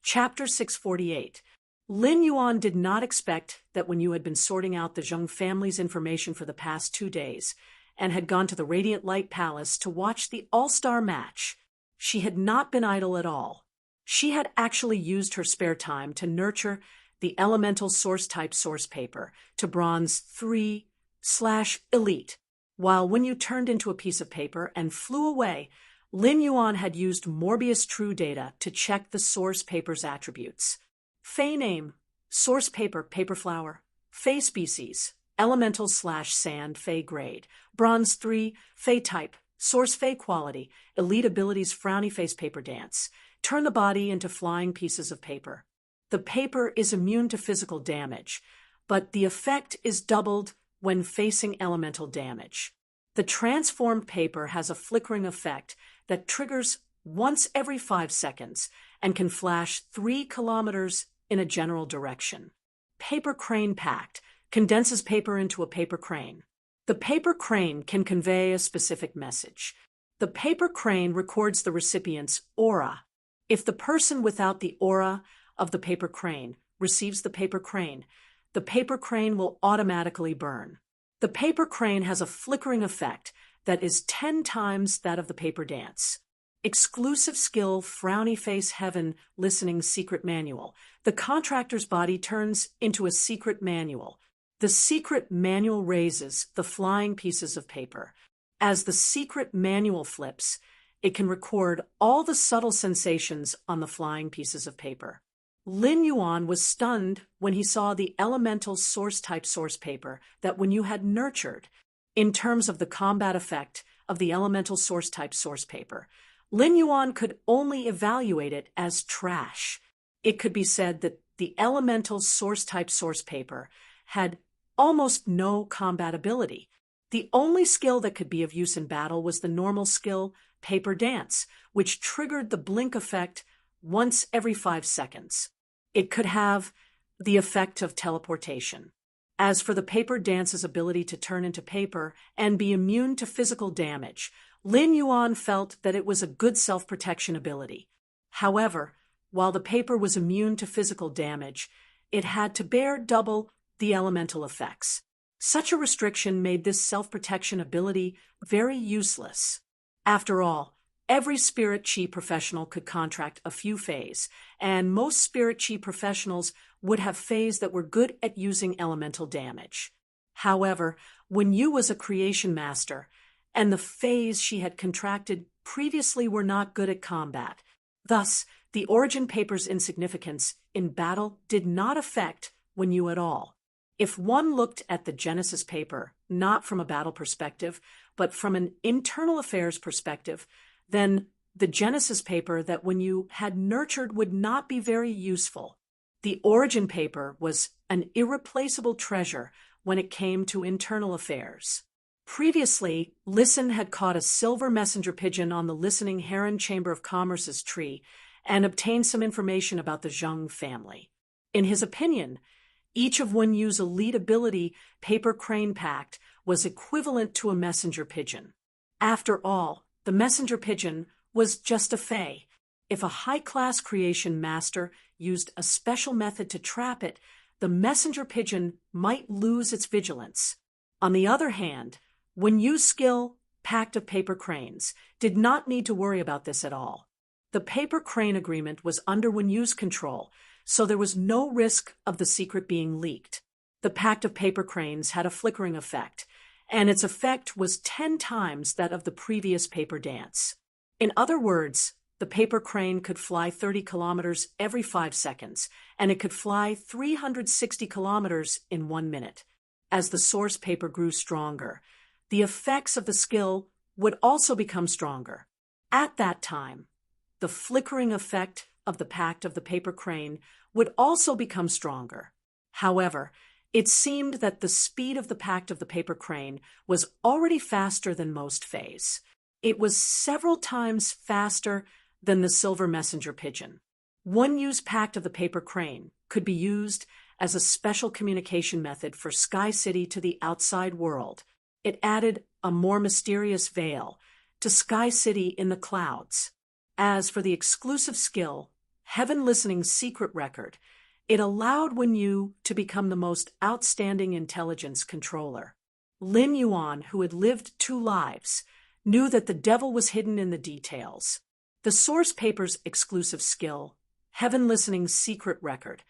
Chapter 648. Lin Yuan did not expect that Wen Yu had been sorting out the Zheng family's information for the past 2 days and had gone to the Radiant Light Palace to watch the all-star match. She had not been idle at all. She had actually used her spare time to nurture the elemental source-type source paper to Bronze 3/Elite. While Wen Yu turned into a piece of paper and flew away, Lin Yuan had used Morbius True Data to check the source paper's attributes. Fey name, source paper, paper flower. Fey species, elemental/sand, Fey grade. Bronze 3, Fey type, source Fey quality. Elite abilities, frowny face paper dance. Turn the body into flying pieces of paper. The paper is immune to physical damage, but the effect is doubled when facing elemental damage. The transformed paper has a flickering effect that triggers once every 5 seconds and can flash 3 kilometers in a general direction. Paper crane packed condenses paper into a paper crane. The paper crane can convey a specific message. The paper crane records the recipient's aura. If the person without the aura of the paper crane receives the paper crane will automatically burn. The paper crane has a flickering effect that is 10 times that of the paper dance. Exclusive skill, Frowny Face Heaven Listening Secret Manual. The contractor's body turns into a secret manual. The secret manual raises the flying pieces of paper. As the secret manual flips, it can record all the subtle sensations on the flying pieces of paper. Lin Yuan was stunned when he saw the elemental source-type source paper that Wen Yu had nurtured. In terms of the combat effect of the elemental source-type source paper, Lin Yuan could only evaluate it as trash. It could be said that the elemental source-type source paper had almost no combat ability. The only skill that could be of use in battle was the normal skill, Paper Dance, which triggered the blink effect once every 5 seconds. It could have the effect of teleportation. As for the Paper Dance's ability to turn into paper and be immune to physical damage, Lin Yuan felt that it was a good self-protection ability. However, while the paper was immune to physical damage, it had to bear double the elemental effects. Such a restriction made this self-protection ability very useless. After all, every spirit chi professional could contract a few fays, and most spirit chi professionals would have fays that were good at using elemental damage. However, Wen Yu was a creation master, and the fays she had contracted previously were not good at combat. Thus, the origin paper's insignificance in battle did not affect Wen Yu at all. If one looked at the Genesis paper, not from a battle perspective, but from an internal affairs perspective, then the Genesis paper that Wen Yu had nurtured would not be very useful. The origin paper was an irreplaceable treasure when it came to internal affairs. Previously, Listen had caught a silver messenger pigeon on the listening Heron Chamber of Commerce's tree and obtained some information about the Zheng family. In his opinion, each of Wen Yu's elite ability paper crane pact was equivalent to a messenger pigeon. After all, the messenger pigeon was just a fey. If a high-class creation master used a special method to trap it, the messenger pigeon might lose its vigilance. On the other hand, Wen Yu's skill, Pact of Paper Cranes, did not need to worry about this at all. The paper crane agreement was under Wen Yu's control, so there was no risk of the secret being leaked. The Pact of Paper Cranes had a flickering effect, and its effect was 10 times that of the previous paper dance. In other words, the paper crane could fly 30 kilometers every 5 seconds, and it could fly 360 kilometers in 1 minute. As the source paper grew stronger, the effects of the skill would also become stronger. At that time, the flickering effect of the Pact of the Paper Crane would also become stronger. However, it seemed that the speed of the Pact of the Paper Crane was already faster than most fays. It was several times faster than the silver messenger pigeon. Wen Yu's Pact of the Paper Crane could be used as a special communication method for Sky City to the outside world. It added a more mysterious veil to Sky City in the clouds. As for the exclusive skill, Heaven Listening's secret record, it allowed Wen Yu to become the most outstanding intelligence controller. Lin Yuan, who had lived 2 lives, knew that the devil was hidden in the details. The source paper's exclusive skill, Heaven Listening's secret record,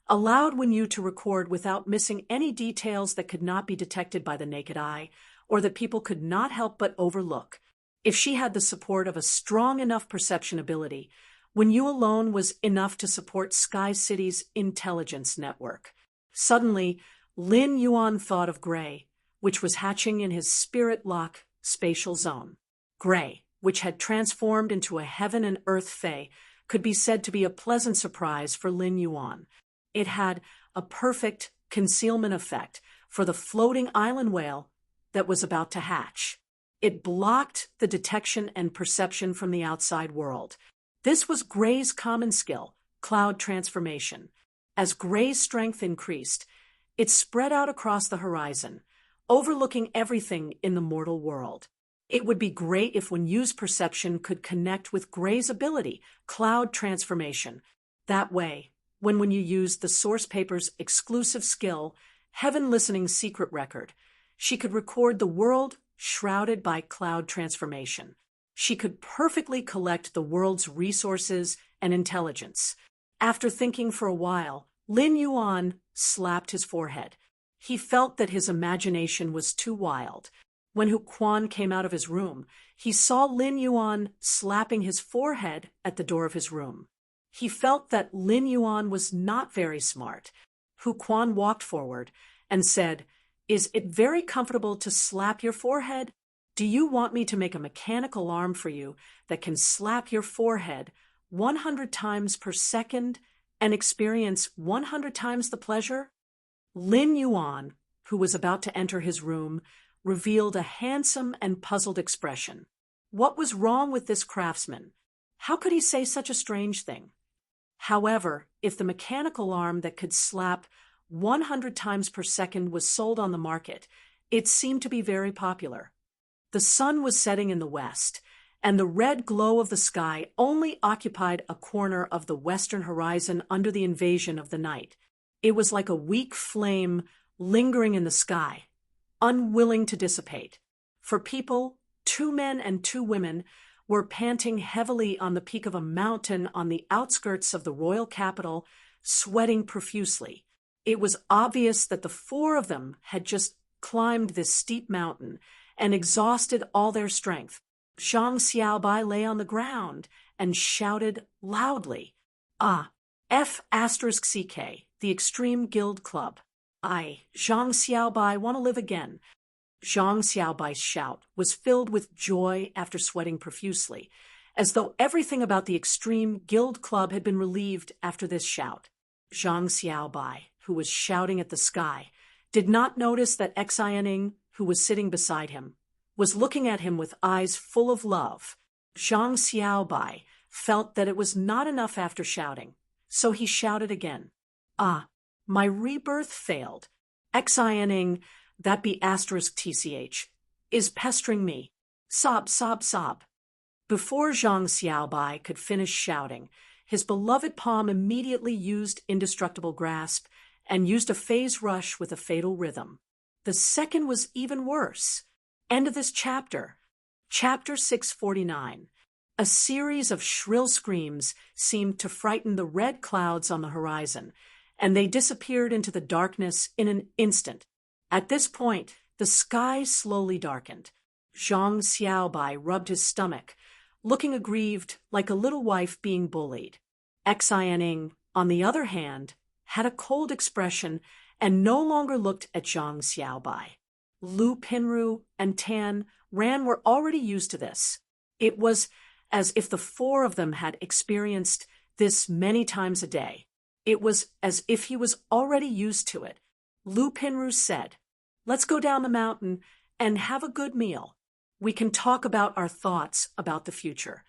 allowed Wen Yu to record without missing any details that could not be detected by the naked eye or that people could not help but overlook. If she had the support of a strong enough perception ability, Wen Yu alone was enough to support Sky City's intelligence network. Suddenly, Lin Yuan thought of Gray, which was hatching in his spirit lock spatial zone. Gray, which had transformed into a heaven and earth fae, could be said to be a pleasant surprise for Lin Yuan. It had a perfect concealment effect for the floating island whale that was about to hatch. It blocked the detection and perception from the outside world. This was Gray's common skill, cloud transformation. As Gray's strength increased, it spread out across the horizon, overlooking everything in the mortal world. It would be great if Wen Yu's perception could connect with Gray's ability, cloud transformation. That way, when Wen Yu used the source paper's exclusive skill, Heaven Listening's secret record, she could record the world shrouded by cloud transformation. She could perfectly collect the world's resources and intelligence. After thinking for a while, Lin Yuan slapped his forehead. He felt that his imagination was too wild. When Hu Quan came out of his room, he saw Lin Yuan slapping his forehead at the door of his room. He felt that Lin Yuan was not very smart. Hu Quan walked forward and said, "Is it very comfortable to slap your forehead? Do you want me to make a mechanical arm for you that can slap your forehead 100 times per second and experience 100 times the pleasure?" Lin Yuan, who was about to enter his room, revealed a handsome and puzzled expression. What was wrong with this craftsman? How could he say such a strange thing? However, if the mechanical arm that could slap 100 times per second was sold on the market, it seemed to be very popular. The sun was setting in the west, and the red glow of the sky only occupied a corner of the western horizon under the invasion of the night. It was like a weak flame lingering in the sky, unwilling to dissipate. For people, 2 men and 2 women were panting heavily on the peak of a mountain on the outskirts of the royal capital, sweating profusely. It was obvious that the 4 of them had just climbed this steep mountain and exhausted all their strength. Zhang Xiaobai lay on the ground and shouted loudly, "Ah, F***CK, the Extreme Guild Club. I, Zhang Xiaobai, want to live again." Zhang Xiaobai's shout was filled with joy after sweating profusely, as though everything about the Extreme Guild Club had been relieved after this shout. Zhang Xiaobai, who was shouting at the sky, did not notice that Xianing, who was sitting beside him, was looking at him with eyes full of love. Zhang Xiaobai felt that it was not enough after shouting, so he shouted again. Ah, my rebirth failed. Xianing, that be asterisk tch, is pestering me. Sob, sob, sob. Before Zhang Xiaobai could finish shouting, his beloved palm immediately used indestructible grasp and used a phase rush with a fatal rhythm. The second was even worse. End of this chapter. Chapter 649. A series of shrill screams seemed to frighten the red clouds on the horizon, and they disappeared into the darkness in an instant. At this point, the sky slowly darkened. Zhang Xiaobai rubbed his stomach, looking aggrieved like a little wife being bullied. Xianing, on the other hand, had a cold expression and no longer looked at Zhang Xiaobai. Lu Pinru and Tan Ran were already used to this. It was as if the four of them had experienced this many times a day. It was as if he was already used to it. Lu Pinru said, "Let's go down the mountain and have a good meal. We can talk about our thoughts about the future."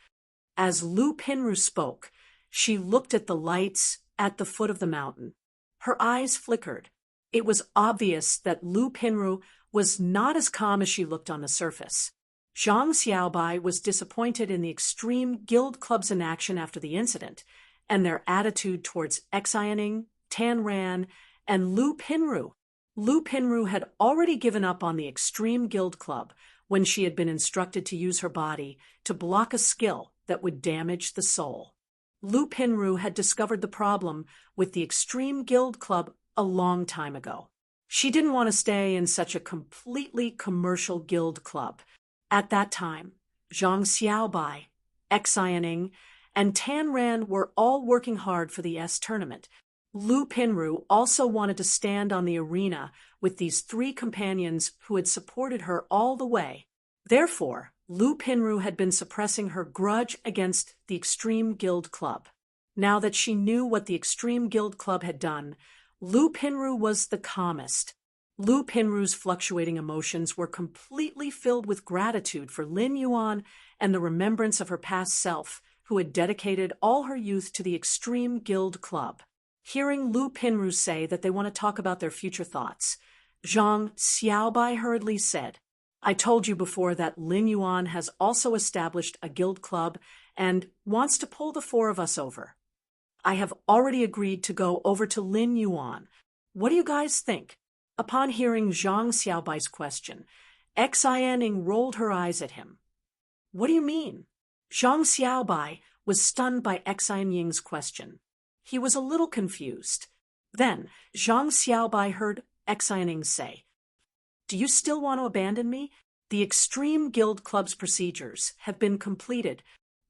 As Lu Pinru spoke, she looked at the lights at the foot of the mountain. Her eyes flickered. It was obvious that Lu Pinru was not as calm as she looked on the surface. Zhang Xiaobai was disappointed in the extreme guild club's inaction after the incident, and their attitude towards Xianing, Tan Ran, and Lu Pinru. Lu Pinru had already given up on the extreme guild club when she had been instructed to use her body to block a skill that would damage the soul. Lu Pinru had discovered the problem with the extreme guild club a long time ago. She didn't want to stay in such a completely commercial guild club. At that time, Zhang Xiaobai, Xianing, and Tan Ran were all working hard for the S tournament. Lu Pinru also wanted to stand on the arena with these three companions who had supported her all the way. Therefore, Lu Pinru had been suppressing her grudge against the Extreme Guild Club. Now that she knew what the Extreme Guild Club had done, Lu Pinru was the calmest. Lu Pinru's fluctuating emotions were completely filled with gratitude for Lin Yuan and the remembrance of her past self, who had dedicated all her youth to the Extreme Guild Club. Hearing Lu Pinru say that they want to talk about their future thoughts, Zhang Xiaobai hurriedly said, "I told you before that Lin Yuan has also established a guild club and wants to pull the four of us over. I have already agreed to go over to Lin Yuan. What do you guys think?" Upon hearing Zhang Xiaobai's question, Xianing rolled her eyes at him. "What do you mean?" Zhang Xiaobai was stunned by Xianing's question. He was a little confused. Then Zhang Xiaobai heard Xianing say, "Do you still want to abandon me? The Extreme Guild Club's procedures have been completed.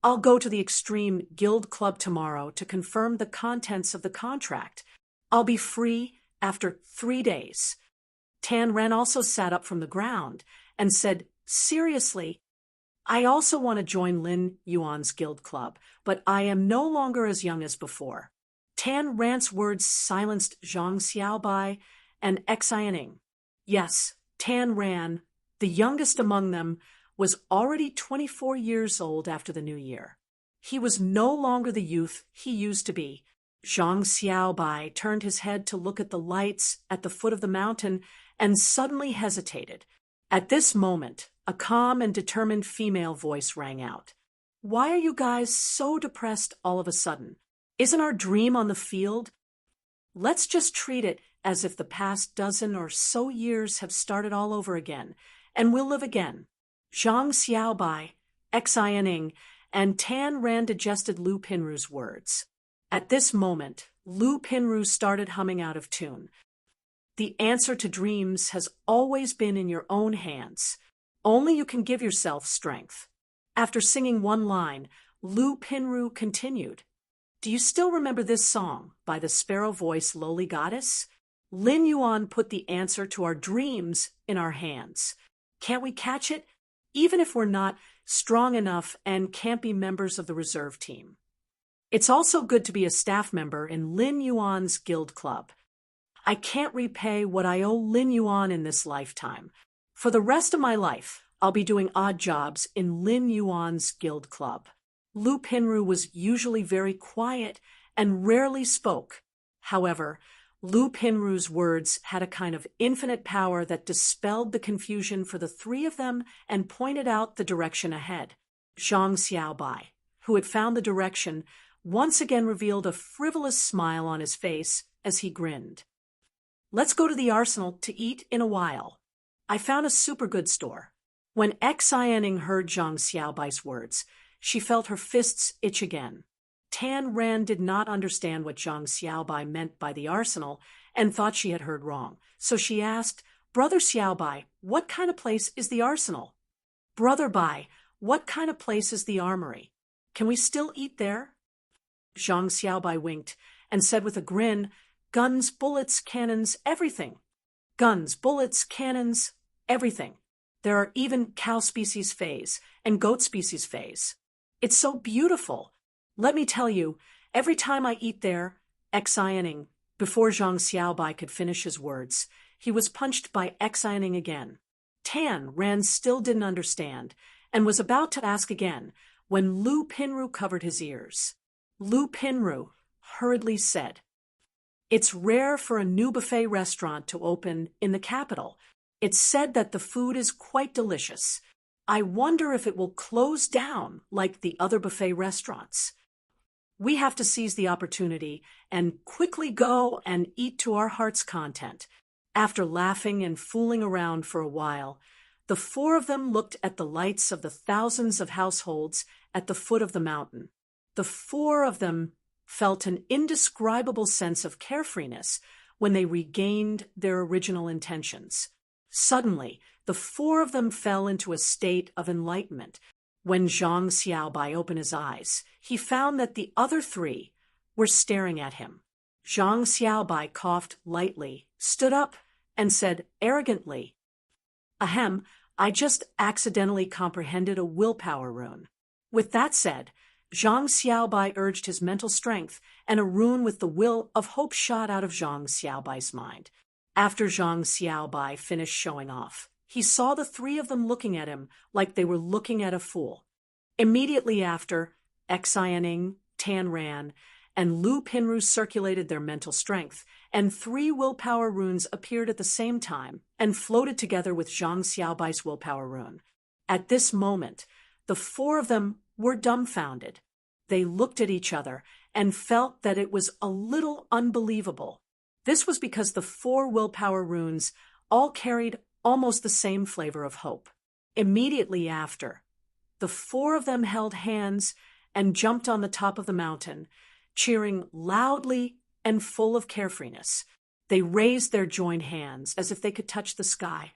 I'll go to the Extreme Guild Club tomorrow to confirm the contents of the contract. I'll be free after 3 days." Tan Ren also sat up from the ground and said, "Seriously, I also want to join Lin Yuan's guild club, but I am no longer as young as before." Tan Ran's words silenced Zhang Xiaobai and Xianing. Yes, Tan Ran, the youngest among them, was already 24 years old after the new year. He was no longer the youth he used to be. Zhang Xiaobai turned his head to look at the lights at the foot of the mountain and suddenly hesitated. At this moment, a calm and determined female voice rang out. "Why are you guys so depressed all of a sudden? Isn't our dream on the field? Let's just treat it as if the past dozen or so years have started all over again, and we'll live again." Zhang Xiaobai, Xianing, and Tan Ran digested Lu Pinru's words. At this moment, Lu Pinru started humming out of tune. "The answer to dreams has always been in your own hands. Only you can give yourself strength." After singing one line, Lu Pinru continued, "Do you still remember this song by the sparrow-voiced lowly goddess? Lin Yuan put the answer to our dreams in our hands. Can't we catch it, even if we're not strong enough and can't be members of the reserve team?" It's also good to be a staff member in Lin Yuan's guild club. I can't repay what I owe Lin Yuan in this lifetime. For the rest of my life, I'll be doing odd jobs in Lin Yuan's guild club. Lu Pinru was usually very quiet and rarely spoke. However, Lu Pinru's words had a kind of infinite power that dispelled the confusion for the three of them and pointed out the direction ahead. Zhang Xiaobai, who had found the direction, once again revealed a frivolous smile on his face as he grinned. Let's go to the arsenal to eat in a while. I found a super good store. When Xianing heard Zhang Xiaobai's words, she felt her fists itch again. Tan Ran did not understand what Zhang Xiaobai meant by the arsenal and thought she had heard wrong, so she asked, Brother Xiaobai, what kind of place is the arsenal? Brother Bai, what kind of place is the armory? Can we still eat there? Zhang Xiaobai winked and said with a grin, Guns, bullets, cannons, everything. Guns, bullets, cannons, everything. There are even cow species phase and goat species phase. It's so beautiful. Let me tell you, every time I eat there, Xianing, before Zhang Xiaobai could finish his words, he was punched by Xianing again. Tan Ran still didn't understand and was about to ask again when Lu Pinru covered his ears. Lu Pinru hurriedly said, It's rare for a new buffet restaurant to open in the capital. It's said that the food is quite delicious. I wonder if it will close down like the other buffet restaurants. We have to seize the opportunity and quickly go and eat to our heart's content. After laughing and fooling around for a while, the four of them looked at the lights of the thousands of households at the foot of the mountain. The four of them felt an indescribable sense of carefreeness when they regained their original intentions. Suddenly, the four of them fell into a state of enlightenment. When Zhang Xiaobai opened his eyes, he found that the other three were staring at him. Zhang Xiaobai coughed lightly, stood up, and said arrogantly, Ahem, I just accidentally comprehended a willpower rune. With that said, Zhang Xiaobai urged his mental strength, and a rune with the will of hope shot out of Zhang Xiaobai's mind. After Zhang Xiaobai finished showing off, he saw the three of them looking at him like they were looking at a fool. Immediately after, Xianing, Tan Ran, and Lu Pinru circulated their mental strength, and 3 willpower runes appeared at the same time and floated together with Zhang Xiaobai's willpower rune. At this moment, the 4 of them were dumbfounded. They looked at each other and felt that it was a little unbelievable. This was because the 4 willpower runes all carried almost the same flavor of hope. Immediately after, the 4 of them held hands and jumped on the top of the mountain, cheering loudly and full of carefreeness. They raised their joined hands as if they could touch the sky.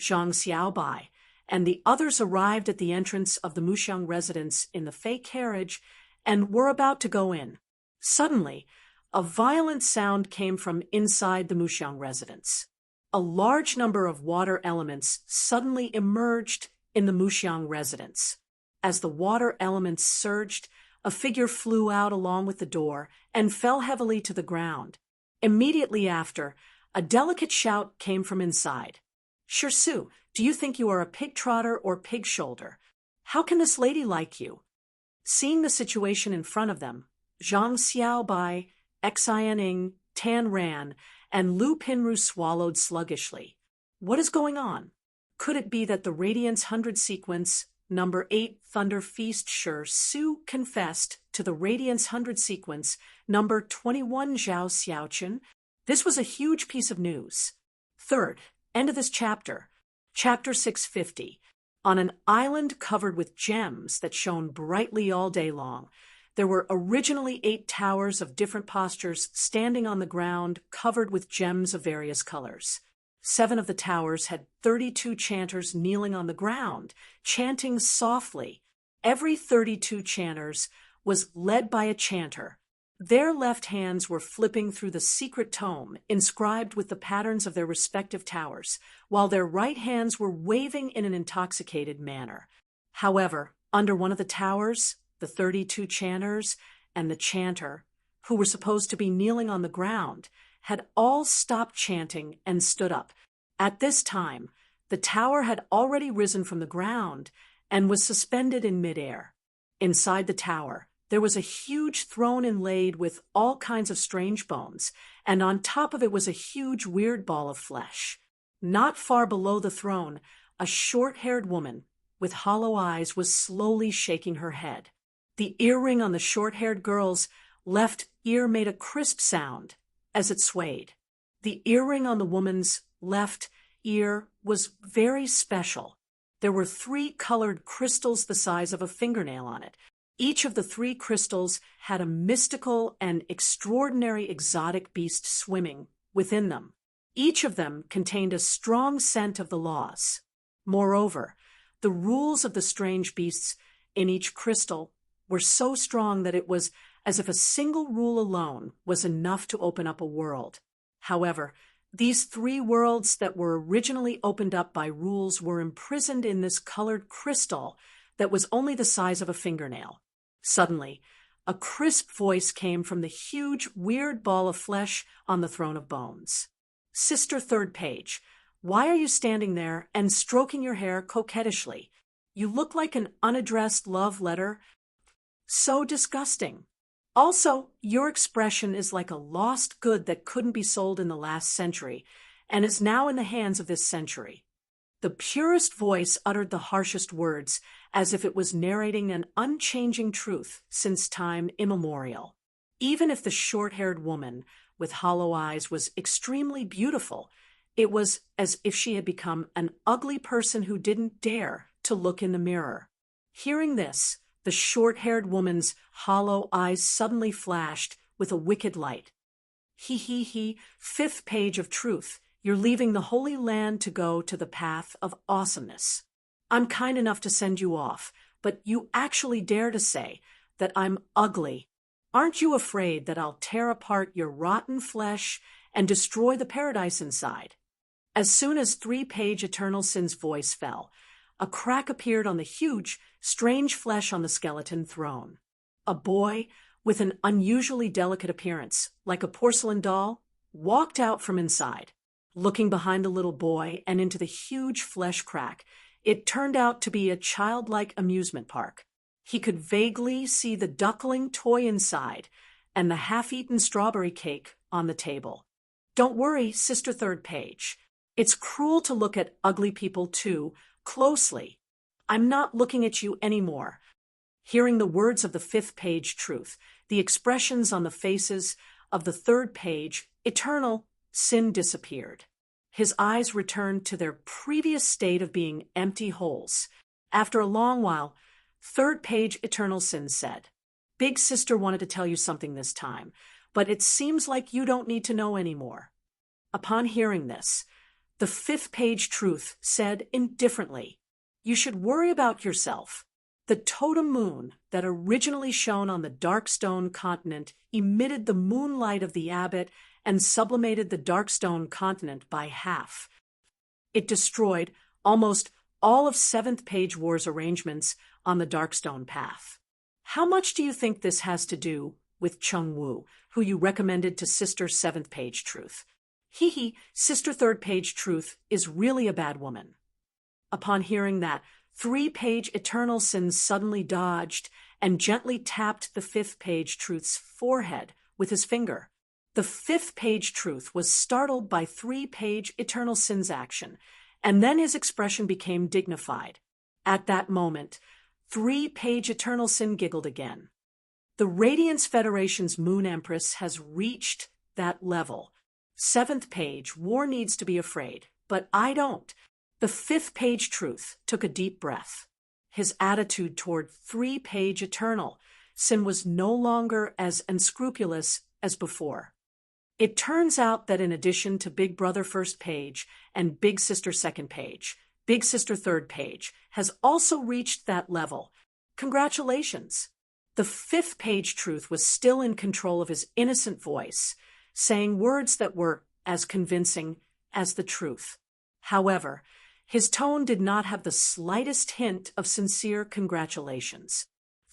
Zhang Xiaobai and the others arrived at the entrance of the Muxiang residence in the fake carriage and were about to go in. Suddenly, a violent sound came from inside the Muxiang residence. A large number of water elements suddenly emerged in the Muxiang residence. As the water elements surged, a figure flew out along with the door and fell heavily to the ground. Immediately after, a delicate shout came from inside. Shirsu, do you think you are a pig trotter or pig shoulder? How can this lady like you? Seeing the situation in front of them, Zhang Xiaobai, Xianing, Tan Ran, and Lu Pinru swallowed sluggishly. What is going on? Could it be that the Radiance 100 sequence, number 8 Thunder Feast Shirsu confessed to the Radiance 100 sequence, number 21 Zhao Xiaoqun? This was a huge piece of news. Third, end of this chapter. Chapter 650. On an island covered with gems that shone brightly all day long, there were originally 8 towers of different postures standing on the ground covered with gems of various colors. 7 of the towers had 32 chanters kneeling on the ground, chanting softly. Every 32 chanters was led by a chanter. Their left hands were flipping through the secret tome inscribed with the patterns of their respective towers, while their right hands were waving in an intoxicated manner. However, under one of the towers, the 32 chanters, and the chanter, who were supposed to be kneeling on the ground, had all stopped chanting and stood up. At this time, the tower had already risen from the ground and was suspended in midair. Inside the tower, there was a huge throne inlaid with all kinds of strange bones, and on top of it was a huge weird ball of flesh. Not far below the throne, a short-haired woman with hollow eyes was slowly shaking her head. The earring on the short-haired girl's left ear made a crisp sound as it swayed. The earring on the woman's left ear was very special. There were 3 colored crystals the size of a fingernail on it. Each of the 3 crystals had a mystical and extraordinary exotic beast swimming within them. Each of them contained a strong scent of the laws. Moreover, the rules of the strange beasts in each crystal were so strong that it was as if a single rule alone was enough to open up a world. However, these 3 worlds that were originally opened up by rules were imprisoned in this colored crystal that was only the size of a fingernail. Suddenly, a crisp voice came from the huge, weird ball of flesh on the throne of bones. "Sister Third Page, why are you standing there and stroking your hair coquettishly? You look like an unaddressed love letter. So disgusting. Also, your expression is like a lost good that couldn't be sold in the last century and is now in the hands of this century." The purest voice uttered the harshest words, as if it was narrating an unchanging truth since time immemorial. Even if the short-haired woman with hollow eyes was extremely beautiful, it was as if she had become an ugly person who didn't dare to look in the mirror. Hearing this, the short-haired woman's hollow eyes suddenly flashed with a wicked light. He, 5th page of truth. You're leaving the Holy Land to go to the path of awesomeness. I'm kind enough to send you off, but you actually dare to say that I'm ugly. Aren't you afraid that I'll tear apart your rotten flesh and destroy the paradise inside? As soon as 3-page Eternal Sin's voice fell, a crack appeared on the huge, strange flesh on the skeleton throne. A boy, with an unusually delicate appearance, like a porcelain doll, walked out from inside. Looking behind the little boy and into the huge flesh crack, it turned out to be a childlike amusement park. He could vaguely see the duckling toy inside and the half-eaten strawberry cake on the table. Don't worry, Sister Third Page. It's cruel to look at ugly people too closely. I'm not looking at you anymore. Hearing the words of the 5th page truth, the expressions on the faces of the 3rd page, Eternal Sin disappeared. His eyes returned to their previous state of being empty holes. After a long while, 3rd page Eternal Sin said, "Big Sister wanted to tell you something this time, but it seems like you don't need to know anymore." Upon hearing this, the 5th page truth said indifferently, "You should worry about yourself. The totem moon that originally shone on the Darkstone continent emitted the moonlight of the abbot and sublimated the Darkstone continent by half. It destroyed almost all of 7th Page War's arrangements on the Darkstone path. How much do you think this has to do with Chung Wu, who you recommended to Sister 7th Page Truth? Sister 3rd Page Truth is really a bad woman." Upon hearing that, 3-page Eternal Sin suddenly dodged and gently tapped the 5th page Truth's forehead with his finger. The 5th page Truth was startled by 3-page Eternal Sin's action, and then his expression became dignified. At that moment, 3-page Eternal Sin giggled again. The Radiance Federation's Moon Empress has reached that level. 7th page, War needs to be afraid, but I don't. The 5th page Truth took a deep breath. His attitude toward 3-page Eternal Sin was no longer as unscrupulous as before. It turns out that in addition to Big Brother 1st Page and Big Sister 2nd Page, Big Sister 3rd Page has also reached that level. Congratulations! The 5th page Truth was still in control of his innocent voice, saying words that were as convincing as the truth. However, his tone did not have the slightest hint of sincere congratulations.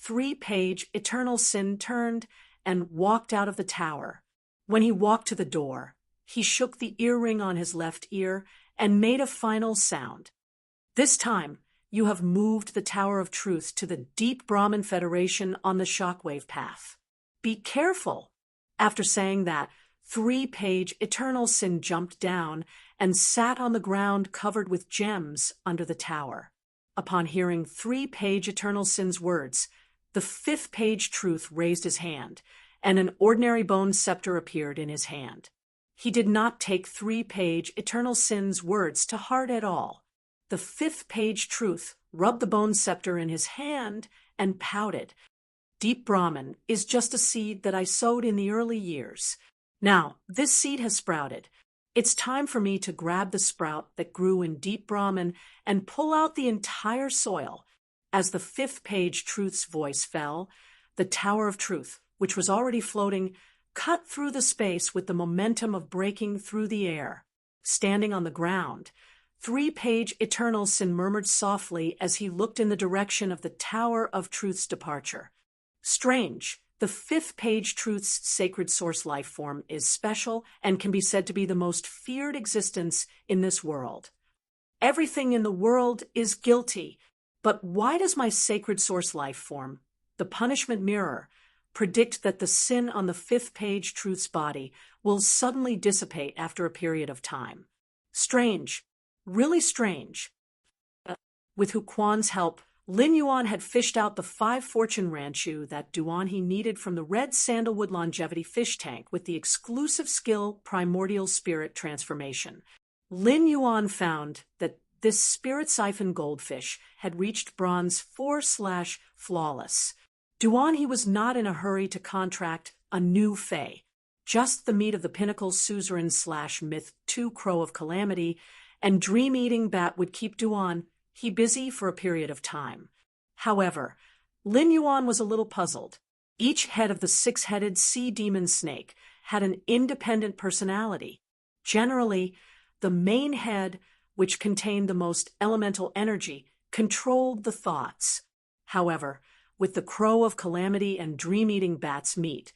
3-page eternal sin turned and walked out of the tower. When he walked to the door, he shook the earring on his left ear and made a final sound. This time, you have moved the Tower of Truth to the deep Brahman Federation on the shockwave path. Be careful. After saying that, 3-page eternal sin jumped down and sat on the ground covered with gems under the tower. Upon hearing 3-page eternal sin's words, the 5th-page truth raised his hand, and an ordinary bone scepter appeared in his hand. He did not take 3-page eternal sin's words to heart at all. The 5th-page truth rubbed the bone scepter in his hand and pouted. Deep Brahman is just a seed that I sowed in the early years. Now, this seed has sprouted. It's time for me to grab the sprout that grew in Deep Brahman and pull out the entire soil. As the 5th-page truth's voice fell, the Tower of Truth, which was already floating, cut through the space with the momentum of breaking through the air. Standing on the ground, 3-page eternal sin murmured softly as he looked in the direction of the Tower of Truth's departure. Strange, the 5th-page truth's sacred source life form is special and can be said to be the most feared existence in this world. Everything in the world is guilty, but why does my sacred source life form, the punishment mirror, predict that the sin on the 5th-page truth's body will suddenly dissipate after a period of time? Strange, really strange. With Huquan's help, Lin Yuan had fished out the 5 fortune ranchu that Duan he needed from the red sandalwood longevity fish tank with the exclusive skill primordial spirit transformation. Lin Yuan found that this spirit siphon goldfish had reached bronze 4/flawless. Duan he was not in a hurry to contract a new fae. Just the meat of the pinnacle suzerain/myth 2 crow of calamity and dream-eating bat would keep Duan he busy for a period of time. However, Lin Yuan was a little puzzled. Each head of the 6-headed sea demon snake had an independent personality. Generally, the main head, which contained the most elemental energy, controlled the thoughts. However, with the crow of calamity and dream-eating bat's meat,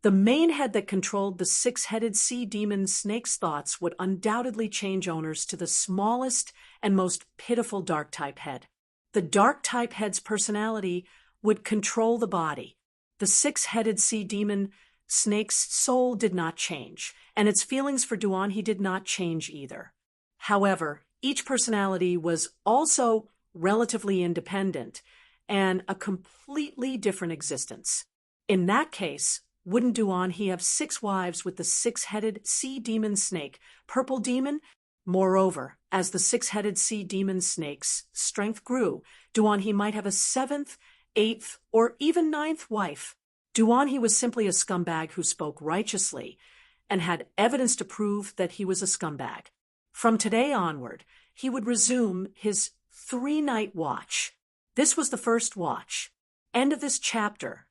the main head that controlled the 6-headed sea demon snake's thoughts would undoubtedly change owners to the smallest and most pitiful dark-type head. The dark-type head's personality would control the body. The 6-headed sea demon snake's soul did not change, and its feelings for Duan he did not change either. However, each personality was also relatively independent and a completely different existence. In that case, wouldn't Duan he have 6 wives with the 6-headed sea demon snake, purple demon? Moreover, as the 6-headed sea demon snake's strength grew, Duan he might have a 7th, 8th, or even 9th wife. Duan he was simply a scumbag who spoke righteously and had evidence to prove that he was a scumbag. From today onward, he would resume his 3-night watch. This was the first watch. End of this chapter.